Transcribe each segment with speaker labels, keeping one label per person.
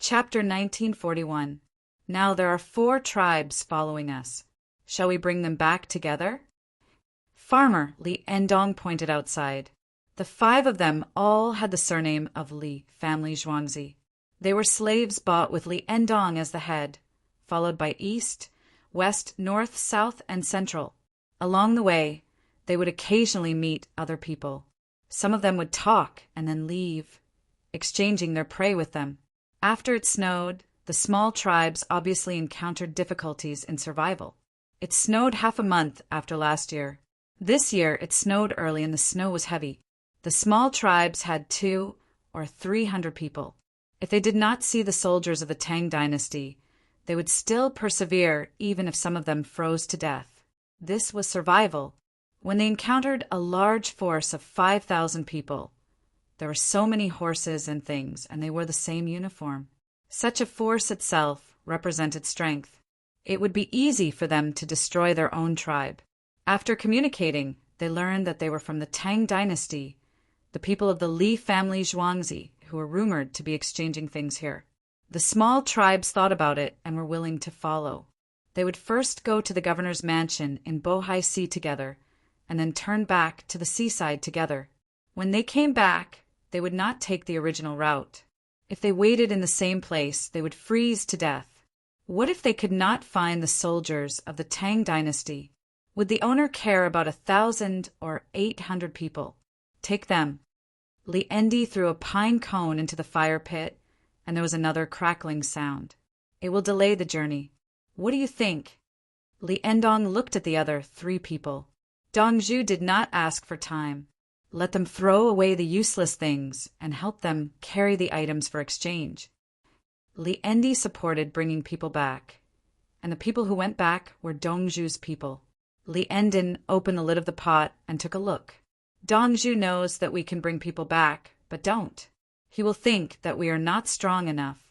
Speaker 1: Chapter 1941. Now there are 4 tribes following us. Shall we bring them back together? Farmer Li Endong pointed outside. The 5 of them all had the surname of Li, family Zhuangzi. They were slaves bought with Li Endong as the head, followed by East, West, North, South, and Central. Along the way, they would occasionally meet other people. Some of them would talk and then leave, exchanging their prey with them. After it snowed, the small tribes obviously encountered difficulties in survival. It snowed half a month after last year. This year it snowed early and the snow was heavy. The small tribes had 200 or 300 people. If they did not see the soldiers of the Tang dynasty, they would still persevere even if some of them froze to death. This was survival. When they encountered a large force of 5,000 people, there were so many horses and things, and they wore the same uniform. Such a force itself represented strength. It would be easy for them to destroy their own tribe. After communicating, they learned that they were from the Tang dynasty, the people of the Li family Zhuangzi, who were rumored to be exchanging things here. The small tribes thought about it and were willing to follow. They would first go to the governor's mansion in Bohai Sea together, and then turn back to the seaside together. When they came back, they would not take the original route. If they waited in the same place, they would freeze to death. What if they could not find the soldiers of the Tang dynasty? Would the owner care about 1,000 or 800 people? Take them. Li Endi threw a pine cone into the fire pit, and there was another crackling sound. It will delay the journey. What do you think? Li Endong looked at the other 3 people. Dongzhu did not ask for time. Let them throw away the useless things and help them carry the items for exchange. Li Endi supported bringing people back, and the people who went back were Dongzhu's people. Li Endin opened the lid of the pot and took a look. Dongzhu knows that we can bring people back, but don't. He will think that we are not strong enough.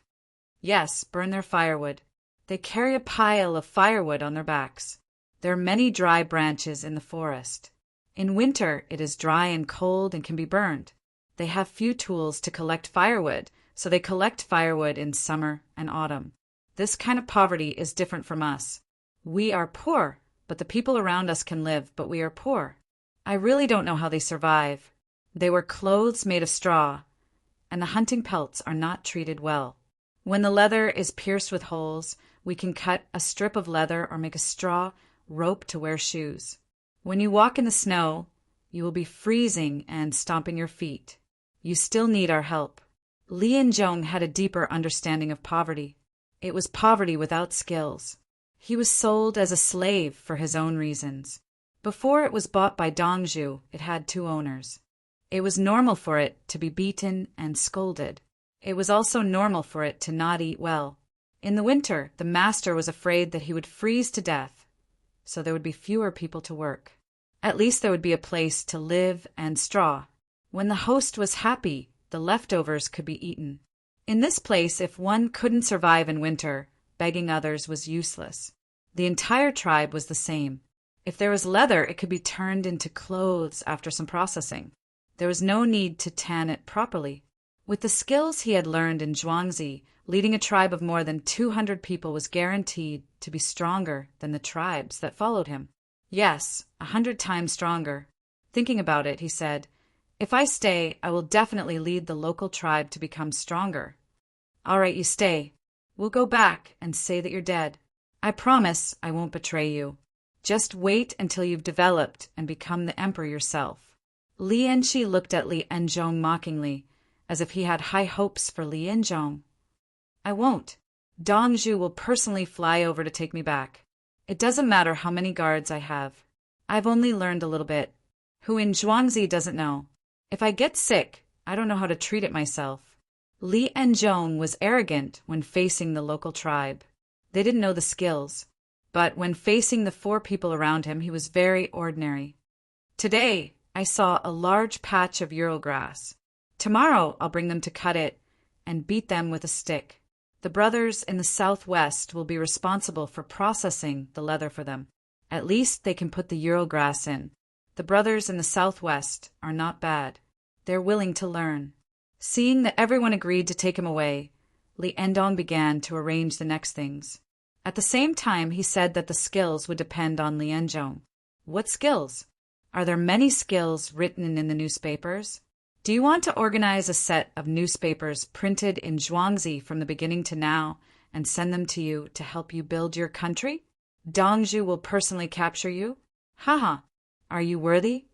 Speaker 1: Yes, burn their firewood. They carry a pile of firewood on their backs. There are many dry branches in the forest. In winter, it is dry and cold and can be burned. They have few tools to collect firewood, so they collect firewood in summer and autumn. This kind of poverty is different from us. We are poor, but the people around us can live, but we are poor. I really don't know how they survive. They wear clothes made of straw, and the hunting pelts are not treated well. When the leather is pierced with holes, we can cut a strip of leather or make a straw rope to wear shoes. When you walk in the snow, you will be freezing and stomping your feet. You still need our help. Li Enjong had a deeper understanding of poverty. It was poverty without skills. He was sold as a slave for his own reasons. Before it was bought by Dongzhu, it had 2 owners. It was normal for it to be beaten and scolded. It was also normal for it to not eat well. In the winter, the master was afraid that he would freeze to death, so there would be fewer people to work. At least there would be a place to live and straw. When the host was happy, the leftovers could be eaten. In this place, if one couldn't survive in winter, begging others was useless. The entire tribe was the same. If there was leather, it could be turned into clothes after some processing. There was no need to tan it properly. With the skills he had learned in Zhuangzi, leading a tribe of more than 200 people was guaranteed to be stronger than the tribes that followed him. Yes, 100 times stronger. Thinking about it, he said, "If I stay, I will definitely lead the local tribe to become stronger." "All right, you stay. We'll go back and say that you're dead. I promise I won't betray you. Just wait until you've developed and become the emperor yourself." Li Enshi looked at Li Enjong mockingly, as if he had high hopes for Li Enjong. "I won't. Dongzhu will personally fly over to take me back. It doesn't matter how many guards I have. I've only learned a little bit. Who in Zhuangzi doesn't know. If I get sick, I don't know how to treat it myself." Li Enjong was arrogant when facing the local tribe. They didn't know the skills. But when facing the 4 people around him, he was very ordinary. "Today, I saw a large patch of Ural grass. Tomorrow, I'll bring them to cut it and beat them with a stick. The brothers in the southwest will be responsible for processing the leather for them. At least they can put the Ural grass in. The brothers in the southwest are not bad. They're willing to learn." Seeing that everyone agreed to take him away, Li Endong began to arrange the next things. At the same time, he said that the skills would depend on Li Enjong. What skills? Are there many skills written in the newspapers? Do you want to organize a set of newspapers printed in Zhuangzi from the beginning to now and send them to you to help you build your country? Dongzhu will personally capture you? Haha, are you worthy?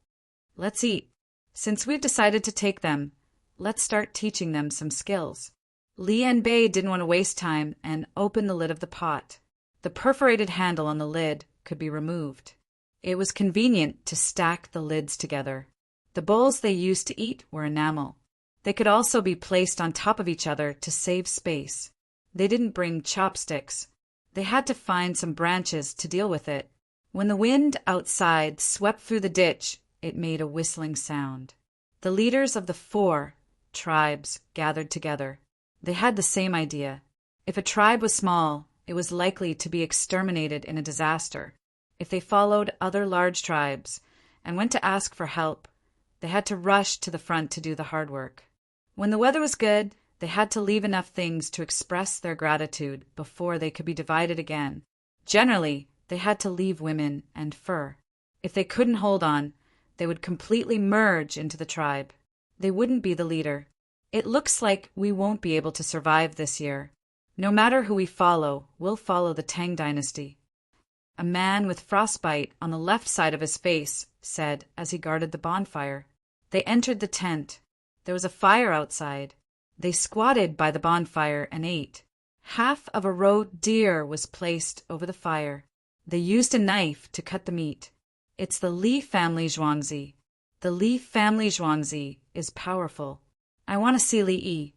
Speaker 1: Let's eat. Since we've decided to take them, let's start teaching them some skills. Li Enbei didn't want to waste time and opened the lid of the pot. The perforated handle on the lid could be removed. It was convenient to stack the lids together. The bowls they used to eat were enamel. They could also be placed on top of each other to save space. They didn't bring chopsticks. They had to find some branches to deal with it. When the wind outside swept through the ditch, it made a whistling sound. The leaders of the 4 tribes gathered together. They had the same idea. If a tribe was small, it was likely to be exterminated in a disaster. If they followed other large tribes and went to ask for help, they had to rush to the front to do the hard work. When the weather was good, they had to leave enough things to express their gratitude before they could be divided again. Generally, they had to leave women and fur. If they couldn't hold on, they would completely merge into the tribe. They wouldn't be the leader. It looks like we won't be able to survive this year. No matter who we follow, we'll follow the Tang dynasty. A man with frostbite on the left side of his face said as he guarded the bonfire. They entered the tent. There was a fire outside. They squatted by the bonfire and ate. Half of a roe deer was placed over the fire. They used a knife to cut the meat. It's the Li family Zhuangzi. The Li family Zhuangzi is powerful. I want to see Li Yi.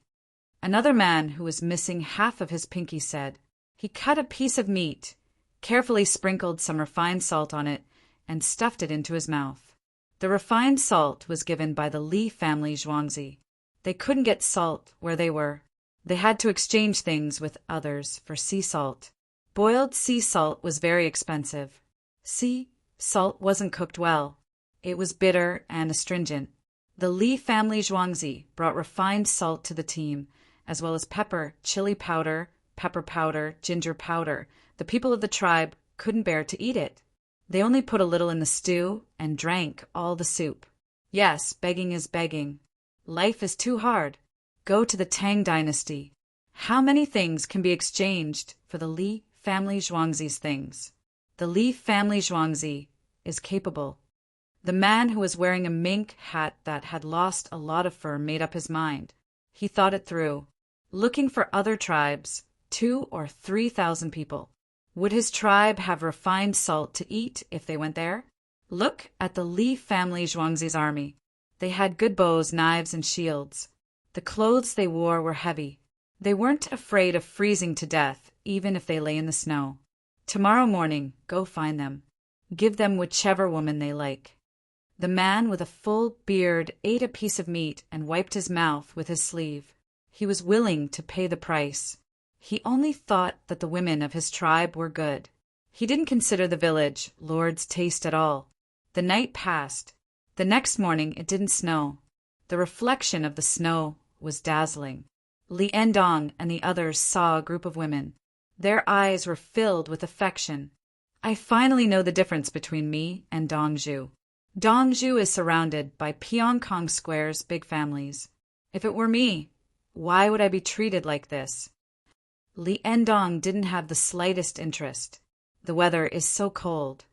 Speaker 1: Another man who was missing half of his pinky said. He cut a piece of meat, carefully sprinkled some refined salt on it, and stuffed it into his mouth. The refined salt was given by the Li family Zhuangzi. They couldn't get salt where they were. They had to exchange things with others for sea salt. Boiled sea salt was very expensive. Sea salt wasn't cooked well. It was bitter and astringent. The Li family Zhuangzi brought refined salt to the team, as well as pepper, chili powder, pepper powder, ginger powder. The people of the tribe couldn't bear to eat it. They only put a little in the stew and drank all the soup. Yes, begging is begging. Life is too hard. Go to the Tang dynasty. How many things can be exchanged for the Li family Zhuangzi's things? The Li family Zhuangzi is capable. The man who was wearing a mink hat that had lost a lot of fur made up his mind. He thought it through. Looking for other tribes, 2,000 or 3,000 people. Would his tribe have refined salt to eat if they went there? Look at the Li family Zhuangzi's army. They had good bows, knives, and shields. The clothes they wore were heavy. They weren't afraid of freezing to death, even if they lay in the snow. Tomorrow morning, go find them. Give them whichever woman they like. The man with a full beard ate a piece of meat and wiped his mouth with his sleeve. He was willing to pay the price. He only thought that the women of his tribe were good. He didn't consider the village lord's taste at all. The night passed. The next morning it didn't snow. The reflection of the snow was dazzling. Li Endong and the others saw a group of women. Their eyes were filled with affection. I finally know the difference between me and Dongzhu. Dongzhu is surrounded by Pyongkong Square's big families. If it were me, why would I be treated like this? Li Endong didn't have the slightest interest. The weather is so cold.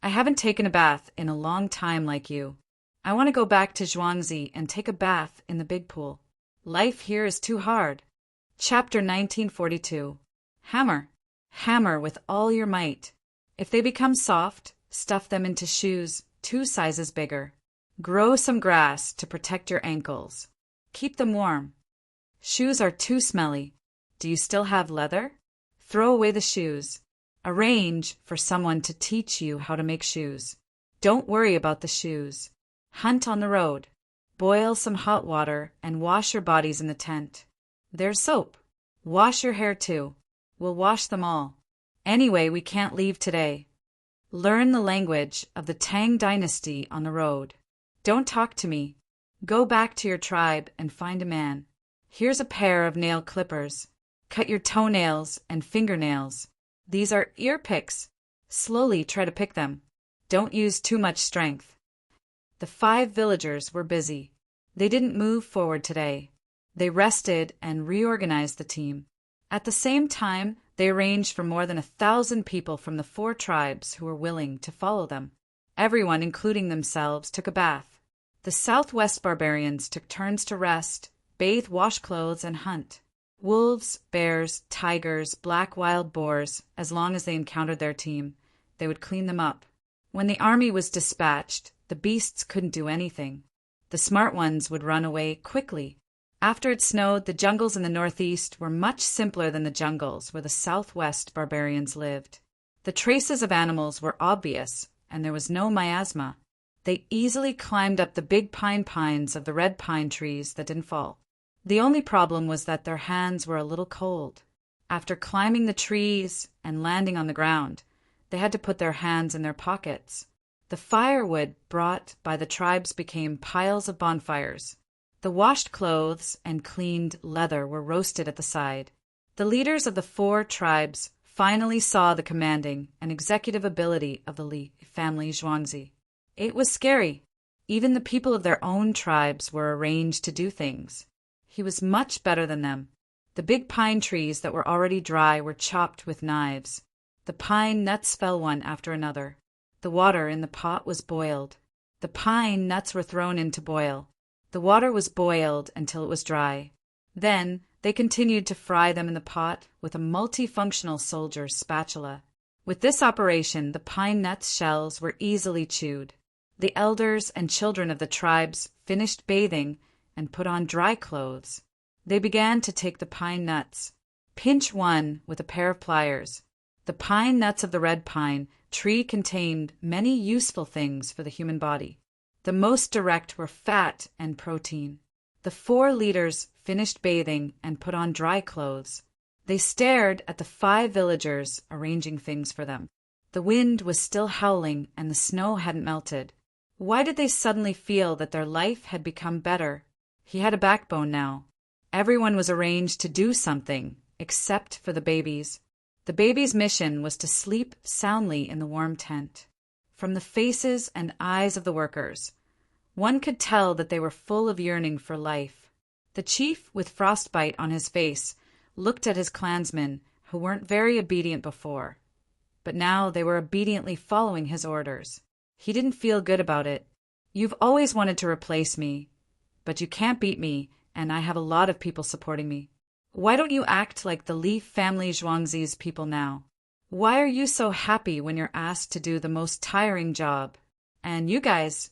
Speaker 1: I haven't taken a bath in a long time like you. I want to go back to Zhuangzi and take a bath in the big pool. Life here is too hard. Chapter 1942. Hammer. Hammer with all your might. If they become soft, stuff them into shoes 2 sizes bigger. Grow some grass to protect your ankles. Keep them warm. Shoes are too smelly. Do you still have leather? Throw away the shoes. Arrange for someone to teach you how to make shoes. Don't worry about the shoes. Hunt on the road. Boil some hot water and wash your bodies in the tent. There's soap. Wash your hair too. We'll wash them all. Anyway, we can't leave today. Learn the language of the Tang dynasty on the road. Don't talk to me. Go back to your tribe and find a man. Here's a pair of nail clippers. Cut your toenails and fingernails. These are ear picks. Slowly try to pick them. Don't use too much strength. The 5 villagers were busy. They didn't move forward today. They rested and reorganized the team. At the same time, they arranged for more than 1,000 people from the 4 tribes who were willing to follow them. Everyone, including themselves, took a bath. The Southwest barbarians took turns to rest, bathe, wash clothes, and hunt. Wolves, bears, tigers, black wild boars, as long as they encountered their team, they would clean them up. When the army was dispatched, the beasts couldn't do anything. The smart ones would run away quickly. After it snowed, the jungles in the northeast were much simpler than the jungles where the Southwest barbarians lived. The traces of animals were obvious, and there was no miasma. They easily climbed up the big pines of the red pine trees that didn't fall. The only problem was that their hands were a little cold. After climbing the trees and landing on the ground, they had to put their hands in their pockets. The firewood brought by the tribes became piles of bonfires. The washed clothes and cleaned leather were roasted at the side. The leaders of the 4 tribes finally saw the commanding and executive ability of the Li family Zhuangzi. It was scary. Even the people of their own tribes were arranged to do things. He was much better than them. The big pine trees that were already dry were chopped with knives. The pine nuts fell one after another. The water in the pot was boiled. The pine nuts were thrown in to boil. The water was boiled until it was dry. Then they continued to fry them in the pot with a multifunctional soldier's spatula. With this operation, the pine nuts shells were easily chewed. The elders and children of the tribes finished bathing and put on dry clothes. They began to take the pine nuts. Pinch one with a pair of pliers. The pine nuts of the red pine tree contained many useful things for the human body. The most direct were fat and protein. The 4 leaders finished bathing and put on dry clothes. They stared at the 5 villagers arranging things for them. The wind was still howling and the snow hadn't melted. Why did they suddenly feel that their life had become better? He had a backbone now. Everyone was arranged to do something, except for the babies. The babies' mission was to sleep soundly in the warm tent. From the faces and eyes of the workers, one could tell that they were full of yearning for life. The chief, with frostbite on his face, looked at his clansmen, who weren't very obedient before. But now they were obediently following his orders. He didn't feel good about it. "You've always wanted to replace me, but you can't beat me, and I have a lot of people supporting me. Why don't you act like the Li family Zhuangzi's people now? Why are you so happy when you're asked to do the most tiring job? And you guys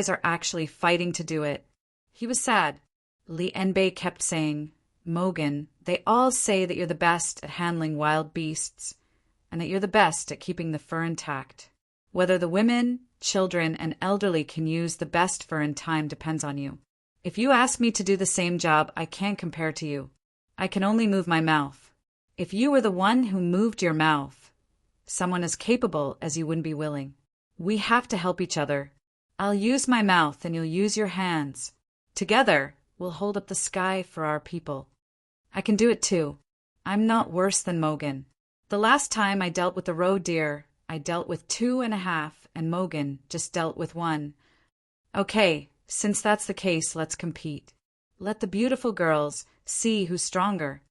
Speaker 1: are actually fighting to do it." He was sad. Li Enbei kept saying, "Mogan, they all say that you're the best at handling wild beasts, and that you're the best at keeping the fur intact. Whether the women, children, and elderly can use the best fur in time depends on you. If you ask me to do the same job, I can't compare to you. I can only move my mouth. If you were the one who moved your mouth, someone as capable as you wouldn't be willing. We have to help each other. I'll use my mouth and you'll use your hands. Together, we'll hold up the sky for our people. I can do it too. I'm not worse than Mogan. The last time I dealt with the roe deer, I dealt with 2.5, and Mogan just dealt with 1. Okay, since that's the case, let's compete. Let the beautiful girls see who's stronger.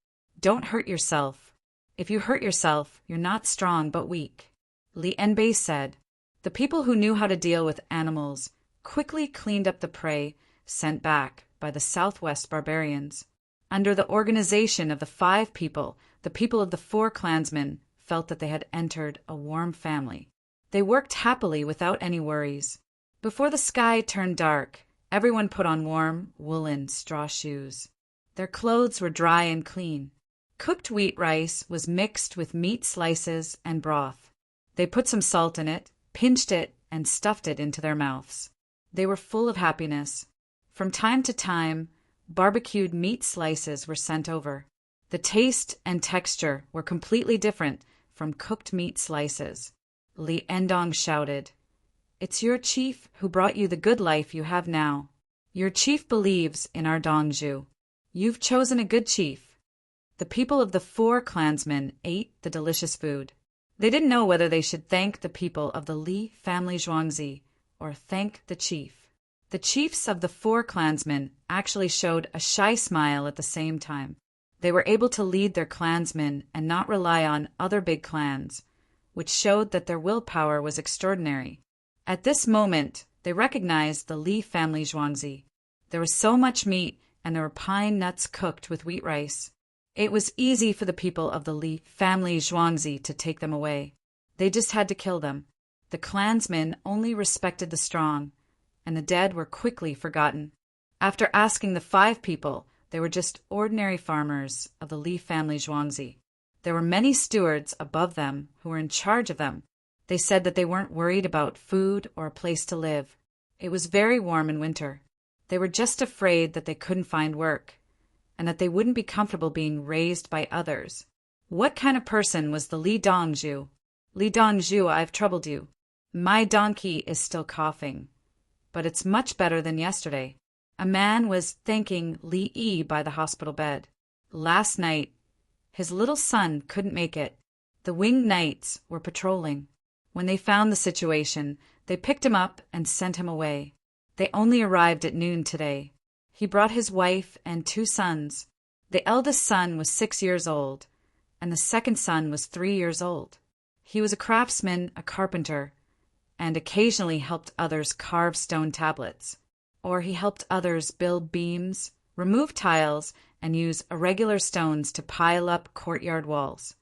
Speaker 1: Don't hurt yourself. If you hurt yourself, you're not strong but weak." Li Enbei said. The people who knew how to deal with animals quickly cleaned up the prey sent back by the Southwest barbarians. Under the organization of the 5 people, the people of the 4 clansmen felt that they had entered a warm family. They worked happily without any worries. Before the sky turned dark, everyone put on warm, woolen straw shoes. Their clothes were dry and clean. Cooked wheat rice was mixed with meat slices and broth. They put some salt in it, pinched it, and stuffed it into their mouths. They were full of happiness. From time to time, barbecued meat slices were sent over. The taste and texture were completely different from cooked meat slices. Li Endong shouted, "It's your chief who brought you the good life you have now. Your chief believes in our Dongzhu. You've chosen a good chief." The people of the 4 clansmen ate the delicious food. They didn't know whether they should thank the people of the Li family Zhuangzi or thank the chief. The chiefs of the 4 clansmen actually showed a shy smile at the same time. They were able to lead their clansmen and not rely on other big clans, which showed that their willpower was extraordinary. At this moment, they recognized the Li family Zhuangzi. There was so much meat, and there were pine nuts cooked with wheat rice. It was easy for the people of the Li family Zhuangzi to take them away. They just had to kill them. The clansmen only respected the strong, and the dead were quickly forgotten. After asking the 5 people, they were just ordinary farmers of the Li family Zhuangzi. There were many stewards above them who were in charge of them. They said that they weren't worried about food or a place to live. It was very warm in winter. They were just afraid that they couldn't find work, and that they wouldn't be comfortable being raised by others. What kind of person was the Li Dongzhu? Li Dongzhu, I've troubled you. My donkey is still coughing, but it's much better than yesterday. A man was thanking Li Yi by the hospital bed. Last night, his little son couldn't make it. The winged knights were patrolling. When they found the situation, they picked him up and sent him away. They only arrived at noon today. He brought his wife and 2 sons. The eldest son was 6 years old, and the second son was 3 years old. He was a craftsman, a carpenter, and occasionally helped others carve stone tablets. Or he helped others build beams, remove tiles, and use irregular stones to pile up courtyard walls.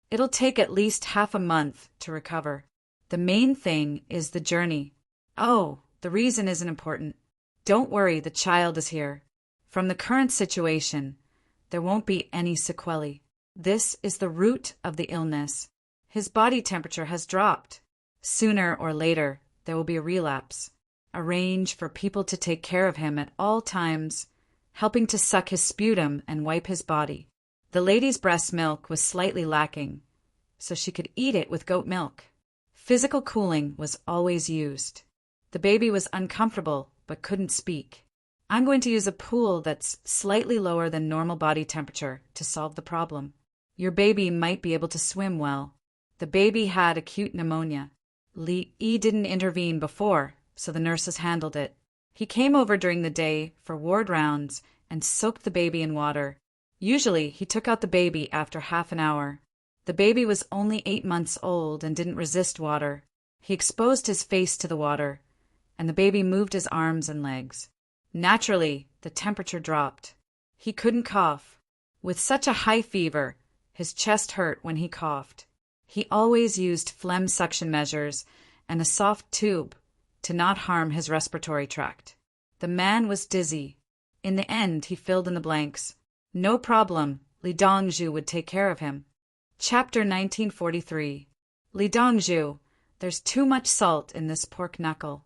Speaker 1: It'll take at least half a month to recover. The main thing is the journey. Oh, the reason isn't important. Don't worry, the child is here. From the current situation, there won't be any sequelae. This is the root of the illness. His body temperature has dropped. Sooner or later, there will be a relapse. Arrange for people to take care of him at all times, helping to suck his sputum and wipe his body. The lady's breast milk was slightly lacking, so she could eat it with goat milk. Physical cooling was always used. The baby was uncomfortable but couldn't speak. I'm going to use a pool that's slightly lower than normal body temperature to solve the problem. Your baby might be able to swim well. The baby had acute pneumonia. Li Yi didn't intervene before, so the nurses handled it. He came over during the day for ward rounds and soaked the baby in water. Usually, he took out the baby after half an hour. The baby was only 8 months old and didn't resist water. He exposed his face to the water, and the baby moved his arms and legs. Naturally, the temperature dropped. He couldn't cough. With such a high fever, his chest hurt when he coughed. He always used phlegm suction measures and a soft tube to not harm his respiratory tract. The man was dizzy. In the end, he filled in the blanks. No problem, Li Dongzhu would take care of him. Chapter 1943. Li Dongzhu, there's too much salt in this pork knuckle.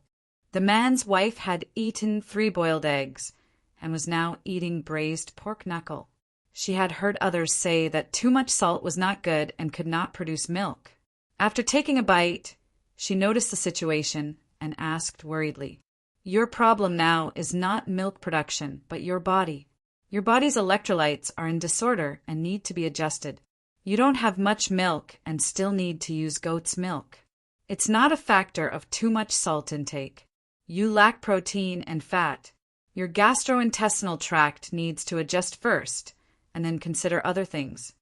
Speaker 1: The man's wife had eaten 3 boiled eggs and was now eating braised pork knuckle. She had heard others say that too much salt was not good and could not produce milk. After taking a bite, she noticed the situation and asked worriedly, "Your problem now is not milk production, but your body. Your body's electrolytes are in disorder and need to be adjusted. You don't have much milk and still need to use goat's milk. It's not a factor of too much salt intake. You lack protein and fat. Your gastrointestinal tract needs to adjust first, and then consider other things."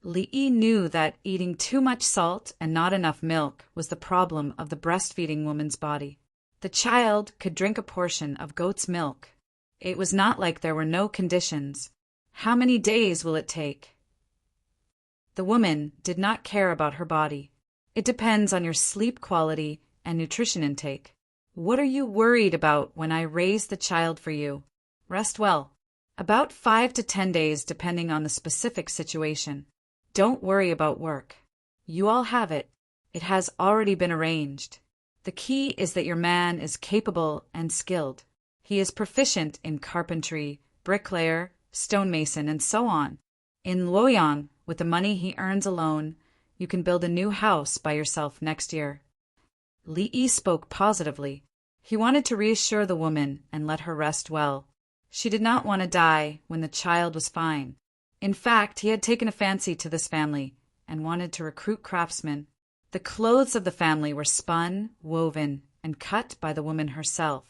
Speaker 1: Li Yi knew that eating too much salt and not enough milk was the problem of the breastfeeding woman's body. The child could drink a portion of goat's milk. It was not like there were no conditions. How many days will it take? The woman did not care about her body. It depends on your sleep quality and nutrition intake. What are you worried about when I raise the child for you? Rest well. About 5 to 10 days depending on the specific situation. Don't worry about work. You all have it. It has already been arranged. The key is that your man is capable and skilled. He is proficient in carpentry, bricklayer, stonemason, and so on. In Luoyang, with the money he earns alone, you can build a new house by yourself next year. Li Yi spoke positively. He wanted to reassure the woman and let her rest well. She did not want to die when the child was fine. In fact, he had taken a fancy to this family and wanted to recruit craftsmen. The clothes of the family were spun, woven, and cut by the woman herself.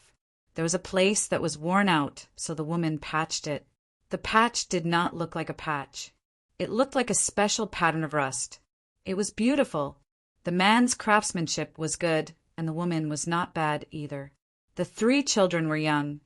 Speaker 1: There was a place that was worn out, so the woman patched it. The patch did not look like a patch. It looked like a special pattern of rust. It was beautiful. The man's craftsmanship was good, and the woman was not bad either. The 3 children were young,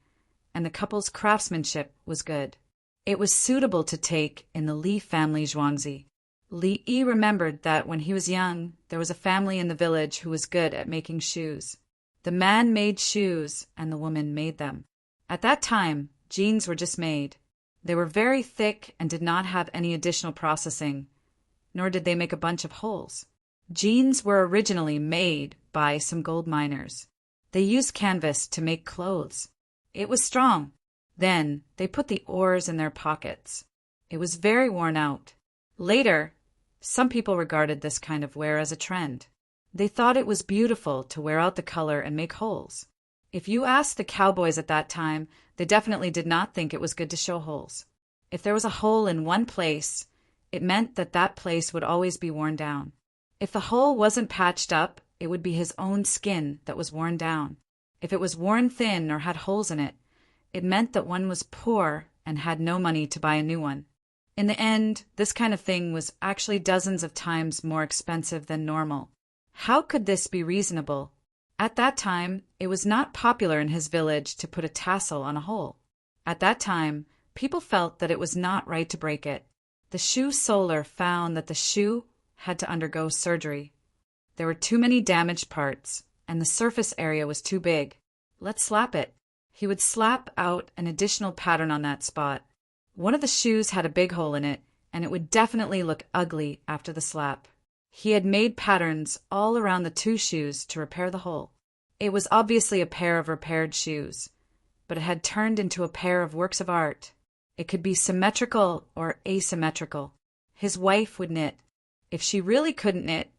Speaker 1: and the couple's craftsmanship was good. It was suitable to take in the Li family zhuangzi. Li Yi remembered that when he was young, there was a family in the village who was good at making shoes. The man made shoes, and the woman made them. At that time, jeans were just made. They were very thick and did not have any additional processing, nor did they make a bunch of holes. Jeans were originally made by some gold miners. They used canvas to make clothes. It was strong. Then they put the oars in their pockets. It was very worn out. Later, some people regarded this kind of wear as a trend. They thought it was beautiful to wear out the color and make holes. If you asked the cowboys at that time, they definitely did not think it was good to show holes. If there was a hole in one place, it meant that that place would always be worn down. If the hole wasn't patched up, it would be his own skin that was worn down. If it was worn thin or had holes in it, it meant that one was poor and had no money to buy a new one. In the end, this kind of thing was actually dozens of times more expensive than normal. How could this be reasonable? At that time, it was not popular in his village to put a tassel on a hole. At that time, people felt that it was not right to break it. The shoe soler found that the shoe had to undergo surgery. There were too many damaged parts, and the surface area was too big. Let's slap it. He would slap out an additional pattern on that spot. One of the shoes had a big hole in it, and it would definitely look ugly after the slap. He had made patterns all around the 2 shoes to repair the hole. It was obviously a pair of repaired shoes, but it had turned into a pair of works of art. It could be symmetrical or asymmetrical. His wife would knit. If she really couldn't knit,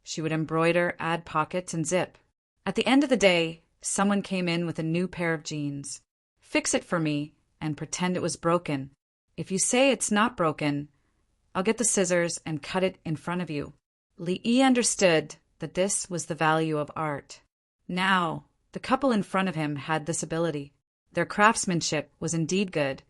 Speaker 1: she would embroider, add pockets, and zip. At the end of the day, someone came in with a new pair of jeans. Fix it for me and pretend it was broken. If you say it's not broken, I'll get the scissors and cut it in front of you. Li Yi understood that this was the value of art. Now, the couple in front of him had this ability. Their craftsmanship was indeed good,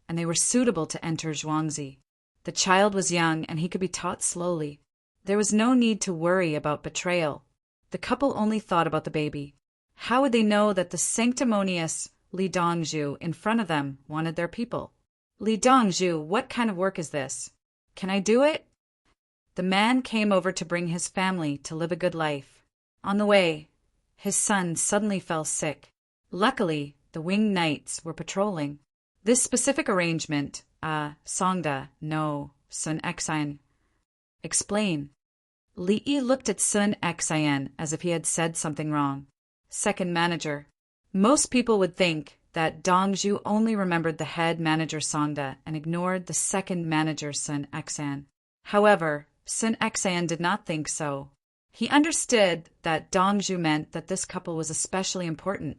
Speaker 1: and they were suitable to enter zhuangzi. The child was young, and he could be taught slowly. There was no need to worry about betrayal. The couple only thought about the baby. How would they know that the sanctimonious Li Dongzhu in front of them wanted their people? Li Dongzhu, what kind of work is this? Can I do it? The man came over to bring his family to live a good life. On the way, his son suddenly fell sick. Luckily, the winged knights were patrolling. This specific arrangement, Songda, no, Sun Xien. Explain. Li Yi looked at Sun Xien as if he had said something wrong. Second manager. Most people would think that Dongzhu only remembered the head manager Songda and ignored the second manager Sun Xien. However, Sun Xien did not think so. He understood that Dongzhu meant that this couple was especially important,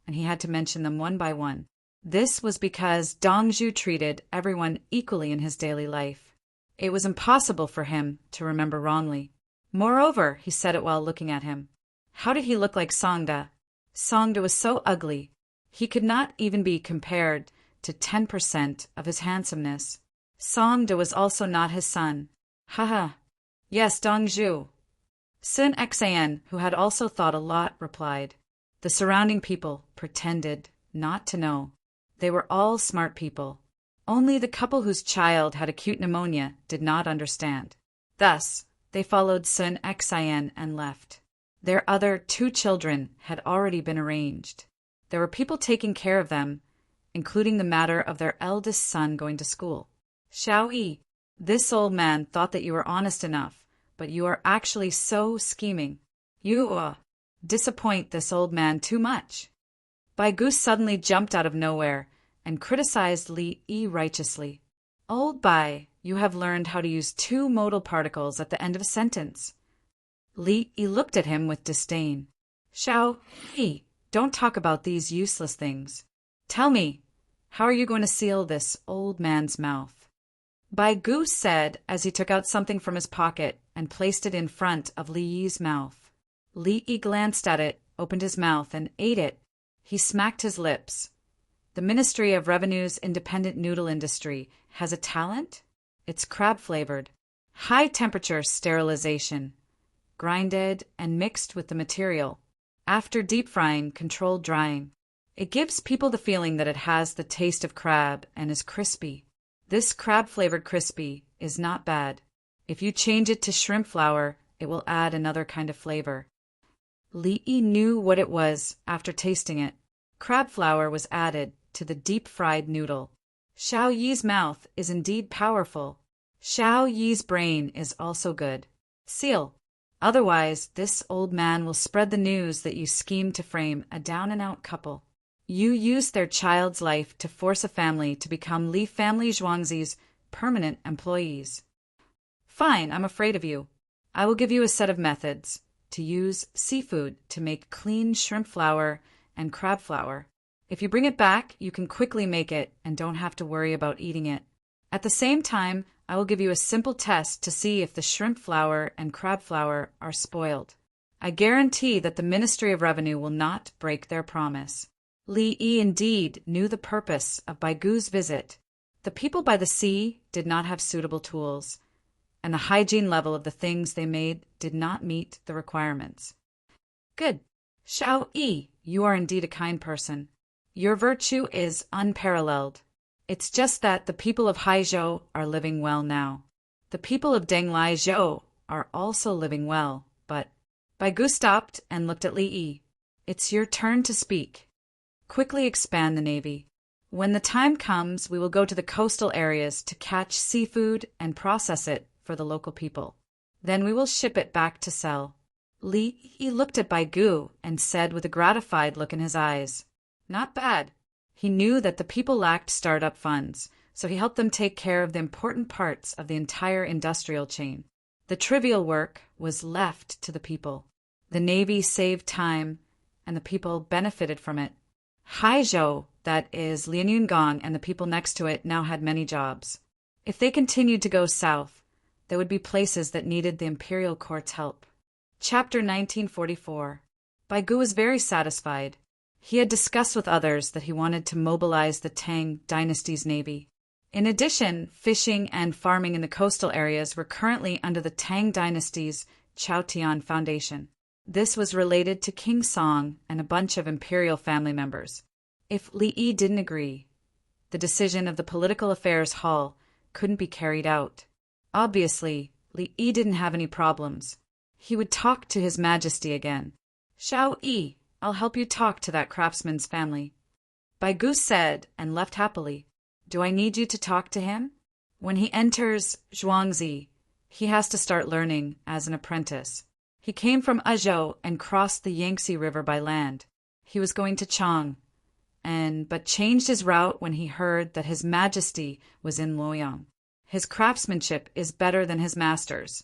Speaker 1: and he had to mention them one by one. This was because Dongzhu treated everyone equally in his daily life. It was impossible for him to remember wrongly. Moreover, he said it while looking at him. How did he look like Songda? Songda was so ugly. He could not even be compared to 10% of his handsomeness. Songda was also not his son. Haha. Yes, Dongzhu. Sun Xien, who had also thought a lot, replied. The surrounding people pretended not to know. They were all smart people. Only the couple whose child had acute pneumonia did not understand. Thus, they followed Sun Xien and left. Their other 2 children had already been arranged. There were people taking care of them, including the matter of their eldest son going to school. Xiao Yi, this old man thought that you were honest enough, but you are actually so scheming. You disappoint this old man too much. Bai Goose suddenly jumped out of nowhere and criticized Li Yi righteously. Old Bai, you have learned how to use 2 modal particles at the end of a sentence. Li Yi looked at him with disdain. Xiao Yi, don't talk about these useless things. Tell me, how are you going to seal this old man's mouth? Bai Gu said as he took out something from his pocket and placed it in front of Li Yi's mouth. Li Yi glanced at it, opened his mouth, and ate it. He smacked his lips. The Ministry of Revenue's independent noodle industry has a talent? It's crab-flavored. High-temperature sterilization. Grinded and mixed with the material. After deep frying, controlled drying. It gives people the feeling that it has the taste of crab and is crispy. This crab-flavored crispy is not bad. If you change it to shrimp flour, it will add another kind of flavor. Li Yi knew what it was after tasting it. Crab flour was added to the deep-fried noodle. Xiao Yi's mouth is indeed powerful. Xiao Yi's brain is also good. Seal. Otherwise, this old man will spread the news that you schemed to frame a down-and-out couple. You used their child's life to force a family to become Li family Zhuangzi's permanent employees. Fine, I'm afraid of you. I will give you a set of methods to use seafood to make clean shrimp flour and crab flour. If you bring it back, you can quickly make it and don't have to worry about eating it. At the same time, I will give you a simple test to see if the shrimp flour and crab flour are spoiled. I guarantee that the Ministry of Revenue will not break their promise. Li Yi indeed knew the purpose of Bai Gu's visit. The people by the sea did not have suitable tools, and the hygiene level of the things they made did not meet the requirements. Good. Xiao Yi, you are indeed a kind person. Your virtue is unparalleled. It's just that the people of Haizhou are living well now. The people of Denglai-zhou are also living well, but... Bai Gu stopped and looked at Li Yi. It's your turn to speak. Quickly expand the navy. When the time comes, we will go to the coastal areas to catch seafood and process it for the local people. Then we will ship it back to sell. Li Yi looked at Bai Gu and said with a gratified look in his eyes, Not bad. He knew that the people lacked startup funds, so he helped them take care of the important parts of the entire industrial chain. The trivial work was left to the people. The navy saved time, and the people benefited from it. Haizhou, that is Lianyungang, and the people next to it now had many jobs. If they continued to go south, there would be places that needed the imperial court's help. Chapter 1944. Bai Gu was very satisfied. He had discussed with others that he wanted to mobilize the Tang dynasty's navy. In addition, fishing and farming in the coastal areas were currently under the Tang dynasty's Chaotian Foundation. This was related to King Song and a bunch of imperial family members. If Li Yi didn't agree, the decision of the Political Affairs Hall couldn't be carried out. Obviously, Li Yi didn't have any problems. He would talk to His Majesty again. Xiao Yi, I'll help you talk to that craftsman's family. Bai Gu said and left happily. Do I need you to talk to him? When he enters Zhuangzi, he has to start learning as an apprentice. He came from Azhou and crossed the Yangtze River by land. He was going to Chang, but changed his route when he heard that His Majesty was in Luoyang. His craftsmanship is better than his master's,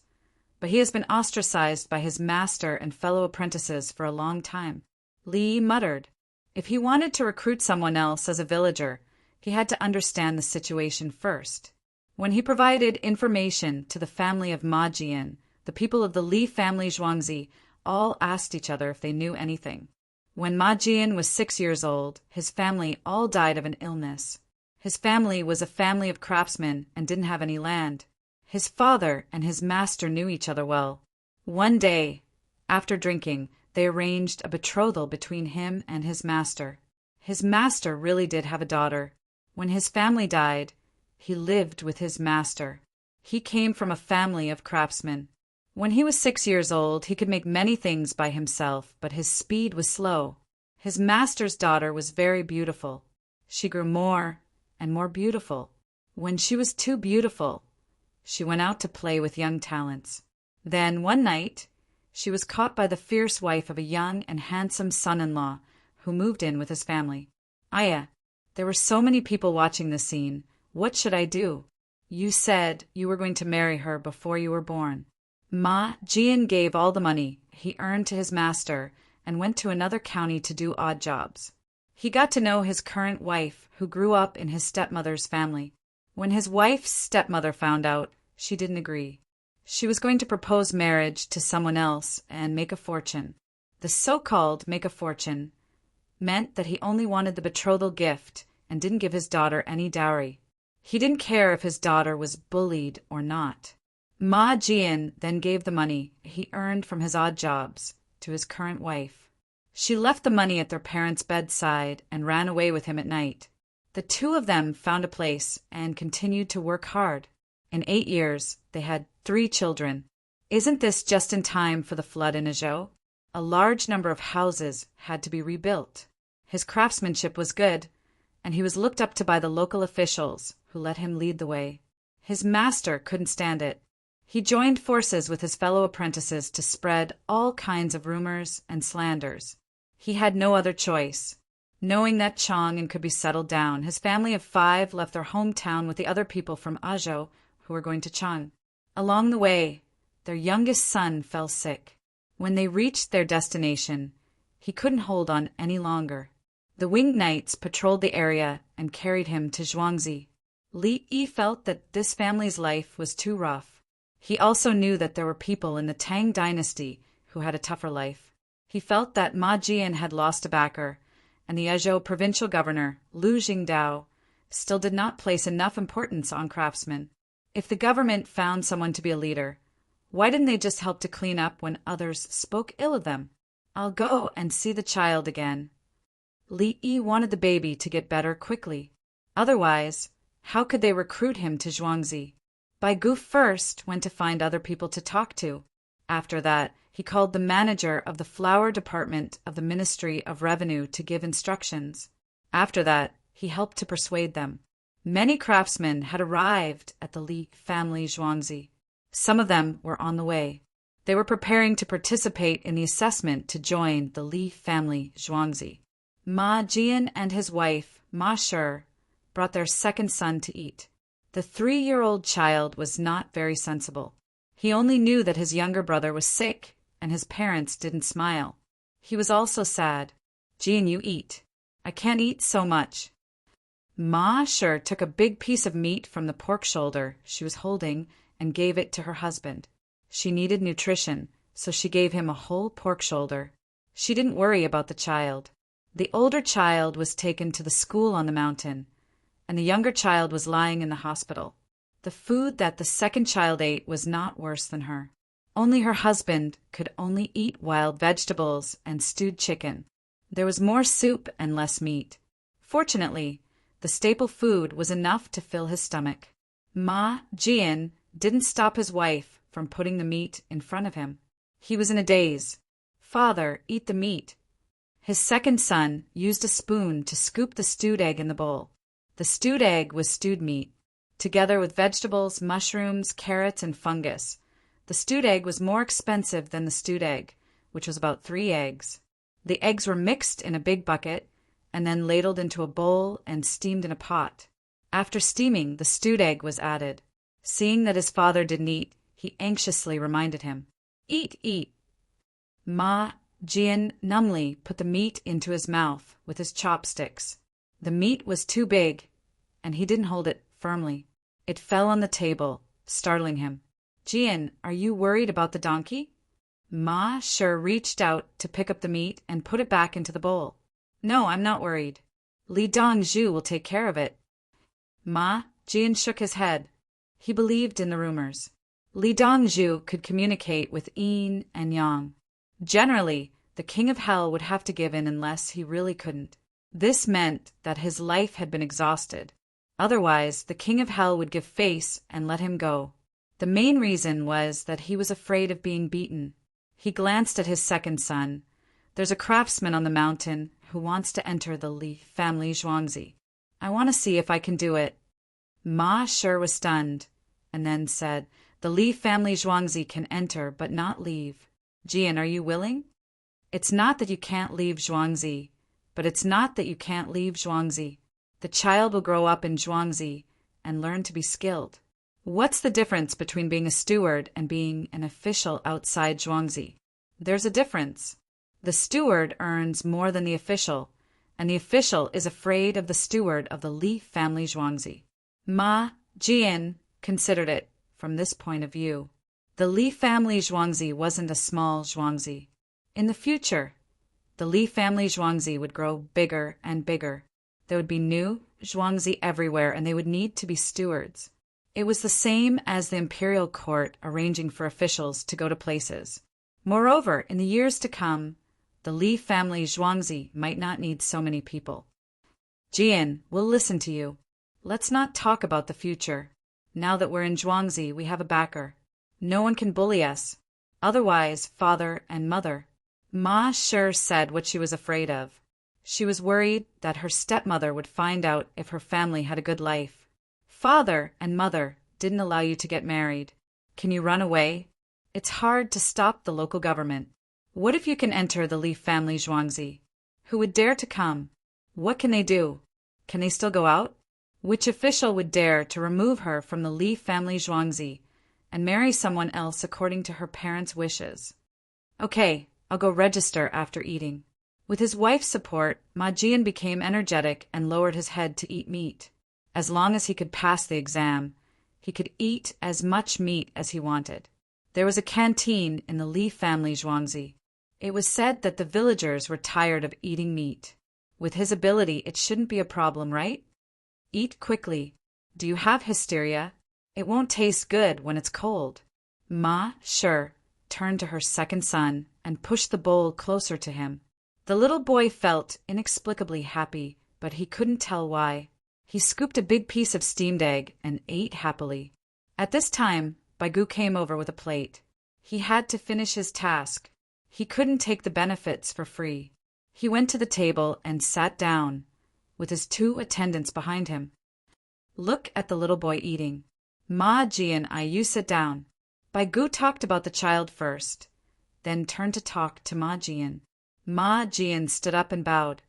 Speaker 1: but he has been ostracized by his master and fellow apprentices for a long time. Li muttered. If he wanted to recruit someone else as a villager, he had to understand the situation first. When he provided information to the family of Ma Jian, the people of the Li family Zhuangzi all asked each other if they knew anything. When Ma Jian was 6 years old, his family all died of an illness. His family was a family of craftsmen and didn't have any land. His father and his master knew each other well. One day, after drinking, they arranged a betrothal between him and his master. His master really did have a daughter. When his family died, he lived with his master. He came from a family of craftsmen. When he was 6 years old, he could make many things by himself, but his speed was slow. His master's daughter was very beautiful. She grew more and more beautiful. When she was too beautiful, she went out to play with young talents. Then, one night, she was caught by the fierce wife of a young and handsome son-in-law who moved in with his family. Aya, there were so many people watching this scene. What should I do? You said you were going to marry her before you were born. Ma Jian gave all the money he earned to his master and went to another county to do odd jobs. He got to know his current wife, who grew up in his stepmother's family. When his wife's stepmother found out, she didn't agree. She was going to propose marriage to someone else and make a fortune. The so-called make a fortune meant that he only wanted the betrothal gift and didn't give his daughter any dowry. He didn't care if his daughter was bullied or not. Ma Jian then gave the money he earned from his odd jobs to his current wife. She left the money at their parents' bedside and ran away with him at night. The two of them found a place and continued to work hard. In 8 years, they had 3 children. Isn't this just in time for the flood in Azhou? A large number of houses had to be rebuilt. His craftsmanship was good, and he was looked up to by the local officials, who let him lead the way. His master couldn't stand it. He joined forces with his fellow apprentices to spread all kinds of rumors and slanders. He had no other choice. Knowing that Chang'an could be settled down, his family of 5 left their hometown with the other people from Azhou who were going to Chang. Along the way, their youngest son fell sick. When they reached their destination, he couldn't hold on any longer. The winged knights patrolled the area and carried him to Zhuangzi. Li Yi felt that this family's life was too rough. He also knew that there were people in the Tang dynasty who had a tougher life. He felt that Ma Jian had lost a backer, and the Azhou provincial governor, Lu Jingdao, still did not place enough importance on craftsmen. If the government found someone to be a leader, why didn't they just help to clean up when others spoke ill of them? I'll go and see the child again. Li Yi wanted the baby to get better quickly. Otherwise, how could they recruit him to Zhuangzi? Bai Gu first went to find other people to talk to. After that, he called the manager of the flour department of the Ministry of Revenue to give instructions. After that, he helped to persuade them. Many craftsmen had arrived at the Li family Zhuangzi. Some of them were on the way. They were preparing to participate in the assessment to join the Li family Zhuangzi. Ma Jian and his wife, Ma Shi, brought their second son to eat. The 3-year-old child was not very sensible. He only knew that his younger brother was sick, and his parents didn't smile. He was also sad. Jian, you eat. I can't eat so much. Ma Shi took a big piece of meat from the pork shoulder she was holding and gave it to her husband. She needed nutrition, so she gave him a whole pork shoulder. She didn't worry about the child. The older child was taken to the school on the mountain, and the younger child was lying in the hospital. The food that the second child ate was not worse than her. Only her husband could only eat wild vegetables and stewed chicken. There was more soup and less meat. Fortunately, the staple food was enough to fill his stomach. Ma Jian didn't stop his wife from putting the meat in front of him. He was in a daze. Father, eat the meat. His second son used a spoon to scoop the stewed egg in the bowl. The stewed egg was stewed meat, together with vegetables, mushrooms, carrots, and fungus. The stewed egg was more expensive than the stewed egg, which was about 3 eggs. The eggs were mixed in a big bucket and then ladled into a bowl and steamed in a pot. After steaming, the stewed egg was added. Seeing that his father didn't eat, he anxiously reminded him, "Eat, eat." Ma Jian numbly put the meat into his mouth with his chopsticks. The meat was too big, and he didn't hold it firmly. It fell on the table, startling him. "Jian, are you worried about the donkey?" Ma Shi reached out to pick up the meat and put it back into the bowl. "No, I'm not worried. Li Dongzhu will take care of it." Ma Jian shook his head. He believed in the rumors. Li Dongzhu could communicate with yin and yang. Generally, the king of hell would have to give in unless he really couldn't. This meant that his life had been exhausted. Otherwise, the king of hell would give face and let him go. The main reason was that he was afraid of being beaten. He glanced at his second son. "There's a craftsman on the mountain who wants to enter the Li family Zhuangzi. I want to see if I can do it." Ma Shi was stunned, and then said, "The Li family Zhuangzi can enter but not leave. Jian, are you willing? It's not that you can't leave Zhuangzi, but it's not that you can't leave Zhuangzi. The child will grow up in Zhuangzi and learn to be skilled. What's the difference between being a steward and being an official outside Zhuangzi? There's a difference. The steward earns more than the official, and the official is afraid of the steward of the Li family Zhuangzi." Ma Jian considered it from this point of view. The Li family Zhuangzi wasn't a small Zhuangzi. In the future, the Li family Zhuangzi would grow bigger and bigger. There would be new Zhuangzi everywhere, and they would need to be stewards. It was the same as the imperial court arranging for officials to go to places. Moreover, in the years to come, the Li family Zhuangzi might not need so many people. Jian, we'll listen to you. Let's not talk about the future. Now that we're in Zhuangzi, we have a backer. No one can bully us. Otherwise, father and mother. Ma sure said what she was afraid of. She was worried that her stepmother would find out if her family had a good life. Father and mother didn't allow you to get married. Can you run away? It's hard to stop the local government. What if you can enter the Li family Zhuangzi? Who would dare to come? What can they do? Can they still go out? Which official would dare to remove her from the Li family Zhuangzi and marry someone else according to her parents' wishes? Okay, I'll go register after eating. With his wife's support, Ma Jian became energetic and lowered his head to eat meat. As long as he could pass the exam, he could eat as much meat as he wanted. There was a canteen in the Li family Zhuangzi. It was said that the villagers were tired of eating meat. With his ability, it shouldn't be a problem, right? Eat quickly. Do you have hysteria? It won't taste good when it's cold. Ma, sure, turned to her second son and pushed the bowl closer to him. The little boy felt inexplicably happy, but he couldn't tell why. He scooped a big piece of steamed egg and ate happily. At this time, Baigu came over with a plate. He had to finish his task. He couldn't take the benefits for free. He went to the table and sat down, with his two attendants behind him. Look at the little boy eating. Ma Jian, you sit down. Baigu talked about the child first, then turned to talk to Ma Jian. Ma Jian stood up and bowed.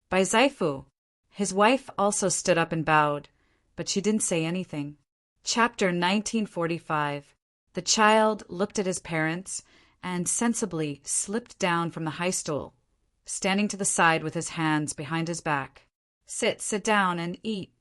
Speaker 1: Bai Zaifu. His wife also stood up and bowed, but she didn't say anything. Chapter 1945. The child looked at his parents and sensibly slipped down from the high stool, standing to the side with his hands behind his back. Sit down and eat.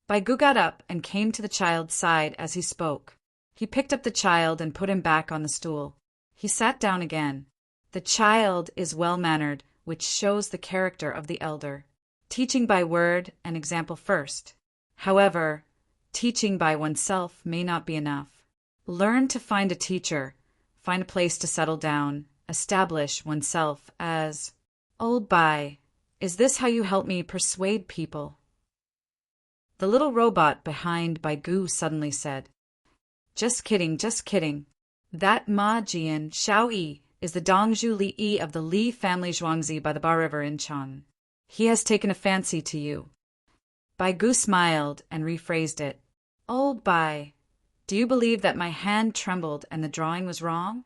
Speaker 1: Baigu got up and came to the child's side as he spoke. He picked up the child and put him back on the stool. He sat down again. The child is well-mannered, which shows the character of the elder. Teaching by word and example first. However, teaching by oneself may not be enough. Learn to find a teacher, find a place to settle down, establish oneself as, Old Bai, is this how you help me persuade people? The little robot behind Baigu suddenly said, Just kidding, just kidding. That Ma Jian Xiaoyi is the Dongzhu Li Yi of the Li family Zhuangzi by the Ba River in Chang. He has taken a fancy to you. Baigu smiled and rephrased it. Old Bai, do you believe that my hand trembled and the drawing was wrong?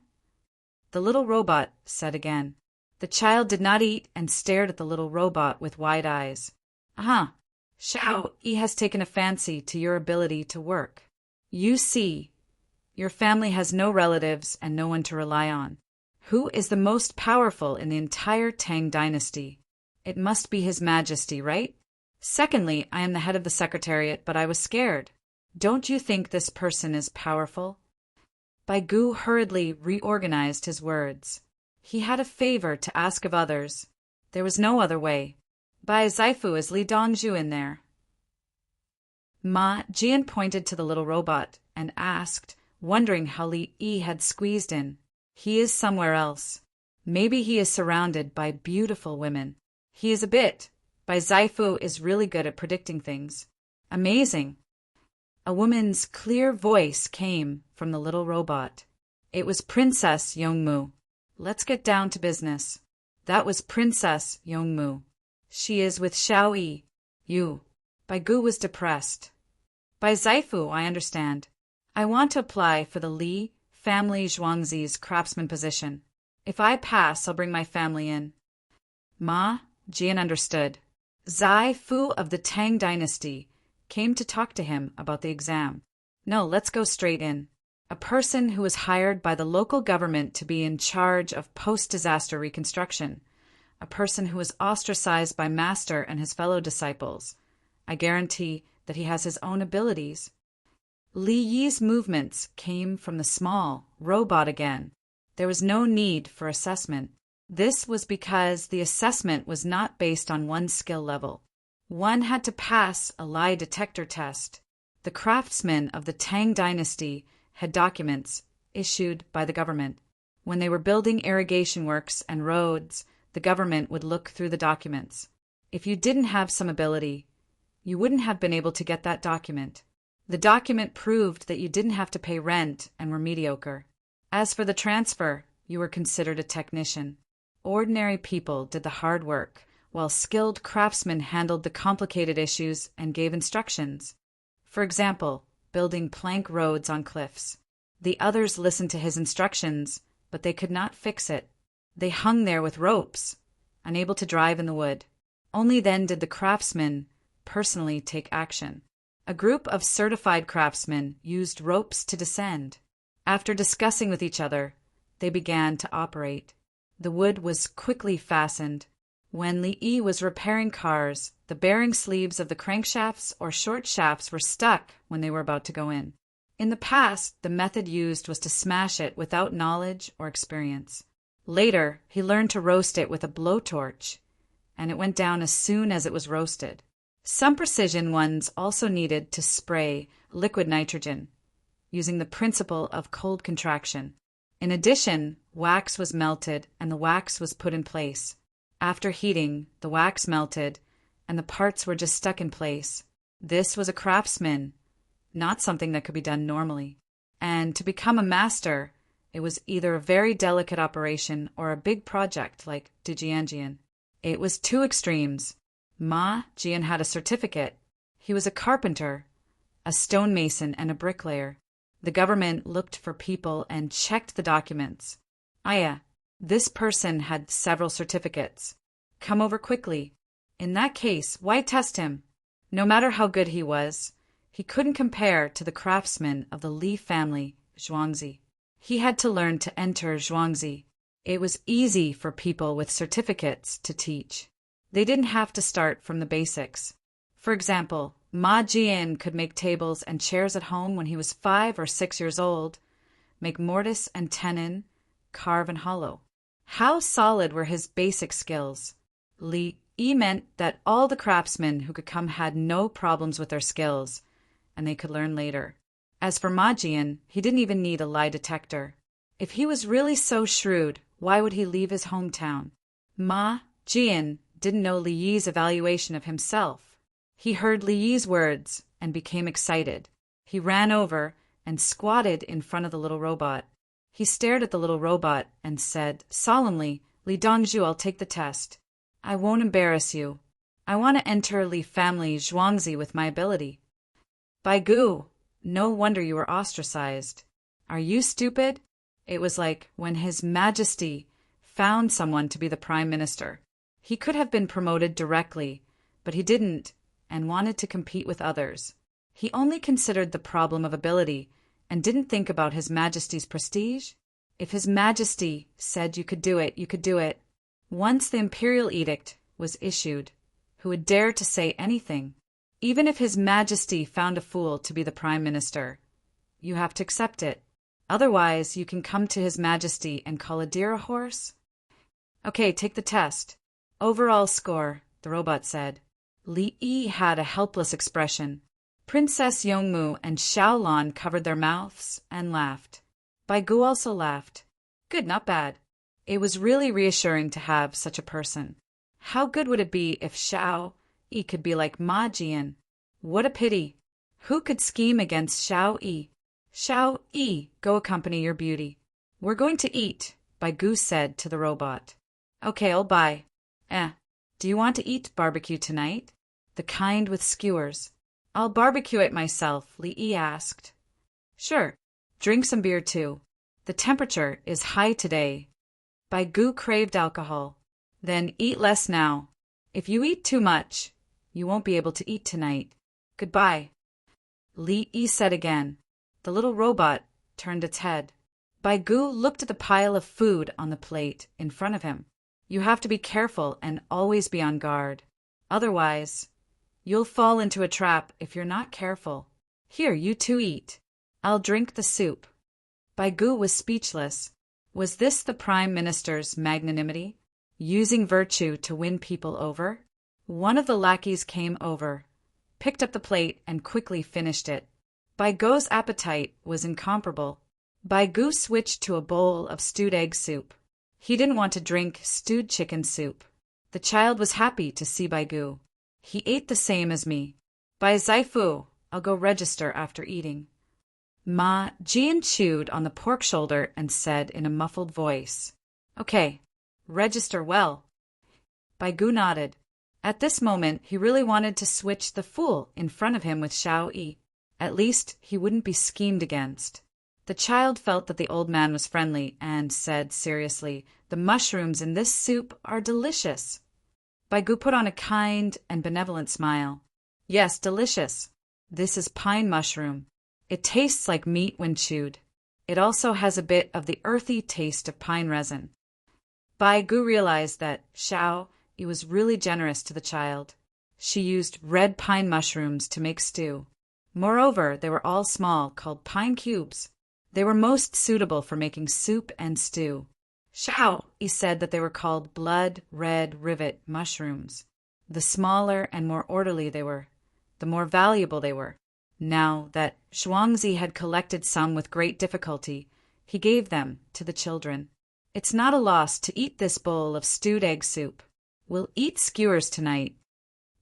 Speaker 1: The little robot said again. The child did not eat and stared at the little robot with wide eyes. Xiao Yi has taken a fancy to your ability to work. You see, your family has no relatives and no one to rely on. Who is the most powerful in the entire Tang dynasty? It must be His Majesty, right? Secondly, I am the head of the Secretariat, but I was scared. Don't you think this person is powerful? Baigu hurriedly reorganized his words. He had a favor to ask of others. There was no other way. Bai Zaifu is Li Dongzhu in there. Ma Jian pointed to the little robot and asked, wondering how Li Yi had squeezed in. He is somewhere else. Maybe he is surrounded by beautiful women. He is a bit. Bai Zaifu is really good at predicting things. Amazing. A woman's clear voice came from the little robot. It was Princess Yongmu. Let's get down to business. That was Princess Yongmu. She is with Xiao Yi. You. Baigu was depressed. Bai Zaifu, I understand. I want to apply for the Li family Zhuangzi's craftsman position. If I pass, I'll bring my family in. Ma Jian understood. Zai Fu of the Tang dynasty came to talk to him about the exam. No, let's go straight in. A person who was hired by the local government to be in charge of post-disaster reconstruction. A person who was ostracized by master and his fellow disciples. I guarantee that he has his own abilities. Li Yi's movements came from the small robot again. There was no need for assessment. This was because the assessment was not based on one skill level. One had to pass a lie detector test. The craftsmen of the Tang dynasty had documents issued by the government. When they were building irrigation works and roads, the government would look through the documents. If you didn't have some ability, you wouldn't have been able to get that document. The document proved that you didn't have to pay rent and were mediocre. As for the transfer, you were considered a technician. Ordinary people did the hard work, while skilled craftsmen handled the complicated issues and gave instructions. For example, building plank roads on cliffs. The others listened to his instructions, but they could not fix it. They hung there with ropes, unable to drive in the wood. Only then did the craftsmen personally take action. A group of certified craftsmen used ropes to descend. After discussing with each other, they began to operate. The wood was quickly fastened. When Li Yi was repairing cars, the bearing sleeves of the crankshafts or short shafts were stuck when they were about to go in. In the past, the method used was to smash it without knowledge or experience. Later, he learned to roast it with a blowtorch, and it went down as soon as it was roasted. Some precision ones also needed to spray liquid nitrogen, using the principle of cold contraction. In addition, wax was melted and the wax was put in place. After heating, the wax melted and the parts were just stuck in place. This was a craftsman, not something that could be done normally. And to become a master, it was either a very delicate operation or a big project like Dijianjian. It was two extremes. Ma Jian had a certificate. He was a carpenter, a stonemason, and a bricklayer. The government looked for people and checked the documents. This person had several certificates. Come over quickly. In that case, why test him? No matter how good he was, he couldn't compare to the craftsmen of the Li family, Zhuangzi. He had to learn to enter Zhuangzi. It was easy for people with certificates to teach. They didn't have to start from the basics. For example, Ma Jian could make tables and chairs at home when he was 5 or 6 years old, make mortise and tenon, carve and hollow. How solid were his basic skills? Li Yi meant that all the craftsmen who could come had no problems with their skills, and they could learn later. As for Ma Jian, he didn't even need a lie detector. If he was really so shrewd, why would he leave his hometown? Ma Jian didn't know Li Yi's evaluation of himself. He heard Li Yi's words and became excited. He ran over and squatted in front of the little robot. He stared at the little robot and said solemnly, "Li Dongzhu, I'll take the test. I won't embarrass you. I want to enter Li family Zhuangzi with my ability." By Gu, no wonder you were ostracized. Are you stupid? It was like when His Majesty found someone to be the Prime Minister. He could have been promoted directly, but he didn't and wanted to compete with others. He only considered the problem of ability and didn't think about His Majesty's prestige. If His Majesty said you could do it, you could do it. Once the imperial edict was issued, who would dare to say anything? Even if His Majesty found a fool to be the Prime Minister, you have to accept it. Otherwise, you can come to His Majesty and call a deer a horse. Okay, take the test. Overall score, the robot said. Li Yi had a helpless expression. Princess Yongmu and Xiaolan covered their mouths and laughed. Bai Gu also laughed. Good, not bad. It was really reassuring to have such a person. How good would it be if Xiao Yi could be like Ma Jian? What a pity. Who could scheme against Xiao Yi? Xiao Yi, go accompany your beauty. We're going to eat, Bai Gu said to the robot. Okay, I'll buy. Do you want to eat barbecue tonight? The kind with skewers. I'll barbecue it myself, Li Yi asked. Sure. Drink some beer too. The temperature is high today. Bai Gu craved alcohol. Then eat less now. If you eat too much, you won't be able to eat tonight. Goodbye. Li Yi said again. The little robot turned its head. Bai Gu looked at the pile of food on the plate in front of him. You have to be careful and always be on guard. Otherwise, you'll fall into a trap if you're not careful. Here, you two eat. I'll drink the soup. Baigu was speechless. Was this the Prime Minister's magnanimity? Using virtue to win people over? One of the lackeys came over, picked up the plate, and quickly finished it. Baigu's appetite was incomparable. Baigu switched to a bowl of stewed egg soup. He didn't want to drink stewed chicken soup. The child was happy to see Baigu. He ate the same as me. Bai Zaifu, I'll go register after eating. Ma Jian chewed on the pork shoulder and said in a muffled voice, Okay, register well. Baigu nodded. At this moment, he really wanted to switch the fool in front of him with Xiao Yi. At least he wouldn't be schemed against. The child felt that the old man was friendly and said seriously, The mushrooms in this soup are delicious. Baigu put on a kind and benevolent smile. Yes, delicious. This is pine mushroom. It tastes like meat when chewed. It also has a bit of the earthy taste of pine resin. Baigu realized that Xiao Yi was really generous to the child. She used red pine mushrooms to make stew. Moreover, they were all small, called pine cubes. They were most suitable for making soup and stew. Xiao Yi said that they were called blood red rivet mushrooms. The smaller and more orderly they were, the more valuable they were. Now that Zhuangzi had collected some with great difficulty, he gave them to the children. It's not a loss to eat this bowl of stewed egg soup. We'll eat skewers tonight.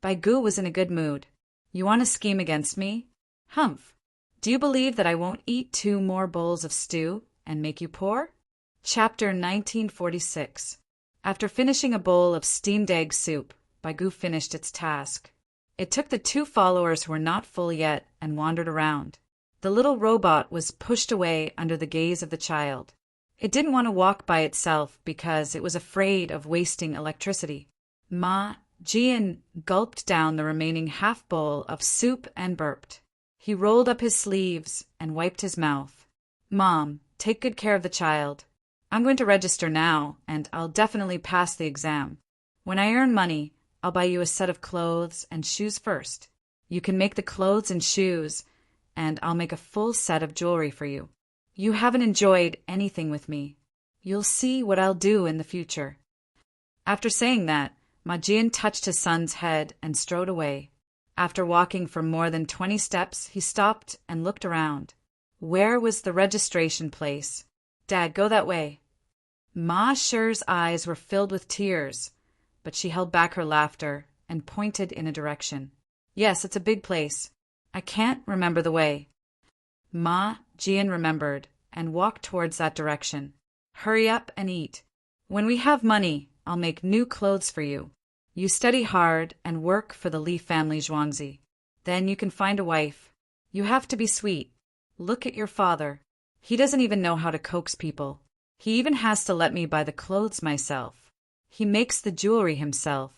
Speaker 1: Baigu was in a good mood. You want to scheme against me? Humph. Do you believe that I won't eat 2 more bowls of stew and make you poor? Chapter 1946. After finishing a bowl of steamed egg soup, Baigu finished its task. It took the 2 followers who were not full yet and wandered around. The little robot was pushed away under the gaze of the child. It didn't want to walk by itself because it was afraid of wasting electricity. Ma Jian gulped down the remaining half bowl of soup and burped. He rolled up his sleeves and wiped his mouth. Mom, take good care of the child. I'm going to register now, and I'll definitely pass the exam. When I earn money, I'll buy you a set of clothes and shoes first. You can make the clothes and shoes, and I'll make a full set of jewelry for you. You haven't enjoyed anything with me. You'll see what I'll do in the future. After saying that, Ma Jian touched his son's head and strode away. After walking for more than 20 steps, he stopped and looked around. Where was the registration place? Dad, go that way. Ma Shi's eyes were filled with tears, but she held back her laughter and pointed in a direction. Yes, it's a big place. I can't remember the way. Ma Jian remembered and walked towards that direction. Hurry up and eat. When we have money, I'll make new clothes for you. You study hard and work for the Li family Zhuangzi. Then you can find a wife. You have to be sweet. Look at your father. He doesn't even know how to coax people. He even has to let me buy the clothes myself. He makes the jewelry himself.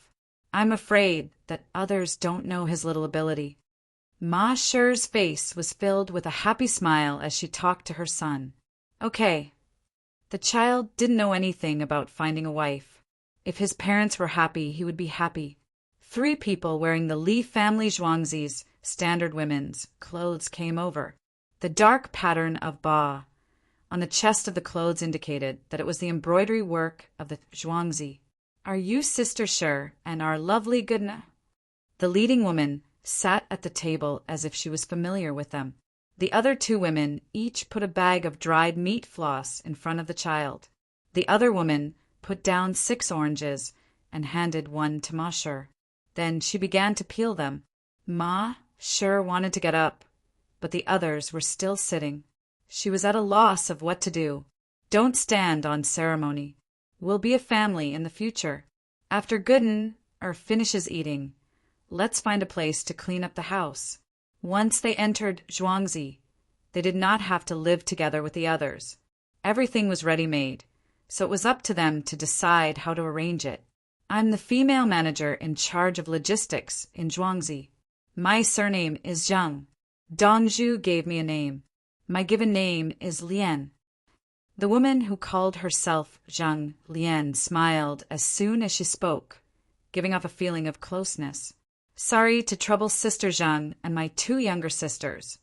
Speaker 1: I'm afraid that others don't know his little ability. Ma Shi's face was filled with a happy smile as she talked to her son. Okay. The child didn't know anything about finding a wife. If his parents were happy, he would be happy. 3 people wearing the Li family Zhuangzi's standard women's clothes came over. The dark pattern of ba on the chest of the clothes indicated that it was the embroidery work of the Zhuangzi. Are you Sister Shi and our lovely Gudna? The leading woman sat at the table as if she was familiar with them. The other 2 women each put a bag of dried meat floss in front of the child. The other woman put down 6 oranges and handed one to Ma Shi. Then she began to peel them. Ma Shi wanted to get up, but the others were still sitting. She was at a loss of what to do. Don't stand on ceremony. We'll be a family in the future. After Gooden finishes eating, let's find a place to clean up the house. Once they entered Zhuangzi, they did not have to live together with the others. Everything was ready-made, so it was up to them to decide how to arrange it. I'm the female manager in charge of logistics in Zhuangzi. My surname is Zhang. Dongzhu gave me a name. My given name is Lian. The woman who called herself Zhang Lian smiled as soon as she spoke, giving off a feeling of closeness. Sorry to trouble Sister Zhang and my 2 younger sisters.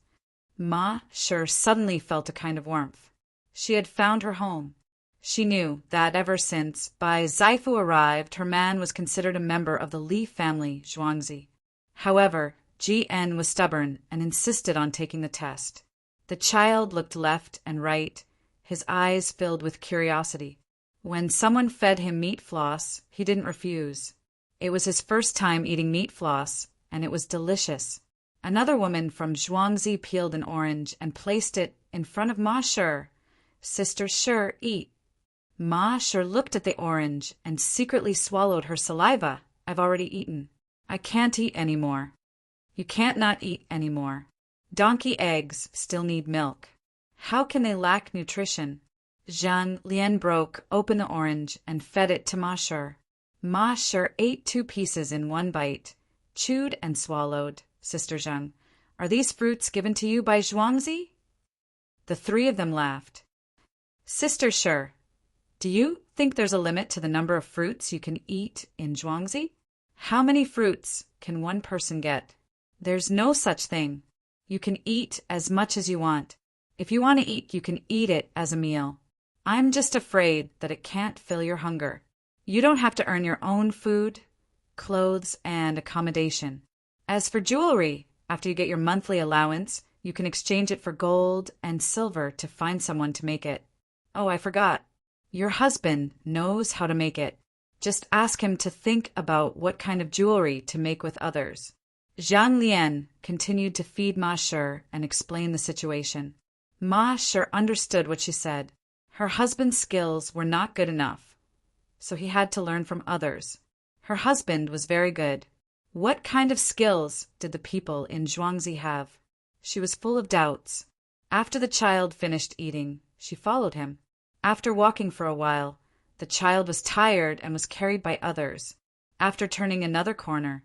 Speaker 1: Ma Shi suddenly felt a kind of warmth. She had found her home. She knew that ever since Bai Zaifu arrived, her man was considered a member of the Li family Zhuangzi. However, Ji-en was stubborn and insisted on taking the test. The child looked left and right, his eyes filled with curiosity. When someone fed him meat floss, he didn't refuse. It was his first time eating meat floss, and it was delicious. Another woman from Zhuangzi peeled an orange and placed it in front of Ma Shi. Sister Shi, eat. Ma Shi looked at the orange and secretly swallowed her saliva. I've already eaten. I can't eat anymore. You can't not eat anymore. Donkey eggs still need milk. How can they lack nutrition? Zhang Lian broke open the orange and fed it to Ma Shi. Ma Shi ate 2 pieces in one bite, chewed and swallowed. Sister Zhang, are these fruits given to you by Zhuangzi? The 3 of them laughed. Sister Shi, do you think there's a limit to the number of fruits you can eat in Zhuangzi? How many fruits can one person get? There's no such thing. You can eat as much as you want. If you want to eat, you can eat it as a meal. I'm just afraid that it can't fill your hunger. You don't have to earn your own food, clothes, and accommodation. As for jewelry, after you get your monthly allowance, you can exchange it for gold and silver to find someone to make it. Oh, I forgot. Your husband knows how to make it. Just ask him to think about what kind of jewelry to make with others. Zhang Lian continued to feed Ma Shi and explain the situation. Ma Shi understood what she said. Her husband's skills were not good enough, so he had to learn from others. Her husband was very good. What kind of skills did the people in Zhuangzi have? She was full of doubts. After the child finished eating, she followed him. After walking for a while, the child was tired and was carried by others. After turning another corner,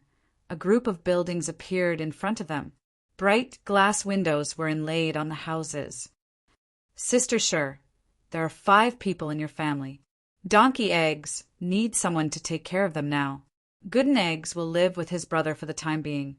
Speaker 1: a group of buildings appeared in front of them. Bright glass windows were inlaid on the houses. Sister Shi, there are 5 people in your family. Donkey eggs need someone to take care of them now. Gooden eggs will live with his brother for the time being,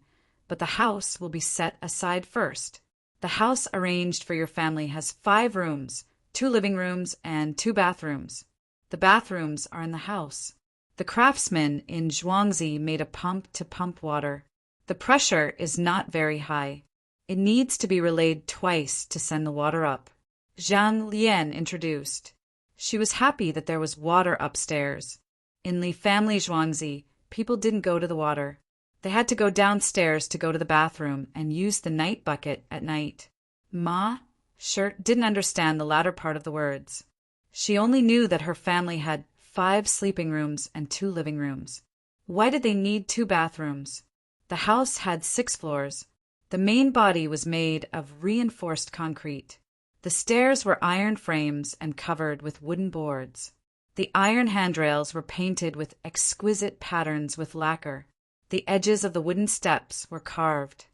Speaker 1: but the house will be set aside first. The house arranged for your family has 5 rooms, 2 living rooms, and 2 bathrooms. The bathrooms are in the house. The craftsman in Zhuangzi made a pump to pump water. The pressure is not very high. It needs to be relayed twice to send the water up. Zhang Lian introduced. She was happy that there was water upstairs. In Li family Zhuangzi, people didn't go to the water. They had to go downstairs to go to the bathroom and use the night bucket at night. Ma Shi didn't understand the latter part of the words. She only knew that her family had 5 sleeping rooms and 2 living rooms. Why did they need 2 bathrooms? The house had 6 floors. The main body was made of reinforced concrete. The stairs were iron frames and covered with wooden boards. The iron handrails were painted with exquisite patterns with lacquer. The edges of the wooden steps were carved.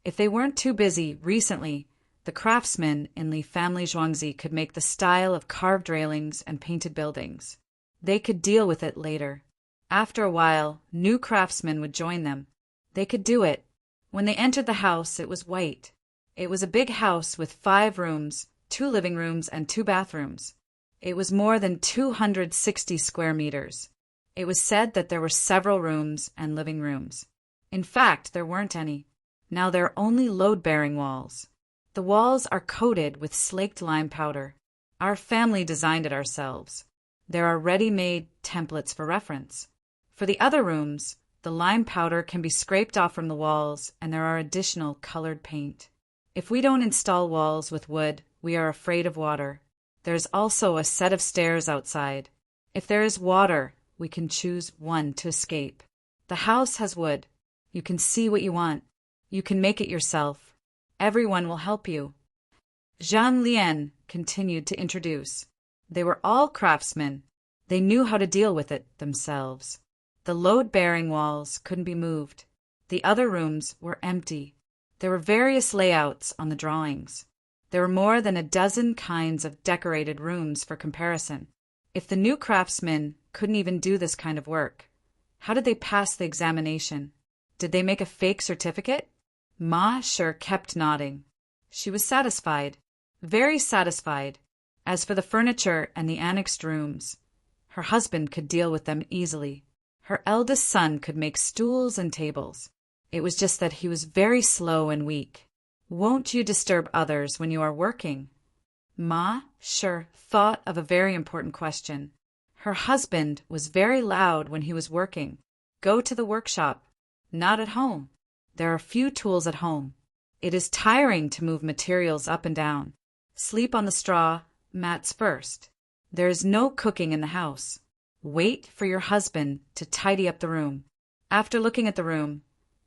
Speaker 1: If they weren't too busy recently, the craftsmen in Li family Zhuangzi could make the style of carved railings and painted buildings. They could deal with it later. After a while, new craftsmen would join them. They could do it. When they entered the house, it was white. It was a big house with 5 rooms, 2 living rooms, and 2 bathrooms. It was more than 260 square meters. It was said that there were several rooms and living rooms. In fact, there weren't any. Now there are only load-bearing walls. The walls are coated with slaked lime powder. Our family designed it ourselves. There are ready-made templates for reference. For the other rooms, the lime powder can be scraped off from the walls, and there are additional colored paint. If we don't install walls with wood, we are afraid of water. There's also a set of stairs outside. If there is water, we can choose one to escape. The house has wood. You can see what you want. You can make it yourself. Everyone will help you. Zhang Lian continued to introduce. They were all craftsmen. They knew how to deal with it themselves. The load-bearing walls couldn't be moved. The other rooms were empty. There were various layouts on the drawings. There were more than a dozen kinds of decorated rooms for comparison. If the new craftsmen couldn't even do this kind of work, how did they pass the examination? Did they make a fake certificate? Ma Shi kept nodding. She was satisfied, very satisfied. As for the furniture and the annexed rooms, her husband could deal with them easily. Her eldest son could make stools and tables. It was just that he was very slow and weak. Won't you disturb others when you are working? Ma Sure thought of a very important question. Her husband was very loud when he was working. Go to the workshop. Not at home. There are few tools at home. It is tiring to move materials up and down. Sleep on the straw mats first. There is no cooking in the house. Wait for your husband to tidy up the room. After looking at the room,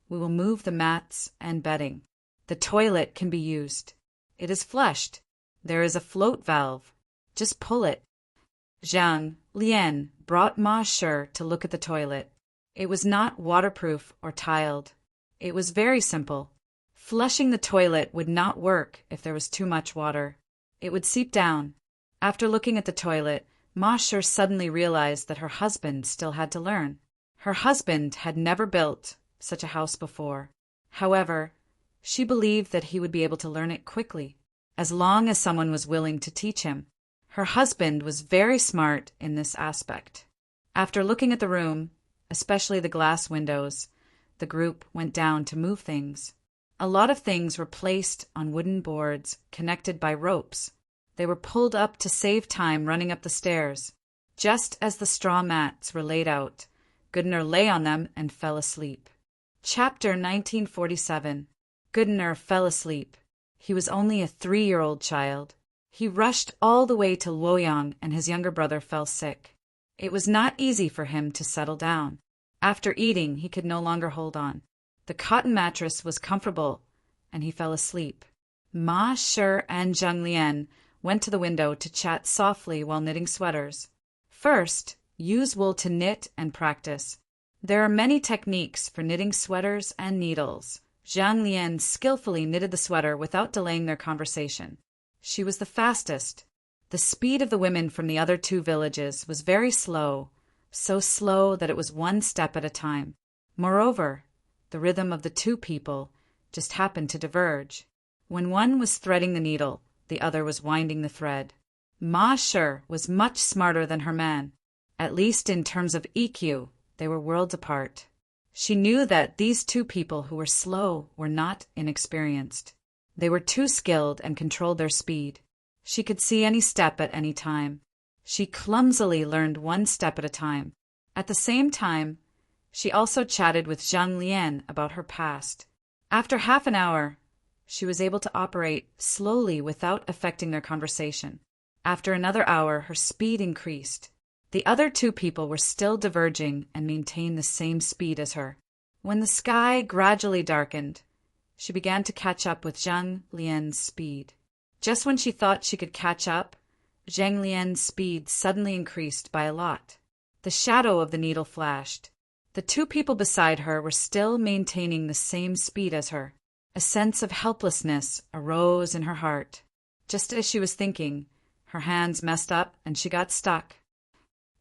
Speaker 1: we will move the mats and bedding. The toilet can be used. It is flushed. There is a float valve. Just pull it. Zhang Lian brought Ma Shi to look at the toilet. It was not waterproof or tiled. It was very simple. Flushing the toilet would not work if there was too much water. It would seep down. After looking at the toilet, Ma Shi suddenly realized that her husband still had to learn. Her husband had never built such a house before. However, she believed that he would be able to learn it quickly, as long as someone was willing to teach him. Her husband was very smart in this aspect. After looking at the room, especially the glass windows, the group went down to move things. A lot of things were placed on wooden boards connected by ropes. They were pulled up to save time running up the stairs. Just as the straw mats were laid out, Goodner lay on them and fell asleep. Chapter 1947. Goodner fell asleep. He was only a 3-year-old child. He rushed all the way to Luoyang and his younger brother fell sick. It was not easy for him to settle down. After eating, he could no longer hold on. The cotton mattress was comfortable, and he fell asleep. Ma Shi and Zhang Lian went to the window to chat softly while knitting sweaters. First, use wool to knit and practice. There are many techniques for knitting sweaters and needles. Zhang Lian skillfully knitted the sweater without delaying their conversation. She was the fastest. The speed of the women from the other 2 villages was very slow, so slow that it was 1 step at a time. Moreover, the rhythm of the 2 people just happened to diverge. When one was threading the needle, the other was winding the thread. Ma Shi was much smarter than her man. At least in terms of EQ, they were worlds apart. She knew that these 2 people who were slow were not inexperienced. They were too skilled and controlled their speed. She could see any step at any time. She clumsily learned 1 step at a time. At the same time, she also chatted with Zhang Lian about her past. After half an hour, she was able to operate slowly without affecting their conversation. After another hour, her speed increased. The other 2 people were still diverging and maintained the same speed as her. When the sky gradually darkened, she began to catch up with Zhang Lian's speed. Just when she thought she could catch up, Zhang Lian's speed suddenly increased by a lot. The shadow of the needle flashed. The 2 people beside her were still maintaining the same speed as her. A sense of helplessness arose in her heart. Just as she was thinking, her hands messed up and she got stuck.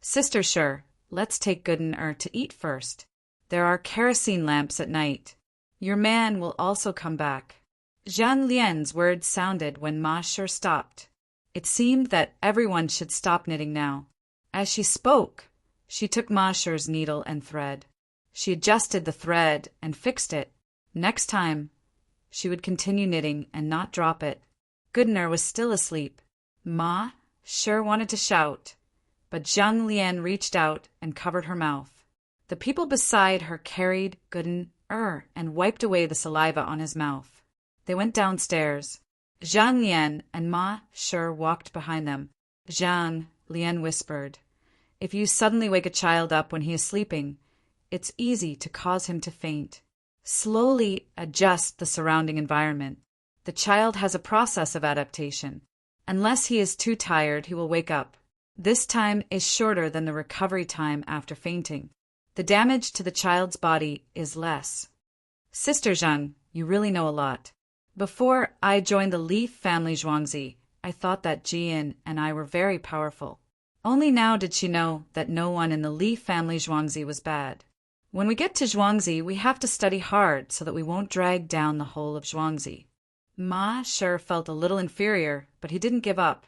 Speaker 1: Sister Shi, let's take Goodner to eat first. There are kerosene lamps at night. Your man will also come back. Zhang Lian's words sounded when Ma Shi stopped. It seemed that everyone should stop knitting now. As she spoke, she took Ma Shi's needle and thread. She adjusted the thread and fixed it. Next time, she would continue knitting and not drop it. Goodner was still asleep. Ma Shi wanted to shout, but Zhang Lian reached out and covered her mouth. The people beside her carried Goodner and wiped away the saliva on his mouth. They went downstairs. Zhang Lian and Ma Shi walked behind them. Zhang Lian whispered, "If you suddenly wake a child up when he is sleeping, it's easy to cause him to faint. Slowly adjust the surrounding environment. The child has a process of adaptation. Unless he is too tired, he will wake up. This time is shorter than the recovery time after fainting. The damage to the child's body is less." Sister Zhang, you really know a lot. Before I joined the Li family Zhuangzi, I thought that Jian and I were very powerful. Only now did she know that no one in the Li family Zhuangzi was bad. When we get to Zhuangzi, we have to study hard so that we won't drag down the whole of Zhuangzi. Ma sure felt a little inferior, but he didn't give up.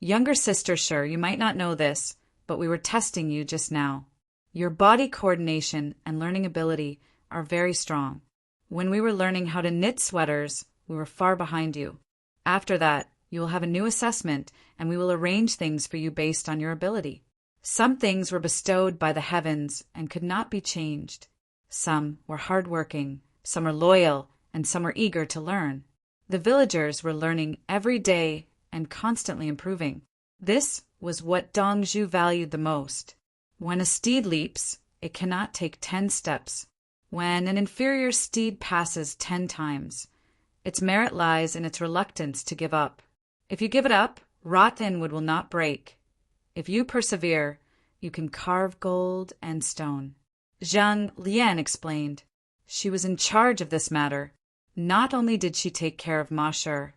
Speaker 1: Younger sister Sure, you might not know this, but we were testing you just now. Your body coordination and learning ability are very strong. When we were learning how to knit sweaters, we were far behind you. After that, you will have a new assessment, and we will arrange things for you based on your ability. Some things were bestowed by the heavens and could not be changed. Some were hardworking, some were loyal, and some were eager to learn. The villagers were learning every day and constantly improving. This was what Dong Zhu valued the most. When a steed leaps, it cannot take 10 steps. When an inferior steed passes 10 times, its merit lies in its reluctance to give up. If you give it up, rotten wood will not break. If you persevere, you can carve gold and stone. Zhang Lian explained. She was in charge of this matter. Not only did she take care of Ma Shi,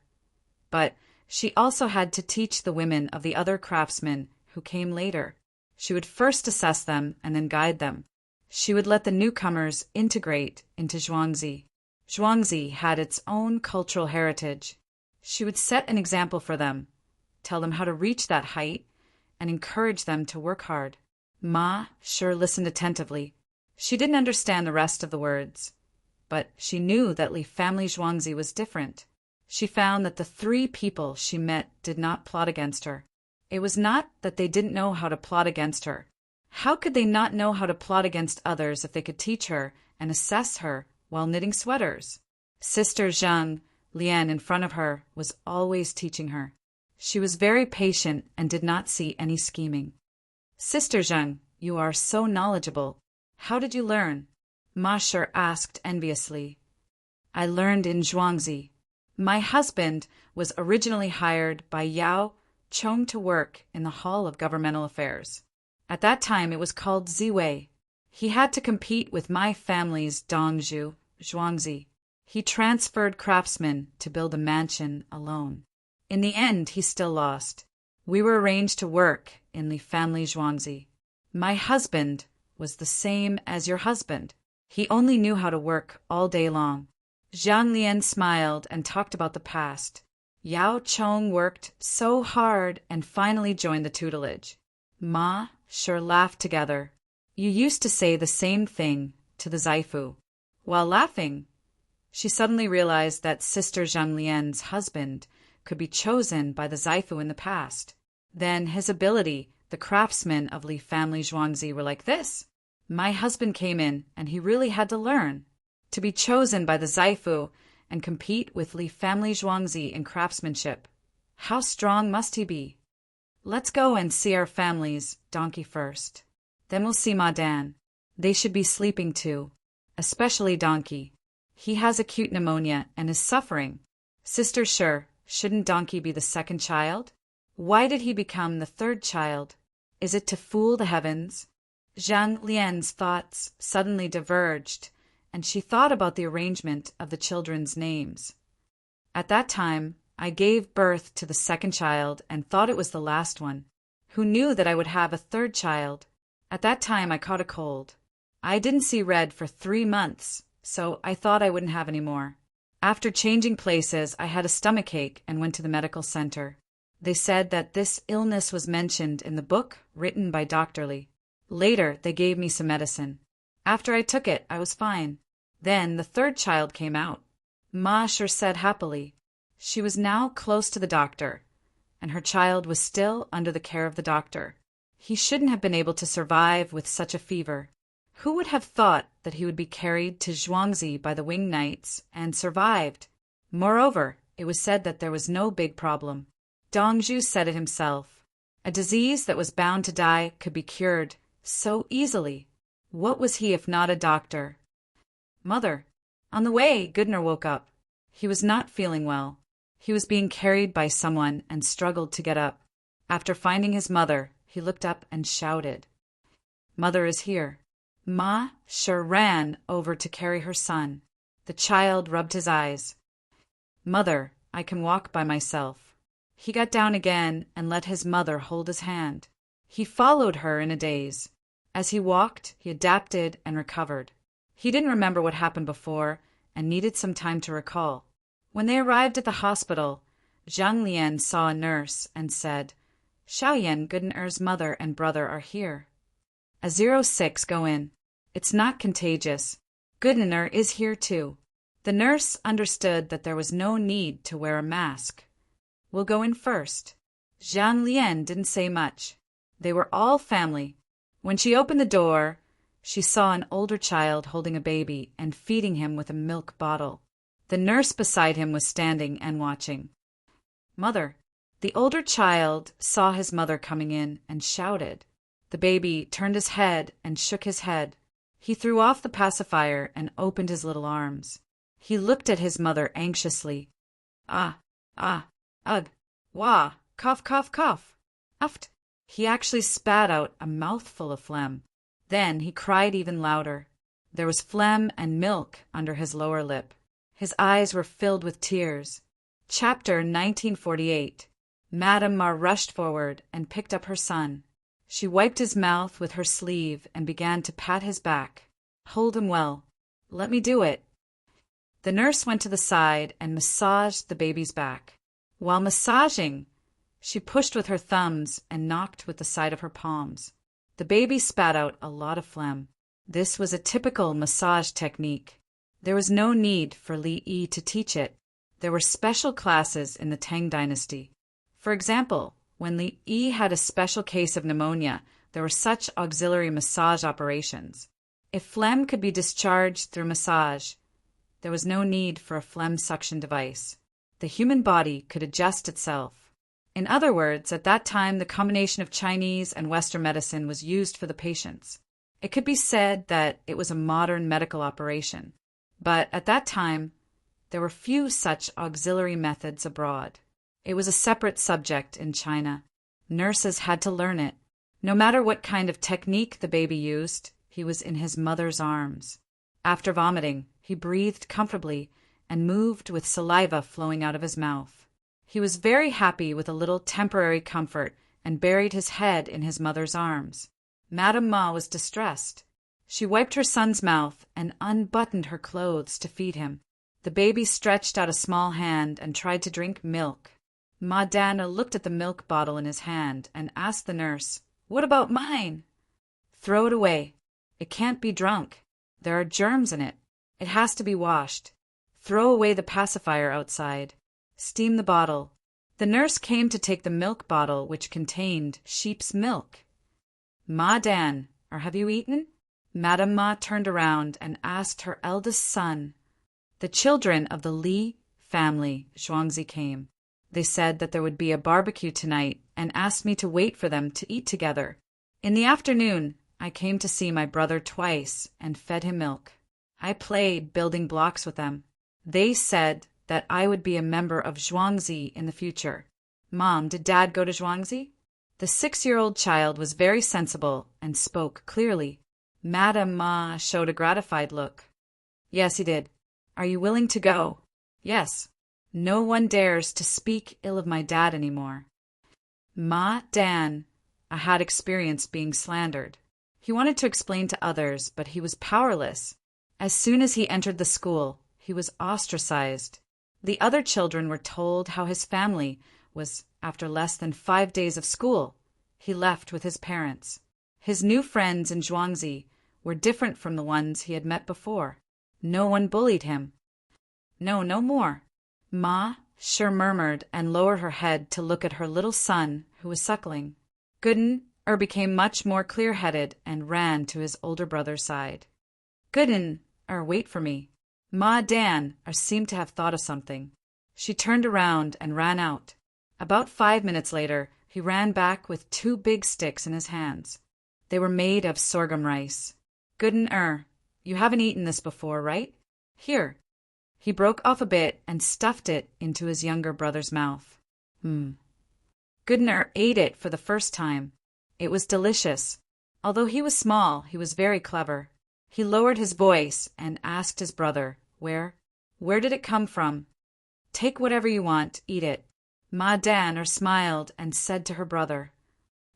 Speaker 1: but she also had to teach the women of the other craftsmen who came later. She would first assess them and then guide them. She would let the newcomers integrate into Zhuangzi. Zhuangzi had its own cultural heritage. She would set an example for them, tell them how to reach that height, and encourage them to work hard. Ma sure listened attentively. She didn't understand the rest of the words, but she knew that Li family Zhuangzi was different. She found that the 3 people she met did not plot against her. It was not that they didn't know how to plot against her. How could they not know how to plot against others if they could teach her and assess her while knitting sweaters? Sister Zhang Lian in front of her was always teaching her. She was very patient and did not see any scheming. Sister Zhang, you are so knowledgeable. How did you learn? Ma Shi asked enviously. I learned in Zhuangzi. My husband was originally hired by Yao Chong to work in the Hall of Governmental Affairs. At that time it was called Ziwei. He had to compete with my family's Dongzhu, Zhuangzi. He transferred craftsmen to build a mansion alone. In the end, he still lost. We were arranged to work in the family Zhuangzi. My husband was the same as your husband. He only knew how to work all day long. Zhang Lian smiled and talked about the past. Yao Chong worked so hard and finally joined the tutelage. Ma sure laughed together. You used to say the same thing to the Zaifu. While laughing, she suddenly realized that Sister Zhang Lian's husband could be chosen by the Zaifu in the past. Then his ability, the craftsmen of Li family Zhuangzi were like this. My husband came in and he really had to learn. To be chosen by the Zaifu and compete with Li family Zhuangzi in craftsmanship. How strong must he be? Let's go and see our families, donkey first. Then we'll see Ma Dan. They should be sleeping too, especially Donkey. He has acute pneumonia and is suffering. Sister Shi, shouldn't Donkey be the second child? Why did he become the third child? Is it to fool the heavens? Zhang Lian's thoughts suddenly diverged, and she thought about the arrangement of the children's names. At that time, I gave birth to the second child and thought it was the last one. Who knew that I would have a third child? At that time, I caught a cold. I didn't see red for 3 months, so I thought I wouldn't have any more. After changing places, I had a stomachache and went to the medical center. They said that this illness was mentioned in the book written by Dr. Li. Later, they gave me some medicine. After I took it, I was fine. Then the third child came out. Ma sure said happily. She was now close to the doctor, and her child was still under the care of the doctor. He shouldn't have been able to survive with such a fever. Who would have thought that he would be carried to Zhuangzi by the winged knights and survived? Moreover, it was said that there was no big problem. Dongzhu said it himself. A disease that was bound to die could be cured so easily. What was he if not a doctor? Mother. On the way, Goodner woke up. He was not feeling well. He was being carried by someone and struggled to get up. After finding his mother, he looked up and shouted, "Mother is here." Ma sure ran over to carry her son. The child rubbed his eyes. "Mother, I can walk by myself." He got down again and let his mother hold his hand. He followed her in a daze. As he walked, he adapted and recovered. He didn't remember what happened before and needed some time to recall. When they arrived at the hospital, Zhang Lian saw a nurse and said, Xiaoyan, Gooden-er's mother and brother are here. A 06, go in. It's not contagious. Gooden-er is here too. The nurse understood that there was no need to wear a mask. We'll go in first. Zhang Lian didn't say much. They were all family. When she opened the door, she saw an older child holding a baby and feeding him with a milk bottle. The nurse beside him was standing and watching. Mother. The older child saw his mother coming in and shouted. The baby turned his head and shook his head. He threw off the pacifier and opened his little arms. He looked at his mother anxiously. Ah, ugh, wah, cough, cough, cough. Uft. He actually spat out a mouthful of phlegm. Then he cried even louder. There was phlegm and milk under his lower lip. His eyes were filled with tears. Chapter 1948. Madame Ma rushed forward and picked up her son. She wiped his mouth with her sleeve and began to pat his back. Hold him well. Let me do it. The nurse went to the side and massaged the baby's back. While massaging, she pushed with her thumbs and knocked with the side of her palms. The baby spat out a lot of phlegm. This was a typical massage technique. There was no need for Li Yi to teach it. There were special classes in the Tang dynasty. For example, when Li Yi had a special case of pneumonia, there were such auxiliary massage operations. If phlegm could be discharged through massage, there was no need for a phlegm suction device. The human body could adjust itself. In other words, at that time, the combination of Chinese and Western medicine was used for the patients. It could be said that it was a modern medical operation. But at that time, there were few such auxiliary methods abroad. It was a separate subject in China. Nurses had to learn it. No matter what kind of technique the baby used, he was in his mother's arms. After vomiting, he breathed comfortably and moved with saliva flowing out of his mouth. He was very happy with a little temporary comfort and buried his head in his mother's arms. Madame Ma was distressed. She wiped her son's mouth and unbuttoned her clothes to feed him. The baby stretched out a small hand and tried to drink milk. Madame looked at the milk bottle in his hand and asked the nurse, "What about mine?" "Throw it away. It can't be drunk. There are germs in it. It has to be washed. Throw away the pacifier outside. Steam the bottle." The nurse came to take the milk bottle which contained sheep's milk. "Madame, or have you eaten?" Madame Ma turned around and asked her eldest son. The children of the Li family, Zhuangzi, came. They said that there would be a barbecue tonight and asked me to wait for them to eat together. In the afternoon, I came to see my brother twice and fed him milk. I played building blocks with them. They said that I would be a member of Zhuangzi in the future. Mom, did Dad go to Zhuangzi? The 6-year-old child was very sensible and spoke clearly. Madame Ma showed a gratified look. Yes, he did. Are you willing to go? Yes. No one dares to speak ill of my dad anymore. Ma Dan, I had experience being slandered. He wanted to explain to others, but he was powerless. As soon as he entered the school, he was ostracized. The other children were told how his family was, after less than 5 days of school, he left with his parents. His new friends in Zhuangzi were different from the ones he had met before. No one bullied him. No, no more. Ma sure murmured and lowered her head to look at her little son, who was suckling. Gooden became much more clear-headed and ran to his older brother's side. Gooden, wait for me. Ma Dan seemed to have thought of something. She turned around and ran out. About 5 minutes later, he ran back with 2 big sticks in his hands. They were made of sorghum rice. Gooden, you haven't eaten this before, right? Here. He broke off a bit and stuffed it into his younger brother's mouth. Gooden ate it for the first time. It was delicious. Although he was small, he was very clever. He lowered his voice and asked his brother, Where did it come from? Take whatever you want, eat it. Ma Dan smiled and said to her brother,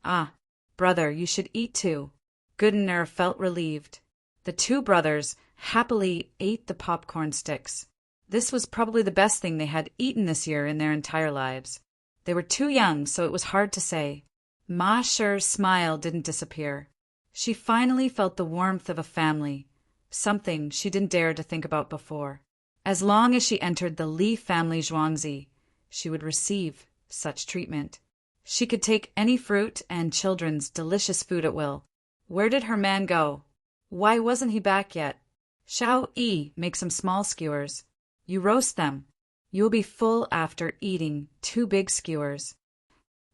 Speaker 1: Ah, brother, you should eat too. Gooden felt relieved. The 2 brothers happily ate the popcorn sticks. This was probably the best thing they had eaten this year in their entire lives. They were too young, so it was hard to say. Ma Shi's smile didn't disappear. She finally felt the warmth of a family, something she didn't dare to think about before. As long as she entered the Li family Zhuangzi, she would receive such treatment. She could take any fruit and children's delicious food at will. Where did her man go? Why wasn't he back yet? Xiao Yi, make some small skewers. You roast them. You will be full after eating 2 big skewers.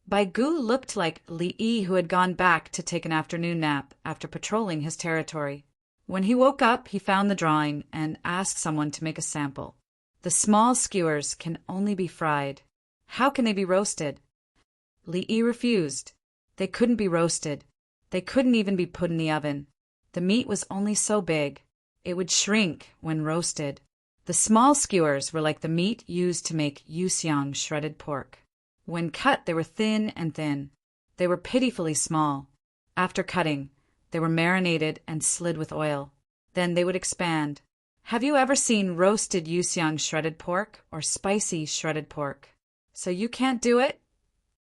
Speaker 1: Bai Gu looked like Li Yi, who had gone back to take an afternoon nap after patrolling his territory. When he woke up, he found the drawing and asked someone to make a sample. The small skewers can only be fried. How can they be roasted? Li Yi refused. They couldn't be roasted. They couldn't even be put in the oven. The meat was only so big. It would shrink when roasted. The small skewers were like the meat used to make yuxiang shredded pork. When cut, they were thin and thin. They were pitifully small. After cutting, they were marinated and slid with oil. Then they would expand. Have you ever seen roasted yuxiang shredded pork or spicy shredded pork? So you can't do it?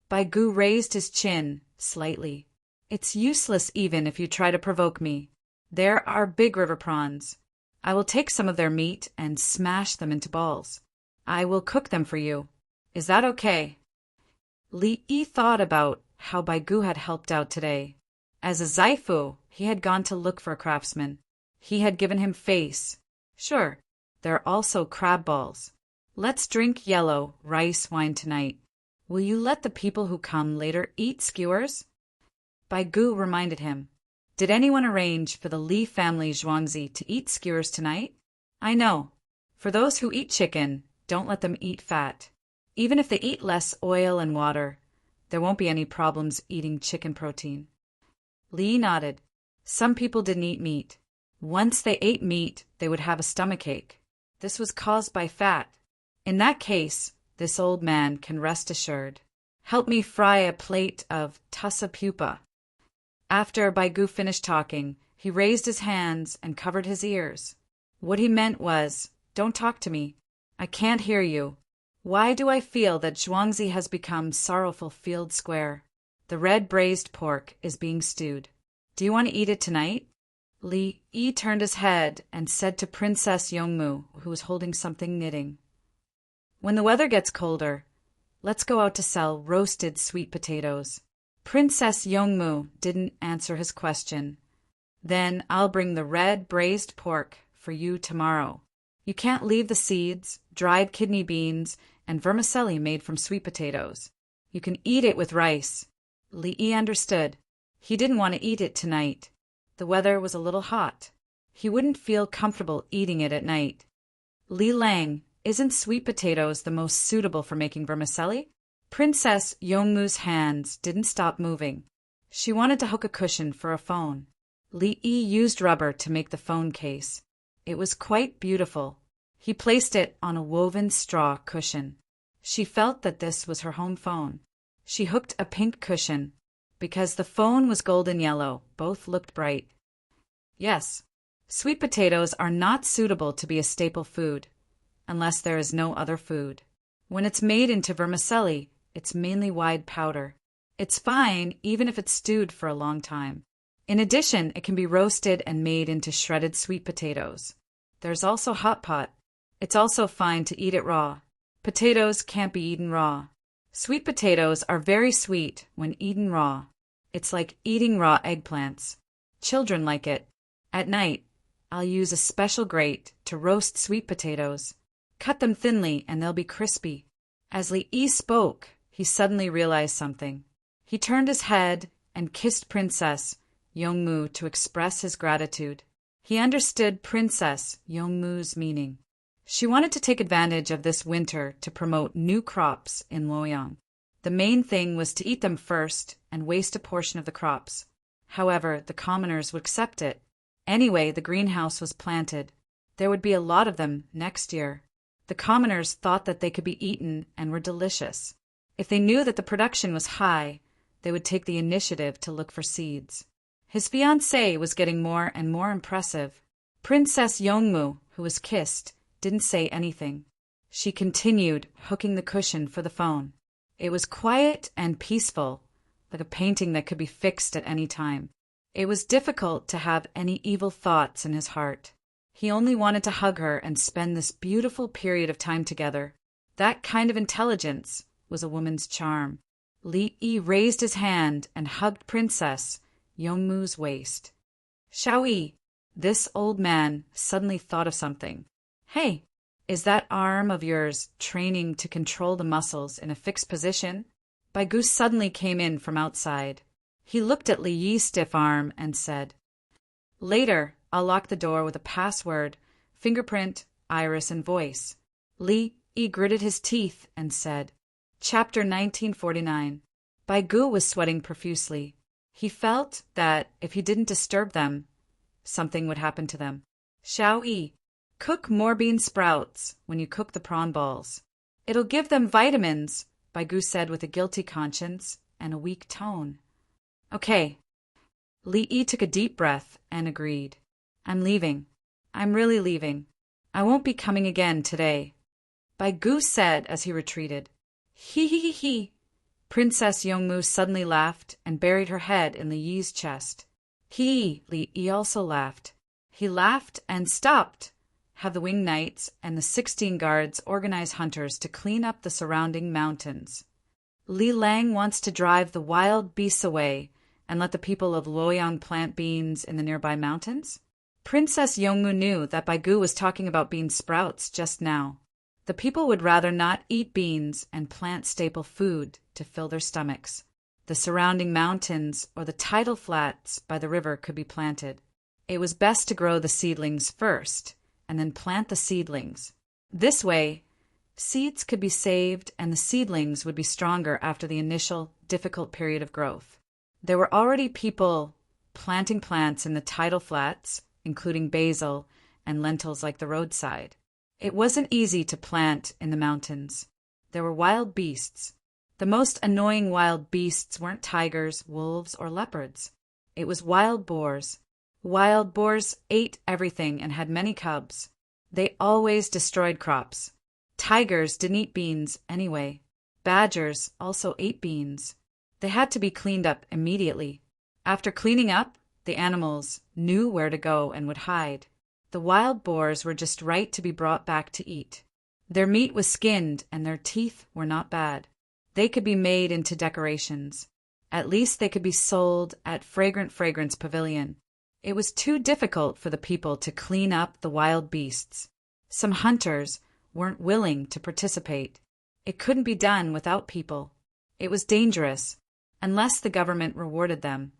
Speaker 1: Bai Gu raised his chin slightly. It's useless even if you try to provoke me. There are big river prawns. I will take some of their meat and smash them into balls. I will cook them for you. Is that okay? Li Yi thought about how Bai Gu had helped out today. As a zaifu, he had gone to look for a craftsman. He had given him face. Sure, there are also crab balls. Let's drink yellow rice wine tonight. Will you let the people who come later eat skewers? Bai Gu reminded him. Did anyone arrange for the Li family Zhuangzi to eat skewers tonight? I know. For those who eat chicken, don't let them eat fat. Even if they eat less oil and water, there won't be any problems eating chicken protein. Li nodded. Some people didn't eat meat. Once they ate meat, they would have a stomachache. This was caused by fat. In that case, this old man can rest assured. Help me fry a plate of tussa pupa. After Bai Gu finished talking, he raised his hands and covered his ears. What he meant was, don't talk to me. I can't hear you. Why do I feel that Zhuangzi has become sorrowful field square? The red braised pork is being stewed. Do you want to eat it tonight? Li Yi turned his head and said to Princess Yongmu, who was holding something knitting. When the weather gets colder, let's go out to sell roasted sweet potatoes. Princess Yongmu didn't answer his question. Then I'll bring the red braised pork for you tomorrow. You can't leave the seeds, dried kidney beans, and vermicelli made from sweet potatoes. You can eat it with rice. Li Yi understood. He didn't want to eat it tonight. The weather was a little hot. He wouldn't feel comfortable eating it at night. Li Lang, isn't sweet potatoes the most suitable for making vermicelli? Princess Yongmu's hands didn't stop moving. She wanted to hook a cushion for a phone. Li Yi used rubber to make the phone case. It was quite beautiful. He placed it on a woven straw cushion. She felt that this was her home phone. She hooked a pink cushion. Because the phone was golden yellow, both looked bright. Yes, sweet potatoes are not suitable to be a staple food, unless there is no other food. When it's made into vermicelli, it's mainly wide powder. It's fine even if it's stewed for a long time. In addition, it can be roasted and made into shredded sweet potatoes. There's also hot pot. It's also fine to eat it raw. Potatoes can't be eaten raw. Sweet potatoes are very sweet when eaten raw. It's like eating raw eggplants. Children like it. At night, I'll use a special grate to roast sweet potatoes. Cut them thinly and they'll be crispy. As Li Yi spoke, he suddenly realized something. He turned his head and kissed Princess Yongmu to express his gratitude. He understood Princess Yongmu's meaning. She wanted to take advantage of this winter to promote new crops in Luoyang. The main thing was to eat them first and waste a portion of the crops. However, the commoners would accept it. Anyway, the greenhouse was planted. There would be a lot of them next year. The commoners thought that they could be eaten and were delicious. If they knew that the production was high, they would take the initiative to look for seeds. His fiancée was getting more and more impressive. Princess Yongmu, who was kissed, didn't say anything. She continued hooking the cushion for the phone. It was quiet and peaceful, like a painting that could be fixed at any time. It was difficult to have any evil thoughts in his heart. He only wanted to hug her and spend this beautiful period of time together. That kind of intelligence was a woman's charm. Li Yi raised his hand and hugged Princess Yongmu's waist. Xiaoyi, this old man suddenly thought of something. Hey, is that arm of yours training to control the muscles in a fixed position? Baigu suddenly came in from outside. He looked at Li Yi's stiff arm and said, Later, I'll lock the door with a password, fingerprint, iris, and voice. Li Yi gritted his teeth and said, Chapter 1949. Baigu was sweating profusely. He felt that if he didn't disturb them, something would happen to them. Xiaoyi, cook more bean sprouts when you cook the prawn balls. It'll give them vitamins, Baigu said with a guilty conscience and a weak tone. Okay. Li Yi took a deep breath and agreed. I'm leaving. I'm really leaving. I won't be coming again today. Baigu said as he retreated. He he he he. Princess Yongmu suddenly laughed and buried her head in Li Yi's chest. Li Yi also laughed. He laughed and stopped. Have the winged knights and the 16 guards organize hunters to clean up the surrounding mountains. Li Lang wants to drive the wild beasts away and let the people of Luoyang plant beans in the nearby mountains? Princess Yongmu knew that Baigu was talking about bean sprouts just now. The people would rather not eat beans and plant staple food to fill their stomachs. The surrounding mountains or the tidal flats by the river could be planted. It was best to grow the seedlings first and then plant the seedlings. This way, seeds could be saved and the seedlings would be stronger after the initial difficult period of growth. There were already people planting plants in the tidal flats, including basil and lentils like the roadside. It wasn't easy to plant in the mountains. There were wild beasts. The most annoying wild beasts weren't tigers, wolves, or leopards. It was wild boars. Wild boars ate everything and had many cubs. They always destroyed crops. Tigers didn't eat beans anyway. Badgers also ate beans. They had to be cleaned up immediately. After cleaning up, the animals knew where to go and would hide. The wild boars were just right to be brought back to eat. Their meat was skinned and their teeth were not bad. They could be made into decorations. At least they could be sold at Fragrant Fragrance Pavilion. It was too difficult for the people to clean up the wild beasts. Some hunters weren't willing to participate. It couldn't be done without people. It was dangerous. Unless the government rewarded them,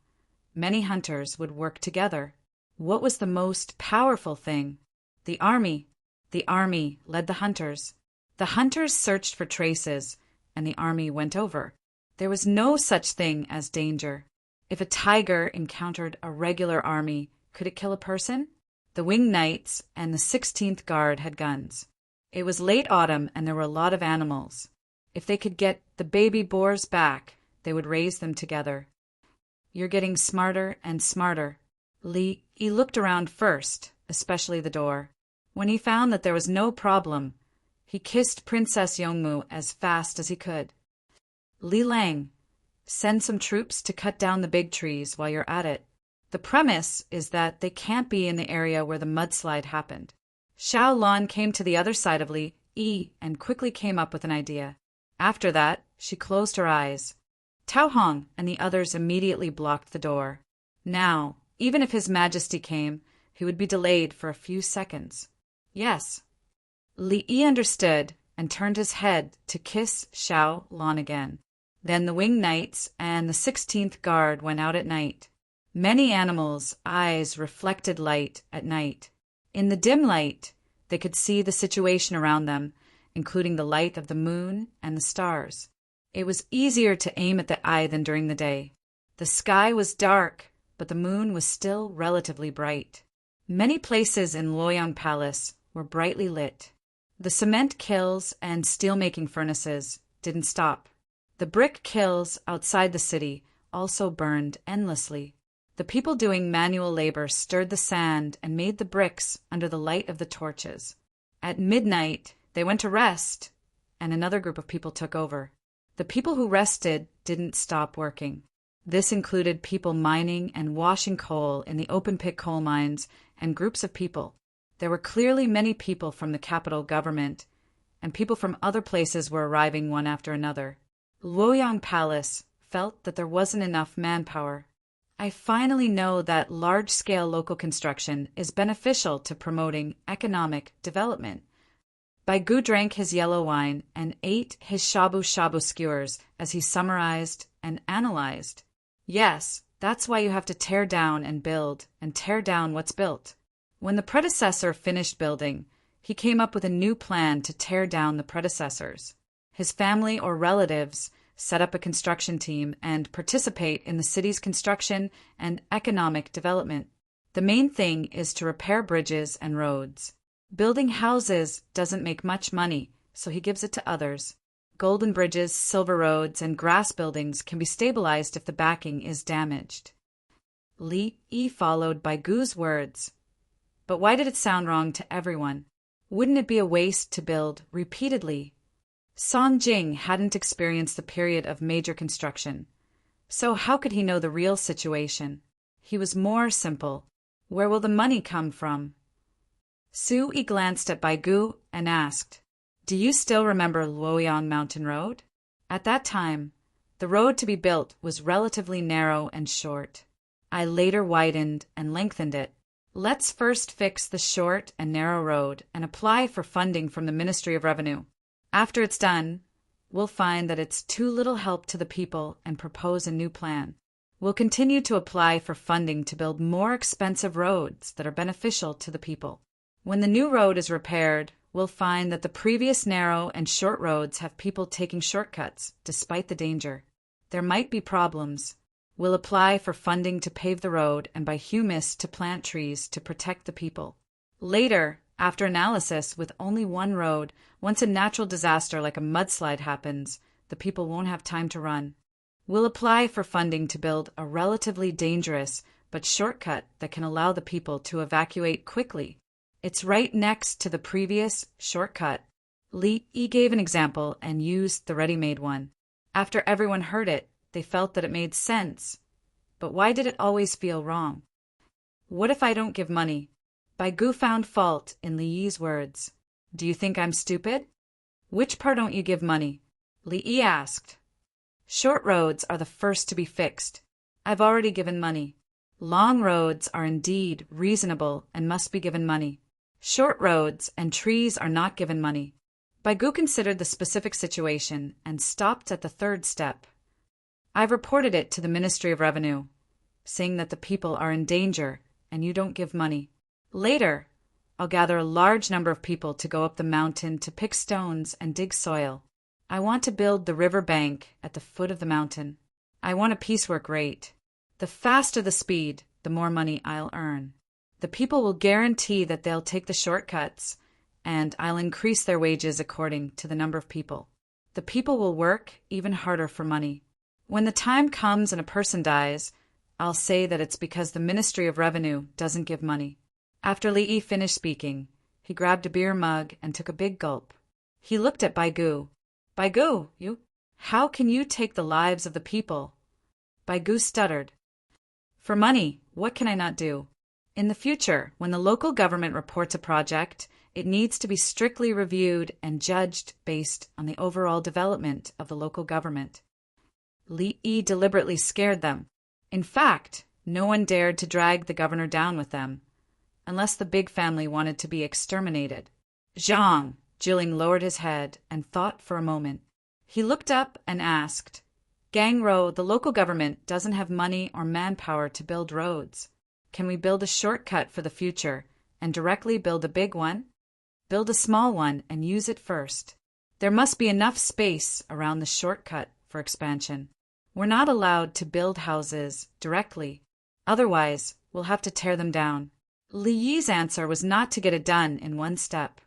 Speaker 1: many hunters would work together. What was the most powerful thing? The army. The army led the hunters. The hunters searched for traces, and the army went over. There was no such thing as danger. If a tiger encountered a regular army, could it kill a person? The winged knights and the 16th Guard had guns. It was late autumn and there were a lot of animals. If they could get the baby boars back, they would raise them together. You're getting smarter and smarter. Li Yi looked around first, especially the door. When he found that there was no problem, he kissed Princess Yongmu as fast as he could. Li Lang, send some troops to cut down the big trees while you're at it. The premise is that they can't be in the area where the mudslide happened. Xiao Lan came to the other side of Li Yi and quickly came up with an idea. After that, she closed her eyes. Tao Hong and the others immediately blocked the door. Now, even if His Majesty came, he would be delayed for a few seconds. Yes. Li Yi understood and turned his head to kiss Xiao Lan again. Then the winged knights and the 16th Guard went out at night. Many animals' eyes reflected light at night. In the dim light, they could see the situation around them, including the light of the moon and the stars. It was easier to aim at the eye than during the day. The sky was dark, but the moon was still relatively bright. Many places in Luoyang Palace were brightly lit. The cement kilns and steelmaking furnaces didn't stop. The brick kilns outside the city also burned endlessly. The people doing manual labor stirred the sand and made the bricks under the light of the torches. At midnight, they went to rest, and another group of people took over. The people who rested didn't stop working. This included people mining and washing coal in the open-pit coal mines and groups of people. There were clearly many people from the capital government, and people from other places were arriving one after another. Luoyang Palace felt that there wasn't enough manpower. I finally know that large-scale local construction is beneficial to promoting economic development. Baigu drank his yellow wine and ate his shabu-shabu skewers as he summarized and analyzed. Yes, that's why you have to tear down and build, and tear down what's built. When the predecessor finished building, he came up with a new plan to tear down the predecessors. His family or relatives set up a construction team and participate in the city's construction and economic development. The main thing is to repair bridges and roads. Building houses doesn't make much money, so he gives it to others. Golden bridges, silver roads, and grass buildings can be stabilized if the backing is damaged. Li Yi followed Baigu's words. But why did it sound wrong to everyone? Wouldn't it be a waste to build repeatedly? Song Jing hadn't experienced the period of major construction, so how could he know the real situation? He was more simple. Where will the money come from? Su Yi glanced at Baigu and asked, "Do you still remember Luoyang Mountain Road?" At that time, the road to be built was relatively narrow and short. I later widened and lengthened it. Let's first fix the short and narrow road and apply for funding from the Ministry of Revenue. After it's done, we'll find that it's too little help to the people and propose a new plan. We'll continue to apply for funding to build more expensive roads that are beneficial to the people. When the new road is repaired, we'll find that the previous narrow and short roads have people taking shortcuts, despite the danger. There might be problems. We'll apply for funding to pave the road and buy humus to plant trees to protect the people. Later, after analysis, with only one road, once a natural disaster like a mudslide happens, the people won't have time to run. We'll apply for funding to build a relatively dangerous but shortcut that can allow the people to evacuate quickly. It's right next to the previous shortcut. Li Yi gave an example and used the ready-made one. After everyone heard it, they felt that it made sense. But why did it always feel wrong? What if I don't give money? Baigu found fault in Li Yi's words. Do you think I'm stupid? Which part don't you give money? Li Yi asked. Short roads are the first to be fixed. I've already given money. Long roads are indeed reasonable and must be given money. Short roads and trees are not given money. Baigu considered the specific situation and stopped at the third step. I've reported it to the Ministry of Revenue, saying that the people are in danger and you don't give money. Later, I'll gather a large number of people to go up the mountain to pick stones and dig soil. I want to build the river bank at the foot of the mountain. I want a piecework rate. The faster the speed, the more money I'll earn. The people will guarantee that they'll take the shortcuts, and I'll increase their wages according to the number of people. The people will work even harder for money. When the time comes and a person dies, I'll say that it's because the Ministry of Revenue doesn't give money. After Li Yi finished speaking, he grabbed a beer mug and took a big gulp. He looked at Baigu. Baigu, how can you take the lives of the people? Baigu stuttered. For money, what can I not do? In the future, when the local government reports a project, it needs to be strictly reviewed and judged based on the overall development of the local government. Li Yi deliberately scared them. In fact, no one dared to drag the governor down with them, unless the big family wanted to be exterminated. Zhang! Jilin lowered his head and thought for a moment. He looked up and asked, Gang Ro, the local government doesn't have money or manpower to build roads. Can we build a shortcut for the future and directly build a big one? Build a small one and use it first. There must be enough space around the shortcut for expansion. We're not allowed to build houses directly. Otherwise, we'll have to tear them down. Li Yi's answer was not to get it done in one step.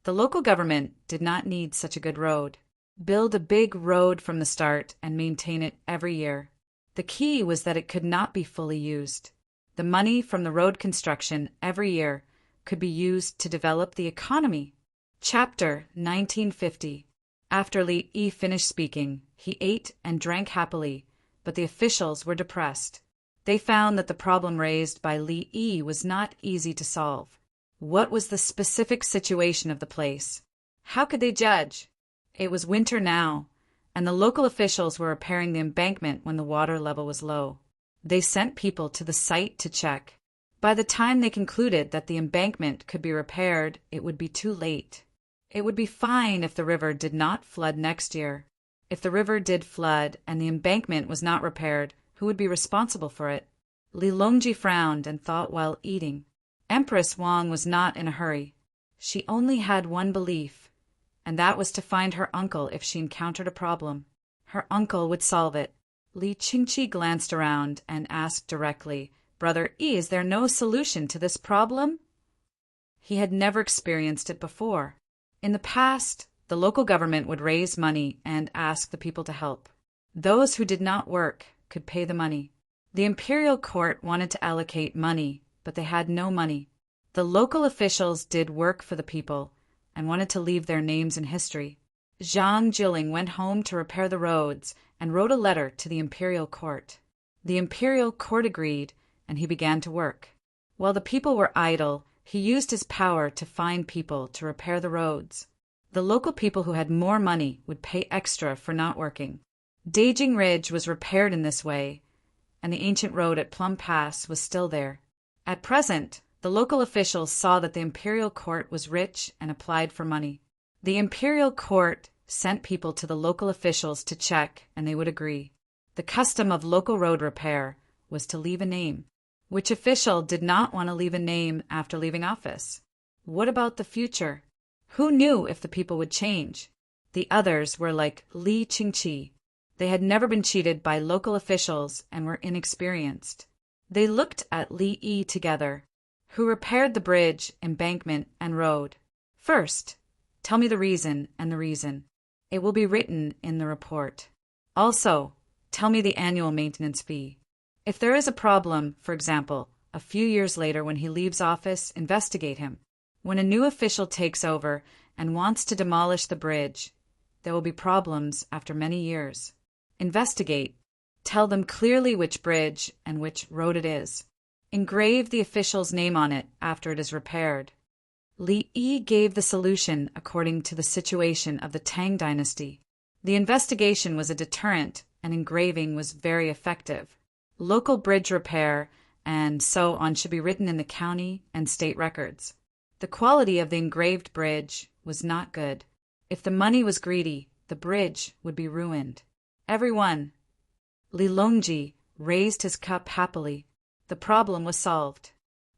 Speaker 1: The local government did not need such a good road. Build a big road from the start and maintain it every year. The key was that it could not be fully used. The money from the road construction every year could be used to develop the economy. Chapter 1950. After Li Yi finished speaking, he ate and drank happily, but the officials were depressed. They found that the problem raised by Li Yi was not easy to solve. What was the specific situation of the place? How could they judge? It was winter now, and the local officials were repairing the embankment when the water level was low. They sent people to the site to check. By the time they concluded that the embankment could be repaired, it would be too late. It would be fine if the river did not flood next year. If the river did flood and the embankment was not repaired, who would be responsible for it? Li Longji frowned and thought while eating. Empress Wang was not in a hurry. She only had one belief, and that was to find her uncle if she encountered a problem. Her uncle would solve it. Li Qingqi glanced around and asked directly, "Brother Yi, is there no solution to this problem?" He had never experienced it before. In the past, the local government would raise money and ask the people to help. Those who did not work could pay the money. The imperial court wanted to allocate money, but they had no money. The local officials did work for the people and wanted to leave their names in history. Zhang Jiling went home to repair the roads and wrote a letter to the imperial court. The imperial court agreed, and he began to work. While the people were idle, he used his power to find people to repair the roads. The local people who had more money would pay extra for not working. Dajing Ridge was repaired in this way, and the ancient road at Plum Pass was still there. At present, the local officials saw that the imperial court was rich and applied for money. The imperial court sent people to the local officials to check, and they would agree. The custom of local road repair was to leave a name. Which official did not want to leave a name after leaving office? What about the future? Who knew if the people would change? The others were like Li Qingqi. They had never been cheated by local officials and were inexperienced. They looked at Li Yi together, who repaired the bridge, embankment, and road. First, tell me the reason and the reason. It will be written in the report. Also, tell me the annual maintenance fee. If there is a problem, for example, a few years later when he leaves office, investigate him. When a new official takes over and wants to demolish the bridge, there will be problems after many years. Investigate. Tell them clearly which bridge and which road it is. Engrave the official's name on it after it is repaired. Li Yi gave the solution according to the situation of the Tang dynasty. The investigation was a deterrent, and engraving was very effective. Local bridge repair and so on should be written in the county and state records. The quality of the engraved bridge was not good. If the money was greedy, the bridge would be ruined. Everyone. Li Longji raised his cup happily. The problem was solved.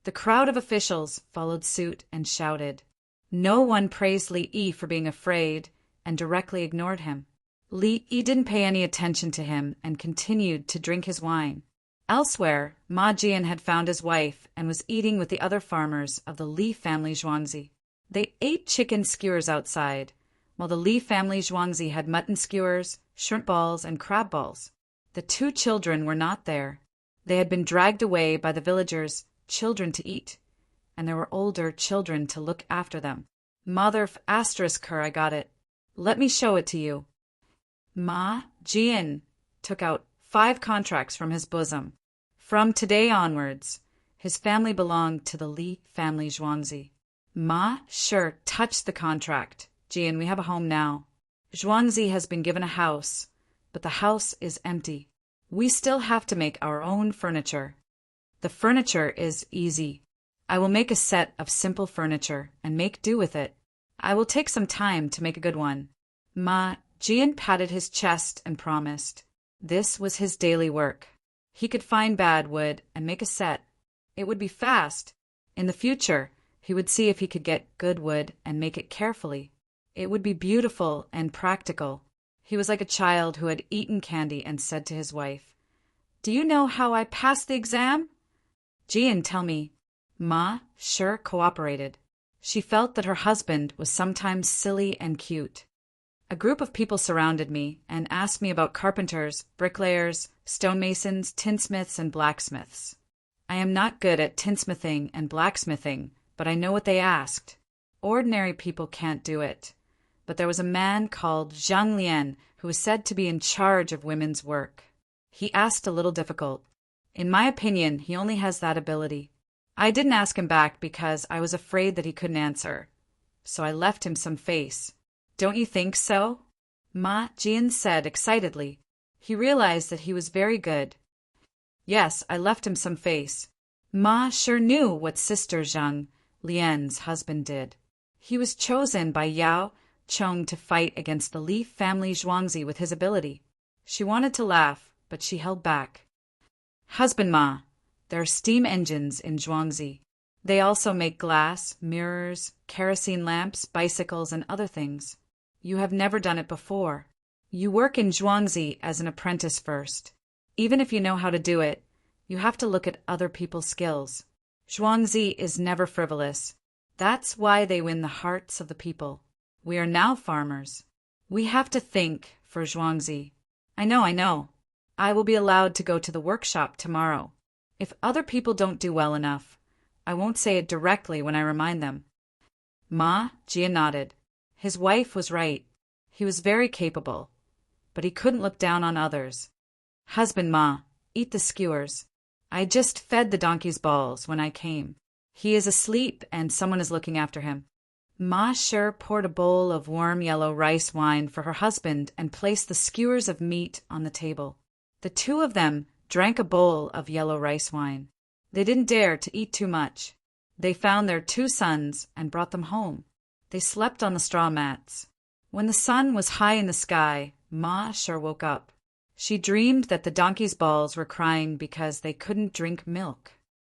Speaker 1: The crowd of officials followed suit and shouted. No one praised Li Yi for being afraid and directly ignored him. Li Yi didn't pay any attention to him and continued to drink his wine. Elsewhere, Ma Jian had found his wife and was eating with the other farmers of the Li family Zhuangzi. They ate chicken skewers outside, while the Li family Zhuangzi had mutton skewers, shrimp balls, and crab balls. The two children were not there. They had been dragged away by the villagers' children to eat, and there were older children to look after them. Mother asterisk her, I got it. Let me show it to you. Ma Jian took out 5 contracts from his bosom. From today onwards, his family belonged to the Li family Zhuangzi. Ma sure touched the contract. Jian, we have a home now. Zhuangzi has been given a house, but the house is empty. We still have to make our own furniture. The furniture is easy. I will make a set of simple furniture and make do with it. I will take some time to make a good one. Ma Jian patted his chest and promised. This was his daily work. He could find bad wood and make a set. It would be fast. In the future, he would see if he could get good wood and make it carefully. It would be beautiful and practical. He was like a child who had eaten candy and said to his wife, "Do you know how I passed the exam?" Jian, tell me. Ma sure cooperated. She felt that her husband was sometimes silly and cute. A group of people surrounded me and asked me about carpenters, bricklayers, stonemasons, tinsmiths, and blacksmiths. I am not good at tinsmithing and blacksmithing, but I know what they asked. Ordinary people can't do it. But there was a man called Zhang Lian who was said to be in charge of women's work. He asked a little difficult. In my opinion, he only has that ability. I didn't ask him back because I was afraid that he couldn't answer. So I left him some face. Don't you think so? Ma Jian said excitedly. He realized that he was very good. Yes, I left him some face. Ma sure knew what Sister Zhang Lian's husband did. He was chosen by Yao Chong to fight against the Li family Zhuangzi with his ability. She wanted to laugh, but she held back. Husband Ma, there are steam engines in Zhuangzi. They also make glass, mirrors, kerosene lamps, bicycles, and other things. You have never done it before. You work in Zhuangzi as an apprentice first. Even if you know how to do it, you have to look at other people's skills. Zhuangzi is never frivolous. That's why they win the hearts of the people. We are now farmers. We have to think for Zhuangzi. I know. I will be allowed to go to the workshop tomorrow. If other people don't do well enough, I won't say it directly when I remind them. Ma Jian nodded. His wife was right. He was very capable, but he couldn't look down on others. Husband Ma, eat the skewers. I just fed the donkey's balls when I came. He is asleep and someone is looking after him. Ma Sher poured a bowl of warm yellow rice wine for her husband and placed the skewers of meat on the table. The two of them drank a bowl of yellow rice wine. They didn't dare to eat too much. They found their 2 sons and brought them home. They slept on the straw mats. When the sun was high in the sky, Ma Sher woke up. She dreamed that the donkey's balls were crying because they couldn't drink milk.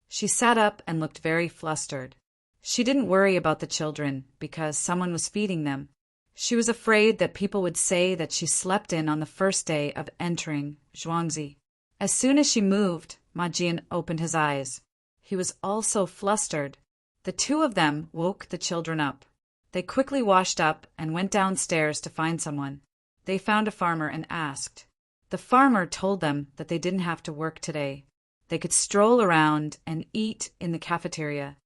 Speaker 1: She sat up and looked very flustered. She didn't worry about the children because someone was feeding them. She was afraid that people would say that she slept in on the first day of entering Zhuangzi. As soon as she moved, Ma Jian opened his eyes. He was also flustered. The 2 of them woke the children up. They quickly washed up and went downstairs to find someone. They found a farmer and asked. The farmer told them that they didn't have to work today. They could stroll around and eat in the cafeteria.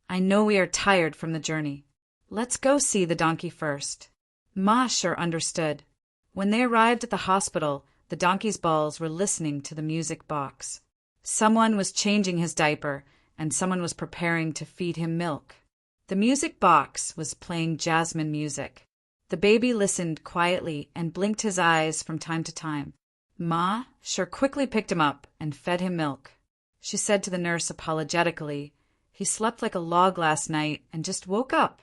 Speaker 1: I know we are tired from the journey. Let's go see the donkey first. Ma sure understood. When they arrived at the hospital, the donkey's balls were listening to the music box. Someone was changing his diaper, and someone was preparing to feed him milk. The music box was playing jasmine music. The baby listened quietly and blinked his eyes from time to time. Ma sure quickly picked him up and fed him milk. She said to the nurse apologetically, "He slept like a log last night and just woke up.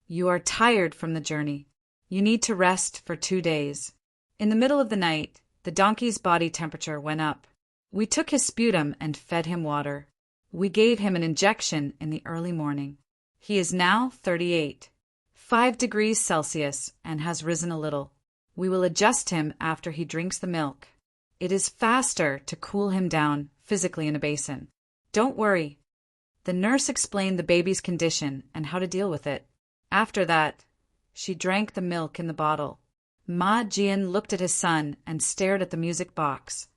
Speaker 1: You are tired from the journey. You need to rest for 2 days." In the middle of the night, the donkey's body temperature went up. We took his sputum and fed him water. We gave him an injection in the early morning. He is now 38, 5 degrees Celsius, and has risen a little. We will adjust him after he drinks the milk. It is faster to cool him down physically in a basin. Don't worry. The nurse explained the baby's condition and how to deal with it. After that, she drank the milk in the bottle. Ma Jian looked at his son and stared at the music box.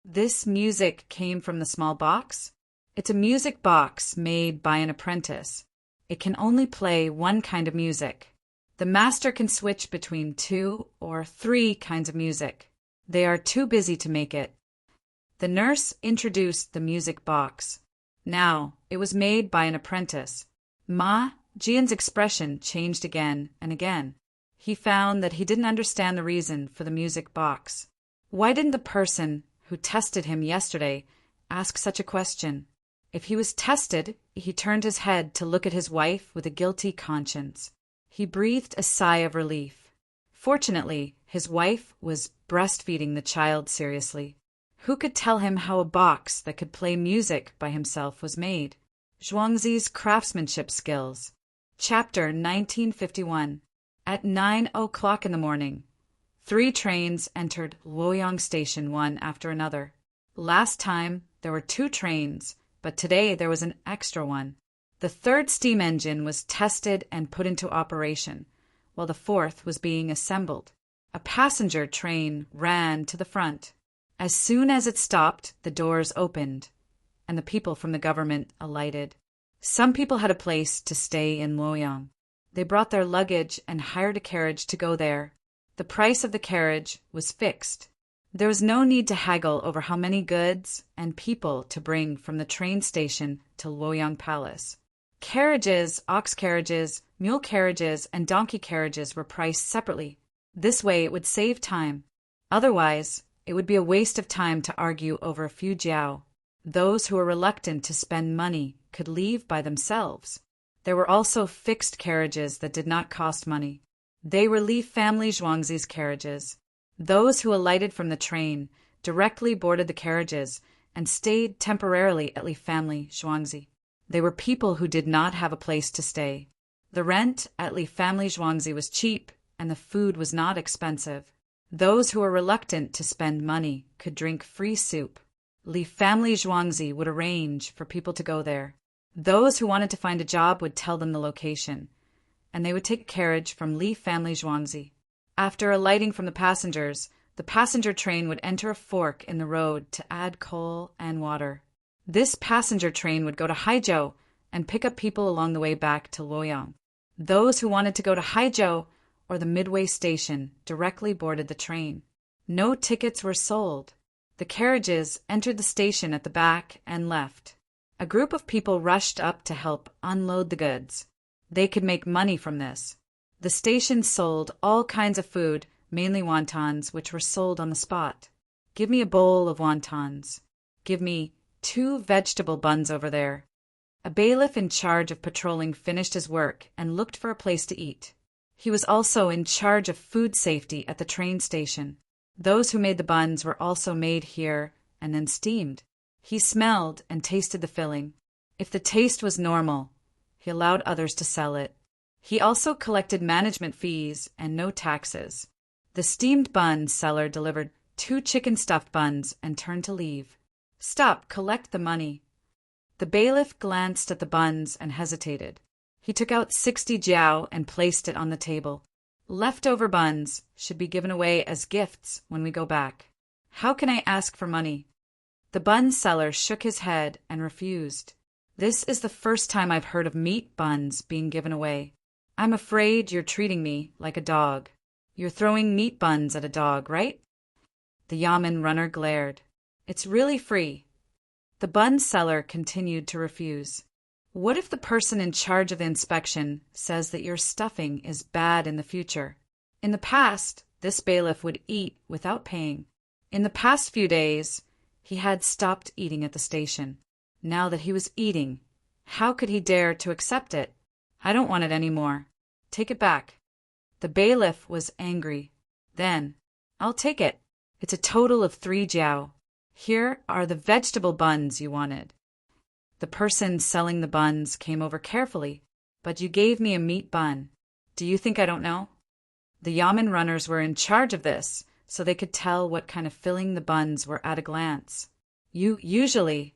Speaker 1: This music came from the small box? It's a music box made by an apprentice. It can only play one kind of music. The master can switch between 2 or 3 kinds of music. They are too busy to make it. The nurse introduced the music box. Now, it was made by an apprentice. Ma Jian's expression changed again and again. He found that he didn't understand the reason for the music box. Why didn't the person who tested him yesterday ask such a question? If he was tested, he turned his head to look at his wife with a guilty conscience. He breathed a sigh of relief. Fortunately, his wife was breastfeeding the child seriously. Who could tell him how a box that could play music by himself was made? Zhuangzi's craftsmanship skills. Chapter 1951. At 9 o'clock in the morning, 3 trains entered Luoyang Station one after another. Last time, there were 2 trains, but today there was an extra one. The 3rd steam engine was tested and put into operation, while the 4th was being assembled. A passenger train ran to the front. As soon as it stopped, the doors opened, and the people from the government alighted. Some people had a place to stay in Luoyang. They brought their luggage and hired a carriage to go there. The price of the carriage was fixed. There was no need to haggle over how many goods and people to bring from the train station to Luoyang Palace. Carriages, ox carriages, mule carriages, and donkey carriages were priced separately. This way it would save time. Otherwise, it would be a waste of time to argue over a few jiao. Those who were reluctant to spend money could leave by themselves. There were also fixed carriages that did not cost money. They were Li family Zhuangzi's carriages. Those who alighted from the train directly boarded the carriages and stayed temporarily at Li family Zhuangzi. They were people who did not have a place to stay. The rent at Li family Zhuangzi was cheap and the food was not expensive. Those who were reluctant to spend money could drink free soup. Li family Zhuangzi would arrange for people to go there. Those who wanted to find a job would tell them the location, and they would take a carriage from Li family Zhuangzi. After alighting from the passenger train would enter a fork in the road to add coal and water. This passenger train would go to Haizhou and pick up people along the way back to Luoyang. Those who wanted to go to Haizhou or the Midway station directly boarded the train. No tickets were sold. The carriages entered the station at the back and left. A group of people rushed up to help unload the goods. They could make money from this. The station sold all kinds of food, mainly wontons, which were sold on the spot. Give me a bowl of wontons. Give me 2 vegetable buns over there. A bailiff in charge of patrolling finished his work and looked for a place to eat. He was also in charge of food safety at the train station. Those who made the buns were also made here and then steamed. He smelled and tasted the filling. If the taste was normal, he allowed others to sell it. He also collected management fees and no taxes. The steamed bun seller delivered 2 chicken stuffed buns and turned to leave. Stop, collect the money. The bailiff glanced at the buns and hesitated. He took out 60 jiao and placed it on the table. Leftover buns should be given away as gifts when we go back. How can I ask for money? The bun seller shook his head and refused. This is the first time I've heard of meat buns being given away. I'm afraid you're treating me like a dog. You're throwing meat buns at a dog, right? The yamen runner glared. It's really free. The bun seller continued to refuse. What if the person in charge of the inspection says that your stuffing is bad in the future? In the past, this bailiff would eat without paying. In the past few days, he had stopped eating at the station. Now that he was eating, how could he dare to accept it? I don't want it anymore. Take it back. The bailiff was angry. Then, I'll take it. It's a total of 3 jiao. Here are the vegetable buns you wanted. The person selling the buns came over carefully, but you gave me a meat bun. Do you think I don't know? The yamen runners were in charge of this, so they could tell what kind of filling the buns were at a glance. Usually,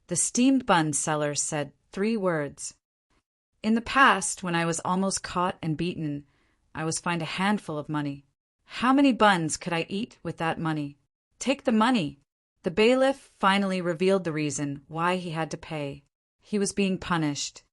Speaker 1: the steamed bun seller said 3 words. In the past, when I was almost caught and beaten, I was fined a handful of money. How many buns could I eat with that money? Take the money. The bailiff finally revealed the reason why he had to pay. He was being punished.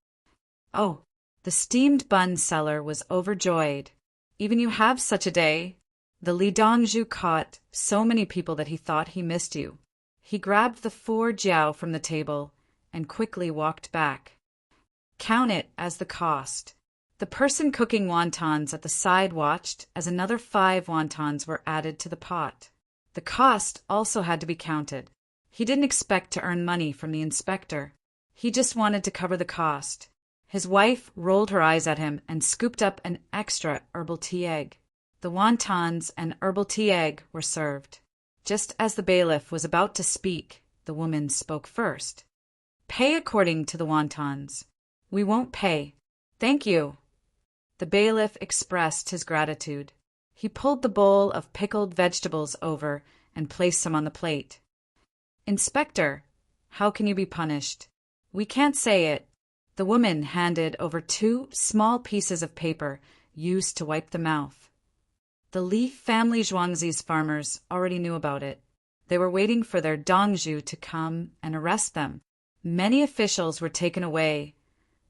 Speaker 1: Oh, the steamed bun seller was overjoyed. Even you have such a day? The Li Dongzhu caught so many people that he thought he missed you. He grabbed the 4 jiao from the table and quickly walked back. Count it as the cost. The person cooking wontons at the side watched as another 5 wontons were added to the pot. The cost also had to be counted. He didn't expect to earn money from the inspector. He just wanted to cover the cost. His wife rolled her eyes at him and scooped up an extra herbal tea egg. The wontons and herbal tea egg were served. Just as the bailiff was about to speak, the woman spoke first. Pay according to the wontons. We won't pay. Thank you. The bailiff expressed his gratitude. He pulled the bowl of pickled vegetables over and placed some on the plate. Inspector, how can you be punished? We can't say it. The woman handed over 2 small pieces of paper used to wipe the mouth. The Li family Zhuangzi's farmers already knew about it. They were waiting for their Dongzhu to come and arrest them. Many officials were taken away,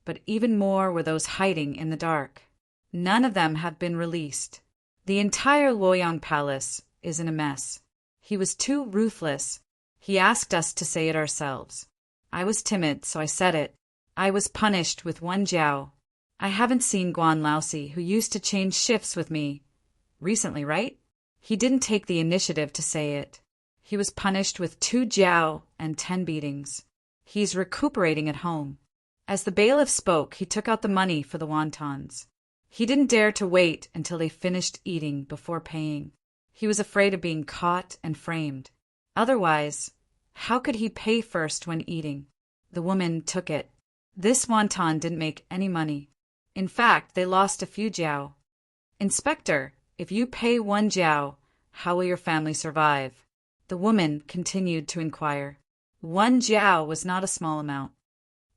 Speaker 1: but even more were those hiding in the dark. None of them have been released. The entire Luoyang Palace is in a mess. He was too ruthless. He asked us to say it ourselves. I was timid, so I said it. I was punished with 1 jiao. I haven't seen Guan Laosi, who used to change shifts with me. Recently, right? He didn't take the initiative to say it. He was punished with 2 jiao and 10 beatings. He's recuperating at home. As the bailiff spoke, he took out the money for the wontons. He didn't dare to wait until they finished eating before paying. He was afraid of being caught and framed. Otherwise, how could he pay first when eating? The woman took it. This wonton didn't make any money. In fact, they lost a few jiao. Inspector, if you pay 1 jiao, how will your family survive? The woman continued to inquire. 1 jiao was not a small amount.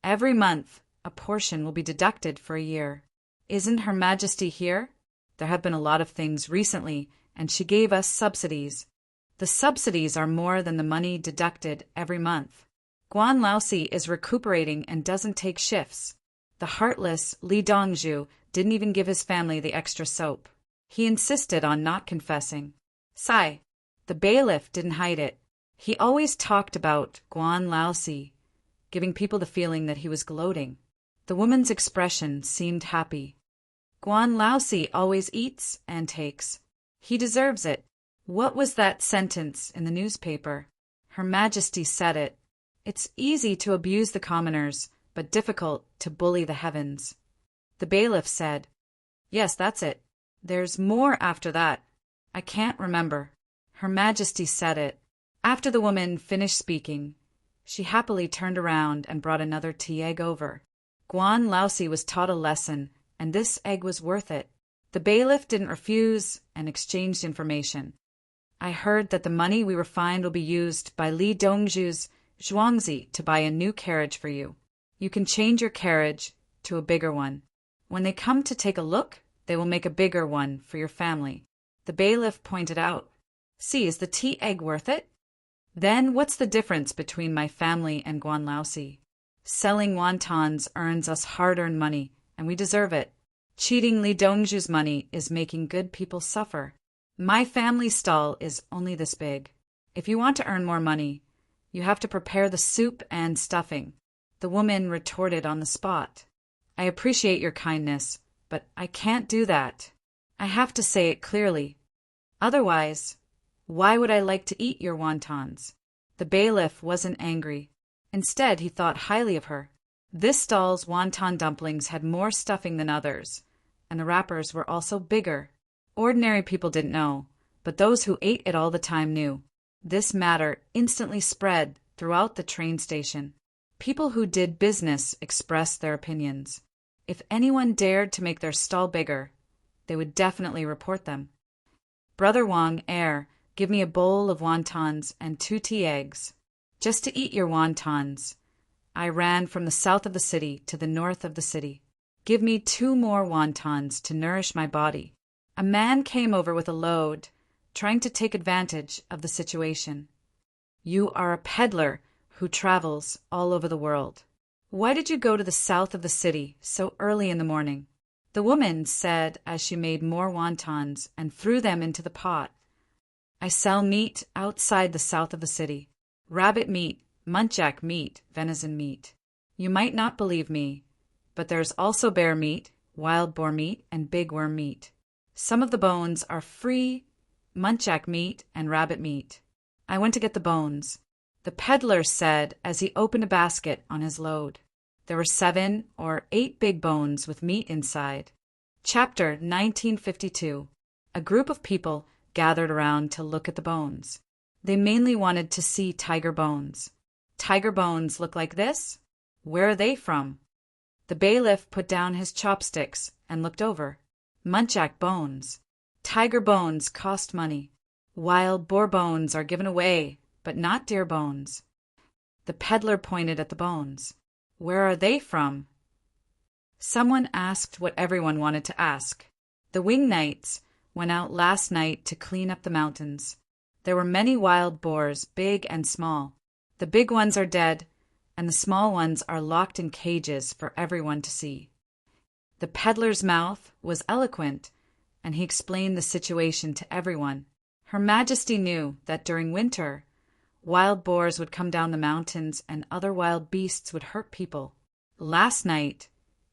Speaker 1: Every month, a portion will be deducted for a year. Isn't Her Majesty here? There have been a lot of things recently, and she gave us subsidies. The subsidies are more than the money deducted every month. Guan Laosi is recuperating and doesn't take shifts. The heartless Li Dongzhu didn't even give his family the extra soap. He insisted on not confessing. Sigh. The bailiff didn't hide it. He always talked about Guan Laosi, giving people the feeling that he was gloating. The woman's expression seemed happy. Guan Laosi always eats and takes. He deserves it. What was that sentence in the newspaper? Her Majesty said it. It's easy to abuse the commoners, but difficult to bully the heavens. The bailiff said, Yes, that's it. There's more after that. I can't remember. Her Majesty said it. After the woman finished speaking, she happily turned around and brought another tea egg over. Guan Laosi was taught a lesson, and this egg was worth it. The bailiff didn't refuse and exchanged information. I heard that the money we were fined will be used by Li Dongzhu's Zhuangzi to buy a new carriage for you. You can change your carriage to a bigger one. When they come to take a look, they will make a bigger one for your family. The bailiff pointed out. See, is the tea egg worth it? Then what's the difference between my family and Guan Laosi? Selling wontons earns us hard-earned money, and we deserve it. Cheating Li Dongzhu's money is making good people suffer. My family stall is only this big. If you want to earn more money, you have to prepare the soup and stuffing. The woman retorted on the spot. I appreciate your kindness, but I can't do that. I have to say it clearly. Otherwise, why would I like to eat your wontons? The bailiff wasn't angry. Instead, he thought highly of her. This stall's wonton dumplings had more stuffing than others, and the wrappers were also bigger. Ordinary people didn't know, but those who ate it all the time knew. This matter instantly spread throughout the train station. People who did business expressed their opinions. If anyone dared to make their stall bigger, they would definitely report them. Brother Wang, heir, give me a bowl of wontons and 2 tea eggs. Just to eat your wontons. I ran from the south of the city to the north of the city. Give me 2 more wontons to nourish my body. A man came over with a load, trying to take advantage of the situation. You are a peddler who travels all over the world. Why did you go to the south of the city so early in the morning? The woman said as she made more wontons and threw them into the pot. I sell meat outside the south of the city. Rabbit meat, muntjac meat, venison meat. You might not believe me, but there's also bear meat, wild boar meat, and big worm meat. Some of the bones are free, muntjac meat and rabbit meat. I went to get the bones. The peddler said as he opened a basket on his load. There were 7 or 8 big bones with meat inside. Chapter 1952. A group of people gathered around to look at the bones. They mainly wanted to see tiger bones. Tiger bones look like this? Where are they from? The bailiff put down his chopsticks and looked over. Muntjac bones. Tiger bones cost money. Wild boar bones are given away, but not deer bones. The peddler pointed at the bones. Where are they from? Someone asked what everyone wanted to ask. The wing knights went out last night to clean up the mountains. There were many wild boars, big and small. The big ones are dead, and the small ones are locked in cages for everyone to see. The peddler's mouth was eloquent, and he explained the situation to everyone. Her Majesty knew that during winter, wild boars would come down the mountains and other wild beasts would hurt people. Last night,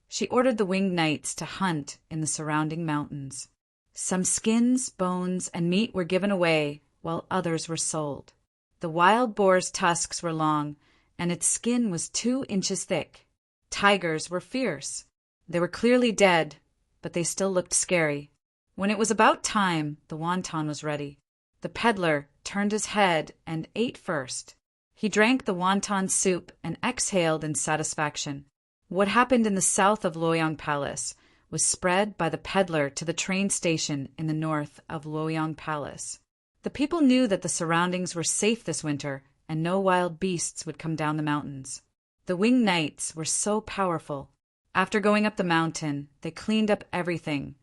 Speaker 1: she ordered the winged knights to hunt in the surrounding mountains. Some skins, bones, and meat were given away, while others were sold. The wild boar's tusks were long, and its skin was 2 inches thick. Tigers were fierce. They were clearly dead, but they still looked scary. When it was about time, the wonton was ready. The peddler turned his head and ate first. He drank the wonton soup and exhaled in satisfaction. What happened in the south of Luoyang Palace was spread by the peddler to the train station in the north of Luoyang Palace. The people knew that the surroundings were safe this winter and no wild beasts would come down the mountains. The winged knights were so powerful. After going up the mountain, they cleaned up everything,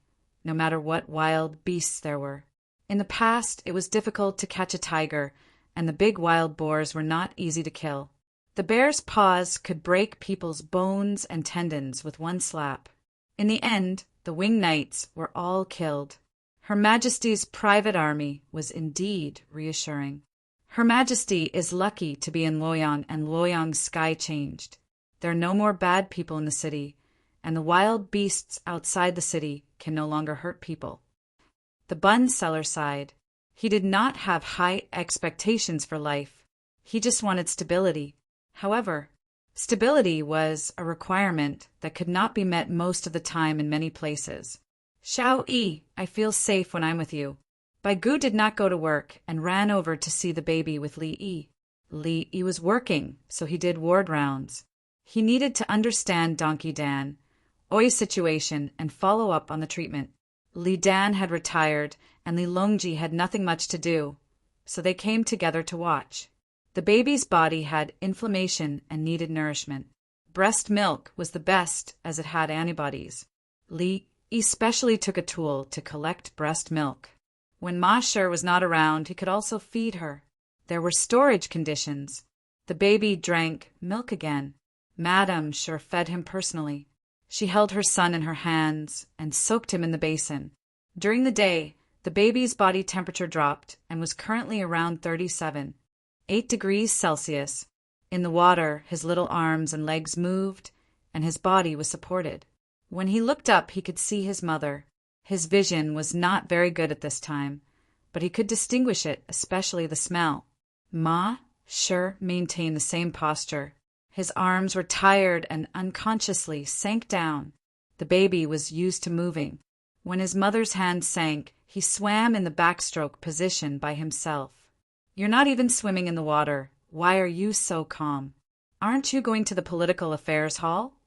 Speaker 1: no matter what wild beasts there were. In the past, it was difficult to catch a tiger, and the big wild boars were not easy to kill. The bear's paws could break people's bones and tendons with one slap. In the end, the winged knights were all killed. Her Majesty's private army was indeed reassuring. Her Majesty is lucky to be in Luoyang, and Luoyang's sky changed. There are no more bad people in the city, and the wild beasts outside the city can no longer hurt people. The bun seller sighed. He did not have high expectations for life. He just wanted stability. However, stability was a requirement that could not be met most of the time in many places. Xiao Yi, I feel safe when I'm with you. Bai Gu did not go to work and ran over to see the baby with Li Yi. Li Yi was working, so he did ward rounds. He needed to understand Donkey Dan, Oi's situation, and follow up on the treatment. Li Dan had retired, and Li Longji had nothing much to do, so they came together to watch. The baby's body had inflammation and needed nourishment. Breast milk was the best as it had antibodies. Li especially took a tool to collect breast milk. When Ma Shi was not around, he could also feed her. There were storage conditions. The baby drank milk again. Madame Shi fed him personally. She held her son in her hands and soaked him in the basin. During the day, the baby's body temperature dropped and was currently around 37, 8 degrees Celsius. In the water, his little arms and legs moved, and his body was supported. When he looked up, he could see his mother. His vision was not very good at this time, but he could distinguish it, especially the smell. Ma Shi maintained the same posture. His arms were tired and unconsciously sank down. The baby was used to moving. When his mother's hand sank, he swam in the backstroke position by himself. You're not even swimming in the water. Why are you so calm? Aren't you going to the political affairs hall?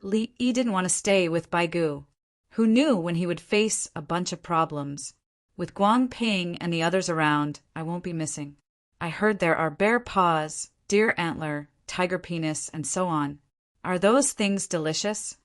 Speaker 1: Li Yi didn't want to stay with Bai Gu, who knew when he would face a bunch of problems. With Guang Ping and the others around, I won't be missing. I heard there are bear paws, deer antler, tiger penis, and so on. Are those things delicious?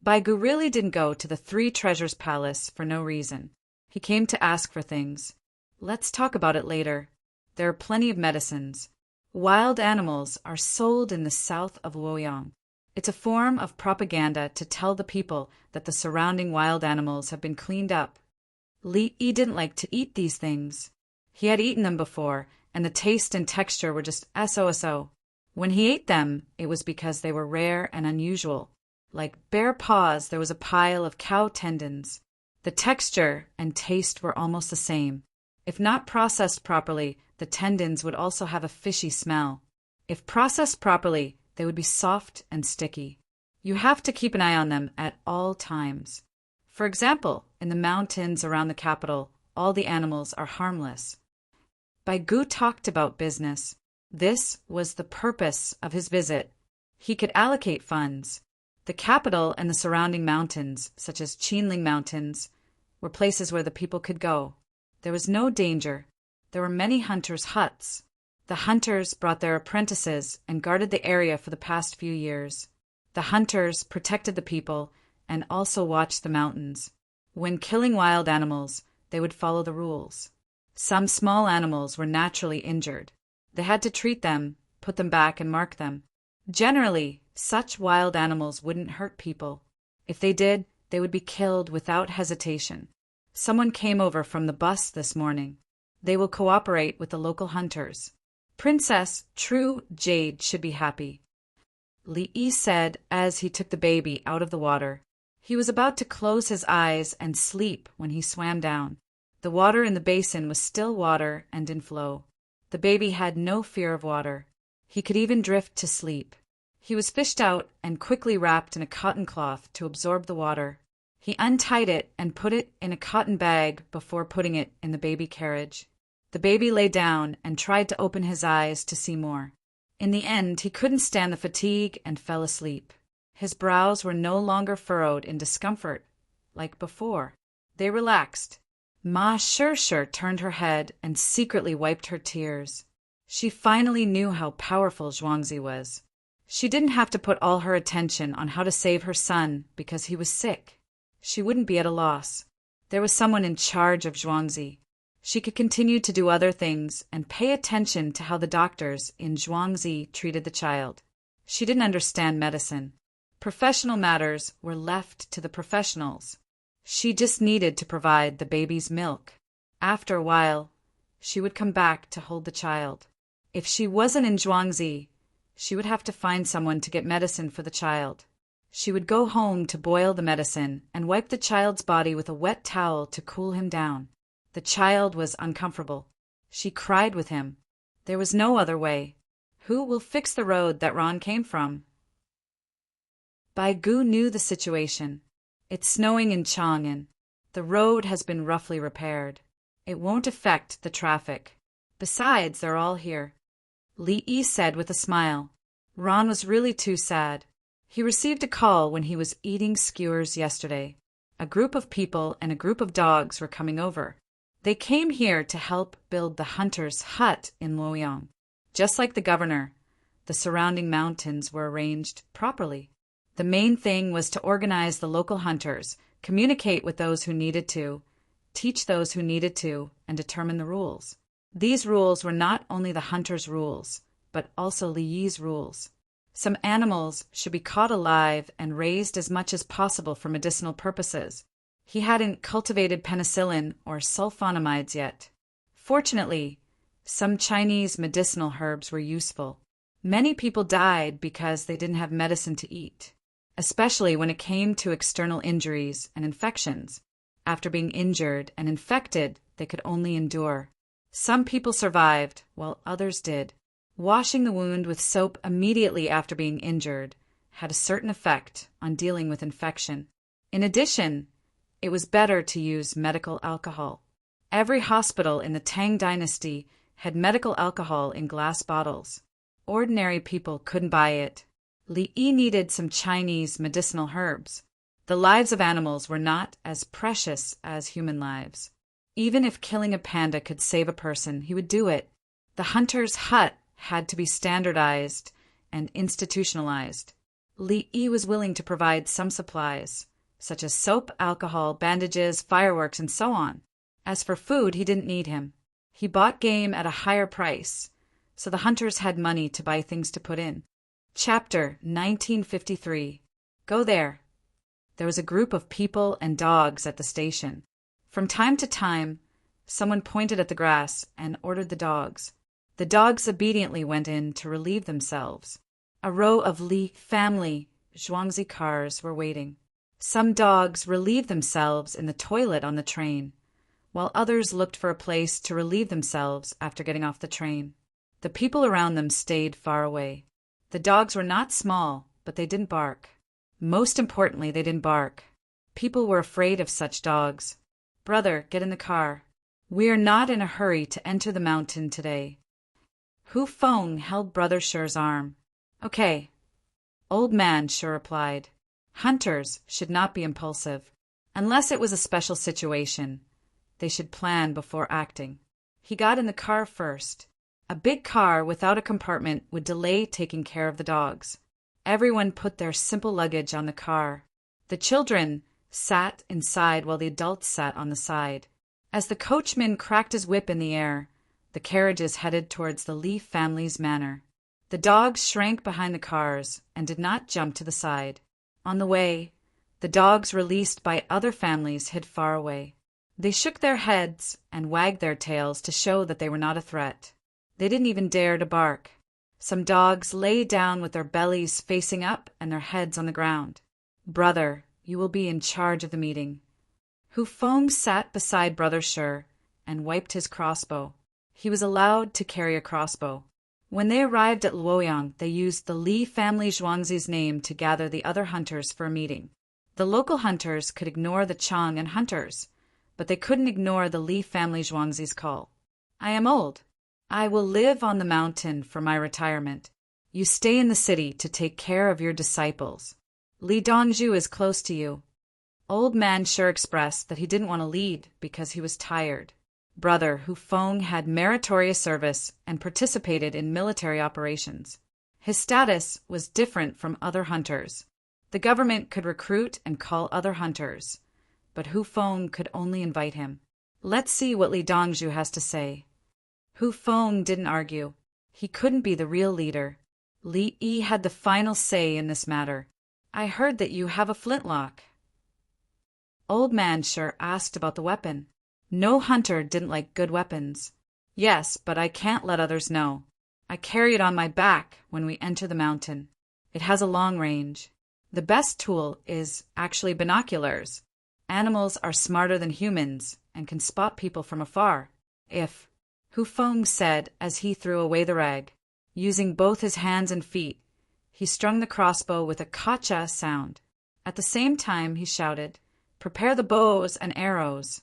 Speaker 1: Bai Gu really didn't go to the Three Treasures Palace for no reason. He came to ask for things. Let's talk about it later. There are plenty of medicines. Wild animals are sold in the south of Luoyang. It's a form of propaganda to tell the people that the surrounding wild animals have been cleaned up. Li Yi didn't like to eat these things. He had eaten them before, and the taste and texture were just so. When he ate them, it was because they were rare and unusual. Like bear paws, there was a pile of cow tendons. The texture and taste were almost the same. If not processed properly, the tendons would also have a fishy smell. If processed properly, they would be soft and sticky. You have to keep an eye on them at all times. For example, in the mountains around the capital, all the animals are harmless. Bai Gu talked about business. This was the purpose of his visit. He could allocate funds. The capital and the surrounding mountains, such as Qinling Mountains, were places where the people could go. There was no danger. There were many hunters' huts. The hunters brought their apprentices and guarded the area for the past few years. The hunters protected the people and also watched the mountains. When killing wild animals, they would follow the rules. Some small animals were naturally injured. They had to treat them, put them back and mark them. Generally, such wild animals wouldn't hurt people. If they did, they would be killed without hesitation. Someone came over from the bus this morning. They will cooperate with the local hunters. Princess True Jade should be happy, Li Yi said as he took the baby out of the water. He was about to close his eyes and sleep when he swam down. The water in the basin was still water and in flow. The baby had no fear of water. He could even drift to sleep. He was fished out and quickly wrapped in a cotton cloth to absorb the water. He untied it and put it in a cotton bag before putting it in the baby carriage. The baby lay down and tried to open his eyes to see more. In the end, he couldn't stand the fatigue and fell asleep. His brows were no longer furrowed in discomfort like before. They relaxed. Ma Shirshir turned her head and secretly wiped her tears. She finally knew how powerful Zhuangzi was. She didn't have to put all her attention on how to save her son because he was sick. She wouldn't be at a loss. There was someone in charge of Zhuangzi. She could continue to do other things and pay attention to how the doctors in Zhuangzi treated the child. She didn't understand medicine. Professional matters were left to the professionals. She just needed to provide the baby's milk. After a while, she would come back to hold the child. If she wasn't in Zhuangzi, she would have to find someone to get medicine for the child. She would go home to boil the medicine and wipe the child's body with a wet towel to cool him down. The child was uncomfortable. She cried with him. There was no other way. Who will fix the road that Ron came from? Bai Gu knew the situation. It's snowing in Chang'an. The road has been roughly repaired. It won't affect the traffic. Besides, they're all here. Li Yi said with a smile. Ron was really too sad. He received a call when he was eating skewers yesterday. A group of people and a group of dogs were coming over. They came here to help build the hunter's hut in Luoyang. Just like the governor, the surrounding mountains were arranged properly. The main thing was to organize the local hunters, communicate with those who needed to, teach those who needed to, and determine the rules. These rules were not only the hunter's rules, but also Li Yi's rules. Some animals should be caught alive and raised as much as possible for medicinal purposes. He hadn't cultivated penicillin or sulfonamides yet. Fortunately, some Chinese medicinal herbs were useful. Many people died because they didn't have medicine to eat, especially when it came to external injuries and infections. After being injured and infected, they could only endure. Some people survived, while others did. Washing the wound with soap immediately after being injured had a certain effect on dealing with infection. In addition, it was better to use medical alcohol. Every hospital in the Tang dynasty had medical alcohol in glass bottles. Ordinary people couldn't buy it. Li Yi needed some Chinese medicinal herbs. The lives of animals were not as precious as human lives. Even if killing a panda could save a person, he would do it. The hunter's hut had to be standardized and institutionalized. Li Yi was willing to provide some supplies, such as soap, alcohol, bandages, fireworks, and so on. As for food, he didn't need him. He bought game at a higher price, so the hunters had money to buy things to put in. Chapter 1953. Go there. There was a group of people and dogs at the station. From time to time, someone pointed at the grass and ordered the dogs. The dogs obediently went in to relieve themselves. A row of Li family Zhuangzi cars were waiting. Some dogs relieved themselves in the toilet on the train, while others looked for a place to relieve themselves after getting off the train. The people around them stayed far away. The dogs were not small, but they didn't bark. Most importantly, they didn't bark. People were afraid of such dogs. Brother, get in the car. We are not in a hurry to enter the mountain today. Hu Feng held Brother Shi's arm. Okay. Old man Shi replied. Hunters should not be impulsive. Unless it was a special situation, they should plan before acting. He got in the car first. A big car without a compartment would delay taking care of the dogs. Everyone put their simple luggage on the car. The children sat inside while the adults sat on the side. As the coachman cracked his whip in the air, the carriages headed towards the Li family's manor. The dogs shrank behind the cars and did not jump to the side. On the way, the dogs released by other families hid far away. They shook their heads and wagged their tails to show that they were not a threat. They didn't even dare to bark. Some dogs lay down with their bellies facing up and their heads on the ground. Brother, you will be in charge of the meeting. Hu Feng sat beside Brother Shi and wiped his crossbow. He was allowed to carry a crossbow. When they arrived at Luoyang, they used the Li family Zhuangzi's name to gather the other hunters for a meeting. The local hunters could ignore the Chang and hunters, but they couldn't ignore the Li family Zhuangzi's call. I am old. I will live on the mountain for my retirement. You stay in the city to take care of your disciples. Li Dongzhu is close to you. Old man Shi expressed that he didn't want to lead because he was tired. Brother Hu Feng had meritorious service and participated in military operations. His status was different from other hunters. The government could recruit and call other hunters, but Hu Feng could only invite him. Let's see what Li Dongzhu has to say. Hu Feng didn't argue. He couldn't be the real leader. Li Yi had the final say in this matter. I heard that you have a flintlock. Old man Shi asked about the weapon. No hunter didn't like good weapons. Yes, but I can't let others know. I carry it on my back when we enter the mountain. It has a long range. The best tool is actually binoculars. Animals are smarter than humans and can spot people from afar. If Hu Feng said as he threw away the rag. Using both his hands and feet, he strung the crossbow with a ka-cha sound. At the same time, he shouted, "Prepare the bows and arrows."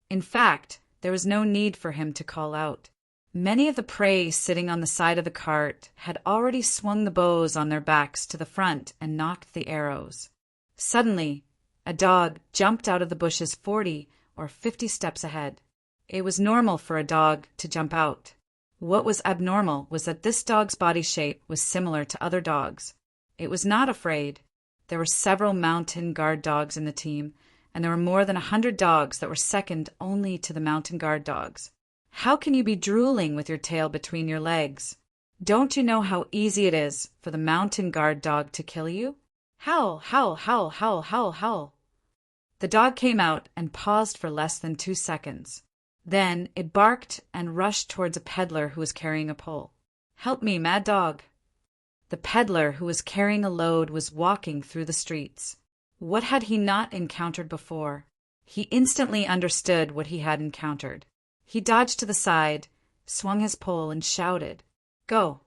Speaker 1: In fact, there was no need for him to call out. Many of the prey sitting on the side of the cart had already swung the bows on their backs to the front and nocked the arrows. Suddenly, a dog jumped out of the bushes 40 or 50 steps ahead. It was normal for a dog to jump out. What was abnormal was that this dog's body shape was similar to other dogs. It was not afraid. There were several mountain guard dogs in the team, and there were more than 100 dogs that were second only to the mountain guard dogs. How can you be drooling with your tail between your legs? Don't you know how easy it is for the mountain guard dog to kill you? Howl, howl, howl, howl, howl, howl. The dog came out and paused for less than 2 seconds. Then it barked and rushed towards a peddler who was carrying a pole. "Help me, mad dog." The peddler who was carrying a load was walking through the streets. What had he not encountered before? He instantly understood what he had encountered. He dodged to the side, swung his pole, and shouted, "Go!"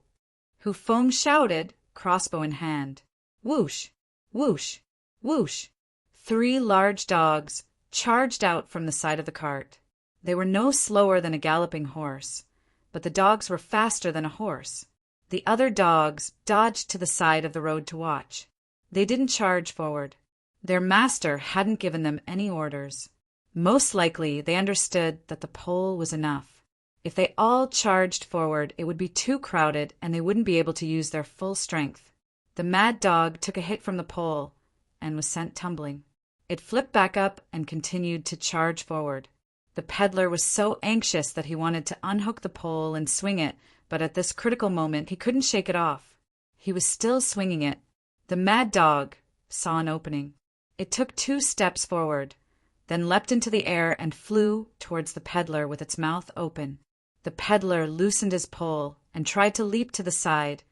Speaker 1: Hu Feng shouted, crossbow in hand. Whoosh! Whoosh! Whoosh! 3 large dogs charged out from the side of the cart. They were no slower than a galloping horse, but the dogs were faster than a horse. The other dogs dodged to the side of the road to watch. They didn't charge forward. Their master hadn't given them any orders. Most likely, they understood that the pole was enough. If they all charged forward, it would be too crowded and they wouldn't be able to use their full strength. The mad dog took a hit from the pole and was sent tumbling. It flipped back up and continued to charge forward. The peddler was so anxious that he wanted to unhook the pole and swing it, but at this critical moment he couldn't shake it off. He was still swinging it. The mad dog saw an opening. It took 2 steps forward, then leapt into the air and flew towards the peddler with its mouth open. The peddler loosened his pole and tried to leap to the side,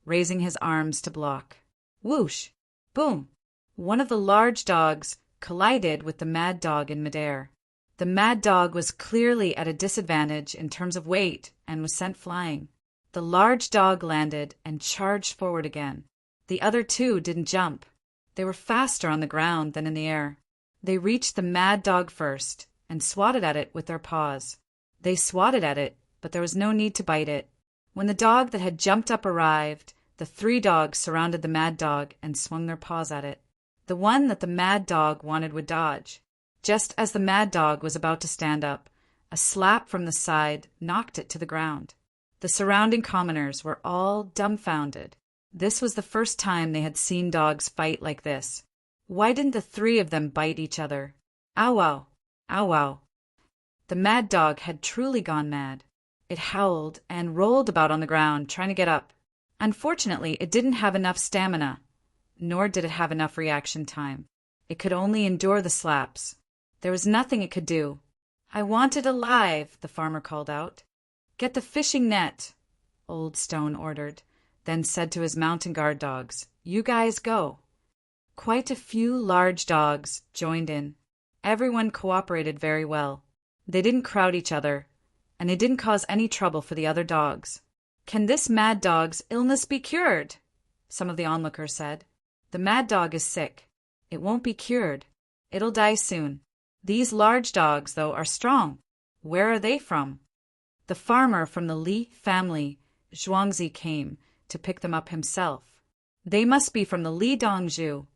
Speaker 1: raising his arms to block. Whoosh! Boom! One of the large dogs collided with the mad dog in midair. The mad dog was clearly at a disadvantage in terms of weight and was sent flying. The large dog landed and charged forward again. The other 2 didn't jump. They were faster on the ground than in the air. They reached the mad dog first and swatted at it with their paws. They swatted at it, but there was no need to bite it. When the dog that had jumped up arrived, the 3 dogs surrounded the mad dog and swung their paws at it. The one that the mad dog wanted would dodge. Just as the mad dog was about to stand up, a slap from the side knocked it to the ground. The surrounding commoners were all dumbfounded. This was the first time they had seen dogs fight like this. Why didn't the 3 of them bite each other? Ow wow! Ow wow! The mad dog had truly gone mad. It howled and rolled about on the ground, trying to get up. Unfortunately, it didn't have enough stamina, nor did it have enough reaction time. It could only endure the slaps. There was nothing it could do. "I want it alive," the farmer called out. "Get the fishing net," Old Stone ordered, then said to his mountain guard dogs, "You guys go." Quite a few large dogs joined in. Everyone cooperated very well. They didn't crowd each other, and they didn't cause any trouble for the other dogs. "Can this mad dog's illness be cured?" some of the onlookers said. "The mad dog is sick. It won't be cured. It'll die soon. These large dogs, though, are strong. Where are they from?" The farmer from the Li family, Zhuangzi, came to pick them up himself. "They must be from the Li Dongzhu.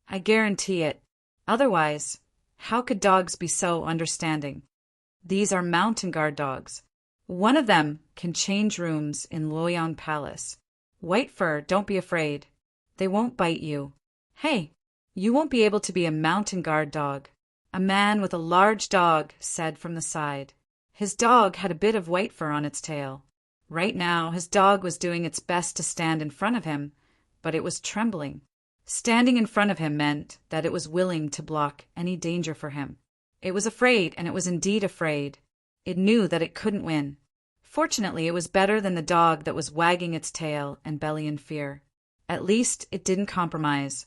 Speaker 1: I guarantee it. Otherwise, how could dogs be so understanding? These are mountain guard dogs. One of them can change rooms in Luoyang Palace. White Fur, don't be afraid. They won't bite you. Hey, you won't be able to be a mountain guard dog." A man with a large dog said from the side. His dog had a bit of white fur on its tail. Right now, his dog was doing its best to stand in front of him, but it was trembling. Standing in front of him meant that it was willing to block any danger for him. It was afraid, and it was indeed afraid. It knew that it couldn't win. Fortunately, it was better than the dog that was wagging its tail and belly in fear. At least it didn't compromise.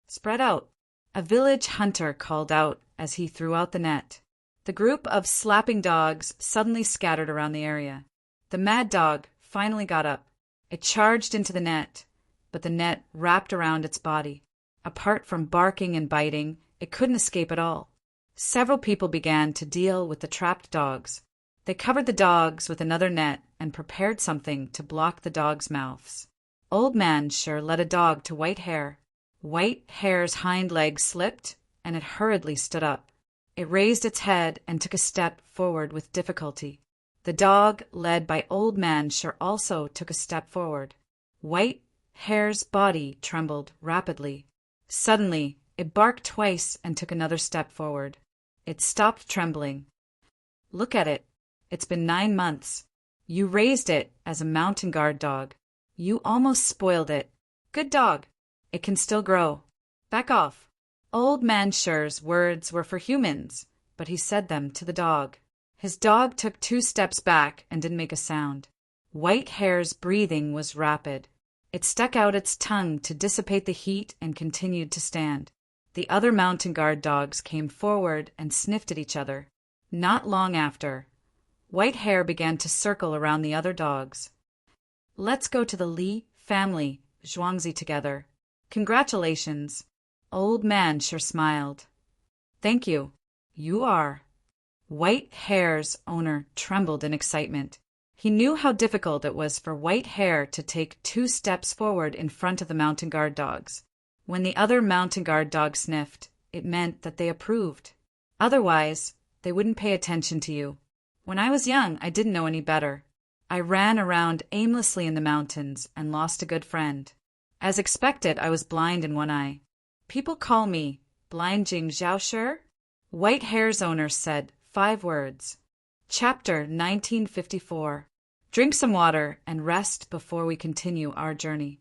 Speaker 1: "Spread out," a village hunter called out as he threw out the net. The group of slapping dogs suddenly scattered around the area. The mad dog finally got up. It charged into the net, but the net wrapped around its body. Apart from barking and biting, it couldn't escape at all. Several people began to deal with the trapped dogs. They covered the dogs with another net and prepared something to block the dogs' mouths. Old Man Sure led a dog to White Hare. White Hare's hind leg slipped, and it hurriedly stood up. It raised its head and took a step forward with difficulty. The dog, led by Old Man Sure, also took a step forward. White Hare's body trembled rapidly. Suddenly, it barked twice and took another step forward. It stopped trembling. "Look at it. It's been 9 months. You raised it as a mountain guard dog. You almost spoiled it. Good dog. It can still grow. Back off." Old Man Sure's words were for humans, but he said them to the dog. His dog took 2 steps back and didn't make a sound. White Hare's breathing was rapid. It stuck out its tongue to dissipate the heat and continued to stand. The other mountain guard dogs came forward and sniffed at each other. Not long after, White Hare began to circle around the other dogs. "Let's go to the Li family, Zhuangzi, together. Congratulations." Old Man Sure smiled. "Thank you. You are." White Hare's owner trembled in excitement. He knew how difficult it was for White Hare to take 2 steps forward in front of the mountain guard dogs. When the other mountain guard dogs sniffed, it meant that they approved. Otherwise, they wouldn't pay attention to you. When I was young, I didn't know any better. I ran around aimlessly in the mountains and lost a good friend. As expected, I was blind in one eye. People call me Blind Jing Zhaoshi. White Hare's owner said 5 words. Chapter 1954. Drink some water and rest before we continue our journey.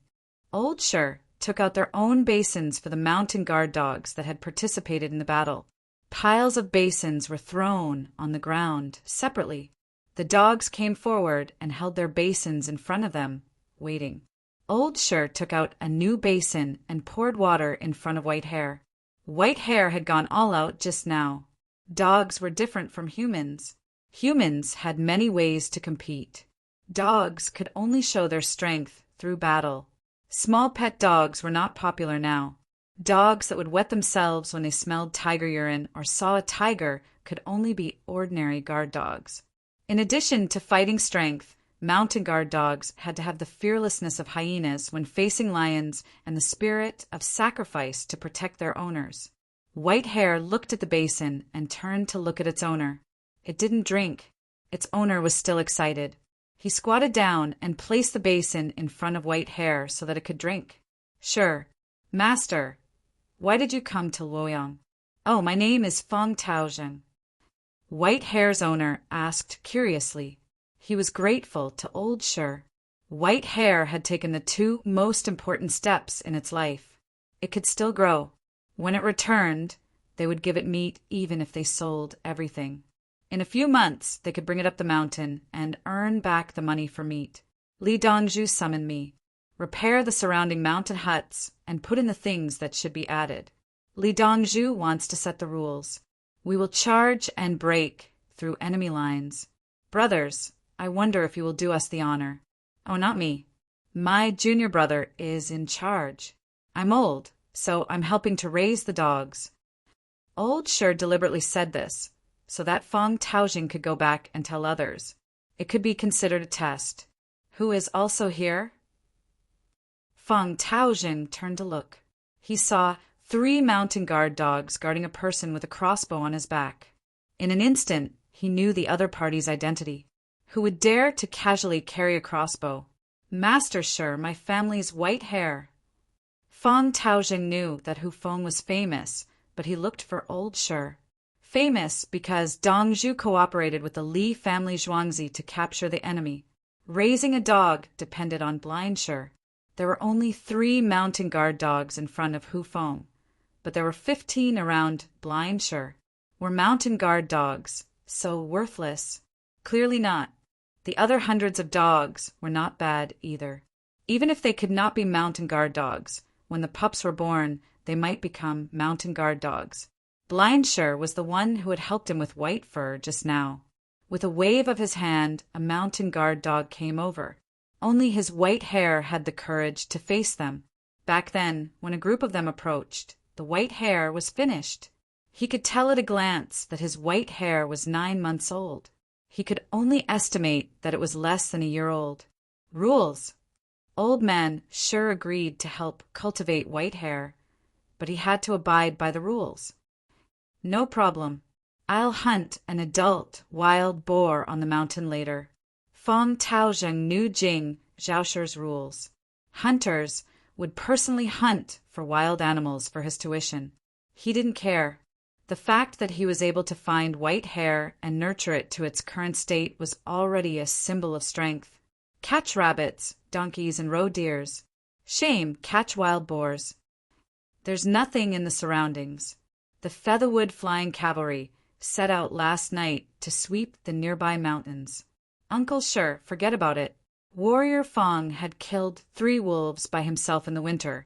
Speaker 1: Old Sure took out their own basins for the mountain guard dogs that had participated in the battle. Piles of basins were thrown on the ground separately. The dogs came forward and held their basins in front of them, waiting. Old Sure took out a new basin and poured water in front of White Hare. White Hare had gone all out just now. Dogs were different from humans. Humans had many ways to compete. Dogs could only show their strength through battle. Small pet dogs were not popular now. Dogs that would wet themselves when they smelled tiger urine or saw a tiger could only be ordinary guard dogs. In addition to fighting strength, mountain guard dogs had to have the fearlessness of hyenas when facing lions and the spirit of sacrifice to protect their owners. White Hare looked at the basin and turned to look at its owner. It didn't drink. Its owner was still excited. He squatted down and placed the basin in front of White Hare so that it could drink. "Sure. Master, why did you come to Luoyang?" "Oh, my name is Feng Taozhen." White Hare's owner asked curiously. He was grateful to Old Sure. White Hare had taken the two most important steps in its life. It could still grow. When it returned, they would give it meat even if they sold everything. In a few months, they could bring it up the mountain and earn back the money for meat. Li Dongzhu summoned me. Repair the surrounding mountain huts and put in the things that should be added. Li Dongzhu wants to set the rules. We will charge and break through enemy lines. Brothers, I wonder if you will do us the honor. Oh, not me. My junior brother is in charge. I'm old, so I'm helping to raise the dogs. Old Shi deliberately said this, so that Feng Taojing could go back and tell others. It could be considered a test. Who is also here? Feng Taojing turned to look. He saw 3 mountain guard dogs guarding a person with a crossbow on his back. In an instant, he knew the other party's identity. Who would dare to casually carry a crossbow? Master Shi, my family's White Hare. Feng Taojing knew that Hu Feng was famous, but he looked for old Shi. Famous because Dongzhu cooperated with the Li family Zhuangzi to capture the enemy. Raising a dog depended on blind Shi. There were only 3 mountain guard dogs in front of Hu Feng, but there were 15 around blind Shi. Were mountain guard dogs so worthless? Clearly not. The other hundreds of dogs were not bad either. Even if they could not be mountain guard dogs, when the pups were born, they might become mountain guard dogs. Blind Shi was the one who had helped him with white fur just now. With a wave of his hand, a mountain guard dog came over. Only his White Hare had the courage to face them. Back then, when a group of them approached, the White Hare was finished. He could tell at a glance that his White Hare was 9 months old. He could only estimate that it was less than a year old. Rules. Old Man sure agreed to help cultivate White Hare, but he had to abide by the rules. No problem. I'll hunt an adult wild boar on the mountain later. Feng Taojing knew Jing Zhaoshi's rules. Hunters would personally hunt for wild animals for his tuition. He didn't care. The fact that he was able to find White Hare and nurture it to its current state was already a symbol of strength. Catch rabbits, donkeys, and roe deers. Shame, catch wild boars. There's nothing in the surroundings. The Featherwood Flying Cavalry set out last night to sweep the nearby mountains. Uncle Shi, forget about it. Warrior Feng had killed 3 wolves by himself in the winter,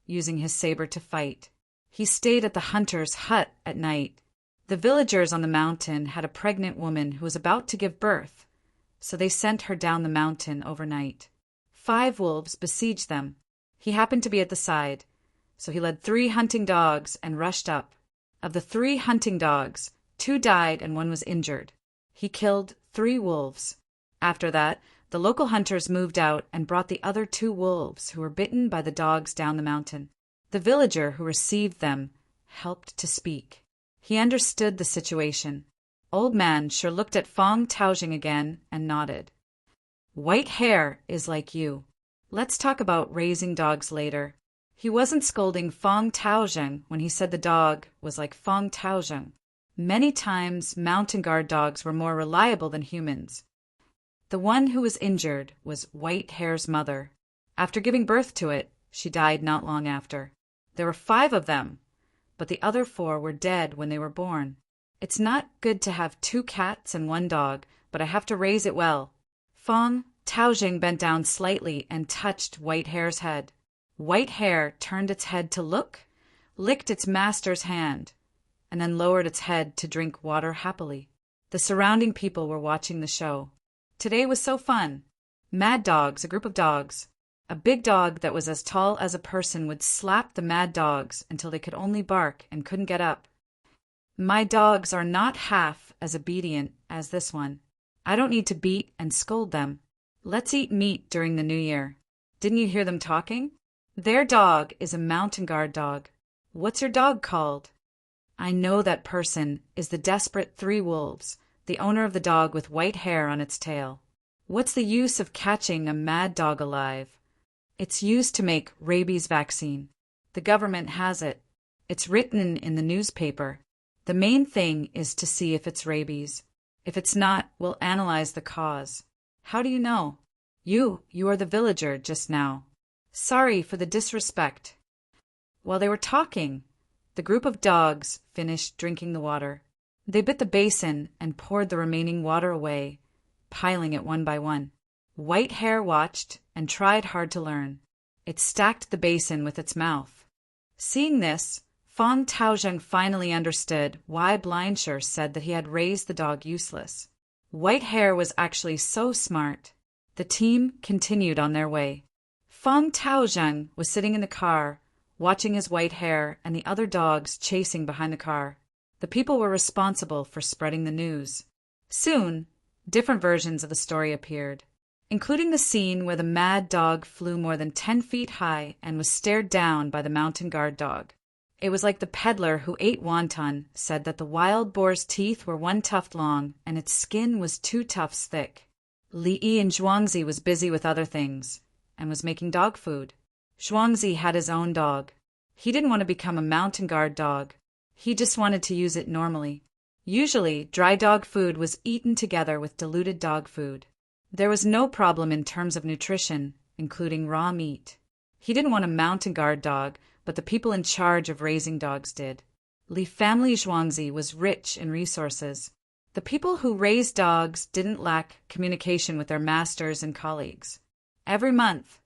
Speaker 1: using his saber to fight. He stayed at the hunter's hut at night. The villagers on the mountain had a pregnant woman who was about to give birth, so they sent her down the mountain overnight. 5 wolves besieged them. He happened to be at the side, so he led 3 hunting dogs and rushed up. Of the 3 hunting dogs, 2 died and 1 was injured. He killed 3 wolves. After that, the local hunters moved out and brought the other 2 wolves who were bitten by the dogs down the mountain. The villager who received them helped to speak. He understood the situation. Old Man sure looked at Feng Taojing again and nodded. White Hare is like you. Let's talk about raising dogs later. He wasn't scolding Feng Taojing when he said the dog was like Feng Taojing. Many times, mountain guard dogs were more reliable than humans. The one who was injured was White Hare's mother. After giving birth to it, she died not long after. There were 5 of them, but the other 4 were dead when they were born. It's not good to have 2 cats and 1 dog, but I have to raise it well. Feng Taojing bent down slightly and touched White Hare's head. White Hare turned its head to look, licked its master's hand, and then lowered its head to drink water happily. The surrounding people were watching the show. Today was so fun. Mad dogs, a group of dogs. A big dog that was as tall as a person would slap the mad dogs until they could only bark and couldn't get up. My dogs are not half as obedient as this one. I don't need to beat and scold them. Let's eat meat during the New Year. Didn't you hear them talking? Their dog is a mountain guard dog. What's your dog called? I know that person is the desperate 3 wolves, the owner of the dog with white hair on its tail. What's the use of catching a mad dog alive? It's used to make rabies vaccine. The government has it. It's written in the newspaper. The main thing is to see if it's rabies. If it's not, we'll analyze the cause. How do you know? You are the villager just now. Sorry for the disrespect." While they were talking, the group of dogs finished drinking the water. They bit the basin and poured the remaining water away, piling it one by one. White Hair watched and tried hard to learn. It stacked the basin with its mouth. Seeing this, Fong Taozheng finally understood why Blindsure said that he had raised the dog useless. White Hair was actually so smart. The team continued on their way. Fong Taozheng was sitting in the car, watching his White Hair and the other dogs chasing behind the car. The people were responsible for spreading the news. Soon, different versions of the story appeared, including the scene where the mad dog flew more than 10 feet high and was stared down by the mountain guard dog. It was like the peddler who ate wonton said that the wild boar's teeth were 1 tuft long and its skin was 2 tufts thick. Li Yi in Zhuangzi was busy with other things and was making dog food. Zhuangzi had his own dog. He didn't want to become a mountain guard dog. He just wanted to use it normally. Usually, dry dog food was eaten together with diluted dog food. There was no problem in terms of nutrition, including raw meat. He didn't want a mountain guard dog, but the people in charge of raising dogs did. Li family Zhuangzi was rich in resources. The people who raised dogs didn't lack communication with their masters and colleagues. Every month,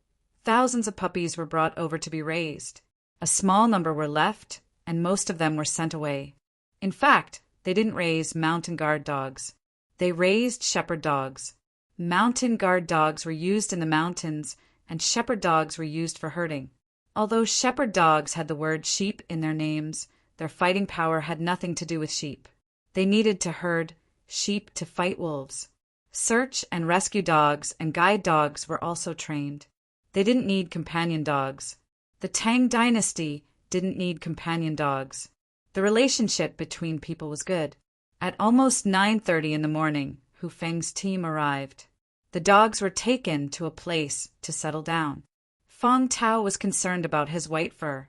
Speaker 1: thousands of puppies were brought over to be raised. A small number were left, and most of them were sent away. In fact, they didn't raise mountain guard dogs. They raised shepherd dogs. Mountain guard dogs were used in the mountains, and shepherd dogs were used for herding. Although shepherd dogs had the word sheep in their names, their fighting power had nothing to do with sheep. They needed to herd sheep to fight wolves. Search and rescue dogs and guide dogs were also trained. They didn't need companion dogs. The Tang dynasty didn't need companion dogs. The relationship between people was good. At almost 9:30 in the morning, Hu Feng's team arrived. The dogs were taken to a place to settle down. Fong Tao was concerned about his white fur,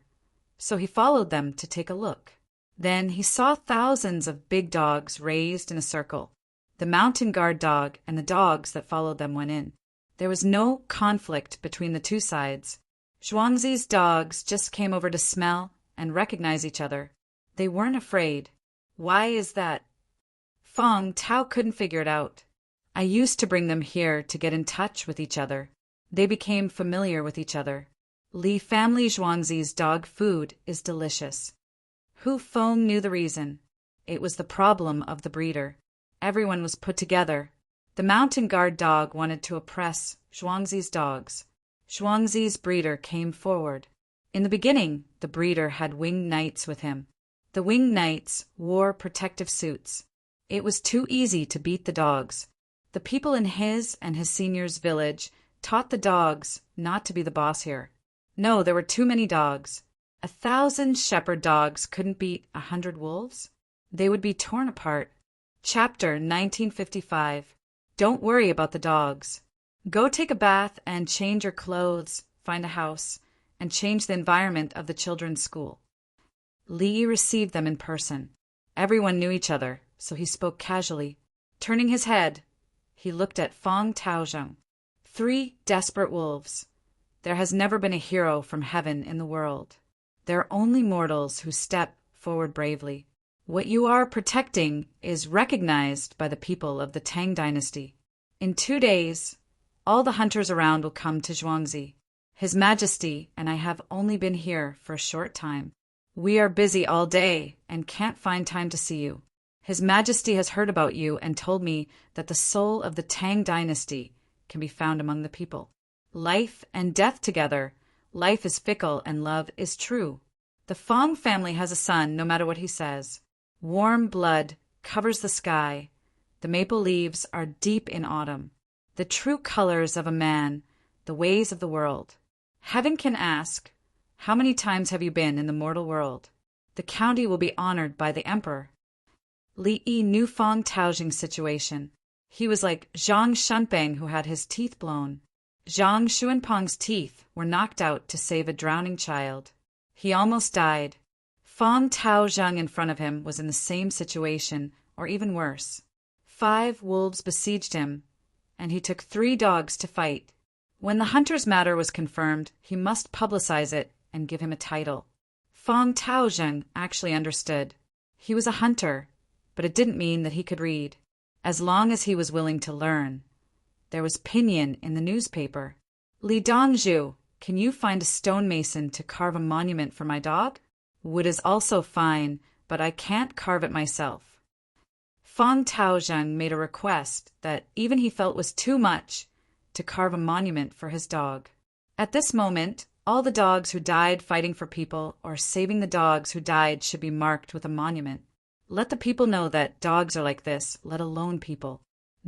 Speaker 1: so he followed them to take a look. Then he saw thousands of big dogs raised in a circle. The mountain guard dog and the dogs that followed them went in. There was no conflict between the two sides. Zhuangzi's dogs just came over to smell and recognize each other. They weren't afraid. Why is that? Fong Tao couldn't figure it out. I used to bring them here to get in touch with each other. They became familiar with each other. Li family Zhuangzi's dog food is delicious. Hu Feng knew the reason. It was the problem of the breeder. Everyone was put together. The mountain guard dog wanted to oppress Zhuangzi's dogs. Zhuangzi's breeder came forward. In the beginning, the breeder had winged knights with him. The winged knights wore protective suits. It was too easy to beat the dogs. The people in his and his senior's village taught the dogs not to be the boss here. No, there were too many dogs. 1,000 shepherd dogs couldn't beat 100 wolves. They would be torn apart. Chapter 1955. Don't worry about the dogs. Go take a bath and change your clothes, find a house, and change the environment of the children's school. Li received them in person. Everyone knew each other, so he spoke casually. Turning his head, he looked at Fong Taozheng. 3 desperate wolves. There has never been a hero from heaven in the world. There are only mortals who step forward bravely. What you are protecting is recognized by the people of the Tang dynasty. In 2 days, all the hunters around will come to Zhuangzi. His Majesty and I have only been here for a short time. We are busy all day and can't find time to see you. His Majesty has heard about you and told me that the soul of the Tang dynasty can be found among the people. Life and death together. Life is fickle and love is true. The Fong family has a son, no matter what he says. Warm blood covers the sky. The maple leaves are deep in autumn. The true colors of a man, the ways of the world. Heaven can ask, how many times have you been in the mortal world? The county will be honored by the emperor. Li Yi knew Fong Taozheng's situation. He was like Zhang Shunpeng who had his teeth blown. Zhang Xuanpeng's teeth were knocked out to save a drowning child. He almost died. Fong Taozheng in front of him was in the same situation, or even worse. 5 wolves besieged him, and he took 3 dogs to fight. When the hunter's matter was confirmed, he must publicize it and give him a title. Feng Taozheng actually understood. He was a hunter, but it didn't mean that he could read, as long as he was willing to learn. There was Pinyin in the newspaper. Li Dongzhu, can you find a stonemason to carve a monument for my dog? Wood is also fine, but I can't carve it myself. Feng Taozheng made a request that even he felt was too much to carve a monument for his dog. At this moment, all the dogs who died fighting for people or saving the dogs who died should be marked with a monument. Let the people know that dogs are like this, let alone people.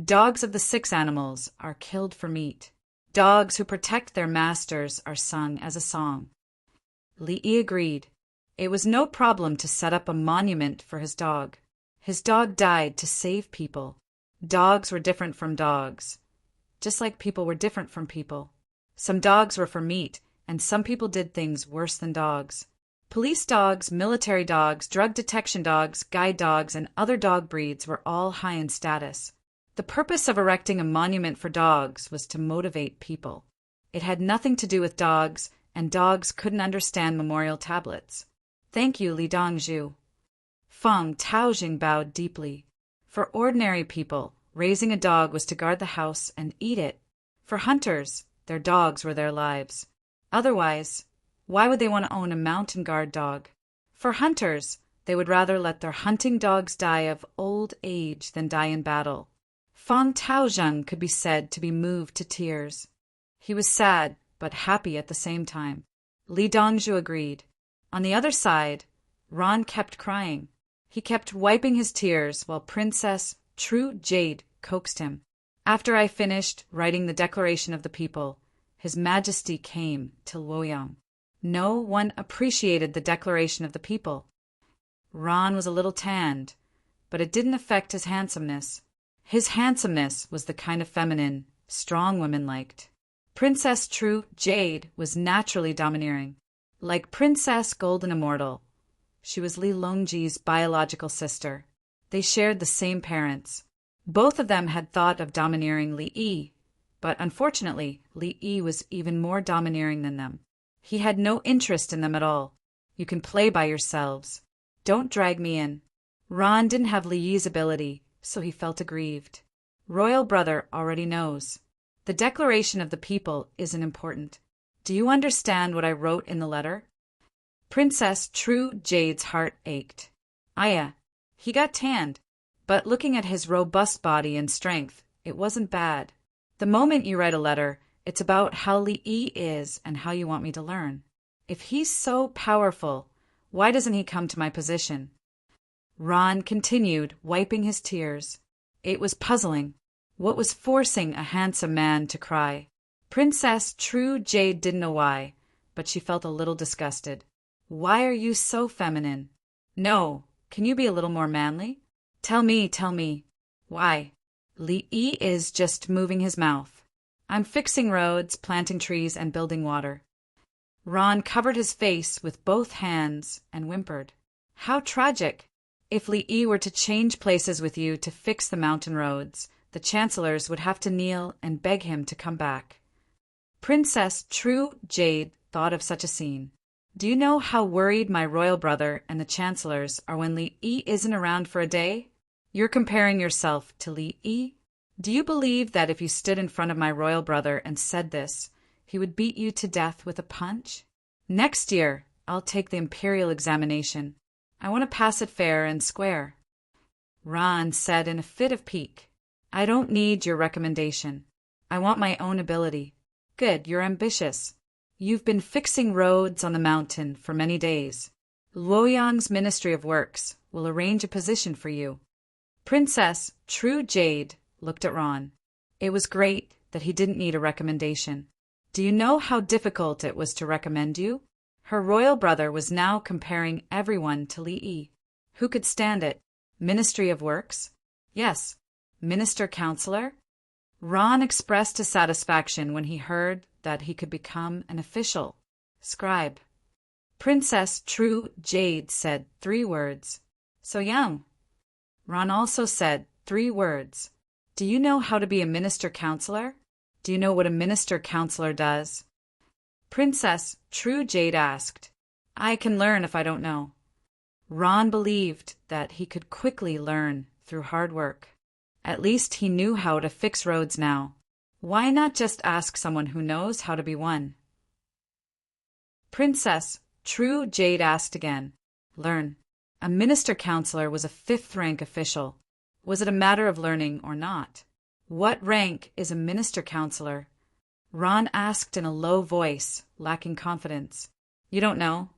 Speaker 1: Dogs of the 6 animals are killed for meat. Dogs who protect their masters are sung as a song. Li Yi agreed. It was no problem to set up a monument for his dog. His dog died to save people. Dogs were different from dogs, just like people were different from people. Some dogs were for meat, and some people did things worse than dogs. Police dogs, military dogs, drug detection dogs, guide dogs, and other dog breeds were all high in status. The purpose of erecting a monument for dogs was to motivate people. It had nothing to do with dogs, and dogs couldn't understand memorial tablets. Thank you, Li Dongzhu. Feng Taozheng bowed deeply. For ordinary people, raising a dog was to guard the house and eat it. For hunters, their dogs were their lives. Otherwise, why would they want to own a mountain guard dog? For hunters, they would rather let their hunting dogs die of old age than die in battle. Feng Taozheng could be said to be moved to tears. He was sad, but happy at the same time. Li Dongzhu agreed. On the other side, Ron kept crying. He kept wiping his tears while Princess True Jade coaxed him. After I finished writing the Declaration of the People, His Majesty came to Luoyang. No one appreciated the Declaration of the People. Ron was a little tanned, but it didn't affect his handsomeness. His handsomeness was the kind of feminine, strong women liked. Princess True Jade was naturally domineering. Like Princess Golden Immortal, she was Li Longji's biological sister. They shared the same parents. Both of them had thought of domineering Li Yi, but unfortunately, Li Yi was even more domineering than them. He had no interest in them at all. You can play by yourselves. Don't drag me in. Ron didn't have Li Yi's ability, so he felt aggrieved. Royal brother already knows. The Declaration of the People isn't important. Do you understand what I wrote in the letter? Princess True Jade's heart ached. Aya, he got tanned, but looking at his robust body and strength, it wasn't bad. The moment you write a letter, it's about how Li Yi is and how you want me to learn. If he's so powerful, why doesn't he come to my position? Ron continued, wiping his tears. It was puzzling. What was forcing a handsome man to cry? Princess True Jade didn't know why, but she felt a little disgusted. Why are you so feminine? No, can you be a little more manly? Tell me. Why? Li Yi is just moving his mouth. I'm fixing roads, planting trees, and building water. Ron covered his face with both hands and whimpered. How tragic! If Li Yi were to change places with you to fix the mountain roads, the chancellors would have to kneel and beg him to come back. Princess True Jade thought of such a scene. Do you know how worried my royal brother and the chancellors are when Li Yi isn't around for a day? You're comparing yourself to Li Yi? Do you believe that if you stood in front of my royal brother and said this, he would beat you to death with a punch? Next year, I'll take the imperial examination. I want to pass it fair and square. Ron said in a fit of pique. I don't need your recommendation. I want my own ability. Good, you're ambitious. You've been fixing roads on the mountain for many days. Luoyang's Ministry of Works will arrange a position for you. Princess True Jade looked at Ron. It was great that he didn't need a recommendation. Do you know how difficult it was to recommend you? Her royal brother was now comparing everyone to Li Yi. Who could stand it? Ministry of Works? Yes. Minister Counselor? Ron expressed his satisfaction when he heard that he could become an official. Scribe. Princess True Jade said 3 words. So young. Ron also said 3 words. Do you know how to be a minister counselor? Do you know what a minister counselor does? Princess True Jade asked. I can learn if I don't know. Ron believed that he could quickly learn through hard work. At least he knew how to fix roads now. Why not just ask someone who knows how to be one? Princess True Jade asked again. Learn. A minister counselor was a 5th rank official. Was it a matter of learning or not? What rank is a minister counselor? Ron asked in a low voice, lacking confidence. You don't know?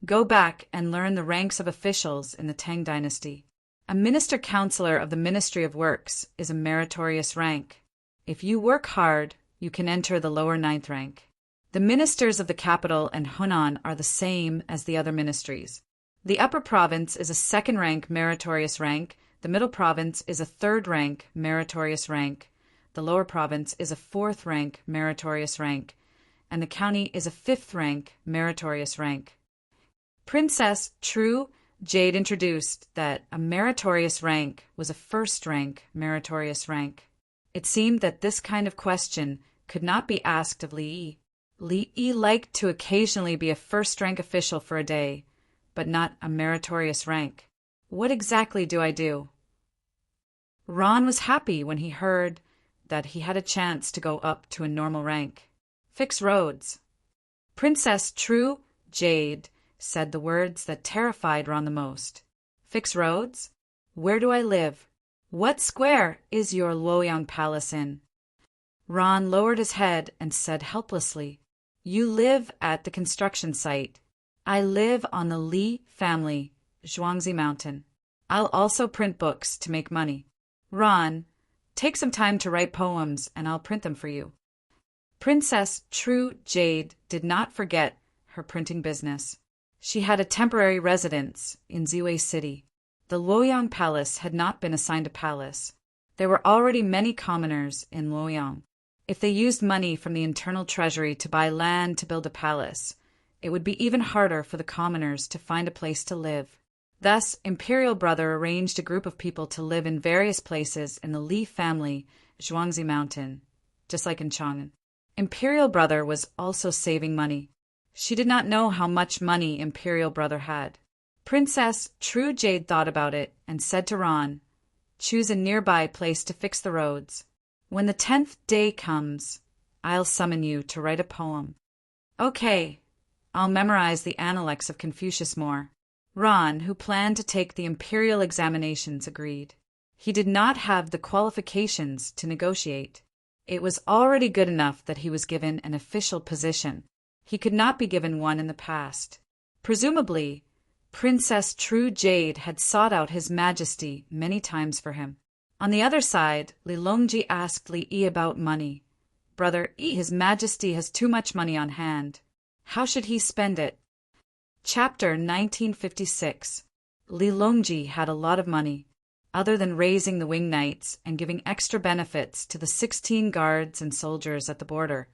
Speaker 1: Go back and learn the ranks of officials in the Tang dynasty. A minister counselor of the Ministry of Works is a meritorious rank. If you work hard, you can enter the lower 9th rank. The ministers of the capital and Hunan are the same as the other ministries. The upper province is a 2nd rank meritorious rank, the middle province is a 3rd rank meritorious rank, the lower province is a 4th rank meritorious rank, and the county is a 5th rank meritorious rank. Princess True Jade introduced that a meritorious rank was a 1st rank meritorious rank. It seemed that this kind of question could not be asked of Li Yi. Li Yi liked to occasionally be a 1st rank official for a day, but not a meritorious rank. What exactly do I do? Ron was happy when he heard that he had a chance to go up to a normal rank. Fix roads. Princess True Jade said the words that terrified Ron the most. Fix roads? Where do I live? What square is your Luoyang palace in? Ron lowered his head and said helplessly, You live at the construction site. I live on the Li family, Zhuangzi Mountain. I'll also print books to make money. Ron, take some time to write poems and I'll print them for you. Princess True Jade did not forget her printing business. She had a temporary residence in Ziwei City. The Luoyang Palace had not been assigned a palace. There were already many commoners in Luoyang. If they used money from the internal treasury to buy land to build a palace, it would be even harder for the commoners to find a place to live. Thus, Imperial Brother arranged a group of people to live in various places in the Li family, Zhuangzi Mountain, just like in Chang'an. Imperial Brother was also saving money. She did not know how much money Imperial Brother had. Princess True Jade thought about it and said to Ron, Choose a nearby place to fix the roads. When the 10th day comes, I'll summon you to write a poem. Okay, I'll memorize the Analects of Confucius more. Ron, who planned to take the imperial examinations, agreed. He did not have the qualifications to negotiate. It was already good enough that he was given an official position. He could not be given one in the past. Presumably, Princess True Jade had sought out His Majesty many times for him. On the other side, Li Longji asked Li Yi about money. Brother Yi, His Majesty has too much money on hand. How should he spend it? Chapter 1956. Li Longji had a lot of money. Other than raising the wing knights and giving extra benefits to the 16 guards and soldiers at the border,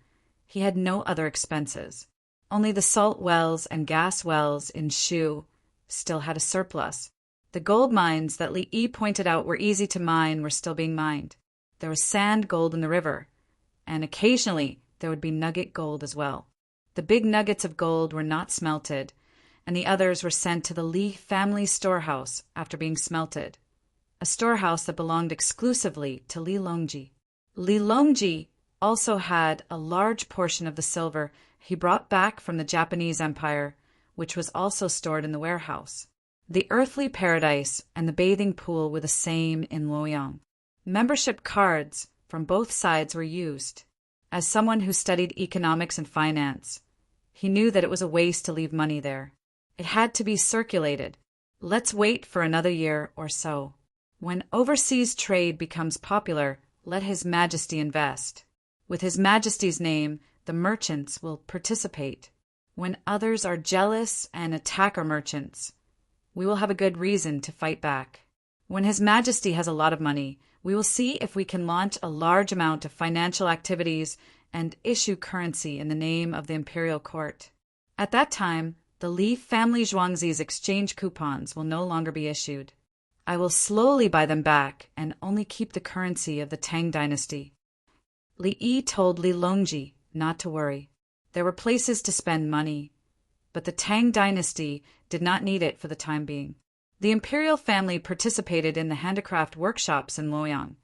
Speaker 1: he had no other expenses. Only the salt wells and gas wells in Shu still had a surplus. The gold mines that Li Yi pointed out were easy to mine were still being mined. There was sand gold in the river, and occasionally there would be nugget gold as well. The big nuggets of gold were not smelted, and the others were sent to the Li family storehouse after being smelted, a storehouse that belonged exclusively to Li Longji. Li Longji also had a large portion of the silver he brought back from the Japanese Empire, which was also stored in the warehouse. The earthly paradise and the bathing pool were the same in Luoyang. Membership cards from both sides were used. As someone who studied economics and finance, he knew that it was a waste to leave money there. It had to be circulated. Let's wait for another year or so. When overseas trade becomes popular, let His Majesty invest. With His Majesty's name, the merchants will participate. When others are jealous and attack our merchants, we will have a good reason to fight back. When His Majesty has a lot of money, we will see if we can launch a large amount of financial activities and issue currency in the name of the imperial court. At that time, the Li family Zhuangzi's exchange coupons will no longer be issued. I will slowly buy them back and only keep the currency of the Tang dynasty. Li Yi told Li Longji not to worry. There were places to spend money, but the Tang dynasty did not need it for the time being. The imperial family participated in the handicraft workshops in Luoyang,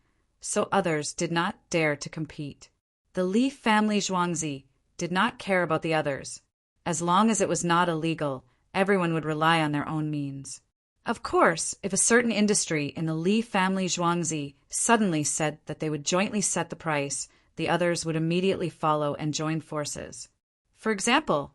Speaker 1: so others did not dare to compete. The Li family Zhuangzi did not care about the others. As long as it was not illegal, everyone would rely on their own means. Of course, if a certain industry in the Li family Zhuangzi suddenly said that they would jointly set the price, the others would immediately follow and join forces. For example,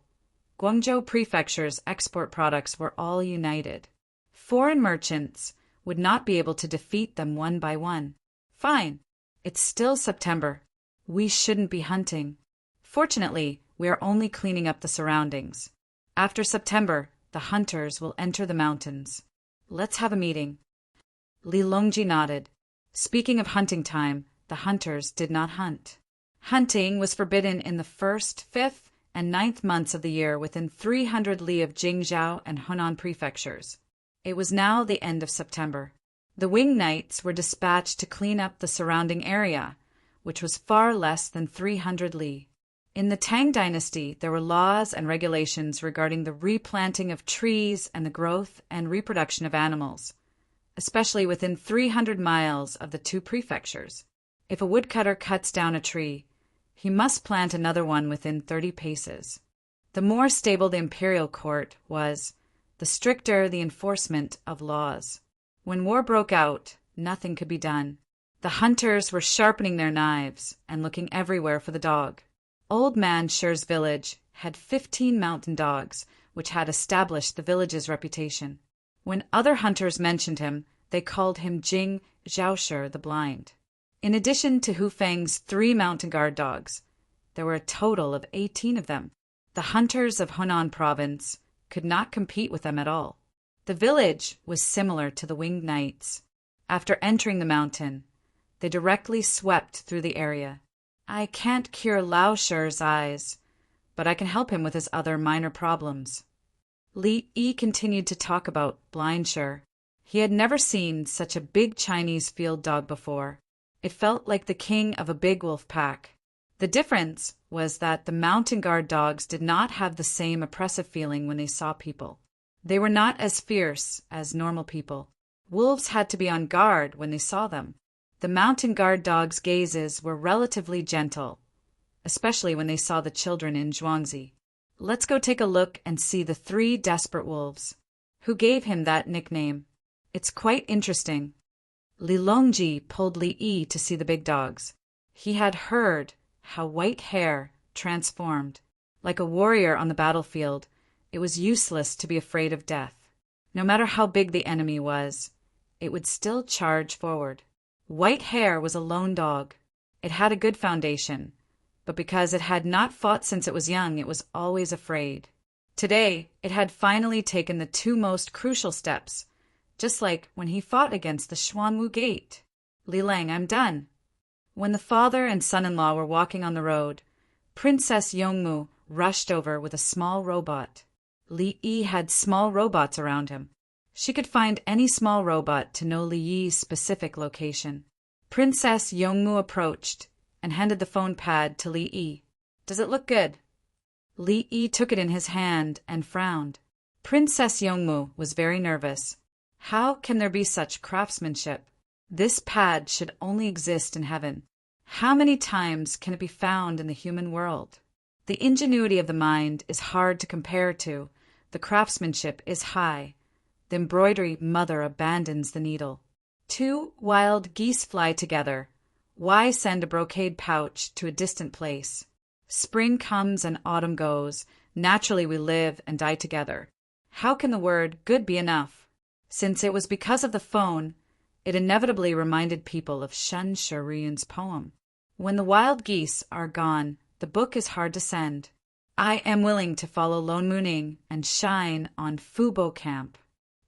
Speaker 1: Guangzhou Prefecture's export products were all united. Foreign merchants would not be able to defeat them one by one. Fine, it's still September. We shouldn't be hunting. Fortunately, we are only cleaning up the surroundings. After September, the hunters will enter the mountains. Let's have a meeting. Li Longji nodded. Speaking of hunting time, the hunters did not hunt. Hunting was forbidden in the 1st, 5th, and 9th months of the year within 300 li of Jingzhou and Hunan prefectures. It was now the end of September. The wing knights were dispatched to clean up the surrounding area, which was far less than 300 li. In the Tang dynasty, there were laws and regulations regarding the replanting of trees and the growth and reproduction of animals, especially within 300 miles of the two prefectures. If a woodcutter cuts down a tree, he must plant another one within 30 paces. The more stable the imperial court was, the stricter the enforcement of laws. When war broke out, nothing could be done. The hunters were sharpening their knives and looking everywhere for the dog. Old Man Sher's village had 15 mountain dogs, which had established the village's reputation. When other hunters mentioned him, they called him Jing Zhaosher the Blind. In addition to Hu Feng's 3 mountain guard dogs, there were a total of 18 of them. The hunters of Hunan province could not compete with them at all. The village was similar to the winged knights. After entering the mountain, they directly swept through the area. I can't cure Lao Sher's eyes, but I can help him with his other minor problems. Li Yi continued to talk about Blind Sher. He had never seen such a big Chinese field dog before. It felt like the king of a big wolf pack. The difference was that the mountain guard dogs did not have the same oppressive feeling when they saw people. They were not as fierce as normal people. Wolves had to be on guard when they saw them. The mountain guard dogs' gazes were relatively gentle, especially when they saw the children in Zhuangzi. Let's go take a look and see the 3 desperate wolves. Who gave him that nickname? It's quite interesting. Li Longji pulled Li Yi to see the big dogs. He had heard how white hair transformed. Like a warrior on the battlefield, it was useless to be afraid of death. No matter how big the enemy was, it would still charge forward. White Hair was a lone dog. It had a good foundation, but because it had not fought since it was young, it was always afraid. Today, it had finally taken the 2 most crucial steps, just like when he fought against the Xuanwu Gate. Li Lang, I'm done. When the father and son-in-law were walking on the road, Princess Yongmu rushed over with a small robot. Li Yi had small robots around him. She could find any small robot to know Li Yi's specific location. Princess Yongmu approached and handed the phone pad to Li Yi. Does it look good? Li Yi took it in his hand and frowned. Princess Yongmu was very nervous. How can there be such craftsmanship? This pad should only exist in heaven. How many times can it be found in the human world? The ingenuity of the mind is hard to compare to. The craftsmanship is high. The embroidery mother abandons the needle. 2 wild geese fly together. Why send a brocade pouch to a distant place? Spring comes and autumn goes. Naturally we live and die together. How can the word good be enough? Since it was because of the phone, it inevitably reminded people of Shen Shuriyun's poem. When the wild geese are gone, the book is hard to send. I am willing to follow Lone Mooning and shine on Fubo Camp.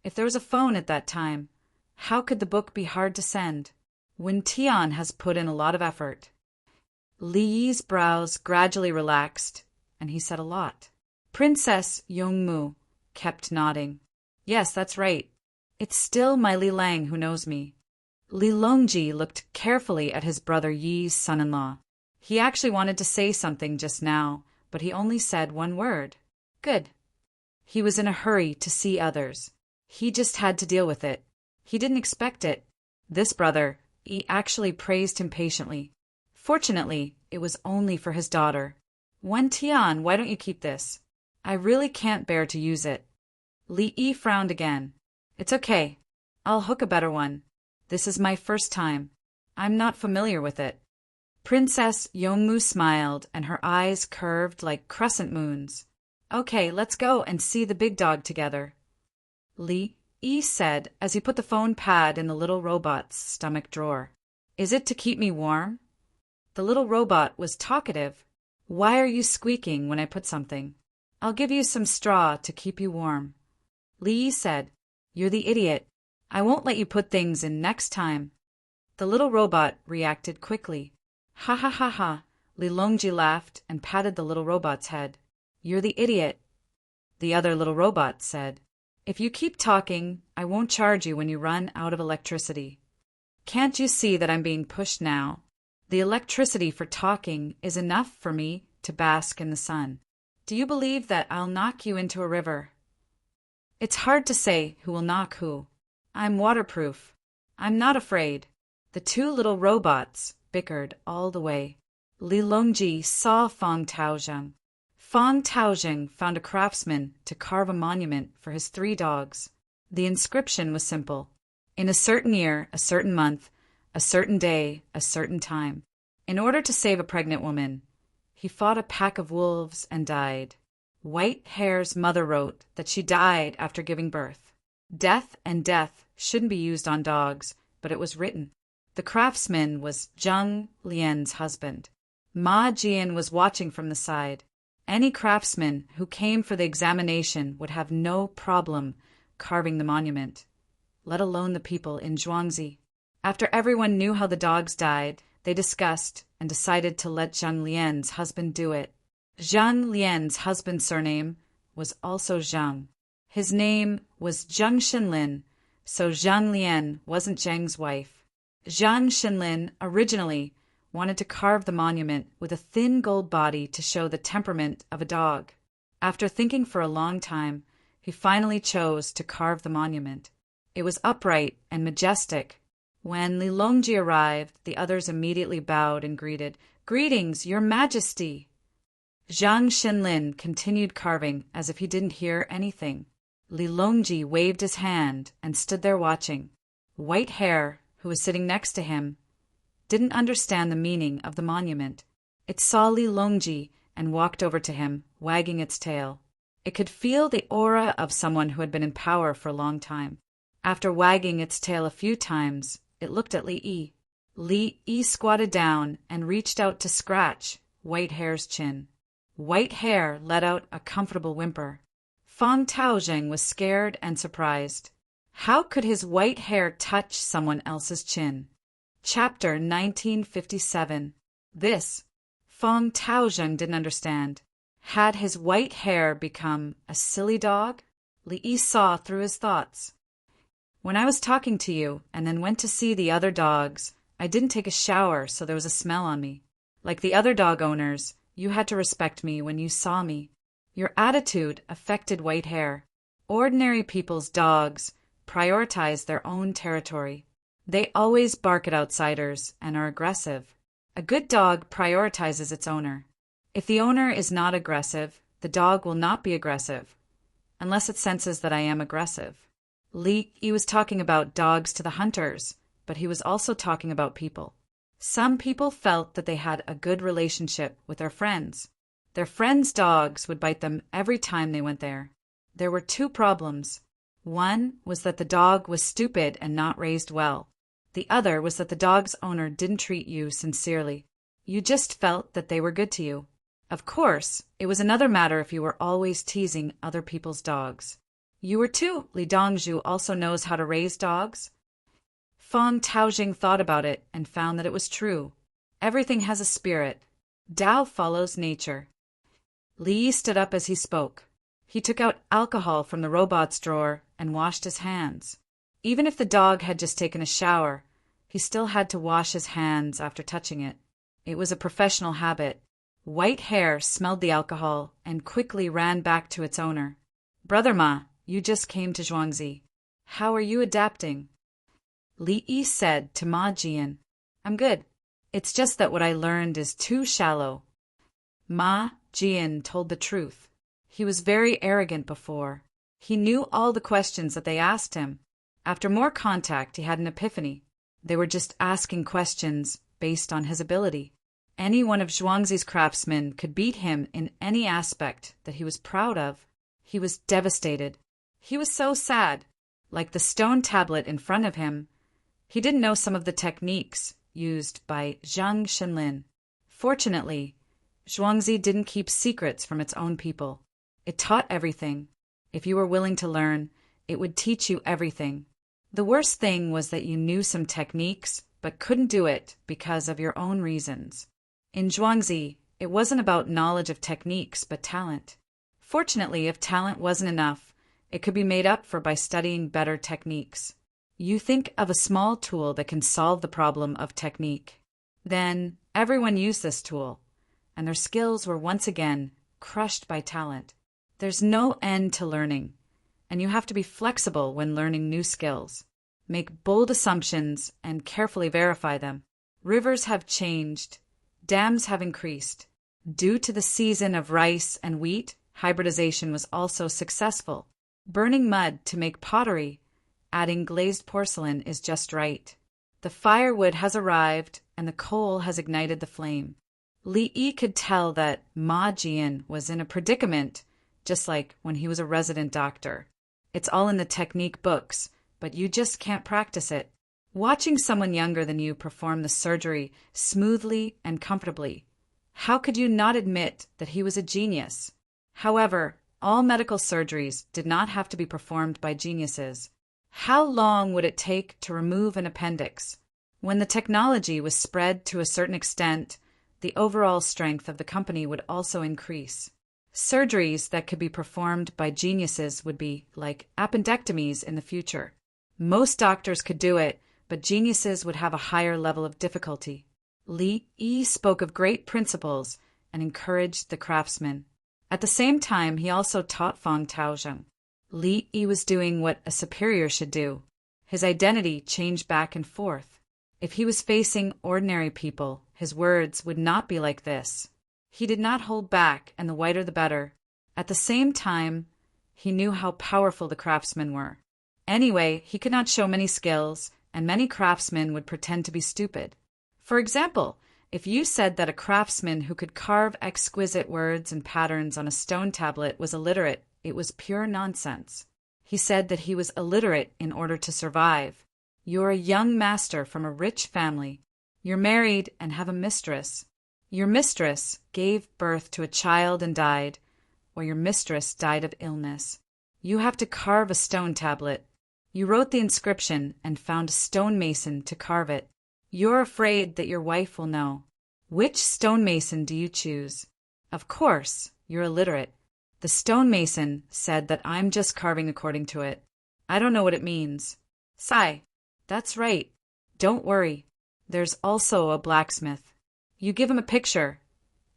Speaker 1: If there was a phone at that time, how could the book be hard to send? When Tian has put in a lot of effort. Li Yi's brows gradually relaxed, and he said a lot. Princess Yongmu kept nodding. Yes, that's right. It's still my Li Lang who knows me. Li Longji looked carefully at his brother Yi's son-in-law. He actually wanted to say something just now, but he only said one word. Good. He was in a hurry to see others. He just had to deal with it. He didn't expect it. This brother, he actually praised him patiently. Fortunately, it was only for his daughter. Wen Tian, why don't you keep this? I really can't bear to use it. Li Yi frowned again. It's okay. I'll hook a better one. This is my first time. I'm not familiar with it. Princess Yongmu smiled, and her eyes curved like crescent moons. Okay, let's go and see the big dog together. Li Yi said as he put the phone pad in the little robot's stomach drawer. Is it to keep me warm? The little robot was talkative. Why are you squeaking when I put something? I'll give you some straw to keep you warm. Li Yi said, You're the idiot. I won't let you put things in next time. The little robot reacted quickly. Ha ha ha ha. Li Longji laughed and patted the little robot's head. You're the idiot. The other little robot said, If you keep talking, I won't charge you when you run out of electricity. Can't you see that I'm being pushed now? The electricity for talking is enough for me to bask in the sun. Do you believe that I'll knock you into a river? It's hard to say who will knock who. I'm waterproof. I'm not afraid. The two little robots bickered all the way. Li Longji saw Fang Taozheng. Fang Taozheng found a craftsman to carve a monument for his 3 dogs. The inscription was simple. In a certain year, a certain month, a certain day, a certain time. In order to save a pregnant woman, he fought a pack of wolves and died. White Hare's mother wrote that she died after giving birth. Death and death shouldn't be used on dogs, but it was written. The craftsman was Zhang Lian's husband. Ma Jian was watching from the side. Any craftsman who came for the examination would have no problem carving the monument, let alone the people in Zhuangzi. After everyone knew how the dogs died, they discussed and decided to let Zhang Lian's husband do it. Zhang Lian's husband's surname was also Zhang. His name was Zhang Xinlin, so Zhang Lian wasn't Zhang's wife. Zhang Xinlin originally wanted to carve the monument with a thin gold body to show the temperament of a dog. After thinking for a long time, he finally chose to carve the monument. It was upright and majestic. When Li Longji arrived, the others immediately bowed and greeted, Greetings, Your Majesty! Zhang Xinlin continued carving as if he didn't hear anything. Li Longji waved his hand and stood there watching. White Hare, who was sitting next to him, didn't understand the meaning of the monument. It saw Li Longji and walked over to him, wagging its tail. It could feel the aura of someone who had been in power for a long time. After wagging its tail a few times, it looked at Li Yi. Li Yi squatted down and reached out to scratch White Hare's chin. White Hare let out a comfortable whimper. Fang Taozheng was scared and surprised. How could his white hair touch someone else's chin? Chapter 1957. This, Fang Taozheng didn't understand. Had his white hair become a silly dog? Li Yi saw through his thoughts. When I was talking to you and then went to see the other dogs, I didn't take a shower, so there was a smell on me. Like the other dog owners, you had to respect me when you saw me. Your attitude affected White Hare. Ordinary people's dogs prioritize their own territory. They always bark at outsiders and are aggressive. A good dog prioritizes its owner. If the owner is not aggressive, the dog will not be aggressive, unless it senses that I am aggressive. Li Yi was talking about dogs to the hunters, but he was also talking about people. Some people felt that they had a good relationship with their friends. Their friends' dogs would bite them every time they went there. There were 2 problems. One was that the dog was stupid and not raised well. The other was that the dog's owner didn't treat you sincerely. You just felt that they were good to you. Of course, it was another matter if you were always teasing other people's dogs. You were too. Li Dongzhu also knows how to raise dogs. Fang Taozheng thought about it and found that it was true. Everything has a spirit. Tao follows nature. Li Yi stood up as he spoke. He took out alcohol from the robot's drawer and washed his hands. Even if the dog had just taken a shower, he still had to wash his hands after touching it. It was a professional habit. White Hare smelled the alcohol and quickly ran back to its owner. Brother Ma, you just came to Zhuangzi. How are you adapting? Li Yi said to Ma Jian, I'm good. It's just that what I learned is too shallow. Ma Jian told the truth. He was very arrogant before. He knew all the questions that they asked him. After more contact, he had an epiphany. They were just asking questions based on his ability. Any one of Zhuangzi's craftsmen could beat him in any aspect that he was proud of. He was devastated. He was so sad. Like the stone tablet in front of him, he didn't know some of the techniques used by Zhang Shenlin. Fortunately, Zhuangzi didn't keep secrets from its own people. It taught everything. If you were willing to learn, it would teach you everything. The worst thing was that you knew some techniques, but couldn't do it because of your own reasons. In Zhuangzi, it wasn't about knowledge of techniques, but talent. Fortunately, if talent wasn't enough, it could be made up for by studying better techniques. You think of a small tool that can solve the problem of technique. Then everyone used this tool, and their skills were once again crushed by talent. There's no end to learning, and you have to be flexible when learning new skills. Make bold assumptions and carefully verify them. Rivers have changed. Dams have increased. Due to the season of rice and wheat, hybridization was also successful. Burning mud to make pottery, adding glazed porcelain is just right. The firewood has arrived, and the coal has ignited the flame. Li Yi could tell that Ma Jian was in a predicament, just like when he was a resident doctor. It's all in the technique books, but you just can't practice it. Watching someone younger than you perform the surgery smoothly and comfortably, how could you not admit that he was a genius? However, all medical surgeries did not have to be performed by geniuses. How long would it take to remove an appendix? When the technology was spread to a certain extent, the overall strength of the company would also increase. Surgeries that could be performed by geniuses would be like appendectomies in the future. Most doctors could do it, but geniuses would have a higher level of difficulty. Li Yi spoke of great principles and encouraged the craftsmen. At the same time, he also taught Feng Taozheng. Li Yi was doing what a superior should do. His identity changed back and forth. If he was facing ordinary people, his words would not be like this. He did not hold back, and the whiter the better. At the same time, he knew how powerful the craftsmen were. Anyway, he could not show many skills, and many craftsmen would pretend to be stupid. For example, if you said that a craftsman who could carve exquisite words and patterns on a stone tablet was illiterate, it was pure nonsense. He said that he was illiterate in order to survive. You're a young master from a rich family. You're married and have a mistress. Your mistress gave birth to a child and died, or your mistress died of illness. You have to carve a stone tablet. You wrote the inscription and found a stonemason to carve it. You're afraid that your wife will know. Which stonemason do you choose? Of course, you're illiterate. The stonemason said that I'm just carving according to it. I don't know what it means. Sigh. That's right. Don't worry. There's also a blacksmith. You give him a picture,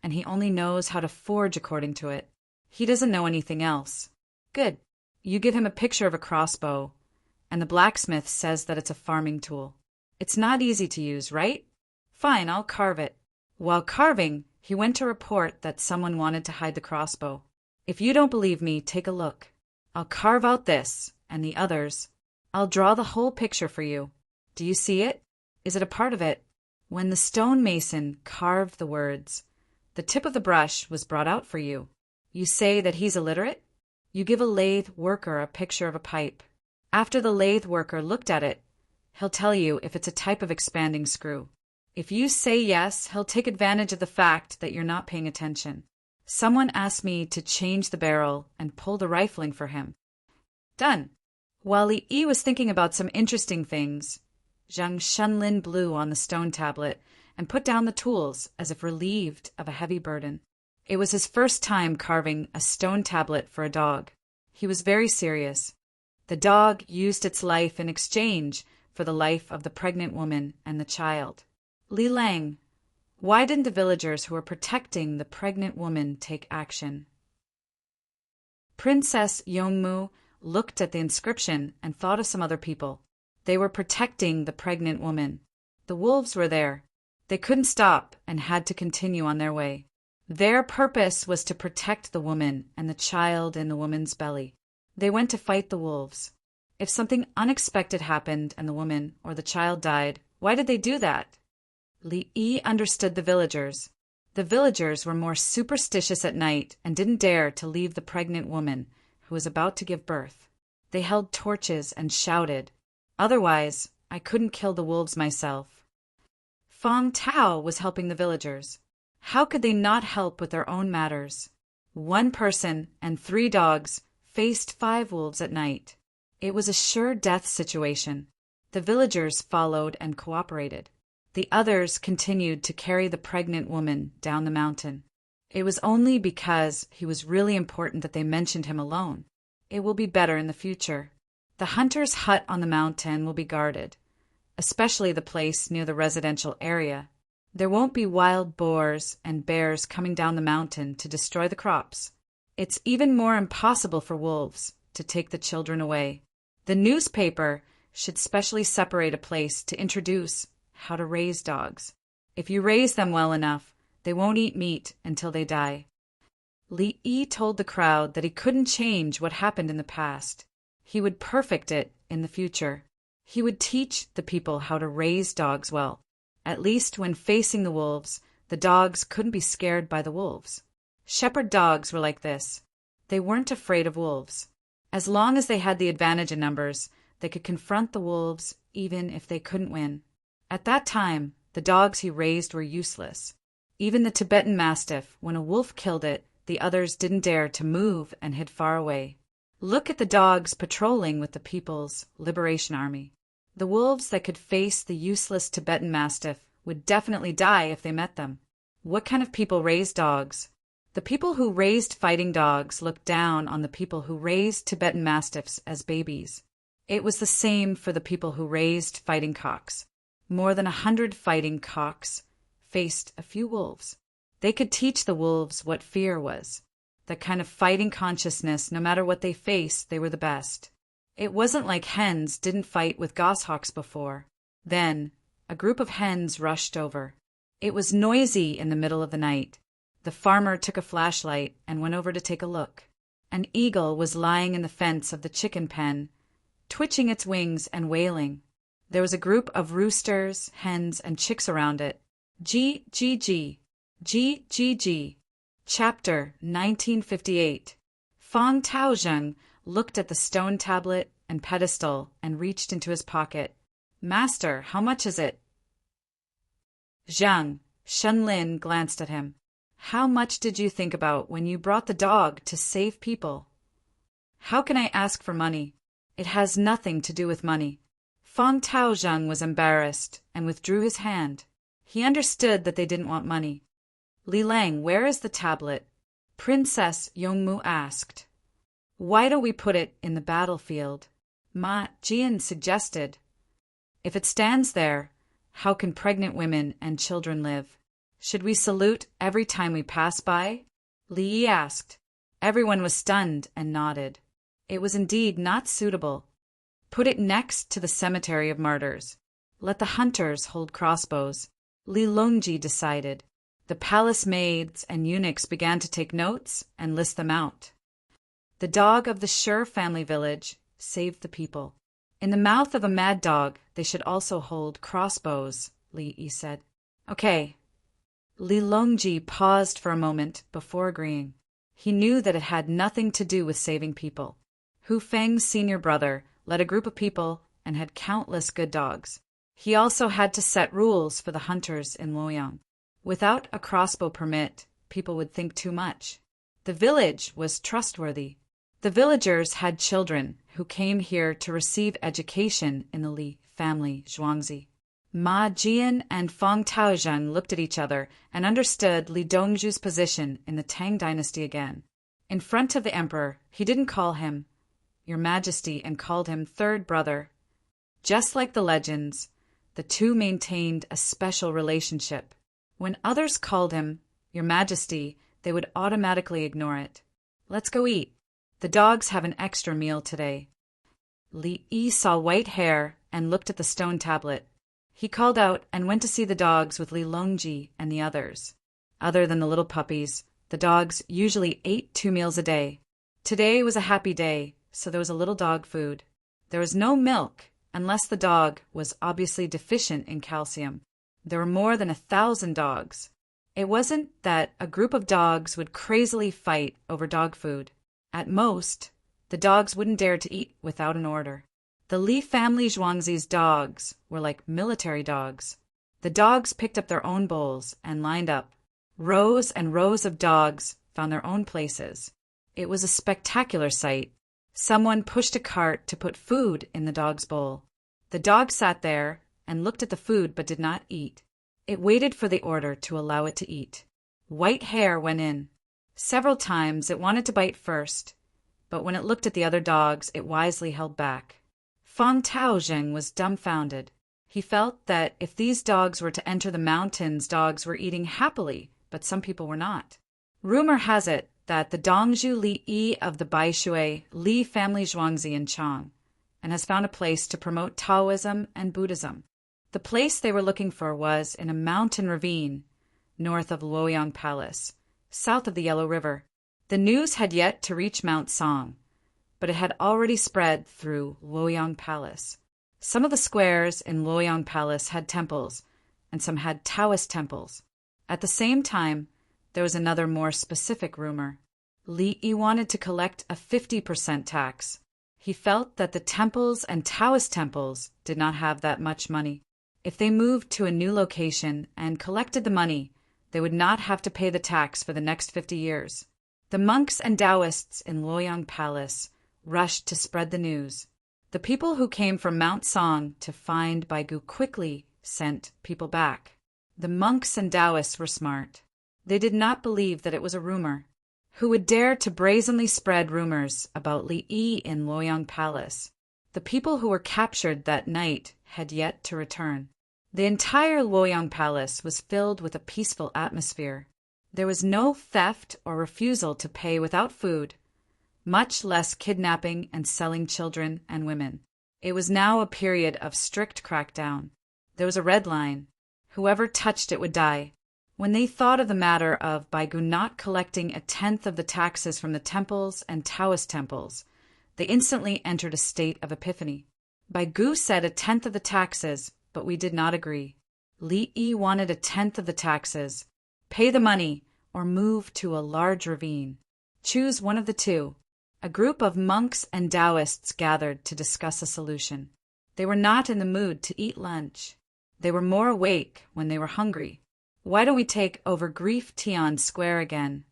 Speaker 1: and he only knows how to forge according to it. He doesn't know anything else. Good. You give him a picture of a crossbow, and the blacksmith says that it's a farming tool. It's not easy to use, right? Fine, I'll carve it. While carving, he went to report that someone wanted to hide the crossbow. If you don't believe me, take a look. I'll carve out this, and the others. I'll draw the whole picture for you. Do you see it? Is it a part of it? When the stonemason carved the words, the tip of the brush was brought out for you. You say that he's illiterate? You give a lathe worker a picture of a pipe. After the lathe worker looked at it, he'll tell you if it's a type of expanding screw. If you say yes, he'll take advantage of the fact that you're not paying attention. Someone asked me to change the barrel and pull the rifling for him. Done. While Li Yi was thinking about some interesting things, Zhang Shenlin blew on the stone tablet and put down the tools as if relieved of a heavy burden. It was his first time carving a stone tablet for a dog. He was very serious. The dog used its life in exchange for the life of the pregnant woman and the child. Li Lang, Why didn't the villagers who were protecting the pregnant woman take action? Princess Yongmu looked at the inscription and thought of some other people. They were protecting the pregnant woman. The wolves were there. They couldn't stop and had to continue on their way. Their purpose was to protect the woman and the child in the woman's belly. They went to fight the wolves. If something unexpected happened and the woman or the child died, why did they do that? Li Yi understood the villagers. The villagers were more superstitious at night and didn't dare to leave the pregnant woman who was about to give birth. They held torches and shouted, "Otherwise, I couldn't kill the wolves myself." Fang Tao was helping the villagers. How could they not help with their own matters? One person and 3 dogs faced 5 wolves at night. It was a sure death situation. The villagers followed and cooperated. The others continued to carry the pregnant woman down the mountain. It was only because he was really important that they mentioned him alone. It will be better in the future. The hunter's hut on the mountain will be guarded, especially the place near the residential area. There won't be wild boars and bears coming down the mountain to destroy the crops. It's even more impossible for wolves to take the children away. The newspaper should specially separate a place to introduce how to raise dogs. If you raise them well enough, they won't eat meat until they die. Li Yi told the crowd that he couldn't change what happened in the past. He would perfect it in the future. He would teach the people how to raise dogs well. At least when facing the wolves, the dogs couldn't be scared by the wolves. Shepherd dogs were like this. They weren't afraid of wolves. As long as they had the advantage in numbers, they could confront the wolves even if they couldn't win. At that time, the dogs he raised were useless. Even the Tibetan Mastiff, when a wolf killed it, the others didn't dare to move and hid far away. Look at the dogs patrolling with the People's Liberation Army. The wolves that could face the useless Tibetan Mastiff would definitely die if they met them. What kind of people raise dogs? The people who raised fighting dogs looked down on the people who raised Tibetan Mastiffs as babies. It was the same for the people who raised fighting cocks. More than 100 fighting cocks faced a few wolves. They could teach the wolves what fear was. That kind of fighting consciousness, no matter what they faced, they were the best. It wasn't like hens didn't fight with goshawks before. Then, a group of hens rushed over. It was noisy in the middle of the night. The farmer took a flashlight and went over to take a look. An eagle was lying in the fence of the chicken pen, twitching its wings and wailing. There was a group of roosters, hens, and chicks around it. G. Chapter 1958. Fang Taozheng looked at the stone tablet and pedestal and reached into his pocket. "Master, how much is it?" Zhang, Shenlin glanced at him. "How much did you think about when you brought the dog to save people?" "How can I ask for money? It has nothing to do with money." Fang Taozheng was embarrassed and withdrew his hand. He understood that they didn't want money. "Li Lang, where is the tablet?" Princess Yongmu asked. "Why don't we put it in the battlefield?" Ma Jian suggested. "If it stands there, how can pregnant women and children live? Should we salute every time we pass by?" Li Yi asked. Everyone was stunned and nodded. It was indeed not suitable. Put it next to the cemetery of martyrs. Let the hunters hold crossbows. Li Longji decided. The palace maids and eunuchs began to take notes and list them out. The dog of the Sher family village saved the people. In the mouth of a mad dog, they should also hold crossbows, Li Yi said. Okay. Li Longji paused for a moment before agreeing. He knew that it had nothing to do with saving people. Hu Feng's senior brother led a group of people and had countless good dogs. He also had to set rules for the hunters in Luoyang. Without a crossbow permit, people would think too much. The village was trustworthy. The villagers had children who came here to receive education in the Li family Zhuangzi. Ma Jian and Fang Taozheng looked at each other and understood Li Dongzhu's position in the Tang dynasty again. In front of the emperor, he didn't call him Your Majesty and called him third brother. Just like the legends, the two maintained a special relationship. When others called him Your Majesty, they would automatically ignore it. Let's go eat. The dogs have an extra meal today. Li Yi saw white hair and looked at the stone tablet. He called out and went to see the dogs with Li Longji and the others. Other than the little puppies, the dogs usually ate 2 meals a day. Today was a happy day, so there was a little dog food. There was no milk, unless the dog was obviously deficient in calcium. There were more than 1,000 dogs. It wasn't that a group of dogs would crazily fight over dog food. At most, the dogs wouldn't dare to eat without an order. The Li family Zhuangzi's dogs were like military dogs. The dogs picked up their own bowls and lined up. Rows and rows of dogs found their own places. It was a spectacular sight. Someone pushed a cart to put food in the dog's bowl. The dog sat there and looked at the food but did not eat. It waited for the order to allow it to eat. White hair went in. Several times it wanted to bite first, but when it looked at the other dogs, it wisely held back. Fang Taozheng was dumbfounded. He felt that if these dogs were to enter the mountains, dogs were eating happily, but some people were not. Rumor has it that the Dongzhu Li Yi of the Baishui Li family Zhuangzi in Chang, and has found a place to promote Taoism and Buddhism. The place they were looking for was in a mountain ravine north of Luoyang Palace, south of the Yellow River. The news had yet to reach Mount Song, but it had already spread through Luoyang Palace. Some of the squares in Luoyang Palace had temples, and some had Taoist temples. At the same time, there was another more specific rumor. Li Yi wanted to collect a 50% tax. He felt that the temples and Taoist temples did not have that much money. If they moved to a new location and collected the money, they would not have to pay the tax for the next 50 years. The monks and Taoists in Luoyang Palace rushed to spread the news. The people who came from Mount Song to find Baigu quickly sent people back. The monks and Taoists were smart. They did not believe that it was a rumor. Who would dare to brazenly spread rumors about Li Yi in Luoyang Palace? The people who were captured that night had yet to return. The entire Luoyang Palace was filled with a peaceful atmosphere. There was no theft or refusal to pay without food, much less kidnapping and selling children and women. It was now a period of strict crackdown. There was a red line. Whoever touched it would die. When they thought of the matter of Baigu not collecting 1/10 of the taxes from the temples and Taoist temples, they instantly entered a state of epiphany. Baigu said 1/10 of the taxes, but we did not agree. Li Yi wanted 1/10 of the taxes. Pay the money or move to a large ravine. Choose one of the two. A group of monks and Taoists gathered to discuss a solution. They were not in the mood to eat lunch. They were more awake when they were hungry. Why don't we take over Grief Tian Square again?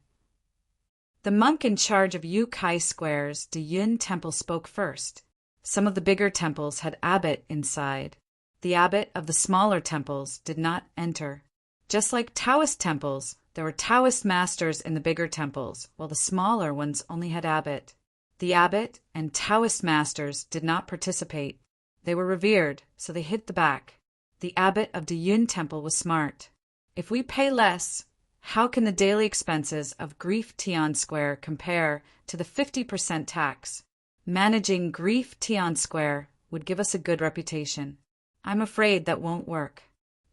Speaker 1: The monk in charge of Yu Kai Square's De Yun Temple spoke first. Some of the bigger temples had abbot inside. The abbot of the smaller temples did not enter. Just like Taoist temples, there were Taoist masters in the bigger temples, while the smaller ones only had abbot. The abbot and Taoist masters did not participate. They were revered, so they hid the back. The abbot of De Yun Temple was smart. If we pay less, how can the daily expenses of Grief Tian Square compare to the 50% tax? Managing Grief Tian Square would give us a good reputation. I'm afraid that won't work.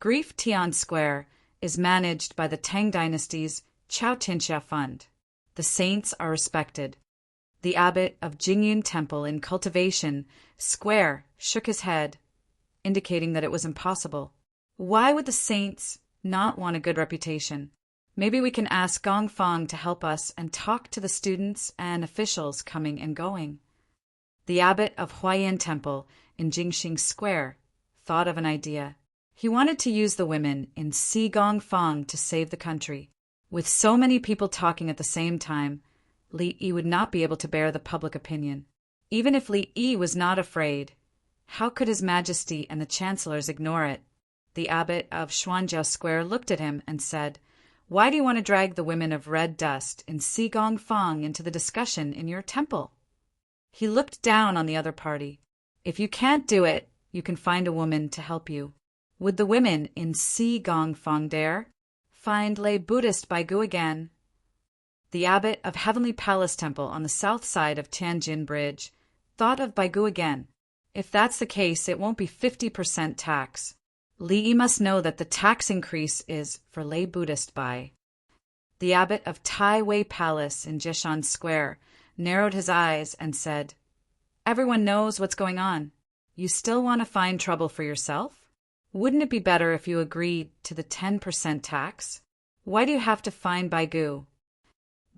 Speaker 1: Grief Tian Square is managed by the Tang dynasty's Chao Tianxia Fund. The saints are respected. The abbot of Jingyun Temple in Cultivation Square shook his head, indicating that it was impossible. Why would the saints not want a good reputation? Maybe we can ask Gongfang to help us and talk to the students and officials coming and going. The abbot of Huayan Temple in Jingxing Square thought of an idea. He wanted to use the women in Si Gongfang to save the country. With so many people talking at the same time, Li Yi would not be able to bear the public opinion. Even if Li Yi was not afraid, how could His Majesty and the chancellors ignore it? The abbot of Xuanjiao Square looked at him and said, "Why do you want to drag the women of red dust in Si Gongfang into the discussion in your temple?" He looked down on the other party. "If you can't do it, you can find a woman to help you." Would the women in Si Gongfang dare? find lay Buddhist Baigu again. The abbot of Heavenly Palace Temple on the south side of Tianjin Bridge thought of Baigu again. If that's the case, it won't be 50% tax. Li Yi must know that the tax increase is for lay Buddhist Bai. The abbot of Tai Wei Palace in Jishan Square narrowed his eyes and said, "Everyone knows what's going on. You still want to find trouble for yourself? Wouldn't it be better if you agreed to the 10% tax? Why do you have to find Baigu?"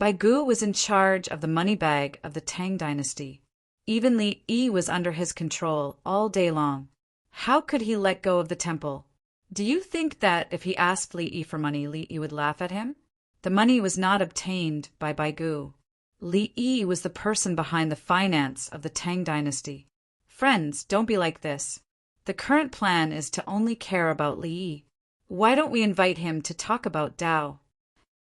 Speaker 1: Baigu was in charge of the money bag of the Tang dynasty. Even Li Yi was under his control all day long. How could he let go of the temple? Do you think that if he asked Li Yi for money, Li Yi would laugh at him? The money was not obtained by Baigu. Li Yi was the person behind the finance of the Tang dynasty. Friends, don't be like this. The current plan is to only care about Li Yi. Why don't we invite him to talk about Tao?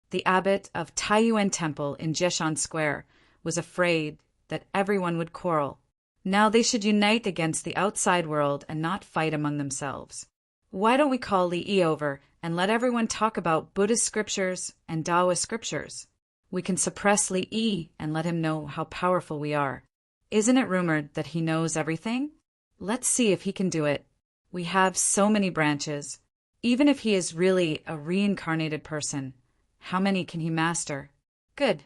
Speaker 1: The abbot of Taiyuan Temple in Jishan Square was afraid that everyone would quarrel. Now they should unite against the outside world and not fight among themselves. Why don't we call Li Yi over and let everyone talk about Buddhist scriptures and Taoist scriptures? We can suppress Li Yi and let him know how powerful we are. Isn't it rumored that he knows everything? Let's see if he can do it. We have so many branches. Even if he is really a reincarnated person, how many can he master? Good.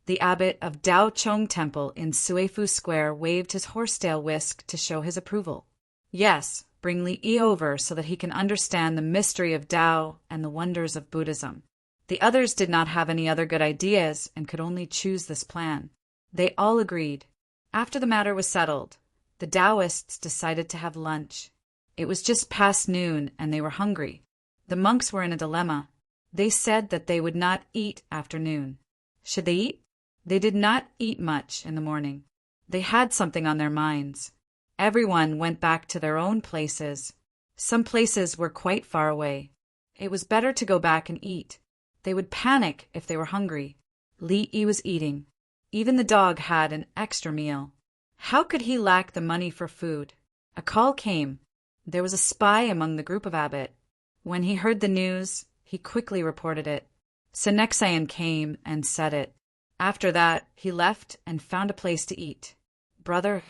Speaker 1: The abbot of Dao Chong Temple in Suifu Square waved his horsetail whisk to show his approval. Yes, bring Li Yi over so that he can understand the mystery of Tao and the wonders of Buddhism. The others did not have any other good ideas and could only choose this plan. They all agreed. After the matter was settled, the Taoists decided to have lunch. It was just past noon and they were hungry. The monks were in a dilemma. They said that they would not eat after noon. Should they eat? They did not eat much in the morning. They had something on their minds. Everyone went back to their own places. Some places were quite far away. It was better to go back and eat. They would panic if they were hungry. Li Yi was eating. Even the dog had an extra meal. How could he lack the money for food? A call came. There was a spy among the group of abbot. When he heard the news, he quickly reported it. Senexayan came and said it. After that, he left and found a place to eat. Brother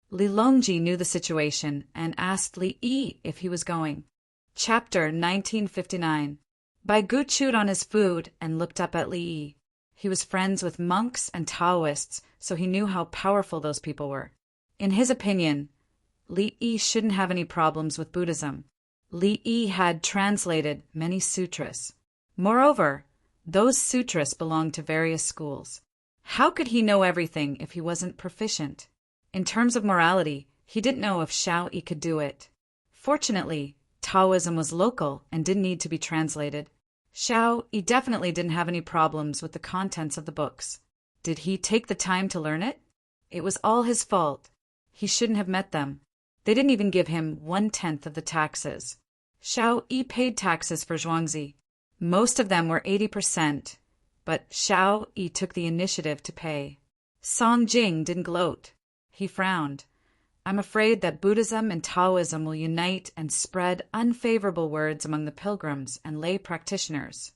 Speaker 1: Li Longji knew the situation and asked Li Yi if he was going. Chapter 1959. Baigu chewed on his food and looked up at Li Yi. He was friends with monks and Taoists, so he knew how powerful those people were. In his opinion, Li Yi shouldn't have any problems with Buddhism. Li Yi had translated many sutras. Moreover, those sutras belonged to various schools. How could he know everything if he wasn't proficient? In terms of morality, he didn't know if Shao Yi could do it. Fortunately, Taoism was local and didn't need to be translated. Shao Yi definitely didn't have any problems with the contents of the books. Did he take the time to learn it? It was all his fault. He shouldn't have met them. They didn't even give him 1/10 of the taxes. Shao Yi paid taxes for Zhuangzi. Most of them were 80%, but Shao Yi took the initiative to pay. Song Jing didn't gloat. He frowned. I'm afraid that Buddhism and Taoism will unite and spread unfavorable words among the pilgrims and lay practitioners.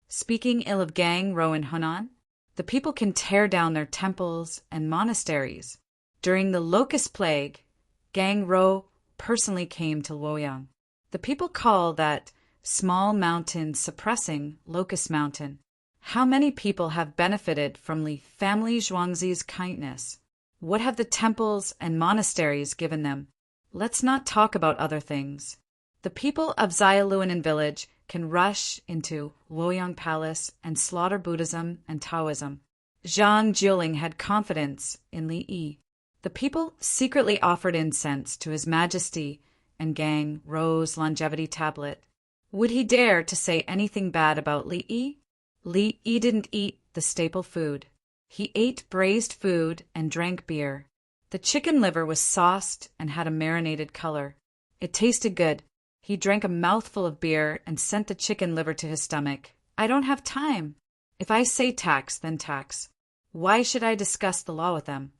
Speaker 1: Speaking ill of Gang Ro in Hunan, the people can tear down their temples and monasteries. During the locust plague, Gang Ro personally came to Luoyang. The people call that small mountain suppressing Locust Mountain. How many people have benefited from the family Zhuangzi's kindness? What have the temples and monasteries given them? Let's not talk about other things. The people of Xiaoluanan village can rush into Luoyang Palace and slaughter Buddhism and Taoism. Zhang Jiuling had confidence in Li Yi. The people secretly offered incense to His Majesty and Gang Ro's longevity tablet. Would he dare to say anything bad about Li Yi? Li Yi didn't eat the staple food. He ate braised food and drank beer. The chicken liver was sauced and had a marinated color. It tasted good. He drank a mouthful of beer and sent the chicken liver to his stomach. I don't have time. If I say tax, then tax. Why should I discuss the law with them?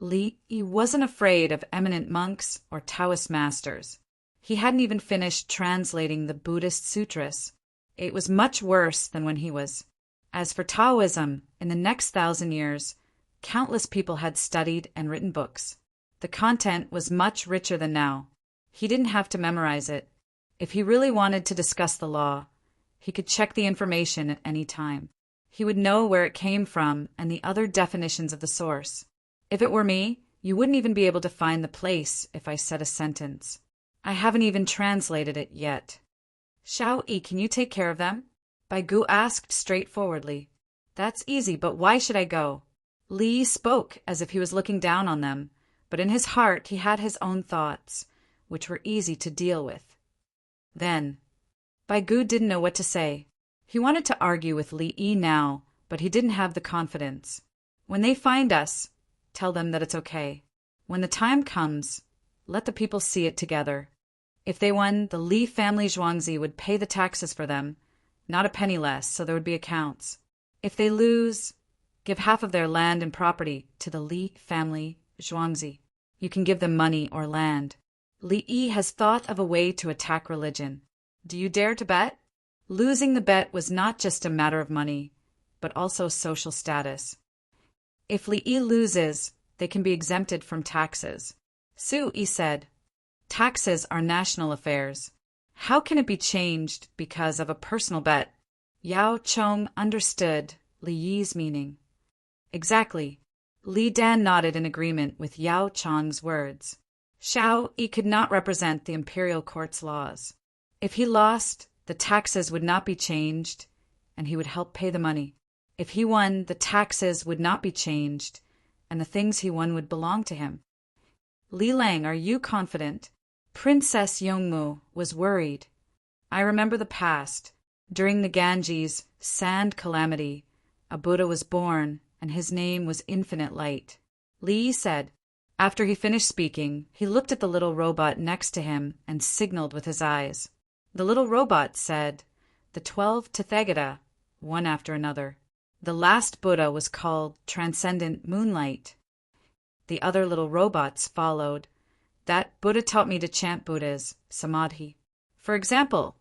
Speaker 1: Li Yi wasn't afraid of eminent monks or Taoist masters. He hadn't even finished translating the Buddhist sutras. It was much worse than when he was. As for Taoism, in the next 1,000 years, countless people had studied and written books. The content was much richer than now. He didn't have to memorize it. If he really wanted to discuss the law, he could check the information at any time. He would know where it came from and the other definitions of the source. If it were me, you wouldn't even be able to find the place if I said a sentence. I haven't even translated it yet. Xiao-Yi, can you take care of them? Bai Gu asked straightforwardly. That's easy, but why should I go? Li spoke as if he was looking down on them, but in his heart he had his own thoughts, which were easy to deal with. Then, Bai Gu didn't know what to say. He wanted to argue with Li Yi now, but he didn't have the confidence. When they find us, tell them that it's okay. When the time comes, let the people see it together. If they won, the Li family Zhuangzi would pay the taxes for them, not a penny less, so there would be accounts. If they lose, give half of their land and property to the Li family Zhuangzi. You can give them money or land. Li Yi has thought of a way to attack religion. Do you dare to bet? Losing the bet was not just a matter of money, but also social status. If Li Yi loses, they can be exempted from taxes. Su Yi said, taxes are national affairs. How can it be changed because of a personal bet? Yao Chong understood Li Yi's meaning. Exactly. Li Dan nodded in agreement with Yao Chong's words. Xiao Yi could not represent the imperial court's laws. If he lost, the taxes would not be changed, and he would help pay the money. If he won, the taxes would not be changed, and the things he won would belong to him. Li Lang, are you confident? Princess Yongmu was worried. I remember the past. During the Ganges sand calamity, a Buddha was born, and his name was Infinite Light. Li said. After he finished speaking, he looked at the little robot next to him and signaled with his eyes. The little robot said, the 12 Tathagata, one after another. The last Buddha was called Transcendent Moonlight. The other little robots followed. That Buddha taught me to chant Buddhas, Samadhi. For example,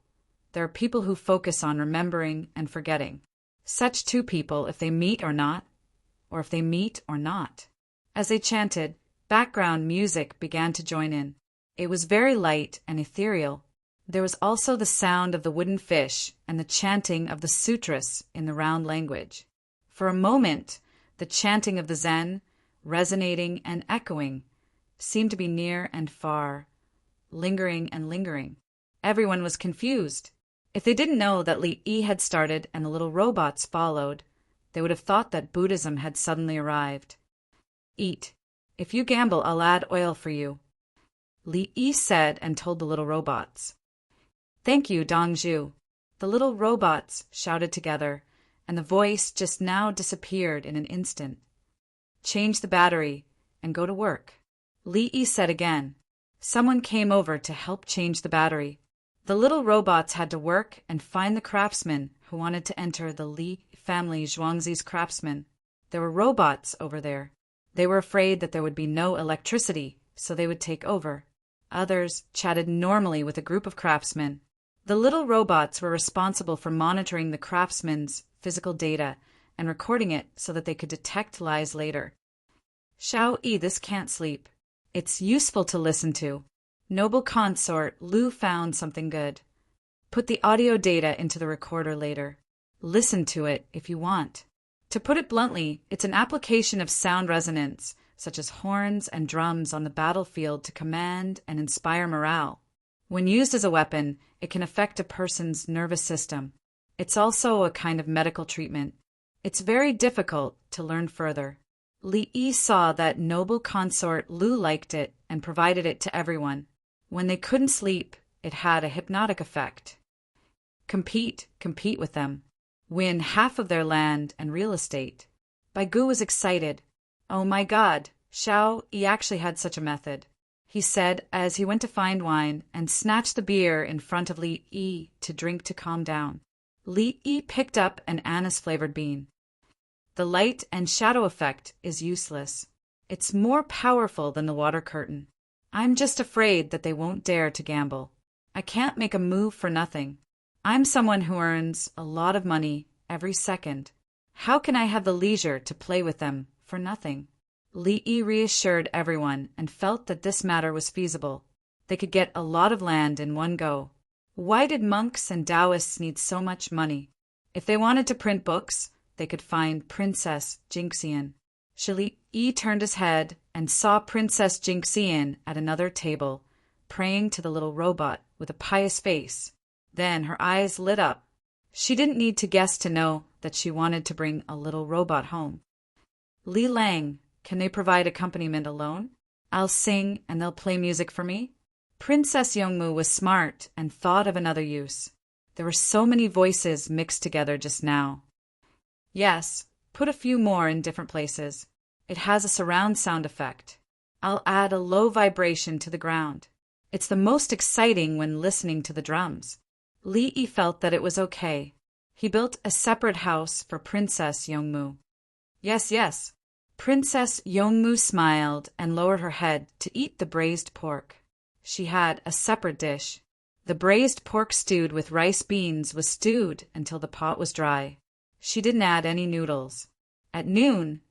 Speaker 1: there are people who focus on remembering and forgetting. Such two people, if they meet or not, or if they meet or not. As they chanted, background music began to join in. It was very light and ethereal. There was also the sound of the wooden fish and the chanting of the sutras in the round language. For a moment, the chanting of the Zen, resonating and echoing, seemed to be near and far, lingering and lingering. Everyone was confused. If they didn't know that Li Yi had started and the little robots followed, they would have thought that Buddhism had suddenly arrived. Eat. If you gamble, I'll add oil for you, Li Yi said and told the little robots. Thank you, Dongzhu. The little robots shouted together, and the voice just now disappeared in an instant. Change the battery and go to work, Li Yi said again. Someone came over to help change the battery. The little robots had to work and find the craftsmen who wanted to enter the Li family Zhuangzi's craftsmen. There were robots over there. They were afraid that there would be no electricity, so they would take over. Others chatted normally with a group of craftsmen. The little robots were responsible for monitoring the craftsmen's physical data and recording it so that they could detect lies later. Xiao-Yi, this can't sleep. It's useful to listen to. Noble consort, Lu found something good. Put the audio data into the recorder later. Listen to it if you want. To put it bluntly, it's an application of sound resonance, such as horns and drums on the battlefield to command and inspire morale. When used as a weapon, it can affect a person's nervous system. It's also a kind of medical treatment. It's very difficult to learn further. Li Yi saw that noble consort Lu liked it and provided it to everyone. When they couldn't sleep, it had a hypnotic effect. Compete with them. Win half of their land and real estate. Bai Gu was excited. Oh my God, Xiao-Yi actually had such a method, he said as he went to find wine and snatched the beer in front of Li Yi to drink to calm down. Li Yi picked up an anise-flavored bean. The light and shadow effect is useless. It's more powerful than the water curtain. I'm just afraid that they won't dare to gamble. I can't make a move for nothing. I'm someone who earns a lot of money every second. How can I have the leisure to play with them for nothing? Li Yi reassured everyone and felt that this matter was feasible. They could get a lot of land in one go. Why did monks and Taoists need so much money? If they wanted to print books, they could find Princess Jinxian. Li Yi turned his head and saw Princess Jinxian at another table, praying to the little robot with a pious face. Then her eyes lit up. She didn't need to guess to know that she wanted to bring a little robot home. Li Lang, can they provide accompaniment alone? I'll sing and they'll play music for me? Princess Yongmu was smart and thought of another use. There were so many voices mixed together just now. Yes, put a few more in different places. It has a surround sound effect. I'll add a low vibration to the ground. It's the most exciting when listening to the drums. Li Yi felt that it was okay. He built a separate house for Princess Yongmu. Yes, yes. Princess Yongmu smiled and lowered her head to eat the braised pork. She had a separate dish. The braised pork stewed with rice beans was stewed until the pot was dry. She didn't add any noodles. At noon,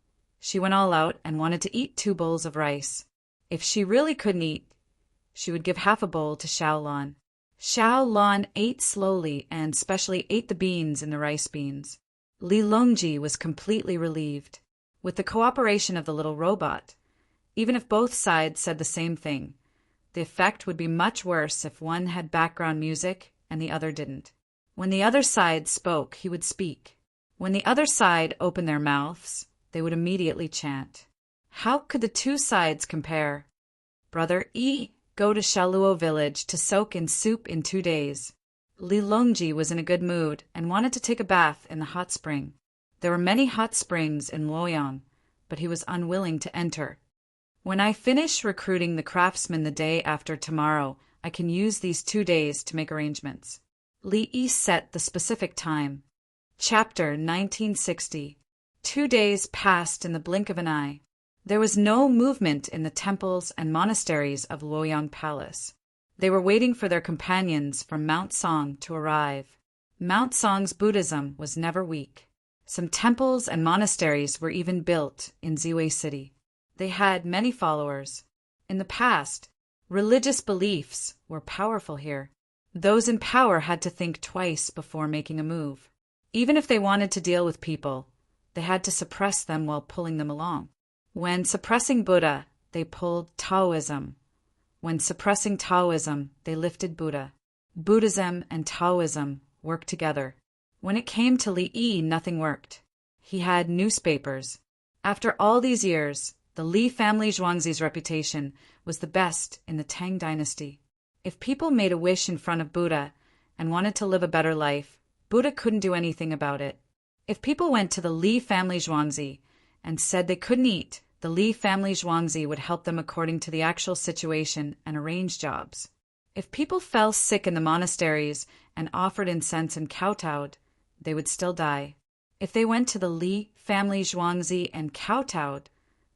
Speaker 1: she went all out and wanted to eat 2 bowls of rice. If she really couldn't eat, she would give half a bowl to Xiaolan. Xiaolan ate slowly and specially ate the beans in the rice beans. Li Longji was completely relieved. With the cooperation of the little robot, even if both sides said the same thing, the effect would be much worse if one had background music and the other didn't. When the other side spoke, he would speak. When the other side opened their mouths, they would immediately chant. How could the two sides compare? Brother Yi, go to Shaluo village to soak in soup in 2 days. Li Longji was in a good mood and wanted to take a bath in the hot spring. There were many hot springs in Luoyang, but he was unwilling to enter. When I finish recruiting the craftsmen the day after tomorrow, I can use these 2 days to make arrangements. Li Yi set the specific time. Chapter 1960. 2 days passed in the blink of an eye. There was no movement in the temples and monasteries of Luoyang Palace. They were waiting for their companions from Mount Song to arrive. Mount Song's Buddhism was never weak. Some temples and monasteries were even built in Ziwei City. They had many followers. In the past, religious beliefs were powerful here. Those in power had to think twice before making a move. Even if they wanted to deal with people, they had to suppress them while pulling them along. When suppressing Buddha, they pulled Taoism. When suppressing Taoism, they lifted Buddha. Buddhism and Taoism worked together. When it came to Li Yi, nothing worked. He had newspapers. After all these years, the Li family Zhuangzi's reputation was the best in the Tang dynasty. If people made a wish in front of Buddha and wanted to live a better life, Buddha couldn't do anything about it. If people went to the Li family Zhuangzi and said they couldn't eat, the Li family Zhuangzi would help them according to the actual situation and arrange jobs. If people fell sick in the monasteries and offered incense and kowtowed, they would still die. If they went to the Li family Zhuangzi and kowtowed,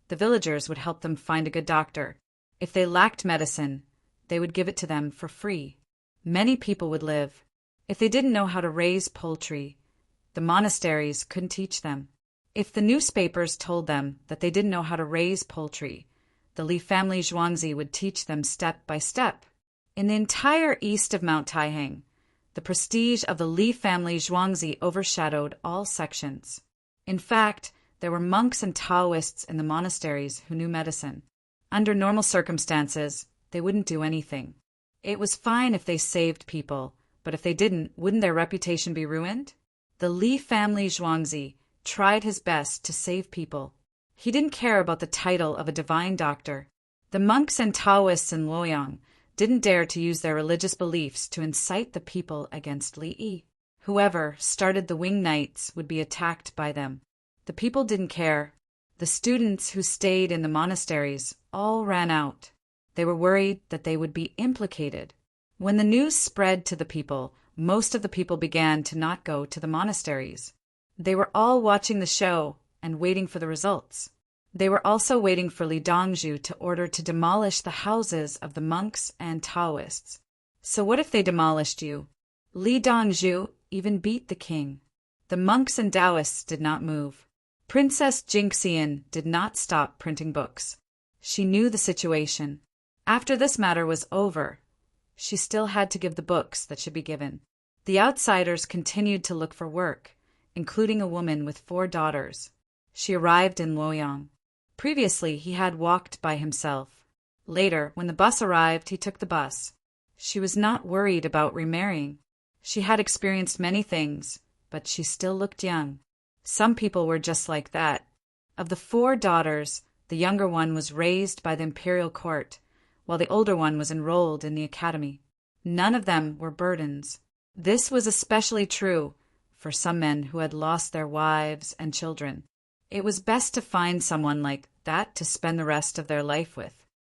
Speaker 1: the villagers would help them find a good doctor. If they lacked medicine, they would give it to them for free. Many people would live. If they didn't know how to raise poultry, the monasteries couldn't teach them. If the newspapers told them that they didn't know how to raise poultry, the Li family Zhuangzi would teach them step by step. In the entire east of Mount Taihang, the prestige of the Li family Zhuangzi overshadowed all sections. In fact, there were monks and Taoists in the monasteries who knew medicine. Under normal circumstances, they wouldn't do anything. It was fine if they saved people, but if they didn't, wouldn't their reputation be ruined? The Li family Zhuangzi tried his best to save people. He didn't care about the title of a divine doctor. The monks and Taoists in Luoyang didn't dare to use their religious beliefs to incite the people against Li Yi. Whoever started the winged knights would be attacked by them. The people didn't care. The students who stayed in the monasteries all ran out. They were worried that they would be implicated. When the news spread to the people, most of the people began to not go to the monasteries. They were all watching the show and waiting for the results. They were also waiting for Li Dongzhu to order to demolish the houses of the monks and Taoists. So what if they demolished you? Li Dongzhu even beat the king. The monks and Taoists did not move. Princess Jingxian did not stop printing books. She knew the situation. After this matter was over, she still had to give the books that should be given. The outsiders continued to look for work, including a woman with 4 daughters. She arrived in Luoyang. Previously, he had walked by himself. Later, when the bus arrived, he took the bus. She was not worried about remarrying. She had experienced many things, but she still looked young. Some people were just like that. Of the 4 daughters, the younger one was raised by the imperial court, while the older one was enrolled in the academy. None of them were burdens. This was especially true for some men who had lost their wives and children. It was best to find someone like that to spend the rest of their life with.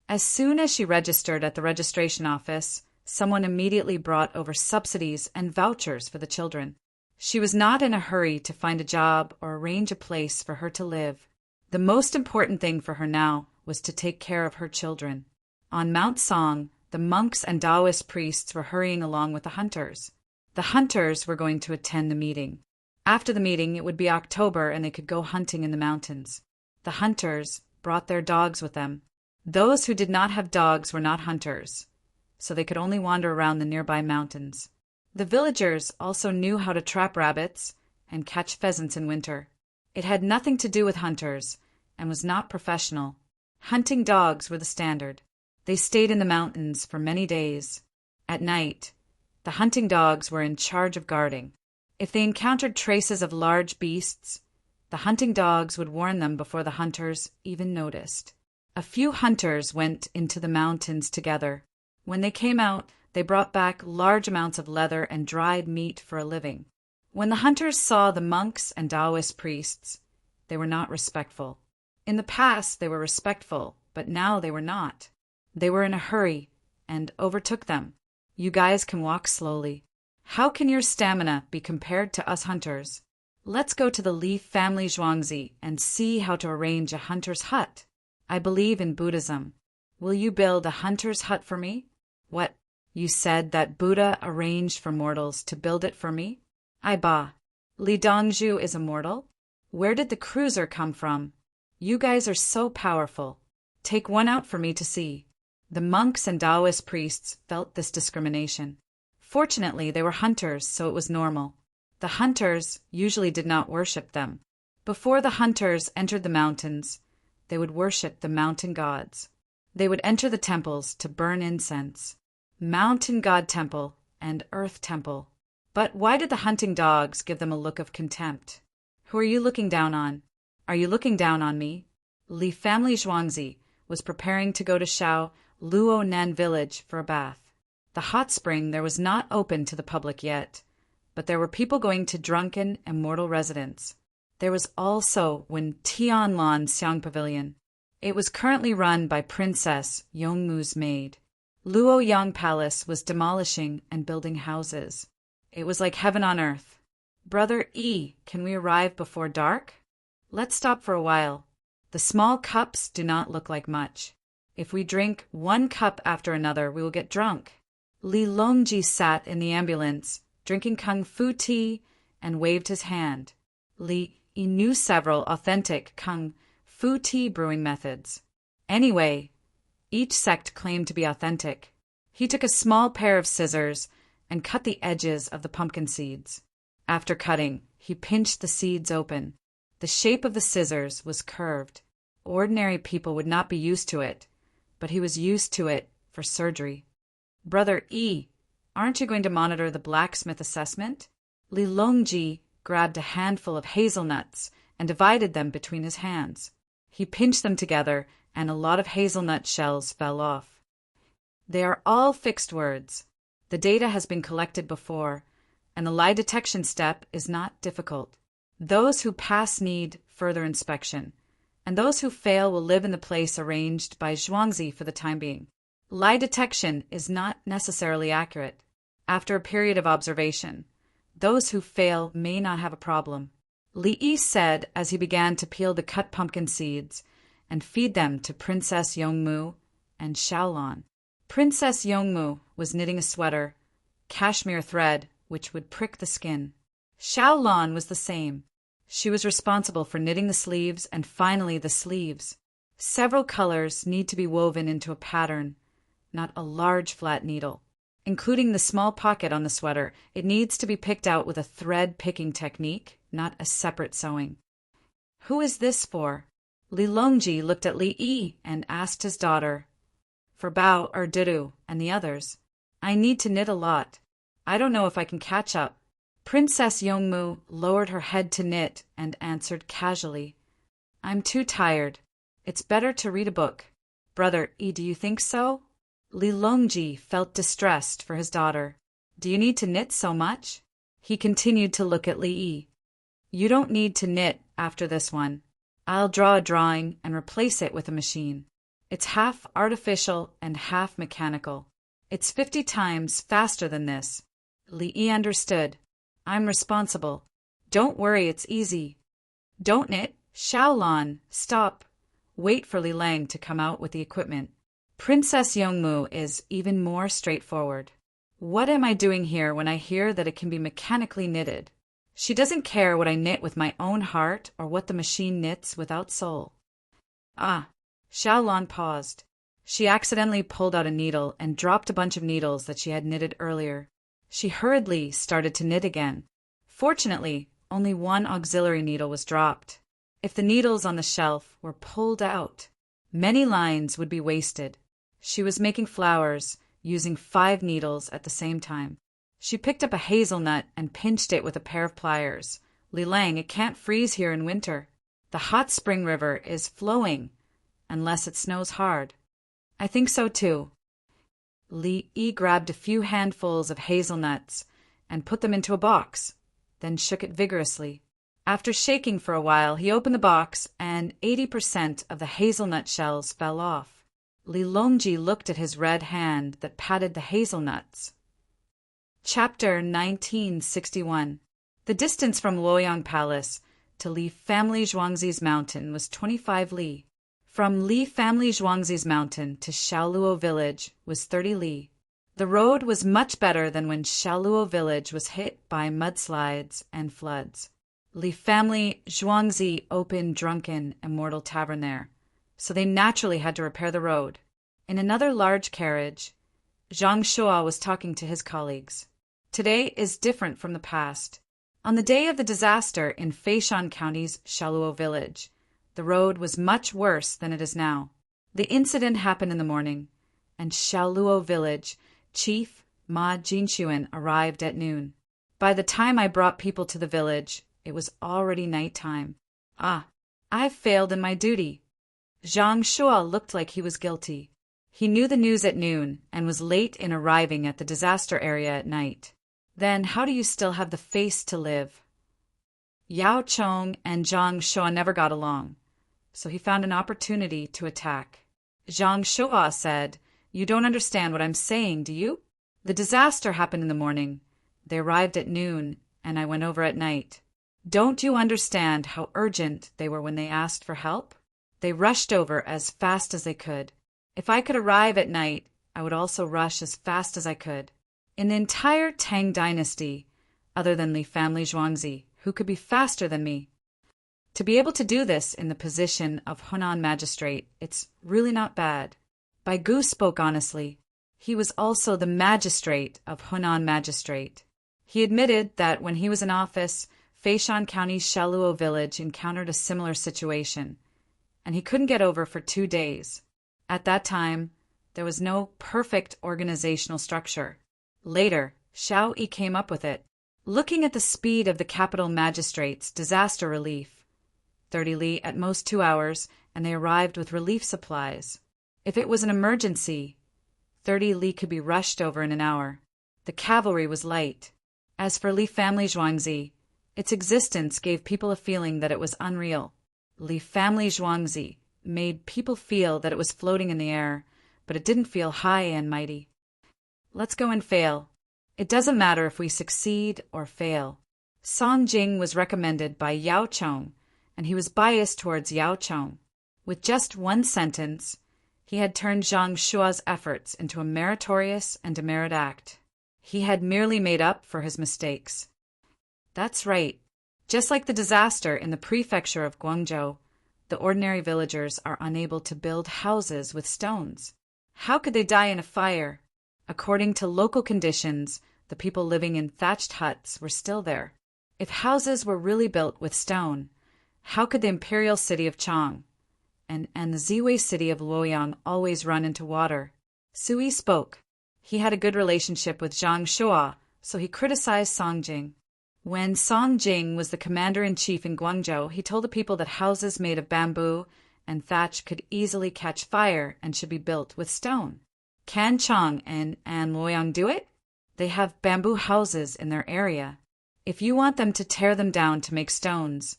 Speaker 1: As soon as she registered at the registration office, someone immediately brought over subsidies and vouchers for the children. She was not in a hurry to find a job or arrange a place for her to live. The most important thing for her now was to take care of her children. On Mount Song, the monks and Taoist priests were hurrying along with the hunters. The hunters were going to attend the meeting. After the meeting, it would be October and they could go hunting in the mountains. The hunters brought their dogs with them. Those who did not have dogs were not hunters, so they could only wander around the nearby mountains. The villagers also knew how to trap rabbits and catch pheasants in winter. It had nothing to do with hunters and was not professional. Hunting dogs were the standard. They stayed in the mountains for many days. At night, the hunting dogs were in charge of guarding. If they encountered traces of large beasts, the hunting dogs would warn them before the hunters even noticed. A few hunters went into the mountains together. When they came out, they brought back large amounts of leather and dried meat for a living. When the hunters saw the monks and Taoist priests, they were not respectful. In the past, they were respectful, but now they were not. They were in a hurry and overtook them. You guys can walk slowly. How can your stamina be compared to us hunters? Let's go to the Li family Zhuangzi and see how to arrange a hunter's hut. I believe in Buddhism. Will you build a hunter's hut for me? What? You said that Buddha arranged for mortals to build it for me? I ba. Li Dongzhu is a mortal? Where did the cruiser come from? You guys are so powerful. Take one out for me to see. The monks and Taoist priests felt this discrimination. Fortunately, they were hunters, so it was normal. The hunters usually did not worship them. Before the hunters entered the mountains, they would worship the mountain gods. They would enter the temples to burn incense. Mountain god temple and earth temple. But why did the hunting dogs give them a look of contempt? Who are you looking down on? Are you looking down on me? Li family Zhuangzi was preparing to go to Shao Luonan village for a bath. The hot spring there was not open to the public yet, but there were people going to drunken, immortal residents. There was also Wen Tianlan Xiang Pavilion. It was currently run by Princess Yongmu's maid. Luoyang Palace was demolishing and building houses. It was like heaven on earth. Brother E, can we arrive before dark? Let's stop for a while. The small cups do not look like much. If we drink 1 cup after another, we will get drunk. Li Longji sat in the ambulance, drinking kung fu tea, and waved his hand. Li knew several authentic kung fu tea brewing methods. Anyway, each sect claimed to be authentic. He took a small pair of scissors and cut the edges of the pumpkin seeds. After cutting, he pinched the seeds open. The shape of the scissors was curved. Ordinary people would not be used to it, but he was used to it for surgery. Brother E, aren't you going to monitor the blacksmith assessment? Li Longji grabbed a handful of hazelnuts and divided them between his hands. He pinched them together, and a lot of hazelnut shells fell off. They are all fixed words. The data has been collected before, and the lie detection step is not difficult. Those who pass need further inspection, and those who fail will live in the place arranged by Zhuangzi for the time being. Lie detection is not necessarily accurate. After a period of observation, those who fail may not have a problem. Li Yi said as he began to peel the cut pumpkin seeds and feed them to Princess Yongmu and Shaolon. Princess Yongmu was knitting a sweater, cashmere thread, which would prick the skin. Xiaolan was the same. She was responsible for knitting the sleeves and finally the sleeves. Several colors need to be woven into a pattern, not a large flat needle. Including the small pocket on the sweater, it needs to be picked out with a thread picking technique, not a separate sewing. Who is this for? Li Longji looked at Li Yi and asked his daughter. For Bao or Diru and the others. I need to knit a lot. I don't know if I can catch up. Princess Yongmu lowered her head to knit and answered casually. I'm too tired. It's better to read a book. Brother Yi, do you think so? Li Longji felt distressed for his daughter. Do you need to knit so much? He continued to look at Li Yi. You don't need to knit after this one. I'll draw a drawing and replace it with a machine. It's half artificial and half mechanical. It's 50 times faster than this. Li Yi understood. I'm responsible. Don't worry, it's easy. Don't knit. Xiaolan, stop. Wait for Li Lang to come out with the equipment. Princess Yongmu is even more straightforward. What am I doing here when I hear that it can be mechanically knitted? She doesn't care what I knit with my own heart or what the machine knits without soul. Ah, Xiaolan paused. She accidentally pulled out a needle and dropped a bunch of needles that she had knitted earlier. She hurriedly started to knit again. Fortunately, only one auxiliary needle was dropped. If the needles on the shelf were pulled out, many lines would be wasted. She was making flowers, using 5 needles at the same time. She picked up a hazelnut and pinched it with a pair of pliers. Li Lang, it can't freeze here in winter. The hot spring river is flowing, unless it snows hard. I think so too. Li Yi grabbed a few handfuls of hazelnuts and put them into a box, then shook it vigorously. After shaking for a while, he opened the box and 80% of the hazelnut shells fell off. Li Longji looked at his red hand that patted the hazelnuts. Chapter 1961. The distance from Luoyang Palace to Li family Zhuangzi's mountain was 25 li. From Li family Zhuangzi's mountain to Xiaoluo village was 30 li. The road was much better than when Xiaoluo village was hit by mudslides and floods. Li family Zhuangzi opened Drunken Immortal Tavern there, so they naturally had to repair the road. In another large carriage, Zhang Shua was talking to his colleagues. Today is different from the past. On the day of the disaster in Feishan County's Xiaoluo village, the road was much worse than it is now. The incident happened in the morning, and Xiaoluo village chief Ma Jinxuan arrived at noon. By the time I brought people to the village, it was already nighttime. Ah, I've failed in my duty. Zhang Shua looked like he was guilty. He knew the news at noon and was late in arriving at the disaster area at night. Then how do you still have the face to live? Yao Chong and Zhang Shua never got along, so he found an opportunity to attack. Zhang Shua said, "You don't understand what I'm saying, do you? The disaster happened in the morning. They arrived at noon, and I went over at night. Don't you understand how urgent they were when they asked for help? They rushed over as fast as they could. If I could arrive at night, I would also rush as fast as I could. In the entire Tang dynasty, other than Li family Zhuangzi, who could be faster than me? To be able to do this in the position of Hunan magistrate, it's really not bad." Bai Gu spoke honestly. He was also the magistrate of Hunan magistrate. He admitted that when he was in office, Feishan County's Xiaoluo village encountered a similar situation, and he couldn't get over for 2 days. At that time, there was no perfect organizational structure. Later, Xiao Yi came up with it. Looking at the speed of the capital magistrate's disaster relief, 30 li at most 2 hours, and they arrived with relief supplies. If it was an emergency, 30 li could be rushed over in an hour. The cavalry was light. As for Li family Zhuangzi, its existence gave people a feeling that it was unreal. Li family Zhuangzi made people feel that it was floating in the air, but it didn't feel high and mighty. Let's go and fail. It doesn't matter if we succeed or fail. Song Jing was recommended by Yao Chong, and he was biased towards Yao Chong. With just one sentence, he had turned Zhang Shua's efforts into a meritorious and demerit act. He had merely made up for his mistakes. That's right. Just like the disaster in the prefecture of Guangzhou, the ordinary villagers are unable to build houses with stones. How could they die in a fire? According to local conditions, the people living in thatched huts were still there. If houses were really built with stone, how could the imperial city of Chang and the Ziwei city of Luoyang always run into water? Sui spoke. He had a good relationship with Zhang Shuo, so he criticized Song Jing. When Song Jing was the commander-in-chief in Guangzhou, he told the people that houses made of bamboo and thatch could easily catch fire and should be built with stone. Can Chang and Luoyang do it? They have bamboo houses in their area. If you want them to tear them down to make stones,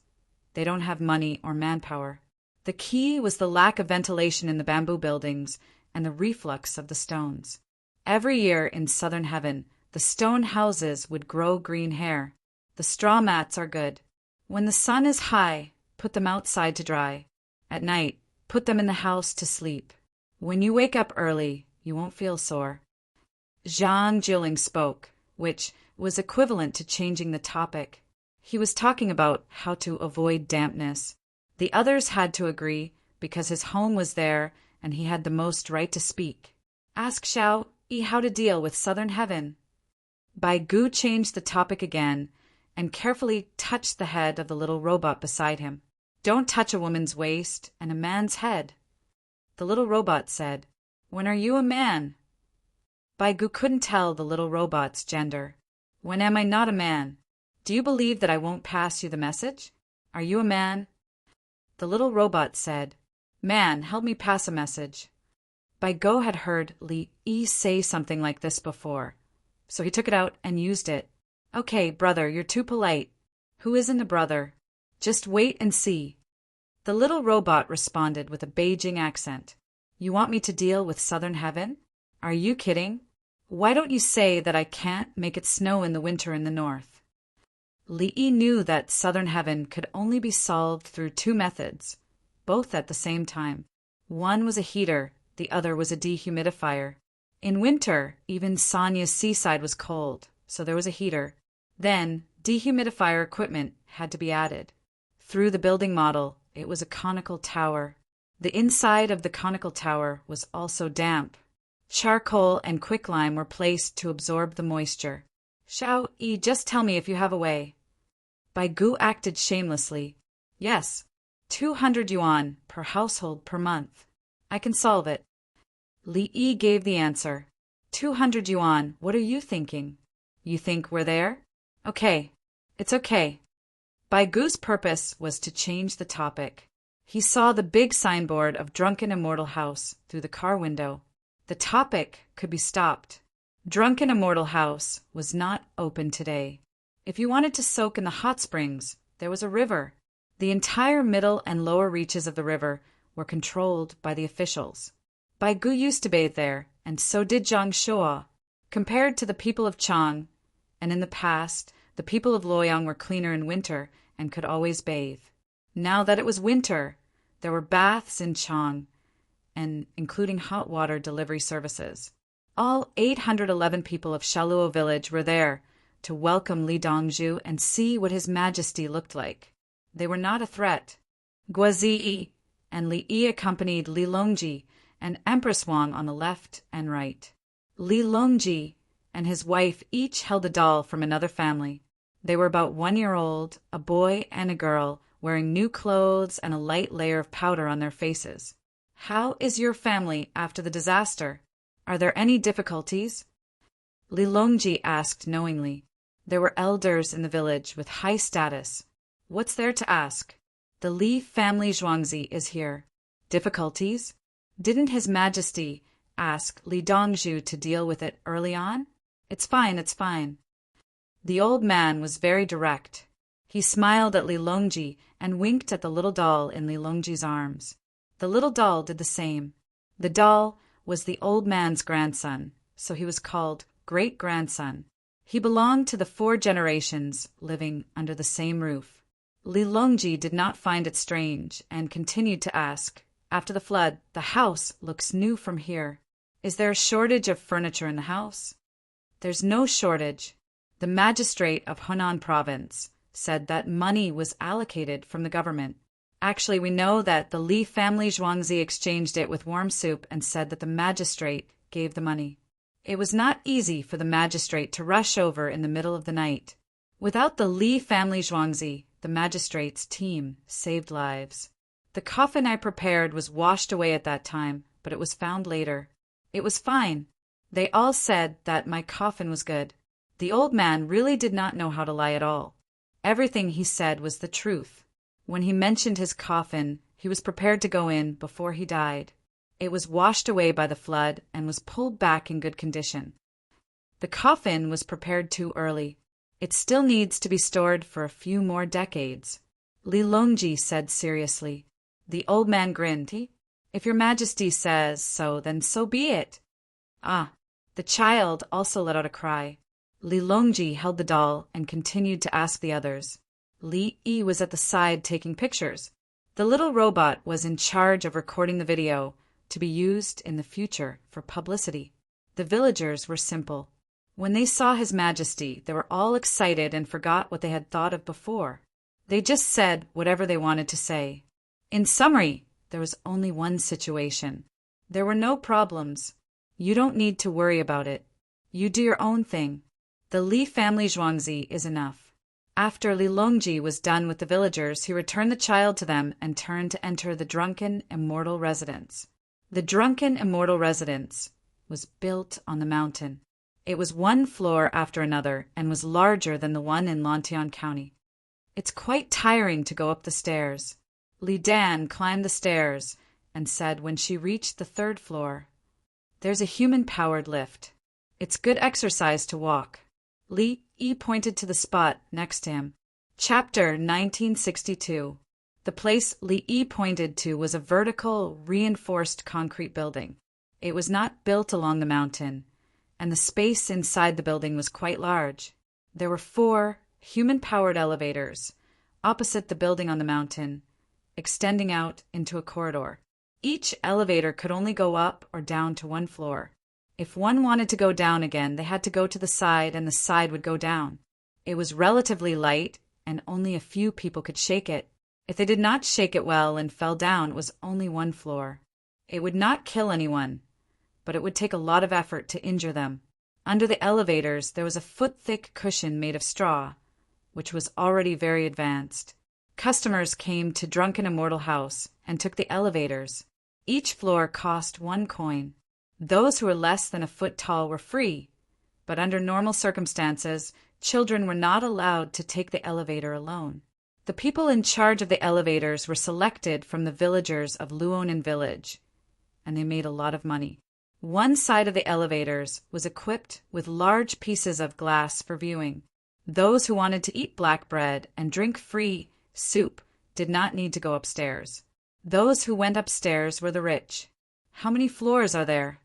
Speaker 1: they don't have money or manpower. The key was the lack of ventilation in the bamboo buildings and the reflux of the stones. Every year in southern heaven, the stone houses would grow green hair. The straw mats are good. When the sun is high, put them outside to dry. At night, put them in the house to sleep. When you wake up early, you won't feel sore. Zhang Jiling spoke, which was equivalent to changing the topic. He was talking about how to avoid dampness. The others had to agree because his home was there and he had the most right to speak. Ask Xiao Yi how to deal with southern heaven. Bai Gu changed the topic again and carefully touched the head of the little robot beside him. Don't touch a woman's waist and a man's head. The little robot said, When are you a man? Bai Gu couldn't tell the little robot's gender. When am I not a man? Do you believe that I won't pass you the message? Are you a man? The little robot said, Man, help me pass a message. Bai Gu had heard Li Yi say something like this before, so he took it out and used it. Okay, brother, you're too polite. Who isn't a brother? Just wait and see. The little robot responded with a Beijing accent. You want me to deal with southern heaven? Are you kidding? Why don't you say that I can't make it snow in the winter in the north? Li Yi knew that southern heaven could only be solved through two methods, both at the same time. One was a heater, the other was a dehumidifier. In winter, even Sonya's seaside was cold, so there was a heater. Then, dehumidifier equipment had to be added. Through the building model, it was a conical tower. The inside of the conical tower was also damp. Charcoal and quicklime were placed to absorb the moisture. Xiao Yi, just tell me if you have a way. Bai Gu acted shamelessly. Yes, 200 yuan per household per month. I can solve it. Li Yi gave the answer. 200 yuan, what are you thinking? You think we're there? Okay, it's okay. Bai Gu's purpose was to change the topic. He saw the big signboard of Drunken Immortal House through the car window. The topic could be stopped. Drunken Immortal House was not open today. If you wanted to soak in the hot springs, there was a river. The entire middle and lower reaches of the river were controlled by the officials. Bai Gu used to bathe there, and so did Zhang Shuo. Compared to the people of Chang, and in the past, the people of Luoyang were cleaner in winter and could always bathe. Now that it was winter, there were baths in Chang, and including hot water delivery services. All 811 people of Shaluo village were there to welcome Li Dongzhu and see what His Majesty looked like. They were not a threat. Guaziyi and Li Yi accompanied Li Longji and Empress Wang on the left and right. Li Longji and his wife each held a doll from another family. They were about 1 year old, a boy and a girl, wearing new clothes and a light layer of powder on their faces. How is your family after the disaster? Are there any difficulties? Li Longji asked knowingly. There were elders in the village with high status. What's there to ask? The Li family Zhuangzi is here. Difficulties? Didn't His Majesty ask Li Dongzhu to deal with it early on? It's fine, it's fine. The old man was very direct. He smiled at Li Longji and winked at the little doll in Li Longji's arms. The little doll did the same. The doll was the old man's grandson, so he was called great-grandson. He belonged to the 4 generations living under the same roof. Li Longji did not find it strange and continued to ask, After the flood, the house looks new from here. Is there a shortage of furniture in the house? There's no shortage. The magistrate of Hunan province said that money was allocated from the government. Actually, we know that the Li family Zhuangzi exchanged it with warm soup and said that the magistrate gave the money. It was not easy for the magistrate to rush over in the middle of the night. Without the Li family Zhuangzi, the magistrate's team saved lives. The coffin I prepared was washed away at that time, but it was found later. It was fine. They all said that my coffin was good. The old man really did not know how to lie at all. Everything he said was the truth. When he mentioned his coffin, he was prepared to go in before he died. It was washed away by the flood and was pulled back in good condition. The coffin was prepared too early. It still needs to be stored for a few more decades. Li Longji said seriously. The old man grinned. If your majesty says so, then so be it. Ah, the child also let out a cry. Li Longji held the doll and continued to ask the others. Li Yi was at the side taking pictures. The little robot was in charge of recording the video to be used in the future for publicity. The villagers were simple. When they saw His Majesty, they were all excited and forgot what they had thought of before. They just said whatever they wanted to say. In summary, there was only one situation. There were no problems. You don't need to worry about it. You do your own thing. The Li family Zhuangzi is enough. After Li Longji was done with the villagers, he returned the child to them and turned to enter the drunken immortal residence. The drunken immortal residence was built on the mountain. It was one floor after another and was larger than the one in Lantian County. It's quite tiring to go up the stairs. Li Dan climbed the stairs and said when she reached the third floor, "There's a human-powered lift. It's good exercise to walk." Li Yi pointed to the spot next to him. Chapter 1962. The place Li Yi pointed to was a vertical, reinforced concrete building. It was not built along the mountain, and the space inside the building was quite large. There were 4 human-powered elevators opposite the building on the mountain, extending out into a corridor. Each elevator could only go up or down to one floor. If one wanted to go down again, they had to go to the side and the side would go down. It was relatively light and only a few people could shake it. If they did not shake it well and fell down, it was only one floor. It would not kill anyone, but it would take a lot of effort to injure them. Under the elevators, there was a foot-thick cushion made of straw, which was already very advanced. Customers came to Drunken Immortal House and took the elevators. Each floor cost 1 coin. Those who were less than a foot tall were free, but under normal circumstances, children were not allowed to take the elevator alone. The people in charge of the elevators were selected from the villagers of Luonan village, and they made a lot of money. One side of the elevators was equipped with large pieces of glass for viewing. Those who wanted to eat black bread and drink free soup did not need to go upstairs. Those who went upstairs were the rich. How many floors are there?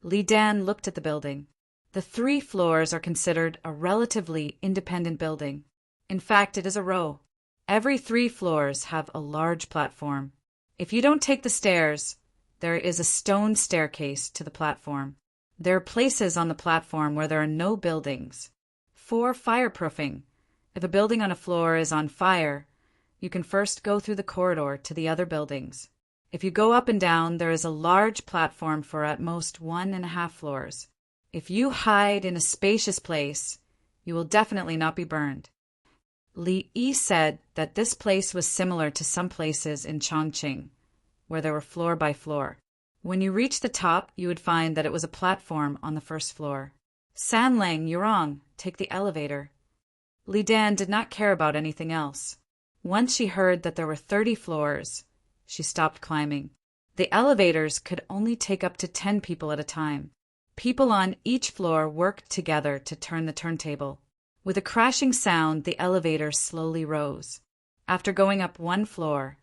Speaker 1: Li Dan looked at the building. The 3 floors are considered a relatively independent building. In fact, it is a row. Every 3 floors have a large platform. If you don't take the stairs, there is a stone staircase to the platform. There are places on the platform where there are no buildings. For fireproofing, if a building on a floor is on fire, you can first go through the corridor to the other buildings. If you go up and down, there is a large platform for at most 1.5 floors. If you hide in a spacious place, you will definitely not be burned. Li Yi said that this place was similar to some places in Chongqing, where there were floor by floor. When you reached the top, you would find that it was a platform on the first floor. San Lang, you're wrong. Take the elevator. Li Dan did not care about anything else. Once she heard that there were 30 floors, she stopped climbing. The elevators could only take up to 10 people at a time. People on each floor worked together to turn the turntable. With a crashing sound, the elevator slowly rose. After going up 1 floor,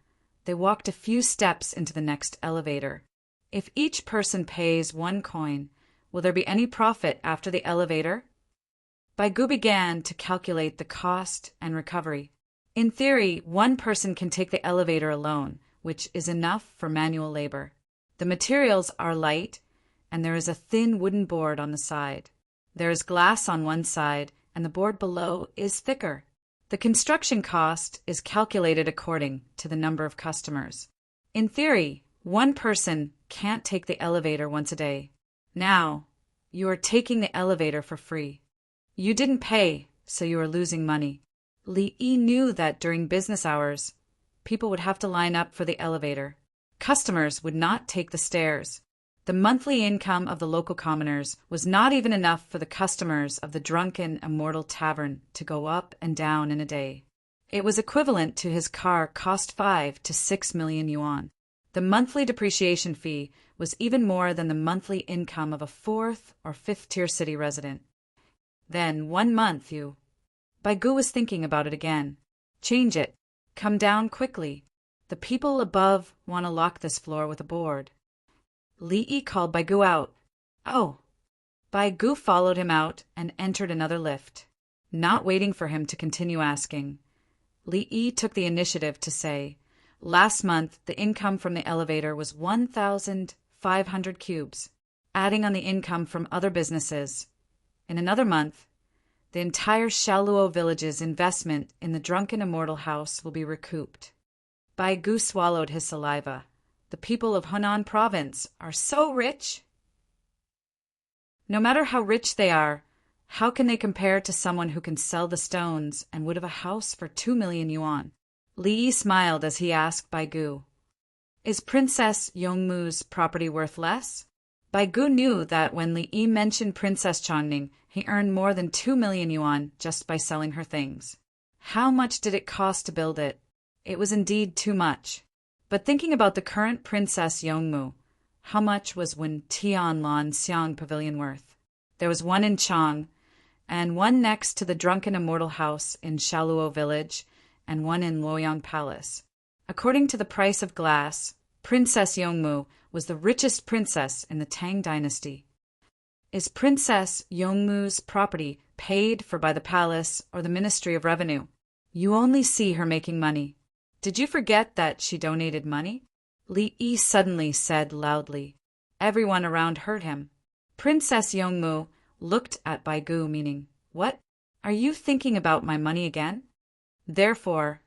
Speaker 1: they walked a few steps into the next elevator. If each person pays 1 coin, will there be any profit after the elevator? Baigu began to calculate the cost and recovery. In theory, 1 person can take the elevator alone, which is enough for manual labor. The materials are light, and there is a thin wooden board on the side. There is glass on one side, and the board below is thicker. The construction cost is calculated according to the number of customers. In theory, one person can't take the elevator once a day. Now, you are taking the elevator for free. You didn't pay, so you are losing money. Li Yi knew that during business hours, people would have to line up for the elevator. Customers would not take the stairs. The monthly income of the local commoners was not even enough for the customers of the Drunken Immortal Tavern to go up and down in a day. It was equivalent to his car cost 5 to 6 million yuan. The monthly depreciation fee was even more than the monthly income of a 4th or 5th-tier city resident. Then, one month, Bai Gu was thinking about it again. Change it. Come down quickly. The people above want to lock this floor with a board. Li Yi called Bai Gu out. Oh! Bai Gu followed him out and entered another lift. Not waiting for him to continue asking, Li Yi took the initiative to say, last month the income from the elevator was 1,500 cubes, adding on the income from other businesses. In another month, the entire Shaluo village's investment in the Drunken Immortal House will be recouped. Bai Gu swallowed his saliva. The people of Hunan province are so rich. No matter how rich they are, how can they compare to someone who can sell the stones and wood of a house for 2 million yuan? Li Yi smiled as he asked Bai Gu, is Princess Yongmu's property worth less? Bai Gu knew that when Li Yi mentioned Princess Chongning, he earned more than 2 million yuan just by selling her things. How much did it cost to build it? It was indeed too much. But thinking about the current Princess Yongmu, how much was Wen Tianlan Xiang Pavilion worth? There was one in Chang, and one next to the Drunken Immortal House in Shaluo Village, and one in Luoyang Palace. According to the price of glass, Princess Yongmu was the richest princess in the Tang dynasty. Is Princess Yongmu's property paid for by the palace or the Ministry of Revenue? You only see her making money. Did you forget that she donated money? Li Yi suddenly said loudly. Everyone around heard him. Princess Yongmu looked at Bai Gu, meaning, what? Are you thinking about my money again? Therefore,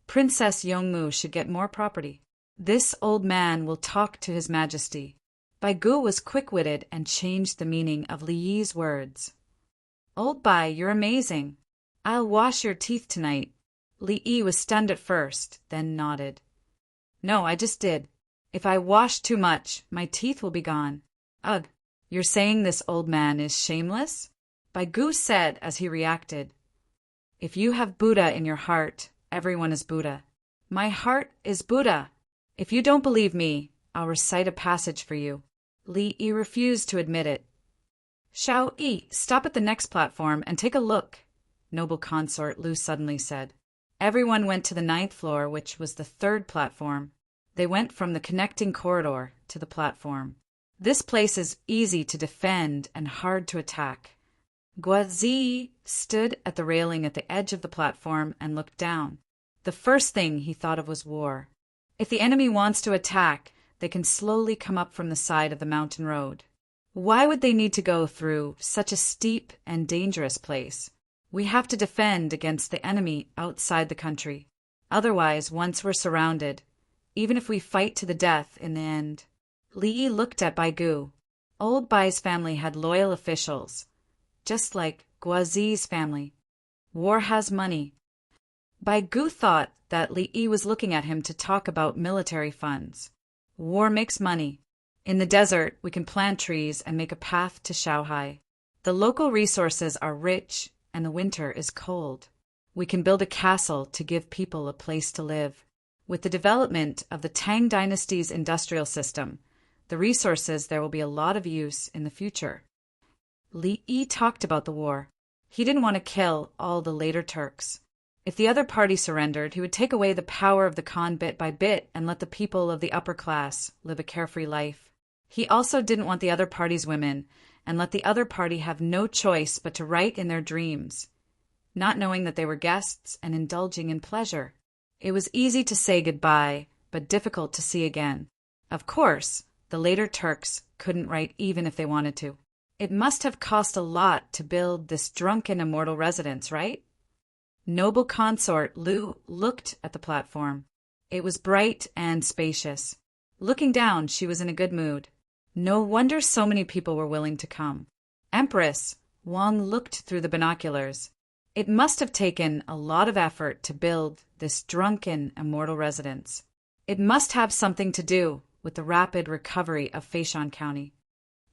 Speaker 1: Princess Yongmu should get more property. This old man will talk to His Majesty. Bai Gu was quick-witted and changed the meaning of Li Yi's words. Old Bai, you're amazing. I'll wash your teeth tonight. Li Yi was stunned at first, then nodded. No, I just did. If I wash too much, my teeth will be gone. Ugh, you're saying this old man is shameless? Bai Gu said as he reacted. If you have Buddha in your heart, everyone is Buddha. My heart is Buddha. If you don't believe me, I'll recite a passage for you. Li Yi refused to admit it. Shao Yi, stop at the next platform and take a look, noble consort Lu suddenly said. Everyone went to the 9th floor, which was the 3rd platform. They went from the connecting corridor to the platform. This place is easy to defend and hard to attack. Guazi stood at the railing at the edge of the platform and looked down. The first thing he thought of was war. If the enemy wants to attack, they can slowly come up from the side of the mountain road. Why would they need to go through such a steep and dangerous place? We have to defend against the enemy outside the country. Otherwise, once we're surrounded, even if we fight to the death in the end. Li Yi looked at Bai Gu. Old Bai's family had loyal officials, just like Guazi's family. War has money. Bai Gu thought that Li Yi was looking at him to talk about military funds. War makes money. In the desert, we can plant trees and make a path to Shanghai. The local resources are rich, and the winter is cold. We can build a castle to give people a place to live. With the development of the Tang dynasty's industrial system, the resources there will be a lot of use in the future. Li Yi talked about the war. He didn't want to kill all the later Turks. If the other party surrendered, he would take away the power of the Khan bit by bit and let the people of the upper class live a carefree life. He also didn't want the other party's women and let the other party have no choice but to write in their dreams, not knowing that they were guests and indulging in pleasure. It was easy to say goodbye, but difficult to see again. Of course, The later Turks couldn't write even if they wanted to. It must have cost a lot to build this drunken immortal residence, right? Noble consort Lu looked at the platform. It was bright and spacious. Looking down, she was in a good mood. No wonder so many people were willing to come. Empress Wang looked through the binoculars. It must have taken a lot of effort to build this drunken immortal residence. It must have something to do with the rapid recovery of Feishan County.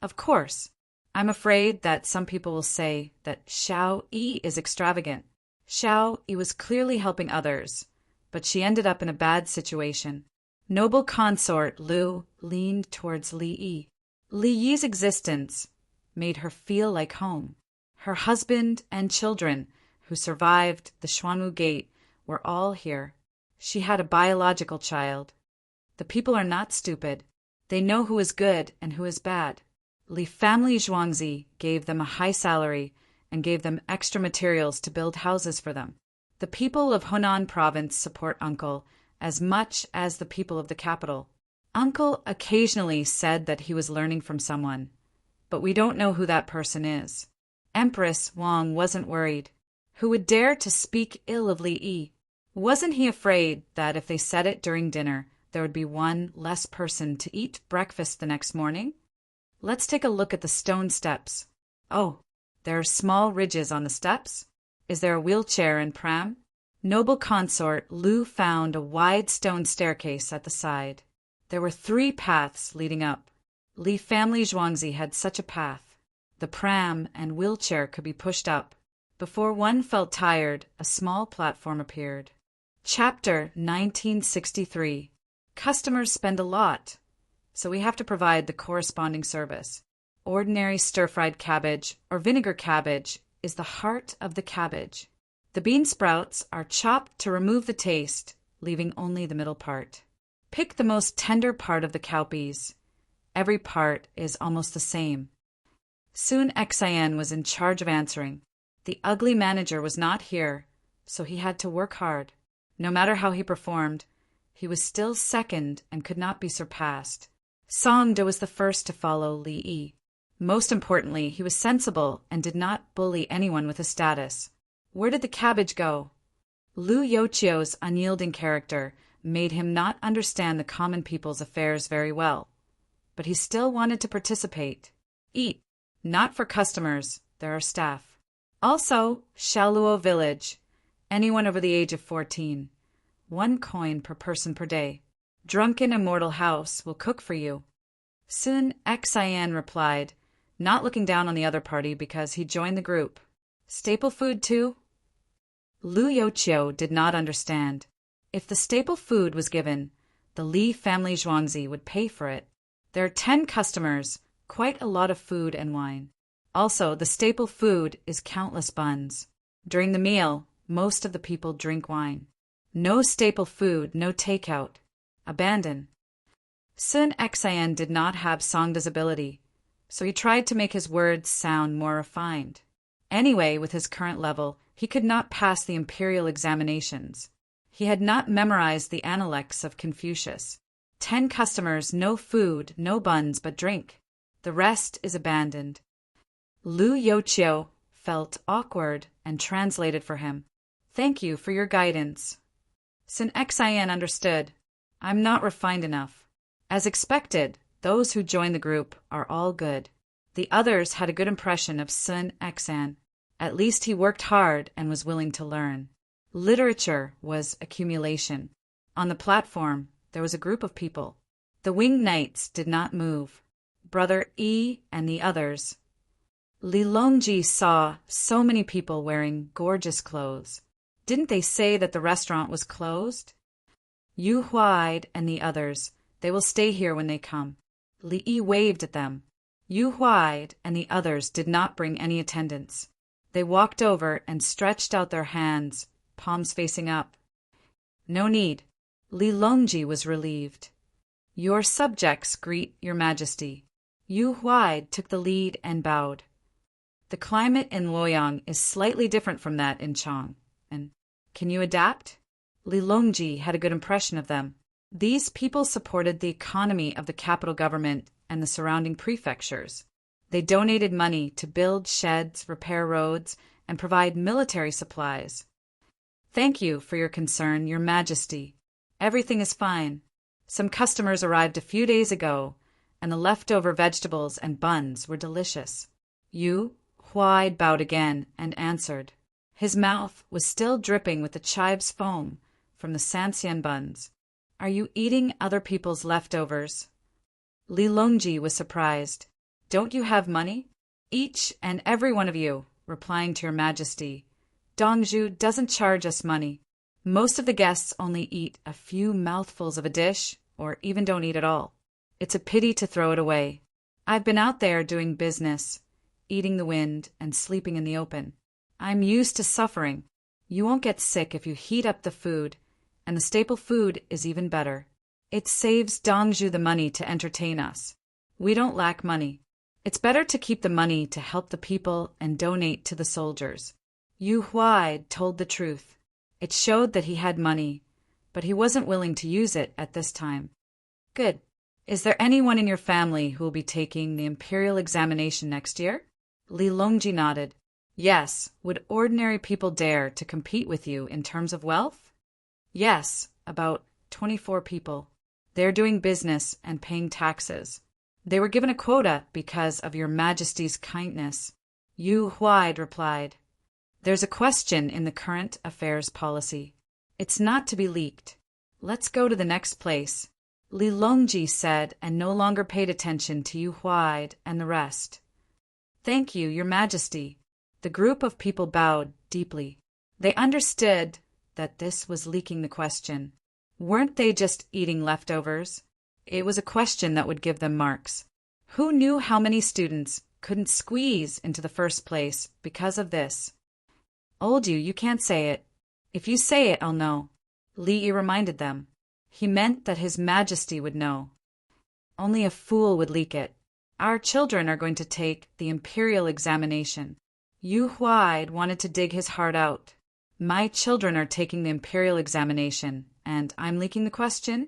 Speaker 1: Of course, I'm afraid that some people will say that Xiao Yi is extravagant. Xiao Yi was clearly helping others, but she ended up in a bad situation. Noble consort Lu leaned towards Li Yi. Li Yi's existence made her feel like home. Her husband and children, who survived the Xuanwu Gate, were all here. She had a biological child. The people are not stupid. They know who is good and who is bad. Li family Zhuangzi gave them a high salary and gave them extra materials to build houses for them. The people of Hunan province support Uncle as much as the people of the capital. Uncle occasionally said that he was learning from someone, but we don't know who that person is. Empress Wang wasn't worried. Who would dare to speak ill of Li Yi? Wasn't he afraid that if they said it during dinner, there would be one less person to eat breakfast the next morning? Let's take a look at the stone steps. Oh, there are small ridges on the steps. Is there a wheelchair and pram? Noble consort Lu found a wide stone staircase at the side. There were 3 paths leading up. Li family Zhuangzi had such a path. The pram and wheelchair could be pushed up. Before one felt tired, a small platform appeared. Chapter 1963. Customers spend a lot, so we have to provide the corresponding service. Ordinary stir-fried cabbage or vinegar cabbage is the heart of the cabbage. The bean sprouts are chopped to remove the taste, leaving only the middle part. Pick the most tender part of the cowpeas. Every part is almost the same. Soon Xian was in charge of answering. The ugly manager was not here, so he had to work hard. No matter how he performed, he was still second and could not be surpassed. Songde was the first to follow Li Yi. Most importantly, he was sensible and did not bully anyone with his status. Where did the cabbage go? Lu Youqiu's unyielding character made him not understand the common people's affairs very well, but he still wanted to participate. Eat. Not for customers, there are staff. Also, Shaluo village. Anyone over the age of 14. 1 coin per person per day. Drunken immortal house will cook for you. Soon Xian replied, not looking down on the other party because he joined the group. Staple food too? Lu Youqiu did not understand. If the staple food was given, the Li family Zhuangzi would pay for it. There are 10 customers, quite a lot of food and wine. Also, the staple food is countless buns. During the meal, most of the people drink wine. No staple food, no takeout. Abandon. Sun Xian did not have Songde's ability, so he tried to make his words sound more refined. Anyway, with his current level, he could not pass the imperial examinations. He had not memorized the Analects of Confucius. 10 customers, no food, no buns, but drink. The rest is abandoned. Lu Youqiu felt awkward and translated for him. Thank you for your guidance. Sun Xian understood. I'm not refined enough. As expected, those who joined the group are all good. The others had a good impression of Sun Xian. At least he worked hard and was willing to learn. Literature was accumulation. On the platform, there was a group of people. The winged knights did not move. Brother Yi and the others. Li Longji saw so many people wearing gorgeous clothes. Didn't they say that the restaurant was closed? Yu Huaid and the others, they will stay here when they come. Li Yi waved at them. Yu Huaid and the others did not bring any attendants. They walked over and stretched out their hands, palms facing up. No need. Li Longji was relieved. Your subjects greet your majesty. Yu Huaid took the lead and bowed. The climate in Luoyang is slightly different from that in Chang. And can you adapt? Li Longji had a good impression of them. These people supported the economy of the capital government and the surrounding prefectures. They donated money to build sheds, repair roads, and provide military supplies. Thank you for your concern, Your Majesty. Everything is fine. Some customers arrived a few days ago, and the leftover vegetables and buns were delicious. Yu Huai bowed again and answered. His mouth was still dripping with the chive's foam from the Sanxian buns. Are you eating other people's leftovers? Li Longji was surprised. Don't you have money? Each and every one of you, replying to Your Majesty. Dongzhu doesn't charge us money. Most of the guests only eat a few mouthfuls of a dish, or even don't eat at all. It's a pity to throw it away. I've been out there doing business, eating the wind and sleeping in the open. I'm used to suffering. You won't get sick if you heat up the food, and the staple food is even better. It saves Dongzhu the money to entertain us. We don't lack money. It's better to keep the money to help the people and donate to the soldiers. Yu Huai told the truth. It showed that he had money, but he wasn't willing to use it at this time. Good. Is there anyone in your family who will be taking the imperial examination next year? Li Longji nodded. Yes. Would ordinary people dare to compete with you in terms of wealth? Yes, about 24 people. They're doing business and paying taxes. They were given a quota because of Your Majesty's kindness. Yu Huai replied. There's a question in the current affairs policy. It's not to be leaked. Let's go to the next place. Li Longji said and no longer paid attention to Yu Huai and the rest. Thank you, Your Majesty. The group of people bowed deeply. They understood that this was leaking the question. Weren't they just eating leftovers? It was a question that would give them marks. Who knew how many students couldn't squeeze into the first place because of this? Old you can't say it. If you say it, I'll know. Li reminded them. He meant that His Majesty would know. Only a fool would leak it. Our children are going to take the imperial examination. Yu Huai wanted to dig his heart out. My children are taking the imperial examination, and I'm leaking the question?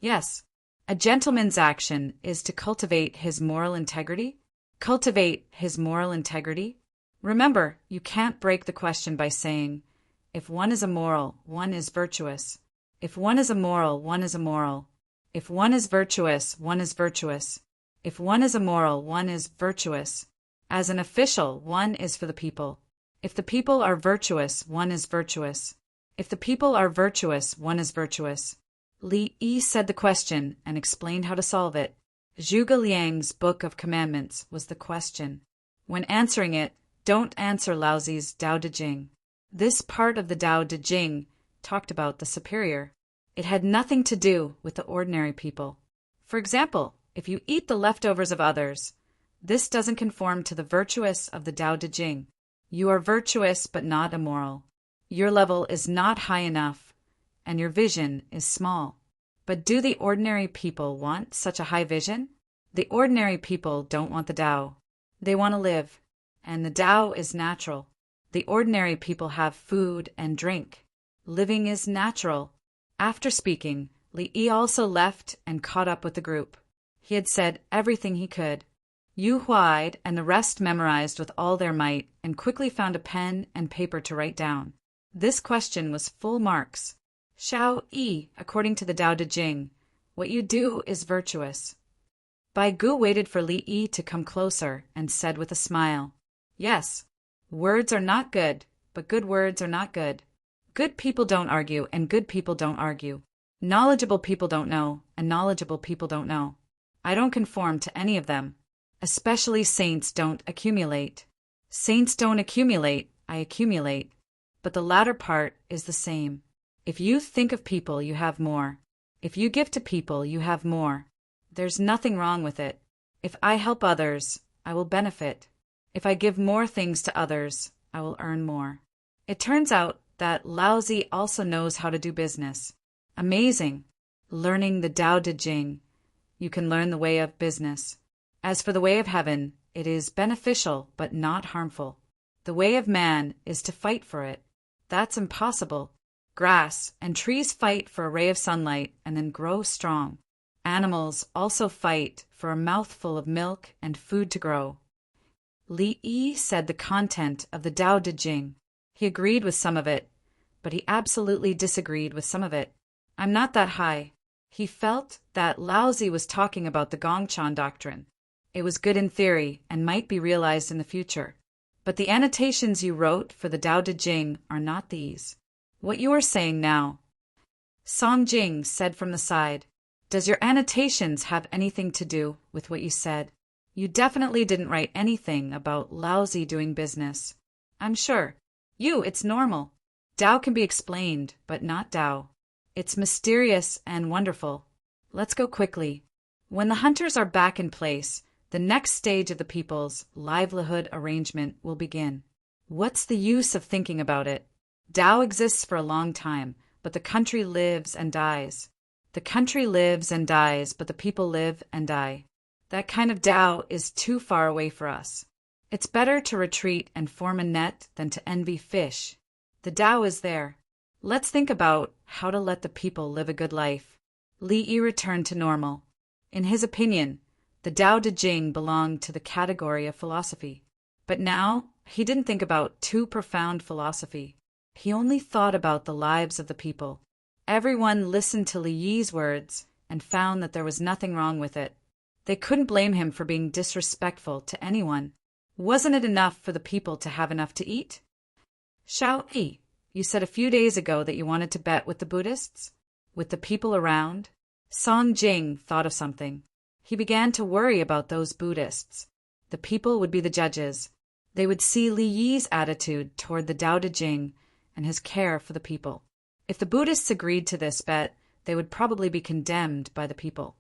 Speaker 1: Yes. A gentleman's action is to cultivate his moral integrity. Cultivate his moral integrity. Remember, you can't break the question by saying, if one is immoral, one is virtuous. If one is immoral, one is immoral. If one is virtuous, one is virtuous. If one is immoral, one is virtuous. As an official, one is for the people. If the people are virtuous, one is virtuous. If the people are virtuous, one is virtuous. Li Yi said the question and explained how to solve it. Zhuge Liang's Book of Commandments was the question. When answering it, don't answer Laozi's Tao Te Ching. This part of the Tao Te Ching talked about the superior. It had nothing to do with the ordinary people. For example, if you eat the leftovers of others, this doesn't conform to the virtuous of the Tao Te Ching. You are virtuous but not immoral. Your level is not high enough, and your vision is small. But do the ordinary people want such a high vision? The ordinary people don't want the Tao. They want to live, and the Tao is natural. The ordinary people have food and drink. Living is natural. After speaking, Li Yi also left and caught up with the group. He had said everything he could. Yu Huai and the rest memorized with all their might and quickly found a pen and paper to write down. This question was full marks. Shao Yi, according to the Tao Te Ching, what you do is virtuous. Bai Gu waited for Li Yi to come closer and said with a smile, Yes, words are not good, but good words are not good. Good people don't argue, and good people don't argue. Knowledgeable people don't know, and knowledgeable people don't know. I don't conform to any of them. Especially saints don't accumulate. Saints don't accumulate, I accumulate. But the latter part is the same. If you think of people, you have more. If you give to people, you have more. There's nothing wrong with it. If I help others, I will benefit. If I give more things to others, I will earn more. It turns out that Laozi also knows how to do business. Amazing. Learning the Tao Te Ching, you can learn the way of business. As for the way of heaven, it is beneficial but not harmful. The way of man is to fight for it. That's impossible. grass, and trees fight for a ray of sunlight and then grow strong. Animals also fight for a mouthful of milk and food to grow. Li Yi said the content of the Tao Te Ching. He agreed with some of it, but he absolutely disagreed with some of it. I'm not that high. He felt that Laozi was talking about the Gongchan doctrine. It was good in theory and might be realized in the future. But the annotations you wrote for the Tao Te Ching are not these. What you are saying now. Song Jing said from the side, does your annotations have anything to do with what you said? You definitely didn't write anything about Laozi doing business. I'm sure. It's normal. Tao can be explained, but not Tao. It's mysterious and wonderful. Let's go quickly. When the hunters are back in place, the next stage of the people's livelihood arrangement will begin. What's the use of thinking about it? Tao exists for a long time, but the country lives and dies. The country lives and dies, but the people live and die. That kind of Tao is too far away for us. It's better to retreat and form a net than to envy fish. The Tao is there. Let's think about how to let the people live a good life. Li Yi returned to normal. In his opinion, the Tao Te Ching belonged to the category of philosophy. But now, he didn't think about too profound philosophy. He only thought about the lives of the people. Everyone listened to Li Yi's words and found that there was nothing wrong with it. They couldn't blame him for being disrespectful to anyone. Wasn't it enough for the people to have enough to eat? Xiao Yi, you said a few days ago that you wanted to bet with the Buddhists? With the people around? Song Jing thought of something. He began to worry about those Buddhists. The people would be the judges. They would see Li Yi's attitude toward the Tao Te Ching and his care for the people. If the Buddhists agreed to this bet, they would probably be condemned by the people.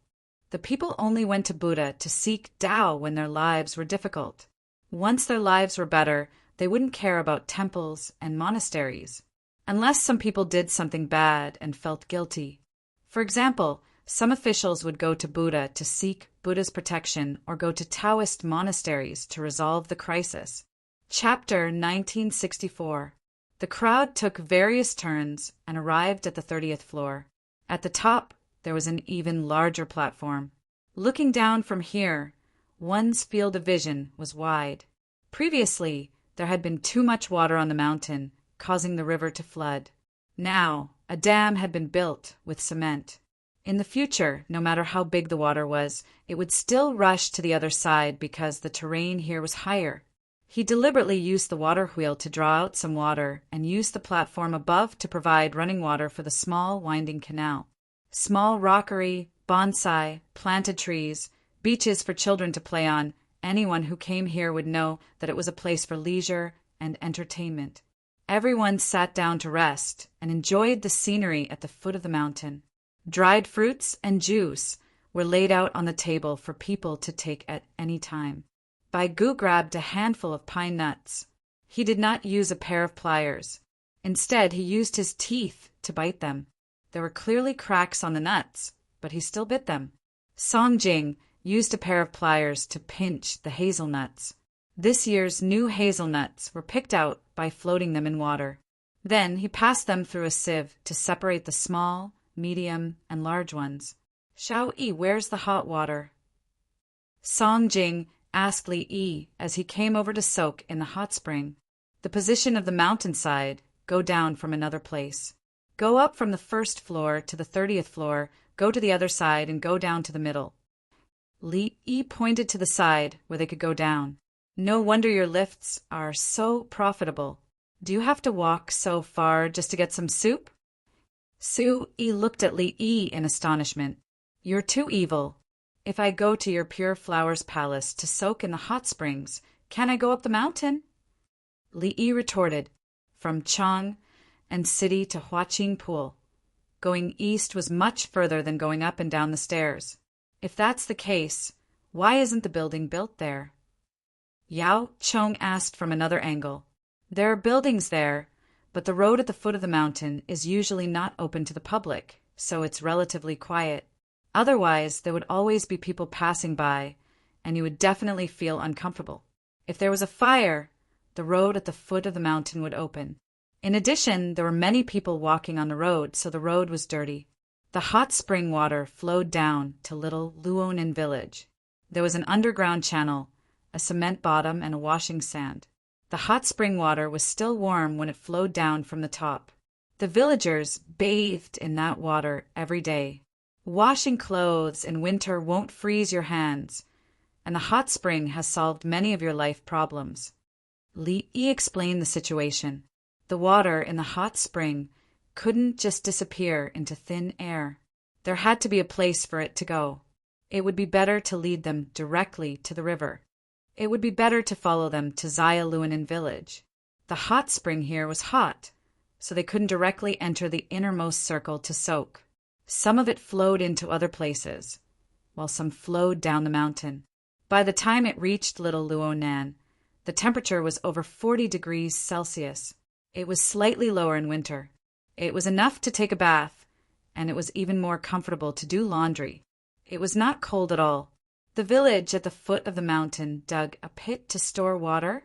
Speaker 1: The people only went to Buddha to seek Tao when their lives were difficult. Once their lives were better, they wouldn't care about temples and monasteries, unless some people did something bad and felt guilty. For example, some officials would go to Buddha to seek Buddha's protection or go to Taoist monasteries to resolve the crisis. Chapter 1964. The crowd took various turns and arrived at the 30th floor. At the top, there was an even larger platform. Looking down from here, one's field of vision was wide. Previously, there had been too much water on the mountain, causing the river to flood. Now, a dam had been built with cement. In the future, no matter how big the water was, it would still rush to the other side because the terrain here was higher. He deliberately used the water wheel to draw out some water and used the platform above to provide running water for the small, winding canal. Small rockery, bonsai, planted trees, beaches for children to play on. Anyone who came here would know that it was a place for leisure and entertainment. Everyone sat down to rest and enjoyed the scenery at the foot of the mountain. Dried fruits and juice were laid out on the table for people to take at any time. Bai Gu grabbed a handful of pine nuts. He did not use a pair of pliers. Instead, he used his teeth to bite them. There were clearly cracks on the nuts, but he still bit them. Song Jing used a pair of pliers to pinch the hazelnuts. This year's new hazelnuts were picked out by floating them in water. Then he passed them through a sieve to separate the small, medium, and large ones. Xiao Yi, where's the hot water? Song Jing asked Li Yi as he came over to soak in the hot spring. The position of the mountainside, go down from another place. Go up from the first floor to the 30th floor, go to the other side, and go down to the middle. Li Yi pointed to the side where they could go down. No wonder your lifts are so profitable. Do you have to walk so far just to get some soup? Su Yi looked at Li Yi in astonishment. You're too evil. If I go to your Pure Flowers Palace to soak in the hot springs, can I go up the mountain? Li Yi retorted, from Chang and city to Huaqing Pool. Going east was much further than going up and down the stairs. If that's the case, why isn't the building built there? Yao Chong asked from another angle. There are buildings there, but the road at the foot of the mountain is usually not open to the public, so it's relatively quiet. Otherwise, there would always be people passing by, and you would definitely feel uncomfortable. If there was a fire, the road at the foot of the mountain would open. In addition, there were many people walking on the road, so the road was dirty. The hot spring water flowed down to little Luonan village. There was an underground channel, a cement bottom, and a washing sand. The hot spring water was still warm when it flowed down from the top. The villagers bathed in that water every day. Washing clothes in winter won't freeze your hands, and the hot spring has solved many of your life problems. Li Yi explained the situation. The water in the hot spring couldn't just disappear into thin air. There had to be a place for it to go. It would be better to lead them directly to the river. It would be better to follow them to Zaya Luonan village. The hot spring here was hot, so they couldn't directly enter the innermost circle to soak. Some of it flowed into other places, while some flowed down the mountain. By the time it reached Little Luonan, the temperature was over 40 degrees Celsius. It was slightly lower in winter. It was enough to take a bath, and it was even more comfortable to do laundry. It was not cold at all. The village at the foot of the mountain dug a pit to store water.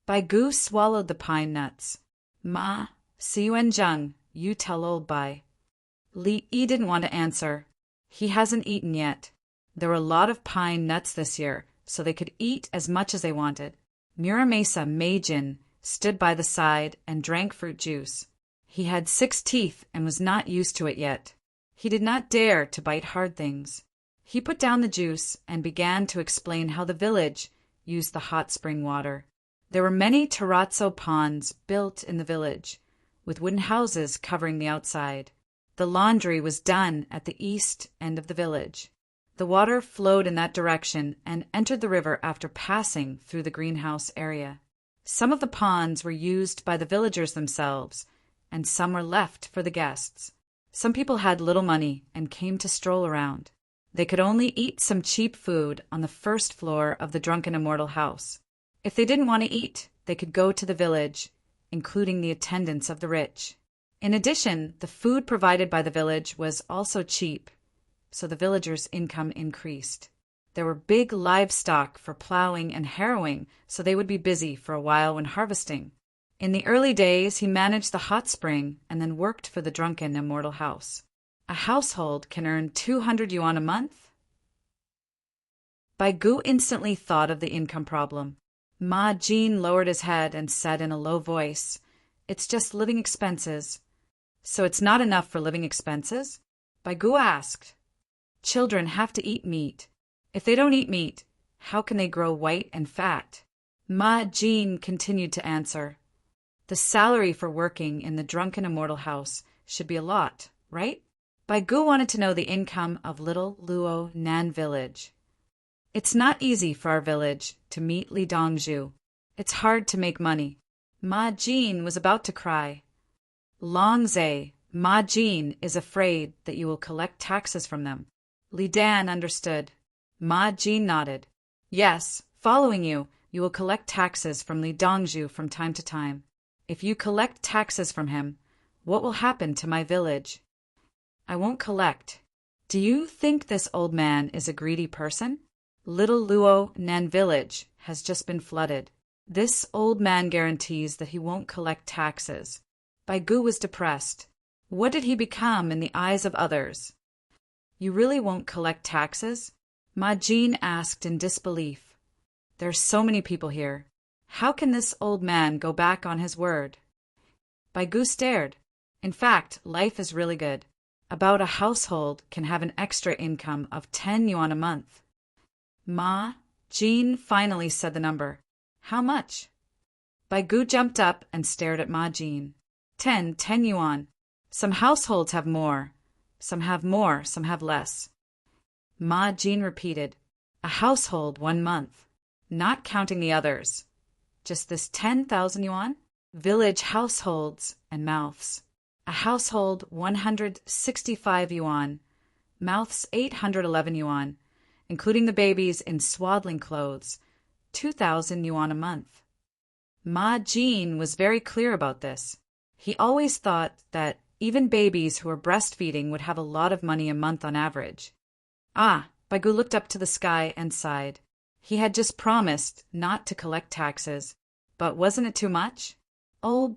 Speaker 1: Bai Gu swallowed the pine nuts. Ma, Siuan you tell old Bai. Li Yi didn't want to answer. He hasn't eaten yet. There were a lot of pine nuts this year, so they could eat as much as they wanted. Muramesa Meijin stood by the side and drank fruit juice. He had 6 teeth and was not used to it yet. He did not dare to bite hard things. He put down the juice and began to explain how the village used the hot spring water. There were many terrazzo ponds built in the village, with wooden houses covering the outside. The laundry was done at the east end of the village. The water flowed in that direction and entered the river after passing through the greenhouse area. Some of the ponds were used by the villagers themselves, and some were left for the guests. Some people had little money and came to stroll around. They could only eat some cheap food on the first floor of the Drunken Immortal house. If they didn't want to eat, they could go to the village, including the attendants of the rich. In addition, the food provided by the village was also cheap, so the villagers' income increased. There were big livestock for plowing and harrowing, so they would be busy for a while when harvesting. In the early days, he managed the hot spring and then worked for the Drunken Immortal house. A household can earn 200 yuan a month? Bai Gu instantly thought of the income problem. Ma Jin lowered his head and said in a low voice, "It's just living expenses." "So it's not enough for living expenses?" Bai Gu asked. "Children have to eat meat. If they don't eat meat, how can they grow white and fat?" Ma Jin continued to answer. "The salary for working in the Drunken Immortal house should be a lot, right?" Bai Gu wanted to know the income of Little Luonan village. "It's not easy for our village to meet Li Dongzhu. It's hard to make money." Ma Jin was about to cry. "Longzhe, Ma Jin is afraid that you will collect taxes from them." Li Dan understood. Ma Jin nodded. "Yes, following you, you will collect taxes from Li Dongzhu from time to time. If you collect taxes from him, what will happen to my village?" "I won't collect." "Do you think this old man is a greedy person? Little Luonan village has just been flooded. This old man guarantees that he won't collect taxes." Bai Gu was depressed. What did he become in the eyes of others? "You really won't collect taxes?" Ma Jin asked in disbelief. "There are so many people here. How can this old man go back on his word?" Bai Gu stared. "In fact, life is really good. About a household can have an extra income of 10 yuan a month." Ma Jin finally said the number. "How much?" Bai Gu jumped up and stared at Ma Jin. 10 yuan. Some households have more. Some have more, some have less." Ma Jin repeated. "A household 1 month. Not counting the others. Just this 10,000 yuan? Village households and mouths. A household 165 yuan. Mouths 811 yuan. Including the babies in swaddling clothes. 2,000 yuan a month." Ma Jin was very clear about this. He always thought that even babies who were breastfeeding would have a lot of money a month on average. Bai Gu looked up to the sky and sighed. He had just promised not to collect taxes, but wasn't it too much? Oh,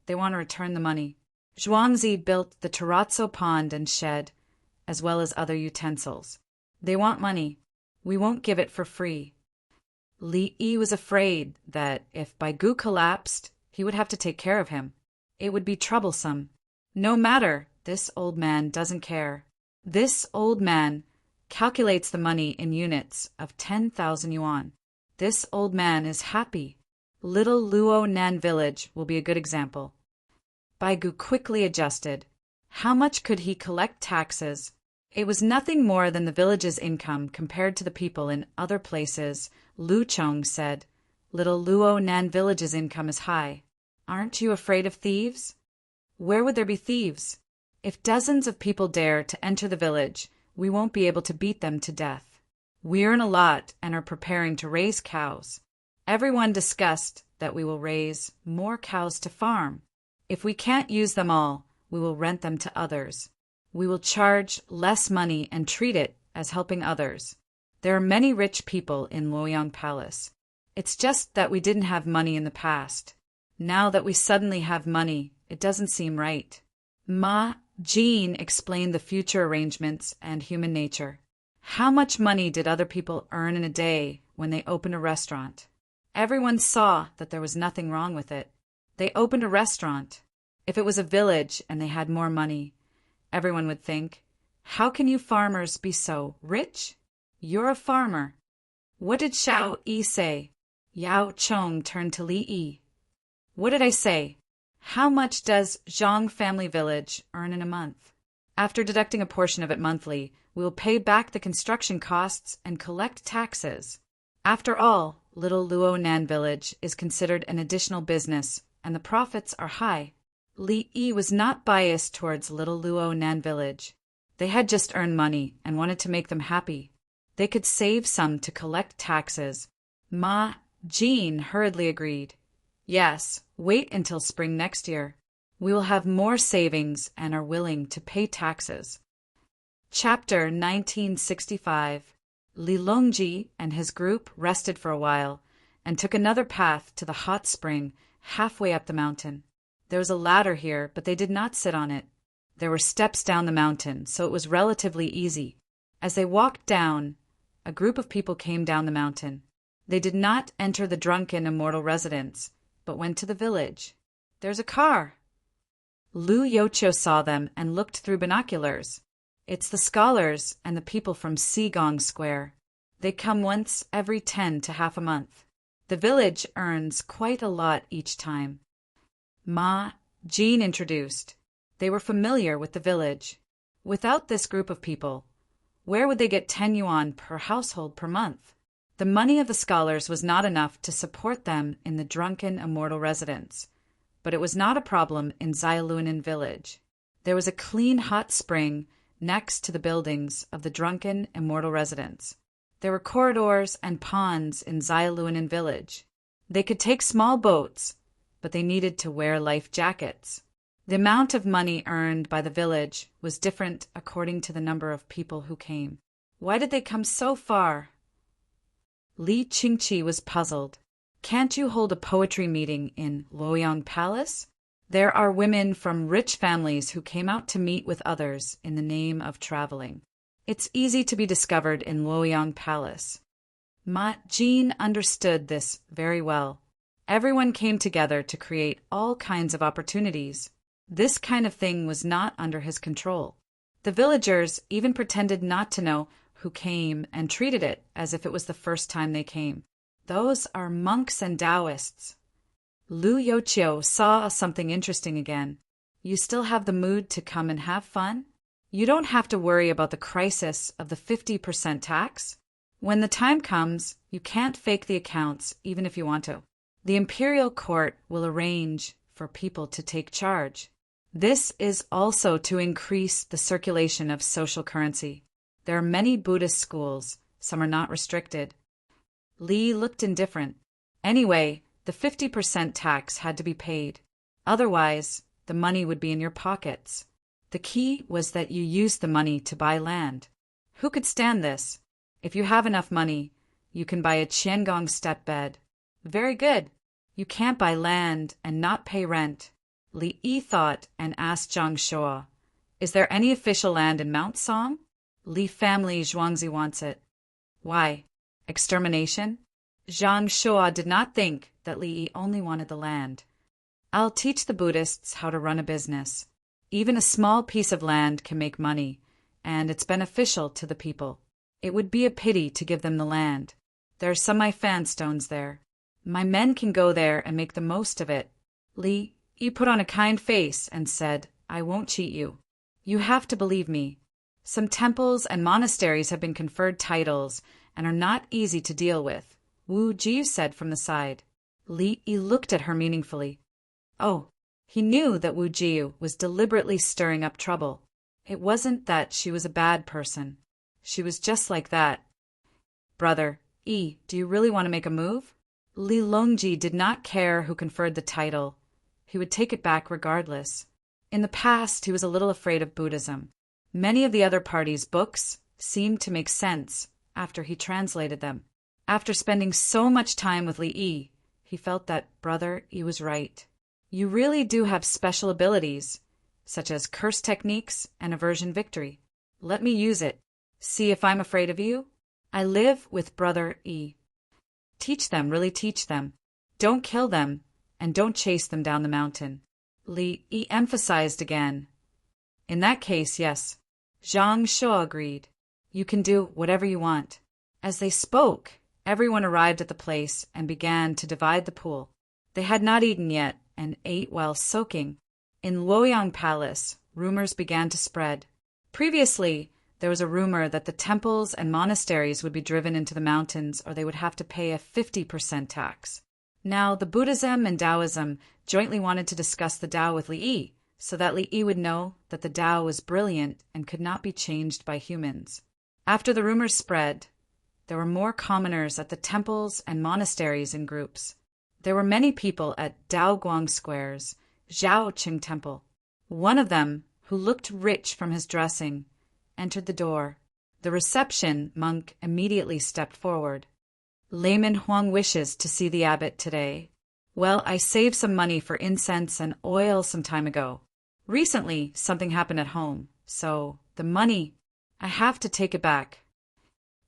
Speaker 1: they want to return the money. Zhuangzi built the terrazzo pond and shed, as well as other utensils. They want money. We won't give it for free. Li Yi was afraid that if Baigu collapsed, he would have to take care of him. It would be troublesome. No matter, this old man doesn't care. This old man calculates the money in units of 10,000 yuan. This old man is happy. Little Luo Nan village will be a good example. Baigu quickly adjusted. How much could he collect taxes? It was nothing more than the village's income compared to the people in other places. Lu Chong said, Little Luo Nan village's income is high. Aren't you afraid of thieves? Where would there be thieves? If dozens of people dare to enter the village, we won't be able to beat them to death. We earn a lot and are preparing to raise cows. Everyone discussed that we will raise more cows to farm. If we can't use them all, we will rent them to others. We will charge less money and treat it as helping others. There are many rich people in Luoyang Palace. It's just that we didn't have money in the past. Now that we suddenly have money, it doesn't seem right. Ma Jin explained the future arrangements and human nature. How much money did other people earn in a day when they opened a restaurant? Everyone saw that there was nothing wrong with it. They opened a restaurant. If it was a village and they had more money, everyone would think, how can you farmers be so rich? You're a farmer. What did Xiao Yi say? Yao Chong turned to Li Yi. What did I say? How much does Zhang family village earn in a month? After deducting a portion of it monthly, we will pay back the construction costs and collect taxes. After all, Little Luo Nan village is considered an additional business, and the profits are high. Li Yi was not biased towards Little Luo Nan village. They had just earned money and wanted to make them happy. They could save some to collect taxes. Ma Jin hurriedly agreed. Yes, wait until spring next year. We will have more savings and are willing to pay taxes. Chapter 1965. Li Longji and his group rested for a while and took another path to the hot spring halfway up the mountain. There was a ladder here, but they did not sit on it. There were steps down the mountain, so it was relatively easy. As they walked down, a group of people came down the mountain. They did not enter the drunken immortal residence, but went to the village. There's a car. Lu Yocho saw them and looked through binoculars. It's the scholars and the people from Sigong Square. They come once every 10 to half a month. The village earns quite a lot each time. Ma Jin introduced. They were familiar with the village. Without this group of people, where would they get 10 yuan per household per month? The money of the scholars was not enough to support them in the drunken immortal residence, but it was not a problem in Xiaoluanan village. There was a clean hot spring next to the buildings of the drunken immortal residence. There were corridors and ponds in Xiaoluanan village. They could take small boats, but they needed to wear life jackets. The amount of money earned by the village was different according to the number of people who came. Why did they come so far? Li Qingqi was puzzled. Can't you hold a poetry meeting in Luoyang Palace? There are women from rich families who came out to meet with others in the name of traveling. It's easy to be discovered in Luoyang Palace. Ma Jin understood this very well. Everyone came together to create all kinds of opportunities. This kind of thing was not under his control. The villagers even pretended not to know who came and treated it as if it was the first time they came. Those are monks and Taoists. Lu Yochio saw something interesting again. You still have the mood to come and have fun? You don't have to worry about the crisis of the 50% tax. When the time comes, you can't fake the accounts even if you want to. The imperial court will arrange for people to take charge. This is also to increase the circulation of social currency. There are many Buddhist schools. Some are not restricted. Li looked indifferent. Anyway, the 50% tax had to be paid. Otherwise, the money would be in your pockets. The key was that you used the money to buy land. Who could stand this? If you have enough money, you can buy a Qiangong step bed. Very good. You can't buy land and not pay rent. Li Yi thought and asked Zhang Shuo, "Is there any official land in Mount Song?" Li family Zhuangzi wants it. Why? Extermination? Zhang Shuo did not think that Li Yi only wanted the land. I'll teach the Buddhists how to run a business. Even a small piece of land can make money, and it's beneficial to the people. It would be a pity to give them the land. There are some fan stones there. My men can go there and make the most of it. Li Yi put on a kind face and said, "I won't cheat you. You have to believe me. Some temples and monasteries have been conferred titles and are not easy to deal with," Wu Ji said from the side. Li Yi looked at her meaningfully. Oh, he knew that Wu Ji was deliberately stirring up trouble. It wasn't that she was a bad person. She was just like that. "Brother, Yi, do you really want to make a move?" Li Longji did not care who conferred the title. He would take it back regardless. In the past, he was a little afraid of Buddhism. Many of the other party's books seemed to make sense after he translated them. After spending so much time with Li Yi, he felt that Brother Yi was right. You really do have special abilities, such as curse techniques and aversion victory. Let me use it. See if I'm afraid of you? I live with Brother Yi. Teach them, really teach them. Don't kill them, and don't chase them down the mountain. Li Yi emphasized again. In that case, yes. Zhang Shuo agreed. You can do whatever you want. As they spoke, everyone arrived at the place and began to divide the pool. They had not eaten yet and ate while soaking. In Luoyang Palace, rumors began to spread. Previously, there was a rumor that the temples and monasteries would be driven into the mountains or they would have to pay a 50% tax. Now, the Buddhism and Taoism jointly wanted to discuss the Tao with Li Yi, so that Li Yi would know that the Tao was brilliant and could not be changed by humans. After the rumors spread, there were more commoners at the temples and monasteries in groups. There were many people at Daoguang Square's Zhaoqing Temple. One of them, who looked rich from his dressing, entered the door. The reception monk immediately stepped forward. "Layman Huang wishes to see the abbot today. Well, I saved some money for incense and oil some time ago. Recently, something happened at home, so the money, I have to take it back."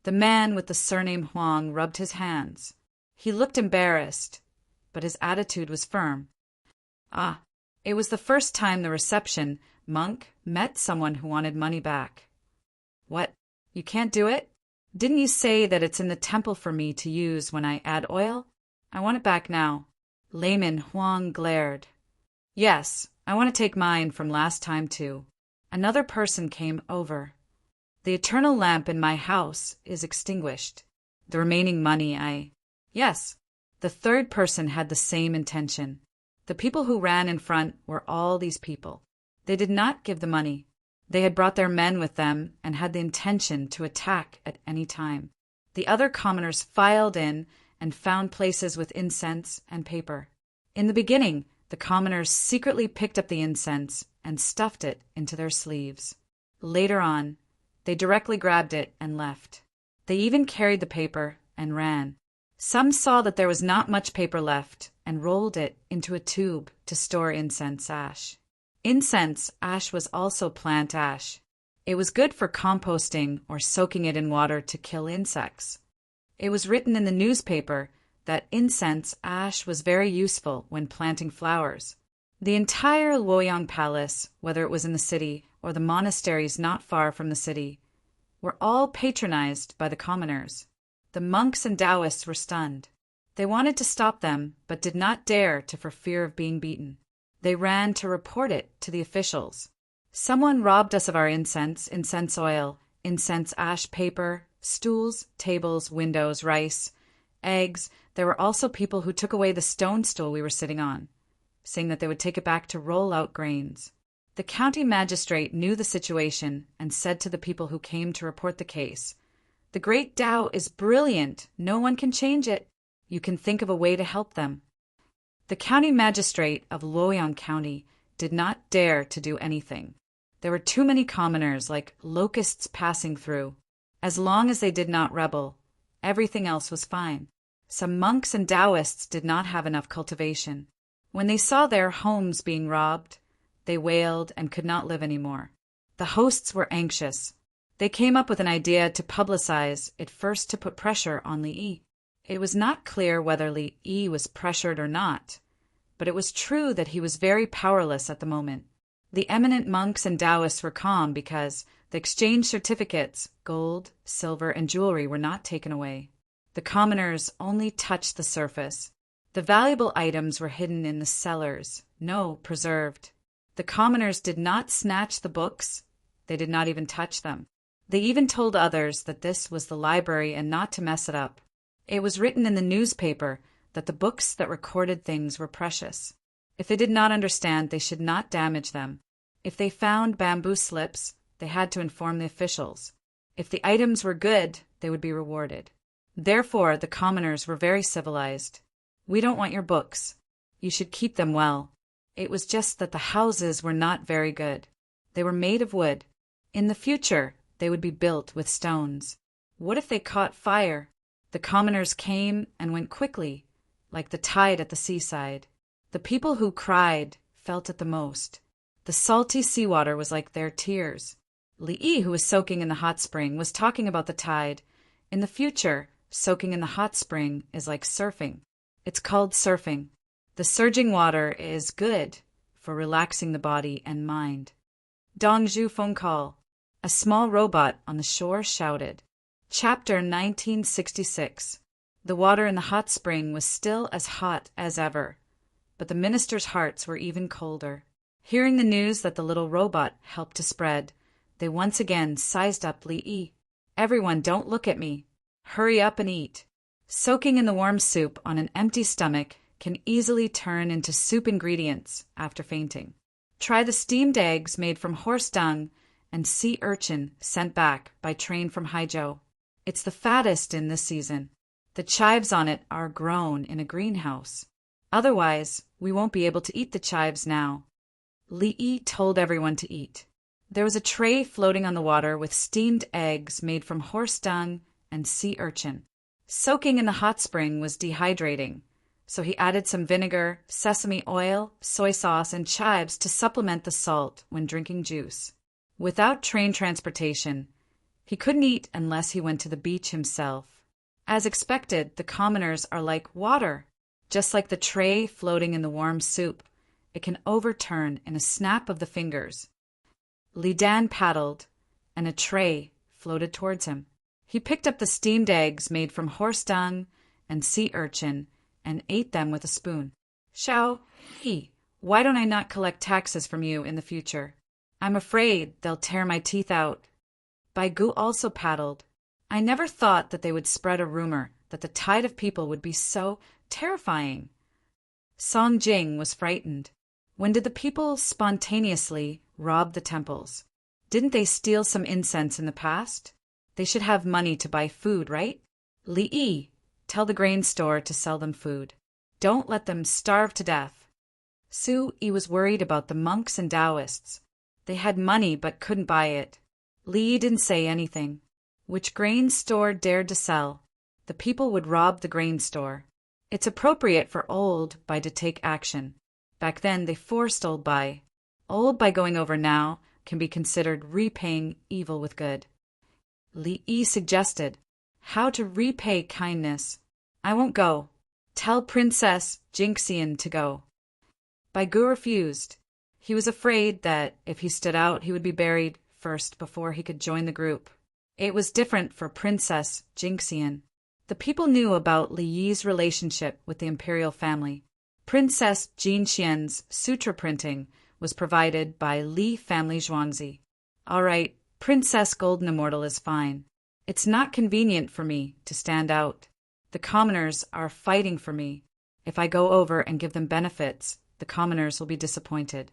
Speaker 1: The man with the surname Huang rubbed his hands. He looked embarrassed, but his attitude was firm. It was the first time the reception monk met someone who wanted money back. "What? You can't do it? Didn't you say that it's in the temple for me to use when I add oil? I want it back now." Layman Huang glared. "Yes, I want to take mine from last time too." Another person came over. "The eternal lamp in my house is extinguished. The remaining money Yes." The third person had the same intention. The people who ran in front were all these people. They did not give the money. They had brought their men with them and had the intention to attack at any time. The other commoners filed in and found places with incense and paper. In the beginning, the commoners secretly picked up the incense and stuffed it into their sleeves. Later on, they directly grabbed it and left. They even carried the paper and ran. Some saw that there was not much paper left and rolled it into a tube to store incense ash. Incense ash was also plant ash. It was good for composting or soaking it in water to kill insects. It was written in the newspaper that incense ash was very useful when planting flowers. The entire Luoyang Palace, whether it was in the city or the monasteries not far from the city, were all patronized by the commoners. The monks and Taoists were stunned. They wanted to stop them, but did not dare to for fear of being beaten. They ran to report it to the officials. "Someone robbed us of our incense oil, incense ash paper, stools, tables, windows, rice, eggs. There were also people who took away the stone stool we were sitting on, saying that they would take it back to roll out grains." The county magistrate knew the situation and said to the people who came to report the case, "The great Tao is brilliant. No one can change it. You can think of a way to help them." The county magistrate of Luoyang County did not dare to do anything. There were too many commoners like locusts passing through. As long as they did not rebel, everything else was fine. Some monks and Taoists did not have enough cultivation. When they saw their homes being robbed, they wailed and could not live anymore. The hosts were anxious. They came up with an idea to publicize it, first to put pressure on Li Yi. It was not clear whether Li Yi was pressured or not, but it was true that he was very powerless at the moment. The eminent monks and Taoists were calm because the exchange certificates, gold, silver, and jewelry were not taken away. The commoners only touched the surface. The valuable items were hidden in the cellars, no, preserved. The commoners did not snatch the books. They did not even touch them. They even told others that this was the library and not to mess it up. It was written in the newspaper that the books that recorded things were precious. If they did not understand, they should not damage them. If they found bamboo slips, they had to inform the officials. If the items were good, they would be rewarded. Therefore, the commoners were very civilized. We don't want your books. You should keep them well. It was just that the houses were not very good. They were made of wood. In the future, they would be built with stones. What if they caught fire? The commoners came and went quickly, like the tide at the seaside. The people who cried felt it the most. The salty seawater was like their tears. Li Yi, who was soaking in the hot spring, was talking about the tide. In the future, soaking in the hot spring is like surfing. It's called surfing. The surging water is good for relaxing the body and mind. Dongzhu phone call. A small robot on the shore shouted. Chapter 1966. The water in the hot spring was still as hot as ever, but the ministers' hearts were even colder. Hearing the news that the little robot helped to spread, they once again sized up Li Yi. Everyone, don't look at me. Hurry up and eat. Soaking in the warm soup on an empty stomach can easily turn into soup ingredients after fainting. Try the steamed eggs made from horse dung and sea urchin sent back by train from Haizhou. It's the fattest in this season. The chives on it are grown in a greenhouse. Otherwise, we won't be able to eat the chives now. Li Yi told everyone to eat. There was a tray floating on the water with steamed eggs made from horse dung and sea urchin. Soaking in the hot spring was dehydrating, so he added some vinegar, sesame oil, soy sauce, and chives to supplement the salt when drinking juice. Without train transportation, he couldn't eat unless he went to the beach himself. As expected, the commoners are like water. Just like the tray floating in the warm soup, it can overturn in a snap of the fingers. Li Dan paddled, and a tray floated towards him. He picked up the steamed eggs made from horse dung and sea urchin and ate them with a spoon. Xiao He, why don't I not collect taxes from you in the future? I'm afraid they'll tear my teeth out. Bai Gu also paddled. I never thought that they would spread a rumor that the tide of people would be so terrifying. Song Jing was frightened. When did the people spontaneously rob the temples? Didn't they steal some incense in the past? They should have money to buy food, right? Li Yi, tell the grain store to sell them food. Don't let them starve to death. Su Yi was worried about the monks and Taoists. They had money but couldn't buy it. Li Yi didn't say anything. Which grain store dared to sell? The people would rob the grain store. It's appropriate for Old Bai to take action. Back then they forced Old Bai. Old Bai going over now can be considered repaying evil with good. Li Yi suggested how to repay kindness. I won't go. Tell Princess Jinxian to go. Bai Gu refused. He was afraid that if he stood out, he would be buried first before he could join the group. It was different for Princess Jinxian. The people knew about Li Yi's relationship with the imperial family. Princess Jinxian's sutra printing was provided by Li family Zhuangzi. All right, Princess Golden Immortal is fine. It's not convenient for me to stand out. The commoners are fighting for me. If I go over and give them benefits, the commoners will be disappointed.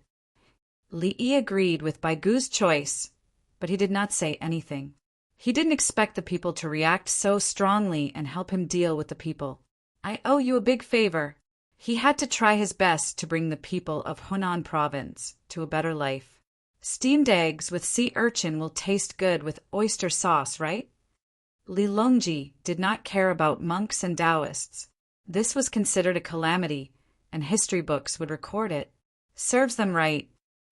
Speaker 1: Li Yi agreed with Bai Gu's choice, but he did not say anything. He didn't expect the people to react so strongly and help him deal with the people. I owe you a big favor. He had to try his best to bring the people of Hunan province to a better life. Steamed eggs with sea urchin will taste good with oyster sauce, right? Li Longji did not care about monks and Taoists. This was considered a calamity, and history books would record it. Serves them right.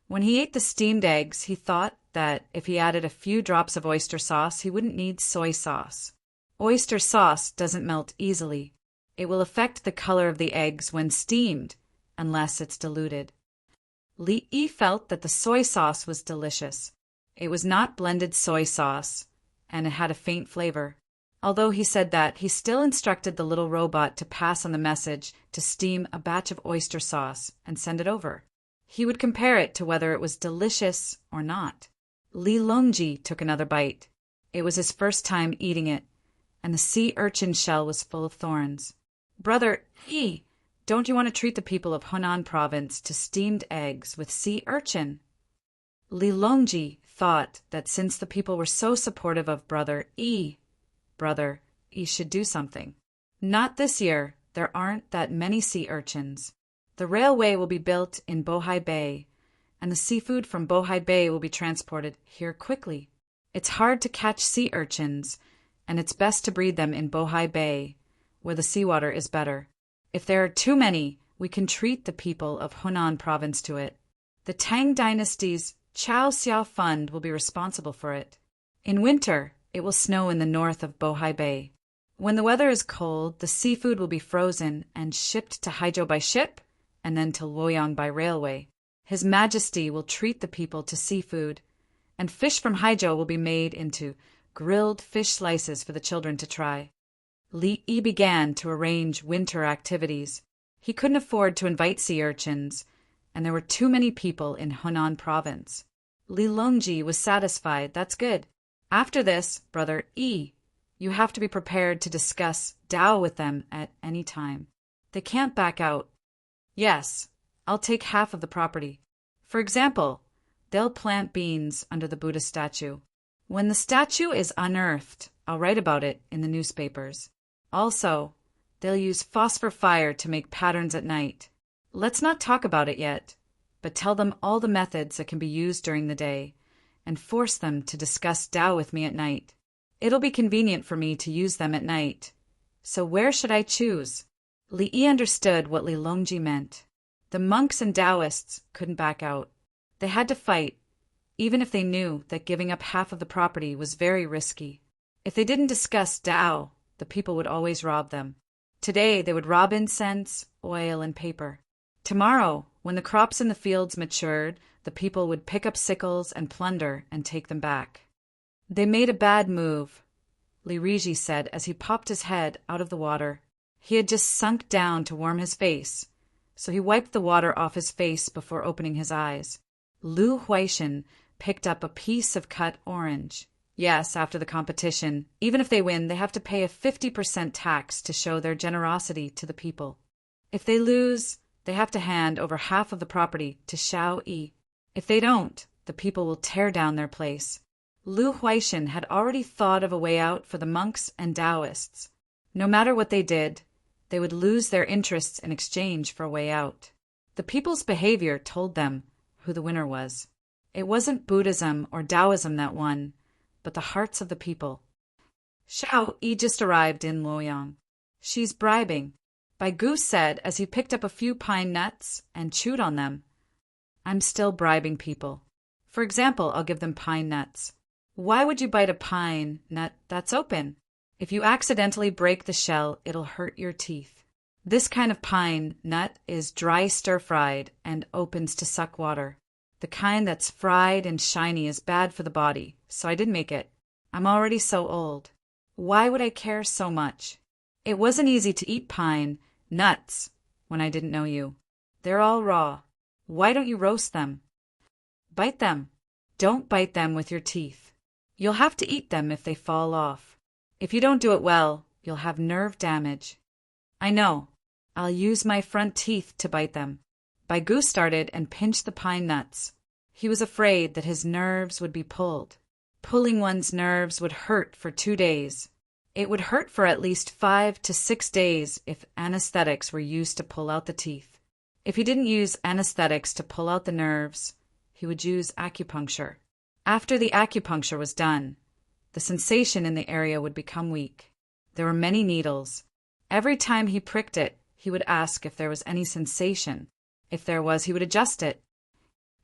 Speaker 1: When he ate the steamed eggs, he thought that if he added a few drops of oyster sauce, he wouldn't need soy sauce. Oyster sauce doesn't melt easily. It will affect the color of the eggs when steamed, unless it's diluted. Li Yi felt that the soy sauce was delicious. It was not blended soy sauce, and it had a faint flavor. Although he said that, he still instructed the little robot to pass on the message to steam a batch of oyster sauce and send it over. He would compare it to whether it was delicious or not. Li Longji took another bite. It was his first time eating it, and the sea urchin shell was full of thorns. Brother Yi, don't you want to treat the people of Hunan province to steamed eggs with sea urchin? Li Longji thought that since the people were so supportive of Brother Yi should do something. Not this year. There aren't that many sea urchins. The railway will be built in Bohai Bay, and the seafood from Bohai Bay will be transported here quickly. It's hard to catch sea urchins, and it's best to breed them in Bohai Bay, where the seawater is better. If there are too many, we can treat the people of Hunan province to it. The Tang dynasty's Chao Xiao Fund will be responsible for it. In winter, it will snow in the north of Bohai Bay. When the weather is cold, the seafood will be frozen and shipped to Haizhou by ship, and then to Luoyang by railway. His Majesty will treat the people to seafood, and fish from Haizhou will be made into grilled fish slices for the children to try. Li Yi began to arrange winter activities. He couldn't afford to invite sea urchins, and there were too many people in Hunan province. Li Longji was satisfied. That's good. After this, Brother Yi, you have to be prepared to discuss Tao with them at any time. They can't back out. Yes, I'll take half of the property. For example, they'll plant beans under the Buddha statue. When the statue is unearthed, I'll write about it in the newspapers. Also, they'll use phosphor fire to make patterns at night. Let's not talk about it yet, but tell them all the methods that can be used during the day, and force them to discuss Tao with me at night. It'll be convenient for me to use them at night. So where should I choose? Li Yi understood what Li Longji meant. The monks and Taoists couldn't back out. They had to fight, even if they knew that giving up half of the property was very risky. If they didn't discuss Tao, the people would always rob them. Today they would rob incense, oil, and paper. Tomorrow, when the crops in the fields matured, the people would pick up sickles and plunder and take them back. They made a bad move, Li Riji said as he popped his head out of the water. He had just sunk down to warm his face, so he wiped the water off his face before opening his eyes. Lu Huaishan picked up a piece of cut orange. Yes, after the competition, even if they win, they have to pay a 50% tax to show their generosity to the people. If they lose, they have to hand over half of the property to Xiao Yi. If they don't, the people will tear down their place. Lu Huaishan had already thought of a way out for the monks and Taoists. No matter what they did, they would lose their interests in exchange for a way out. The people's behavior told them who the winner was. It wasn't Buddhism or Taoism that won, but the hearts of the people. Xiao Yi just arrived in Luoyang. She's bribing, Bai Gu said as he picked up a few pine nuts and chewed on them. I'm still bribing people. For example, I'll give them pine nuts. Why would you bite a pine nut that's open? If you accidentally break the shell, it'll hurt your teeth. This kind of pine nut is dry stir-fried and opens to suck water. The kind that's fried and shiny is bad for the body, so I didn't make it. I'm already so old. Why would I care so much? It wasn't easy to eat pine nuts when I didn't know you. They're all raw. Why don't you roast them? Bite them. Don't bite them with your teeth. You'll have to eat them if they fall off. If you don't do it well, you'll have nerve damage. I know. I'll use my front teeth to bite them. Bai Gu started and pinched the pine nuts. He was afraid that his nerves would be pulled. Pulling one's nerves would hurt for 2 days. It would hurt for at least 5 to 6 days if anesthetics were used to pull out the teeth. If he didn't use anesthetics to pull out the nerves, he would use acupuncture. After the acupuncture was done, The sensation in the area would become weak. There were many needles. Every time he pricked it, he would ask if there was any sensation. If there was, he would adjust it.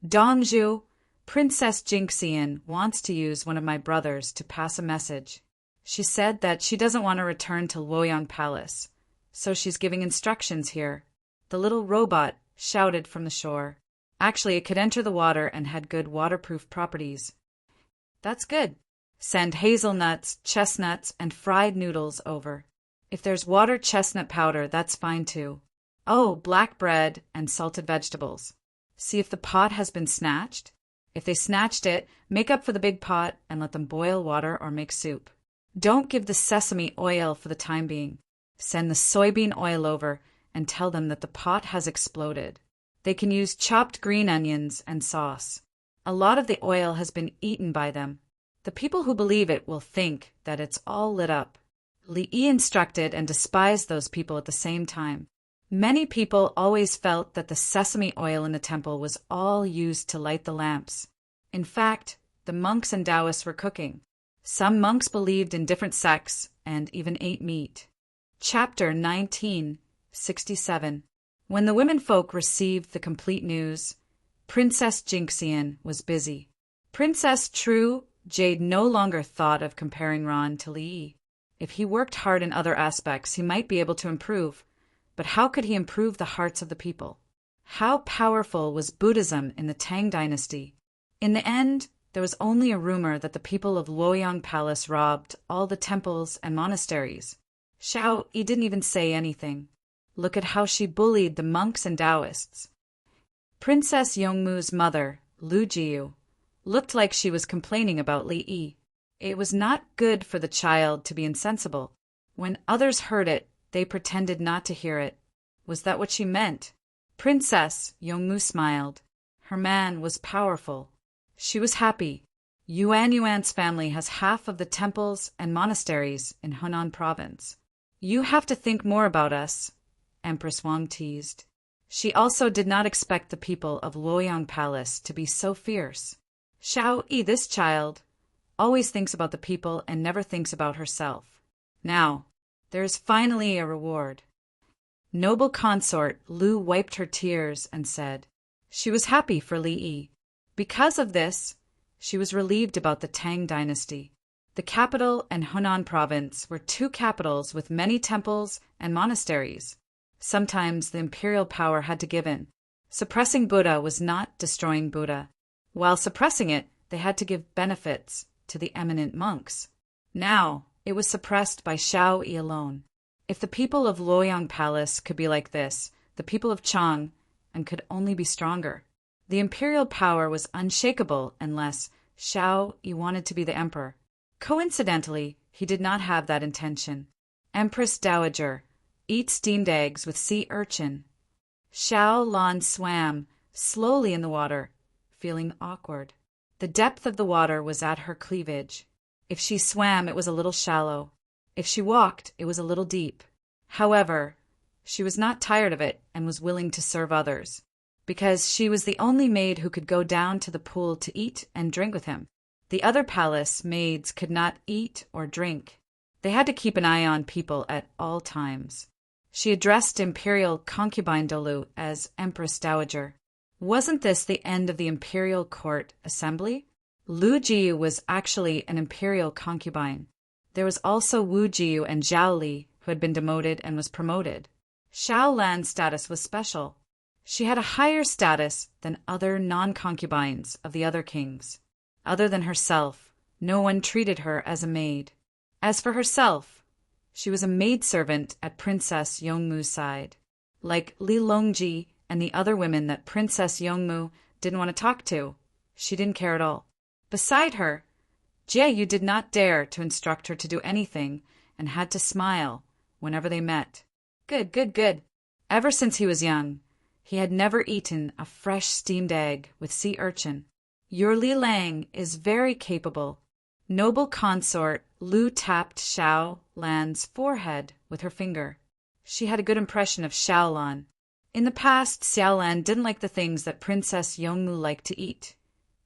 Speaker 1: Dongzhu, Princess Jinxian wants to use one of my brothers to pass a message. She said that she doesn't want to return to Luoyang Palace, so she's giving instructions here. The little robot shouted from the shore. Actually, it could enter the water and had good waterproof properties. That's good. Send hazelnuts, chestnuts, and fried noodles over. If there's water chestnut powder, that's fine too. Oh, black bread and salted vegetables. See if the pot has been snatched. If they snatched it, make up for the big pot and let them boil water or make soup. Don't give the sesame oil for the time being. Send the soybean oil over and tell them that the pot has exploded. They can use chopped green onions and sauce. A lot of the oil has been eaten by them. The people who believe it will think that it's all lit up. Li Yi instructed and despised those people at the same time. Many people always felt that the sesame oil in the temple was all used to light the lamps. In fact, the monks and Taoists were cooking. Some monks believed in different sects and even ate meat. Chapter 1967. When the womenfolk received the complete news, Princess Jinxian was busy. Princess True Jade no longer thought of comparing Ron to Li Yi. If he worked hard in other aspects, he might be able to improve. But how could he improve the hearts of the people? How powerful was Buddhism in the Tang dynasty? In the end, there was only a rumor that the people of Luoyang Palace robbed all the temples and monasteries. Xiao Yi didn't even say anything. Look at how she bullied the monks and Taoists. Princess Yongmu's mother, Lu Jiu, looked like she was complaining about Li Yi. It was not good for the child to be insensible. When others heard it, they pretended not to hear it. Was that what she meant? Princess Yongmu smiled. Her man was powerful. She was happy. Yuan's family has half of the temples and monasteries in Hunan province. You have to think more about us, Empress Wang teased. She also did not expect the people of Luoyang Palace to be so fierce. Xiao Yi, this child, always thinks about the people and never thinks about herself. Now, there is finally a reward. Noble consort Lu wiped her tears and said she was happy for Li Yi. Because of this, she was relieved about the Tang dynasty. The capital and Hunan province were two capitals with many temples and monasteries. Sometimes the imperial power had to give in. Suppressing Buddha was not destroying Buddha. While suppressing it, they had to give benefits to the eminent monks. Now, it was suppressed by Xiao Yi alone. If the people of Luoyang Palace could be like this, the people of Chang and could only be stronger. The imperial power was unshakable unless Xiao Yi wanted to be the emperor. Coincidentally, he did not have that intention. Empress Dowager, eat steamed eggs with sea urchin. Xiao Lan swam slowly in the water, feeling awkward. The depth of the water was at her cleavage. If she swam, it was a little shallow. If she walked, it was a little deep. However, she was not tired of it and was willing to serve others, because she was the only maid who could go down to the pool to eat and drink with him. The other palace maids could not eat or drink. They had to keep an eye on people at all times. She addressed Imperial concubine Dolu as Empress Dowager. Wasn't this the end of the imperial court assembly? Lu Jiu was actually an imperial concubine. There was also Wu Jiu and Zhao Li, who had been demoted and was promoted. Xiao Lan's status was special. She had a higher status than other non-concubines of the other kings. Other than herself, no one treated her as a maid. As for herself, she was a maidservant at Princess Yongmu's side. Like Li Longji and the other women that Princess Yongmu didn't want to talk to, she didn't care at all. Beside her, Jie Yu did not dare to instruct her to do anything and had to smile whenever they met. Good, good, good. Ever since he was young, he had never eaten a fresh steamed egg with sea urchin. Your Li Lang is very capable. Noble consort Lu tapped Xiao Lan's forehead with her finger. She had a good impression of Xiao Lan. In the past, Xiao Lan didn't like the things that Princess Yongmu liked to eat,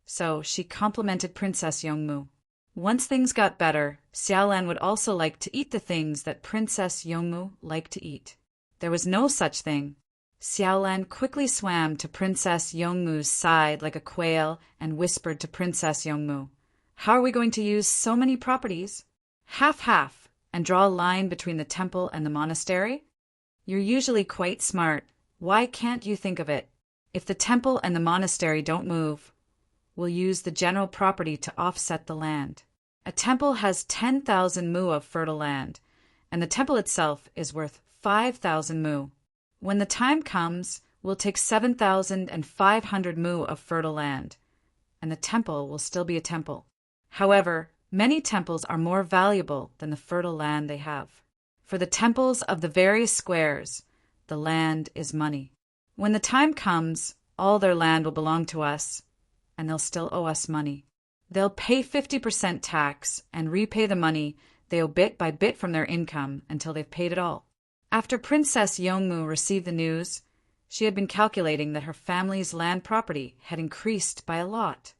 Speaker 1: so she complimented Princess Yongmu. Once things got better, Xiaolan would also like to eat the things that Princess Yongmu liked to eat. There was no such thing. Xiaolan quickly swam to Princess Yongmu's side like a quail and whispered to Princess Yongmu, "How are we going to use so many properties? Half-half, and draw a line between the temple and the monastery? You're usually quite smart. Why can't you think of it? If the temple and the monastery don't move, we'll use the general property to offset the land. A temple has 10,000 mu of fertile land, and the temple itself is worth 5,000 mu. When the time comes, we'll take 7,500 mu of fertile land, and the temple will still be a temple. However, many temples are more valuable than the fertile land they have. For the temples of the various squares, the land is money. When the time comes, all their land will belong to us, and they'll still owe us money. They'll pay 50% tax and repay the money they owe bit by bit from their income until they've paid it all." After Princess Yongmu received the news, she had been calculating that her family's land property had increased by a lot.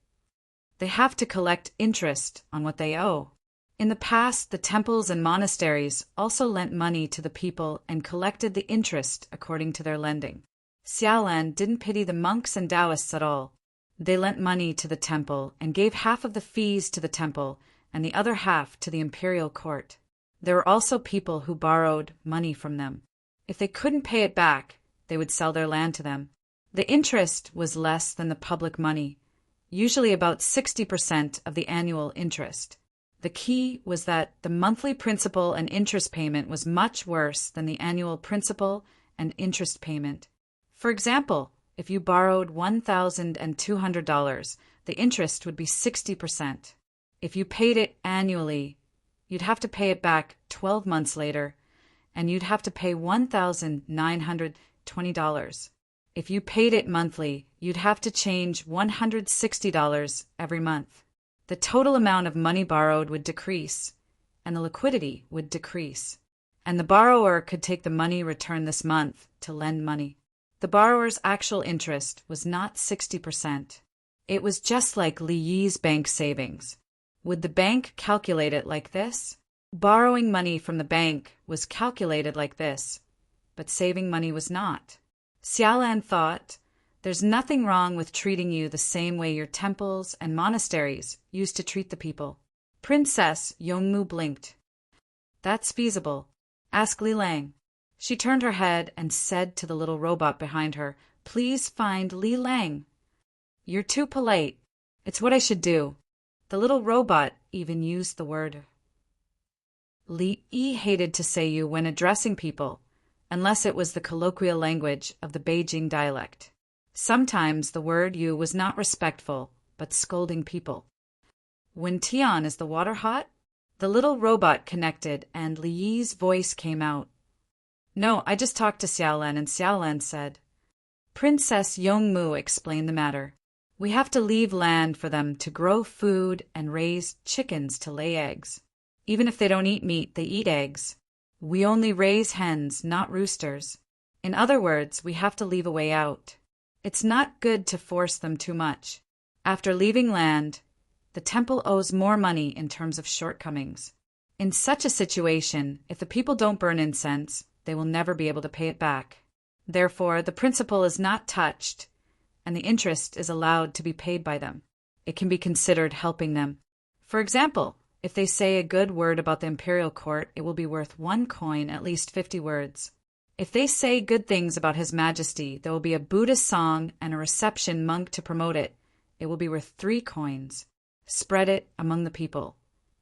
Speaker 1: They have to collect interest on what they owe. In the past, the temples and monasteries also lent money to the people and collected the interest according to their lending. Xiaolan didn't pity the monks and Taoists at all. They lent money to the temple and gave half of the fees to the temple and the other half to the imperial court. There were also people who borrowed money from them. If they couldn't pay it back, they would sell their land to them. The interest was less than the public money, usually about 60% of the annual interest. The key was that the monthly principal and interest payment was much worse than the annual principal and interest payment. For example, if you borrowed $1,200, the interest would be 60%. If you paid it annually, you'd have to pay it back 12 months later, and you'd have to pay $1,920. If you paid it monthly, you'd have to change $160 every month. The total amount of money borrowed would decrease, and the liquidity would decrease. And the borrower could take the money returned this month to lend money. The borrower's actual interest was not 60%. It was just like Li Yi's bank savings. Would the bank calculate it like this? Borrowing money from the bank was calculated like this, but saving money was not. Xiaolan thought, "There's nothing wrong with treating you the same way your temples and monasteries used to treat the people." Princess Yongmu blinked. "That's feasible. Ask Li Lang." She turned her head and said to the little robot behind her, "Please find Li Lang." "You're too polite. It's what I should do." The little robot even used the word. Li Yi hated to say you when addressing people, unless it was the colloquial language of the Beijing dialect. Sometimes the word you was not respectful, but scolding people. "When Tian, is the water hot?" The little robot connected and Li Yi's voice came out. "No, I just talked to Xiaolan and Xiaolan said." Princess Yongmu explained the matter. "We have to leave land for them to grow food and raise chickens to lay eggs. Even if they don't eat meat, they eat eggs. We only raise hens, not roosters. In other words, we have to leave a way out. It's not good to force them too much. After leaving land, the temple owes more money in terms of shortcomings. In such a situation, if the people don't burn incense, they will never be able to pay it back. Therefore, the principal is not touched, and the interest is allowed to be paid by them. It can be considered helping them. For example, if they say a good word about the imperial court, it will be worth 1 coin, at least 50 words. If they say good things about His Majesty, there will be a Buddhist song and a reception monk to promote it. It will be worth 3 coins. Spread it among the people.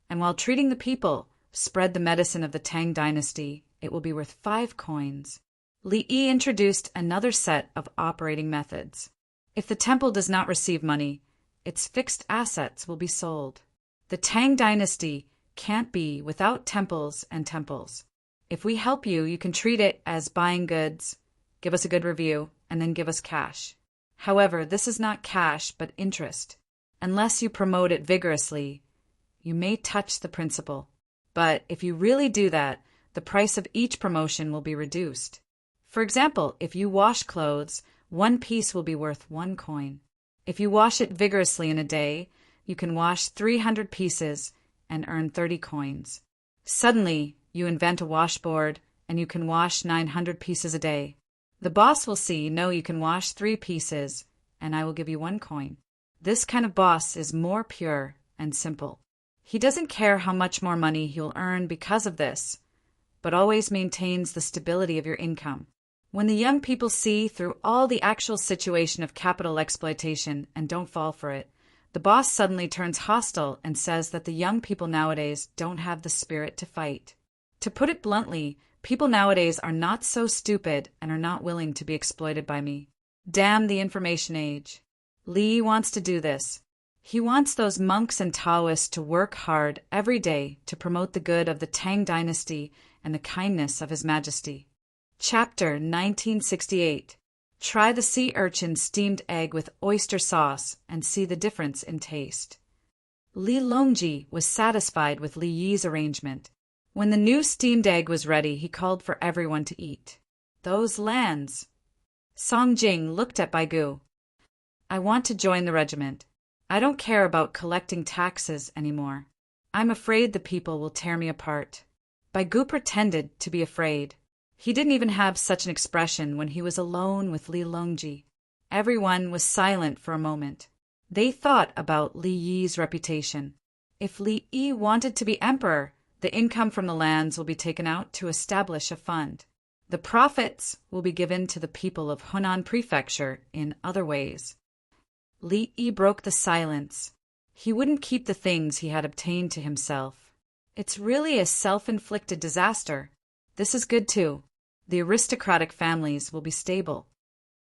Speaker 1: And while treating the people, spread the medicine of the Tang dynasty. It will be worth 5 coins. Li Yi introduced another set of operating methods. If the temple does not receive money, its fixed assets will be sold. The Tang dynasty can't be without temples and temples. If we help you, you can treat it as buying goods, give us a good review, and then give us cash. However, this is not cash but interest. Unless you promote it vigorously, you may touch the principal. But if you really do that, the price of each promotion will be reduced. For example, if you wash clothes, 1 piece will be worth 1 coin. If you wash it vigorously in a day, you can wash 300 pieces and earn 30 coins. Suddenly, you invent a washboard and you can wash 900 pieces a day. The boss will see, no, you can wash 3 pieces and I will give you 1 coin. This kind of boss is more pure and simple. He doesn't care how much more money he'll earn because of this, but always maintains the stability of your income. When the young people see through all the actual situation of capital exploitation and don't fall for it, the boss suddenly turns hostile and says that the young people nowadays don't have the spirit to fight. To put it bluntly, people nowadays are not so stupid and are not willing to be exploited by me. Damn the information age. Li wants to do this. He wants those monks and Taoists to work hard every day to promote the good of the Tang dynasty and the kindness of His Majesty. Chapter 1968. Try the sea urchin steamed egg with oyster sauce and see the difference in taste. Li Longji was satisfied with Li Yi's arrangement. When the new steamed egg was ready, he called for everyone to eat. Those lands! Song Jing looked at Baigu. I want to join the regiment. I don't care about collecting taxes anymore. I'm afraid the people will tear me apart. Baigu pretended to be afraid. He didn't even have such an expression when he was alone with Li Longji. Everyone was silent for a moment. They thought about Li Yi's reputation. If Li Yi wanted to be emperor, the income from the lands will be taken out to establish a fund. The profits will be given to the people of Hunan Prefecture in other ways. Li Yi broke the silence. He wouldn't keep the things he had obtained to himself. It's really a self-inflicted disaster. This is good too. The aristocratic families will be stable.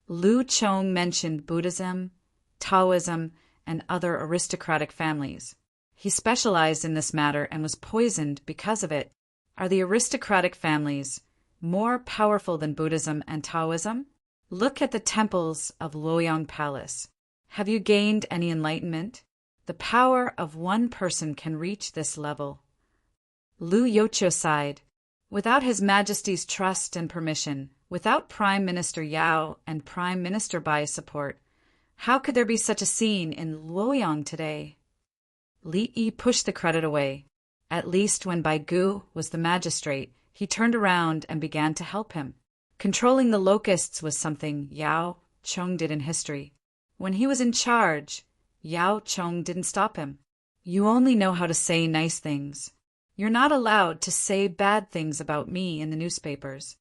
Speaker 1: Lu Chong mentioned Buddhism, Taoism, and other aristocratic families. He specialized in this matter and was poisoned because of it. Are the aristocratic families more powerful than Buddhism and Taoism? Look at the temples of Luoyang Palace. Have you gained any enlightenment? The power of one person can reach this level. Lu Yocho sighed. Without His Majesty's trust and permission, without Prime Minister Yao and Prime Minister Bai's support, how could there be such a scene in Luoyang today? Li Yi pushed the credit away. At least when Baigu was the magistrate, he turned around and began to help him. Controlling the locusts was something Yao Chong did in history. When he was in charge, Yao Chong didn't stop him. You only know how to say nice things. You're not allowed to say bad things about me in the newspapers.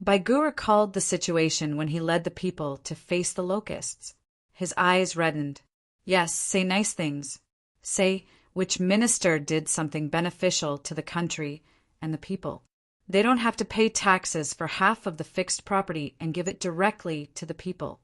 Speaker 1: Baigu recalled the situation when he led the people to face the locusts. His eyes reddened. Yes, say nice things. Say which minister did something beneficial to the country and the people. They don't have to pay taxes for half of the fixed property and give it directly to the people.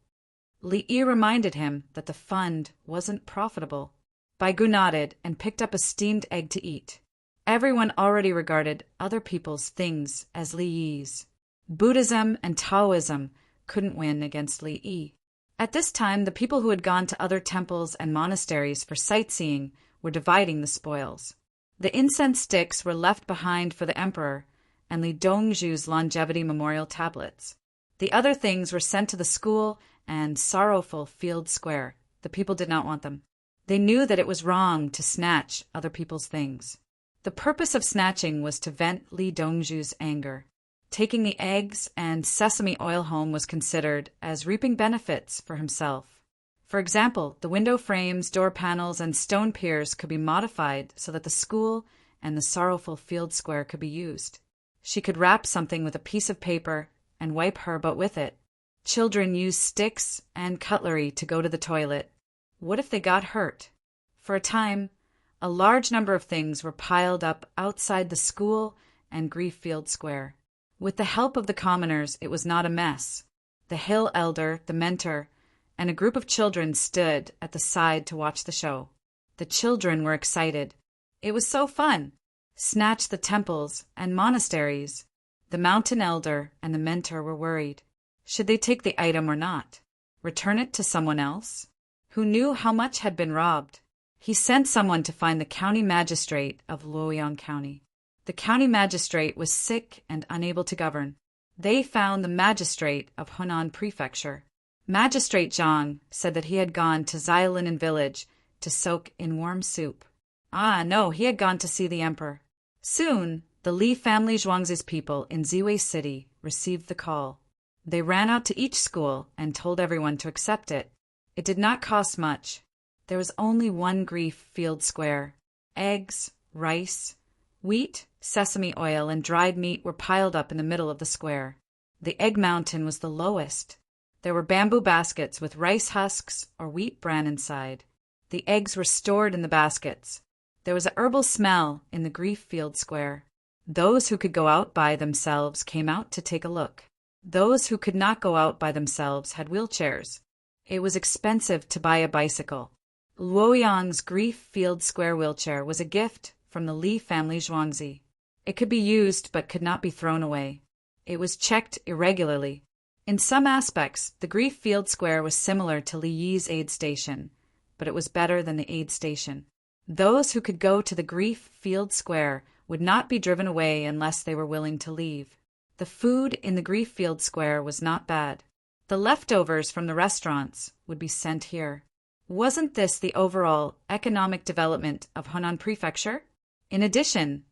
Speaker 1: Li Yi reminded him that the fund wasn't profitable. Baigu nodded and picked up a steamed egg to eat. Everyone already regarded other people's things as Li Yi's. Buddhism and Taoism couldn't win against Li Yi. At this time, the people who had gone to other temples and monasteries for sightseeing were dividing the spoils. The incense sticks were left behind for the emperor and Li Dongzhu's longevity memorial tablets. The other things were sent to the school and Sorrowful Field Square. The people did not want them. They knew that it was wrong to snatch other people's things. The purpose of snatching was to vent Li Dongzhu's anger. Taking the eggs and sesame oil home was considered as reaping benefits for himself. For example, the window frames, door panels, and stone piers could be modified so that the school and the Sorrowful Field Square could be used. She could wrap something with a piece of paper and wipe her butt with it. Children used sticks and cutlery to go to the toilet. What if they got hurt? For a time, a large number of things were piled up outside the school and Grieffield Square. With the help of the commoners, it was not a mess. The hill elder, the mentor, and a group of children stood at the side to watch the show. The children were excited. It was so fun. Snatch the temples and monasteries. The mountain elder and the mentor were worried. Should they take the item or not? Return it to someone else? Who knew how much had been robbed? He sent someone to find the county magistrate of Luoyang County. The county magistrate was sick and unable to govern. They found the magistrate of Hunan Prefecture. Magistrate Zhang said that he had gone to Xiaolin village to soak in warm soup. Ah, no, he had gone to see the emperor. Soon, the Li family Zhuangzi's people in Ziwei City received the call. They ran out to each school and told everyone to accept it. It did not cost much. There was only one grief field square. Eggs, rice, wheat, sesame oil, and dried meat were piled up in the middle of the square. The egg mountain was the lowest. There were bamboo baskets with rice husks or wheat bran inside. The eggs were stored in the baskets. There was a herbal smell in the grief field square. Those who could go out by themselves came out to take a look. Those who could not go out by themselves had wheelchairs. It was expensive to buy a bicycle. Luoyang's grief field square wheelchair was a gift from the Li family Zhuangzi. It could be used but could not be thrown away. It was checked irregularly. In some aspects, the grief field square was similar to Li Yi's aid station, but it was better than the aid station. Those who could go to the grief field square would not be driven away unless they were willing to leave. The food in the grief field square was not bad. The leftovers from the restaurants would be sent here. Wasn't this the overall economic development of Henan Prefecture? In addition,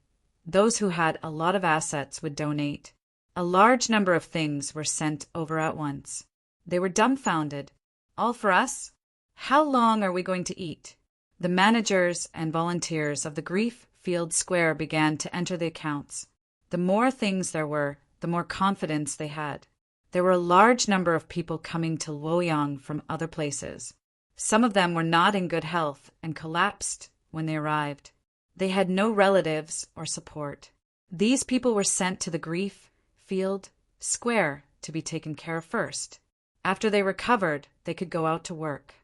Speaker 1: those who had a lot of assets would donate. A large number of things were sent over at once. They were dumbfounded. All for us? How long are we going to eat? The managers and volunteers of the grief field square began to enter the accounts. The more things there were, the more confidence they had. There were a large number of people coming to Luoyang from other places. Some of them were not in good health and collapsed when they arrived. They had no relatives or support. These people were sent to the grief field square to be taken care of first. After they recovered, they could go out to work.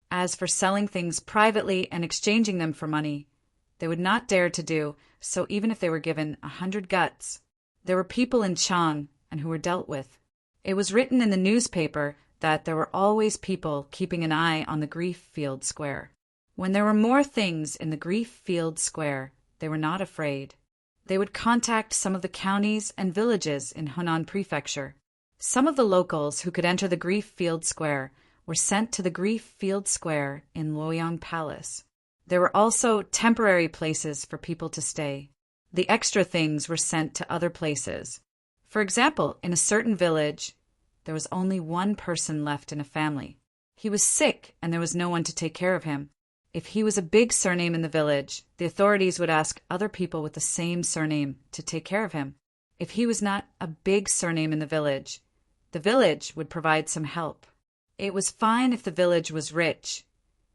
Speaker 1: As for selling things privately and exchanging them for money, they would not dare to do so even if they were given 100 guts. There were people in Chang and who were dealt with. It was written in the newspaper that there were always people keeping an eye on the grief field square. When there were more things in the grief field square, they were not afraid. They would contact some of the counties and villages in Henan Prefecture. Some of the locals who could enter the grief field square were sent to the grief field square in Luoyang Palace. There were also temporary places for people to stay. The extra things were sent to other places. For example, in a certain village, there was only one person left in a family. He was sick and there was no one to take care of him. If he was a big surname in the village, the authorities would ask other people with the same surname to take care of him. If he was not a big surname in the village would provide some help. It was fine if the village was rich,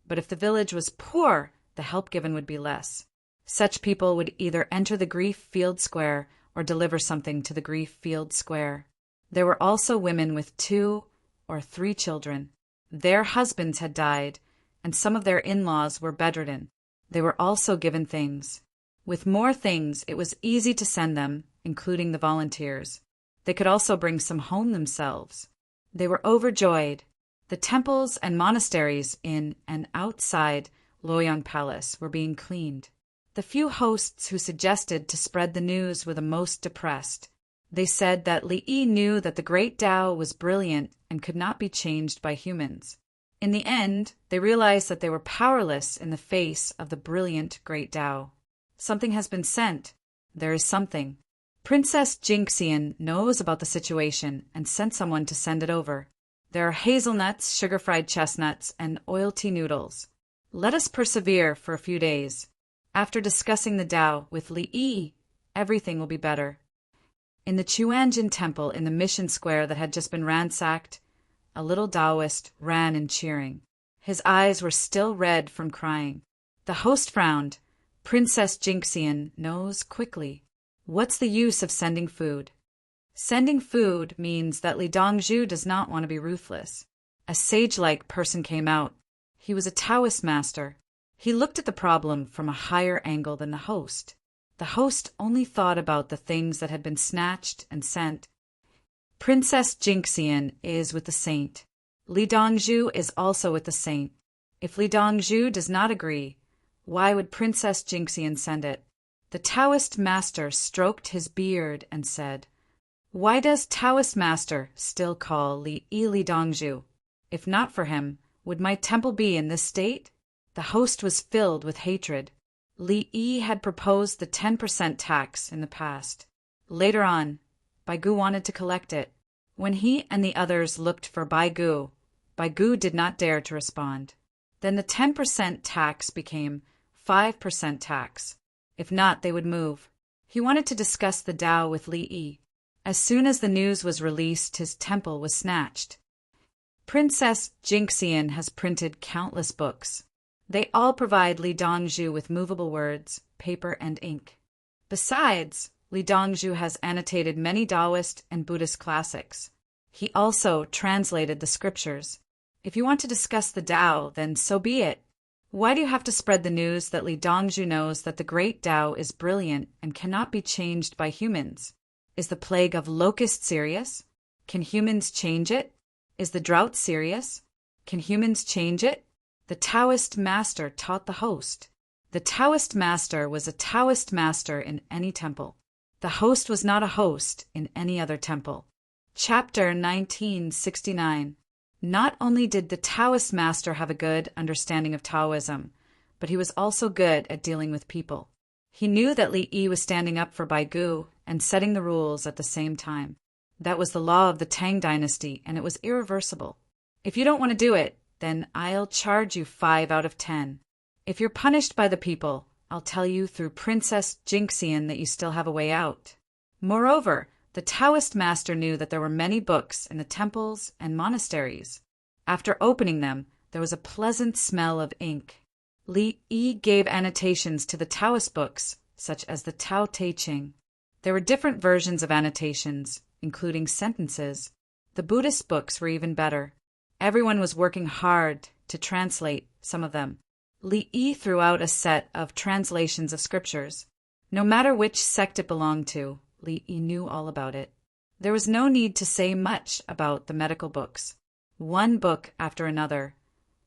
Speaker 1: but if the village was poor, the help given would be less. Such people would either enter the grief field square or deliver something to the grief field square. There were also women with 2 or 3 children. Their husbands had died, and some of their in-laws were bedridden. They were also given things. With more things, it was easy to send them, including the volunteers. They could also bring some home themselves. They were overjoyed. The temples and monasteries in and outside Luoyang Palace were being cleaned. The few hosts who suggested to spread the news were the most depressed. They said that Li Yi knew that the great Tao was brilliant and could not be changed by humans. In the end, they realized that they were powerless in the face of the brilliant great Tao. Something has been sent. There is something. Princess Jinxian knows about the situation and sent someone to send it over. There are hazelnuts, sugar-fried chestnuts, and oil-tea noodles. Let us persevere for a few days. After discussing the Tao with Li Yi, everything will be better. In the Chuanjin temple in the mission square that had just been ransacked, a little Taoist ran in cheering. His eyes were still red from crying. The host frowned. Princess Jinxian knows quickly. What's the use of sending food? Sending food means that Li Dongzhu does not want to be ruthless. A sage-like person came out. He was a Taoist master. He looked at the problem from a higher angle than the host. The host only thought about the things that had been snatched and sent. Princess Jinxian is with the saint. Li Dongzhu is also with the saint. If Li Dongzhu does not agree, why would Princess Jinxian send it? The Taoist master stroked his beard and said, "Why does Taoist master still call Li Dongzhu? If not for him, would my temple be in this state?" The host was filled with hatred. Li Yi had proposed the 10% tax in the past. Later on, Baigu wanted to collect it. When he and the others looked for Baigu did not dare to respond. Then the 10% tax became 5% tax. If not, they would move. He wanted to discuss the Tao with Li Yi. As soon as the news was released, his temple was snatched. Princess Jingxian has printed countless books. They all provide Li Dongzhu with movable words, paper, and ink. Besides, Li Dongzhu has annotated many Taoist and Buddhist classics. He also translated the scriptures. If you want to discuss the Tao, then so be it. Why do you have to spread the news that Li Dongzhu knows that the great Tao is brilliant and cannot be changed by humans? Is the plague of locusts serious? Can humans change it? Is the drought serious? Can humans change it? The Taoist master taught the host. The Taoist master was a Taoist master in any temple. The host was not a host in any other temple. Chapter 1969. Not only did the Taoist master have a good understanding of Taoism, but he was also good at dealing with people. He knew that Li Yi was standing up for Baigu and setting the rules at the same time. That was the law of the Tang dynasty, and it was irreversible. If you don't want to do it, then I'll charge you 5 out of 10. If you're punished by the people, I'll tell you through Princess Jingxian that you still have a way out. Moreover, the Taoist master knew that there were many books in the temples and monasteries. After opening them, there was a pleasant smell of ink. Li Yi gave annotations to the Taoist books, such as the Tao Te Ching. There were different versions of annotations, including sentences. The Buddhist books were even better. Everyone was working hard to translate some of them. Li Yi threw out a set of translations of scriptures. No matter which sect it belonged to, Li Yi knew all about it. There was no need to say much about the medical books. One book after another.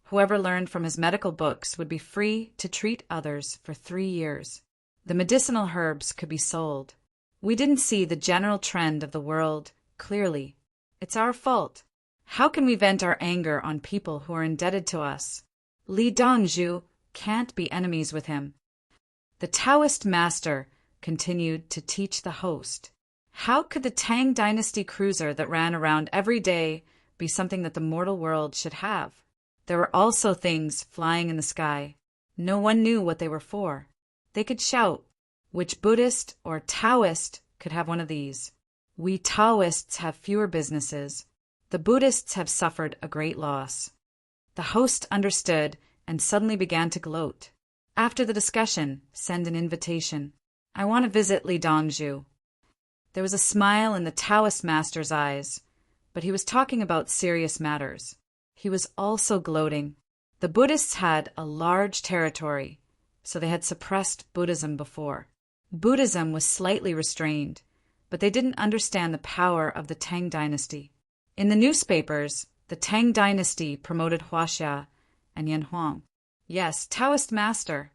Speaker 1: Whoever learned from his medical books would be free to treat others for 3 years. The medicinal herbs could be sold. We didn't see the general trend of the world clearly. It's our fault. How can we vent our anger on people who are indebted to us? Li Dongzhu can't be enemies with him. The Taoist master continued to teach the host. How could the Tang dynasty cruiser that ran around every day be something that the mortal world should have? There were also things flying in the sky. No one knew what they were for. They could shout. Which Buddhist or Taoist could have one of these? We Taoists have fewer businesses. The Buddhists have suffered a great loss. The host understood and suddenly began to gloat. After the discussion, send an invitation. I want to visit Li Dongzhu. There was a smile in the Taoist master's eyes, but he was talking about serious matters. He was also gloating. The Buddhists had a large territory, so they had suppressed Buddhism before. Buddhism was slightly restrained, but they didn't understand the power of the Tang dynasty. In the newspapers, the Tang dynasty promoted Huaxia and Yanhuang. Yes, Taoist master.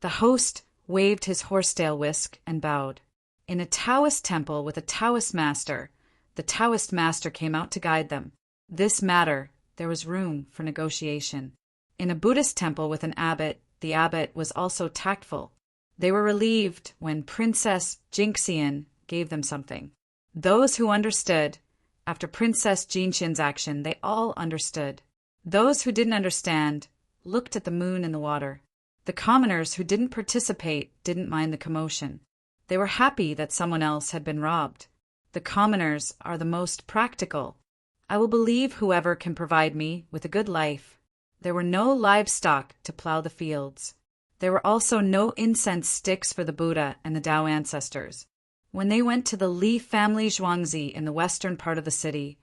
Speaker 1: The host waved his horsetail whisk and bowed. In a Taoist temple with a Taoist master, the Taoist master came out to guide them. This matter, there was room for negotiation. In a Buddhist temple with an abbot, the abbot was also tactful. They were relieved when Princess Jingxian gave them something. Those who understood, after Princess Jingxian's action, they all understood. Those who didn't understand looked at the moon in the water. The commoners who didn't participate didn't mind the commotion. They were happy that someone else had been robbed. The commoners are the most practical. I will believe whoever can provide me with a good life. There were no livestock to plow the fields. There were also no incense sticks for the Buddha and the Tao ancestors. When they went to the Li family zhuangzi in the western part of the city,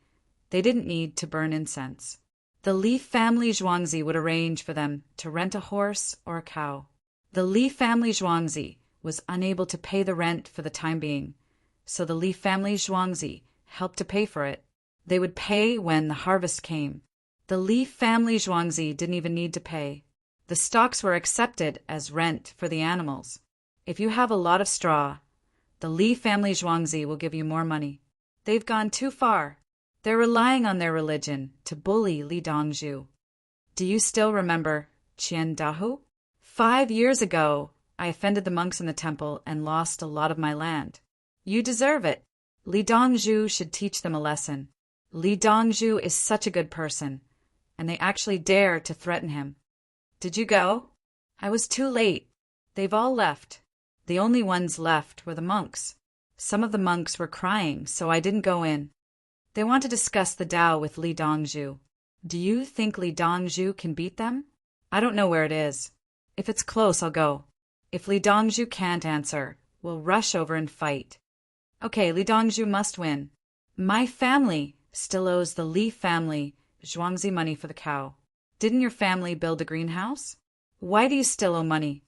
Speaker 1: they didn't need to burn incense. The Li family zhuangzi would arrange for them to rent a horse or a cow. The Li family zhuangzi was unable to pay the rent for the time being, so the Li family zhuangzi helped to pay for it. They would pay when the harvest came. The Li family zhuangzi didn't even need to pay. The stocks were accepted as rent for the animals. If you have a lot of straw, the Li family zhuangzi will give you more money. They've gone too far. They're relying on their religion to bully Li Dongzhu. Do you still remember Qian Dahu? 5 years ago, I offended the monks in the temple and lost a lot of my land. You deserve it. Li Dongzhu should teach them a lesson. Li Dongzhu is such a good person, and they actually dare to threaten him. Did you go? I was too late. They've all left. The only ones left were the monks. Some of the monks were crying, so I didn't go in. They want to discuss the Tao with Li Dongzhu. Do you think Li Dongzhu can beat them? I don't know where it is. If it's close, I'll go. If Li Dongzhu can't answer, we'll rush over and fight. Okay, Li Dongzhu must win. My family still owes the Li family Zhuangzi money for the cow. Didn't your family build a greenhouse? Why do you still owe money?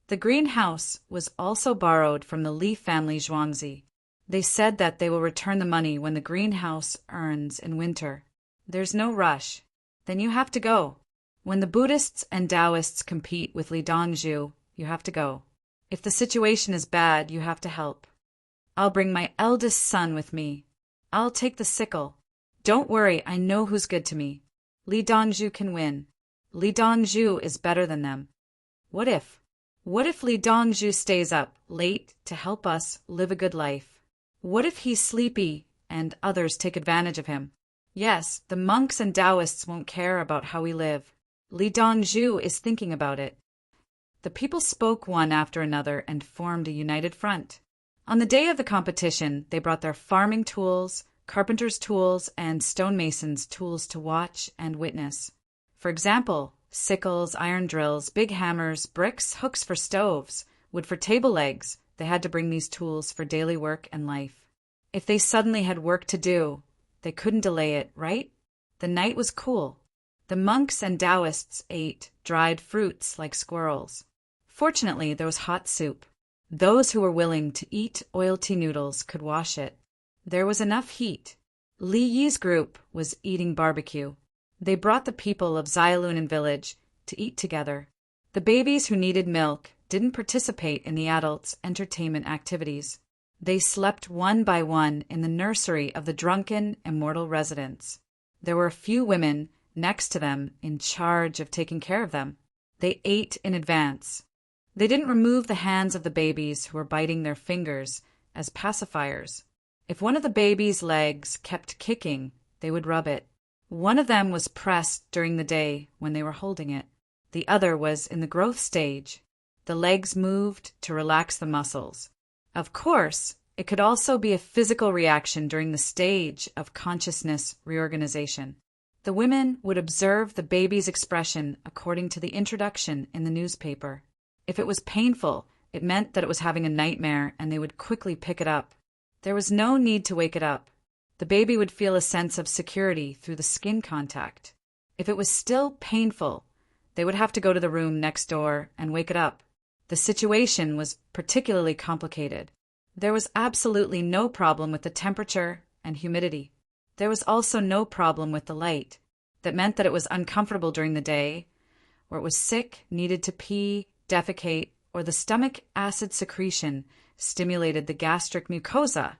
Speaker 1: The greenhouse was also borrowed from the Li family Zhuangzi. They said that they will return the money when the greenhouse earns in winter. There's no rush. Then you have to go. When the Buddhists and Taoists compete with Li Dongzhu, you have to go. If the situation is bad, you have to help. I'll bring my eldest son with me. I'll take the sickle. Don't worry, I know who's good to me. Li Dongzhu can win. Li Dongzhu is better than them. What if? What if Li Dongzhu stays up late to help us live a good life? What if he's sleepy and others take advantage of him? Yes, the monks and Taoists won't care about how we live. Li Dongzhu is thinking about it. The people spoke one after another and formed a united front. On the day of the competition, they brought their farming tools, carpenter's tools, and stonemason's tools to watch and witness. For example, sickles, iron drills, big hammers, bricks, hooks for stoves, wood for table legs. They had to bring these tools for daily work and life. If they suddenly had work to do, they couldn't delay it, right? The night was cool. The monks and Taoists ate dried fruits like squirrels. Fortunately, there was hot soup. Those who were willing to eat oilty noodles could wash it. There was enough heat. Li Yi's group was eating barbecue. They brought the people of Xiaolunan village to eat together. The babies who needed milk didn't participate in the adults' entertainment activities. They slept one by one in the nursery of the drunken, immortal residents. There were a few women next to them in charge of taking care of them. They ate in advance. They didn't remove the hands of the babies who were biting their fingers as pacifiers. If one of the baby's legs kept kicking, they would rub it. One of them was pressed during the day when they were holding it. The other was in the growth stage. The legs moved to relax the muscles. Of course, it could also be a physical reaction during the stage of consciousness reorganization. The women would observe the baby's expression according to the introduction in the newspaper. If it was painful, it meant that it was having a nightmare and they would quickly pick it up. There was no need to wake it up. The baby would feel a sense of security through the skin contact. If it was still painful, they would have to go to the room next door and wake it up. The situation was particularly complicated. There was absolutely no problem with the temperature and humidity. There was also no problem with the light. That meant that it was uncomfortable during the day, or it was sick, needed to pee, defecate, or the stomach acid secretion stimulated the gastric mucosa.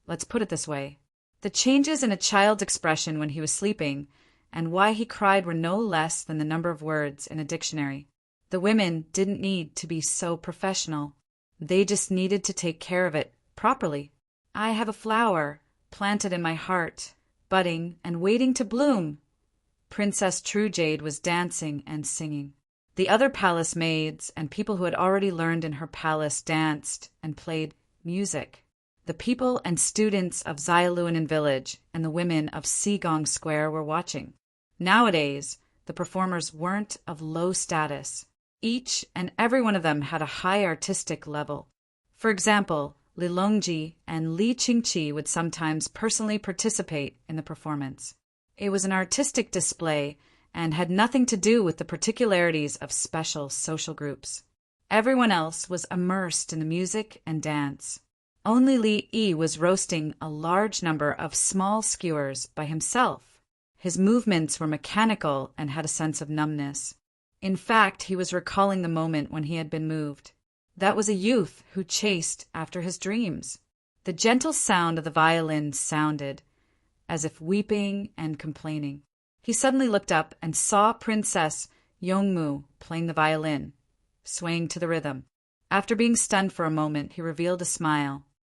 Speaker 1: Let's put it this way. The changes in a child's expression when he was sleeping and why he cried were no less than the number of words in a dictionary. The women didn't need to be so professional. They just needed to take care of it properly. I have a flower planted in my heart, budding and waiting to bloom. Princess Truejade was dancing and singing. The other palace maids and people who had already learned in her palace danced and played music. The people and students of Xiaolunan village and the women of Sigong Square were watching. Nowadays, the performers weren't of low status. Each and every one of them had a high artistic level. For example, Li Longji and Li Qingqi would sometimes personally participate in the performance. It was an artistic display and had nothing to do with the particularities of special social groups. Everyone else was immersed in the music and dance. Only Li Yi was roasting a large number of small skewers by himself. His movements were mechanical and had a sense of numbness. In fact, he was recalling the moment when he had been moved. That was a youth who chased after his dreams. The gentle sound of the violin sounded, as if weeping and complaining. He suddenly looked up and saw Princess Yongmu playing the violin, swaying to the rhythm. After being stunned for a moment, he revealed a smile.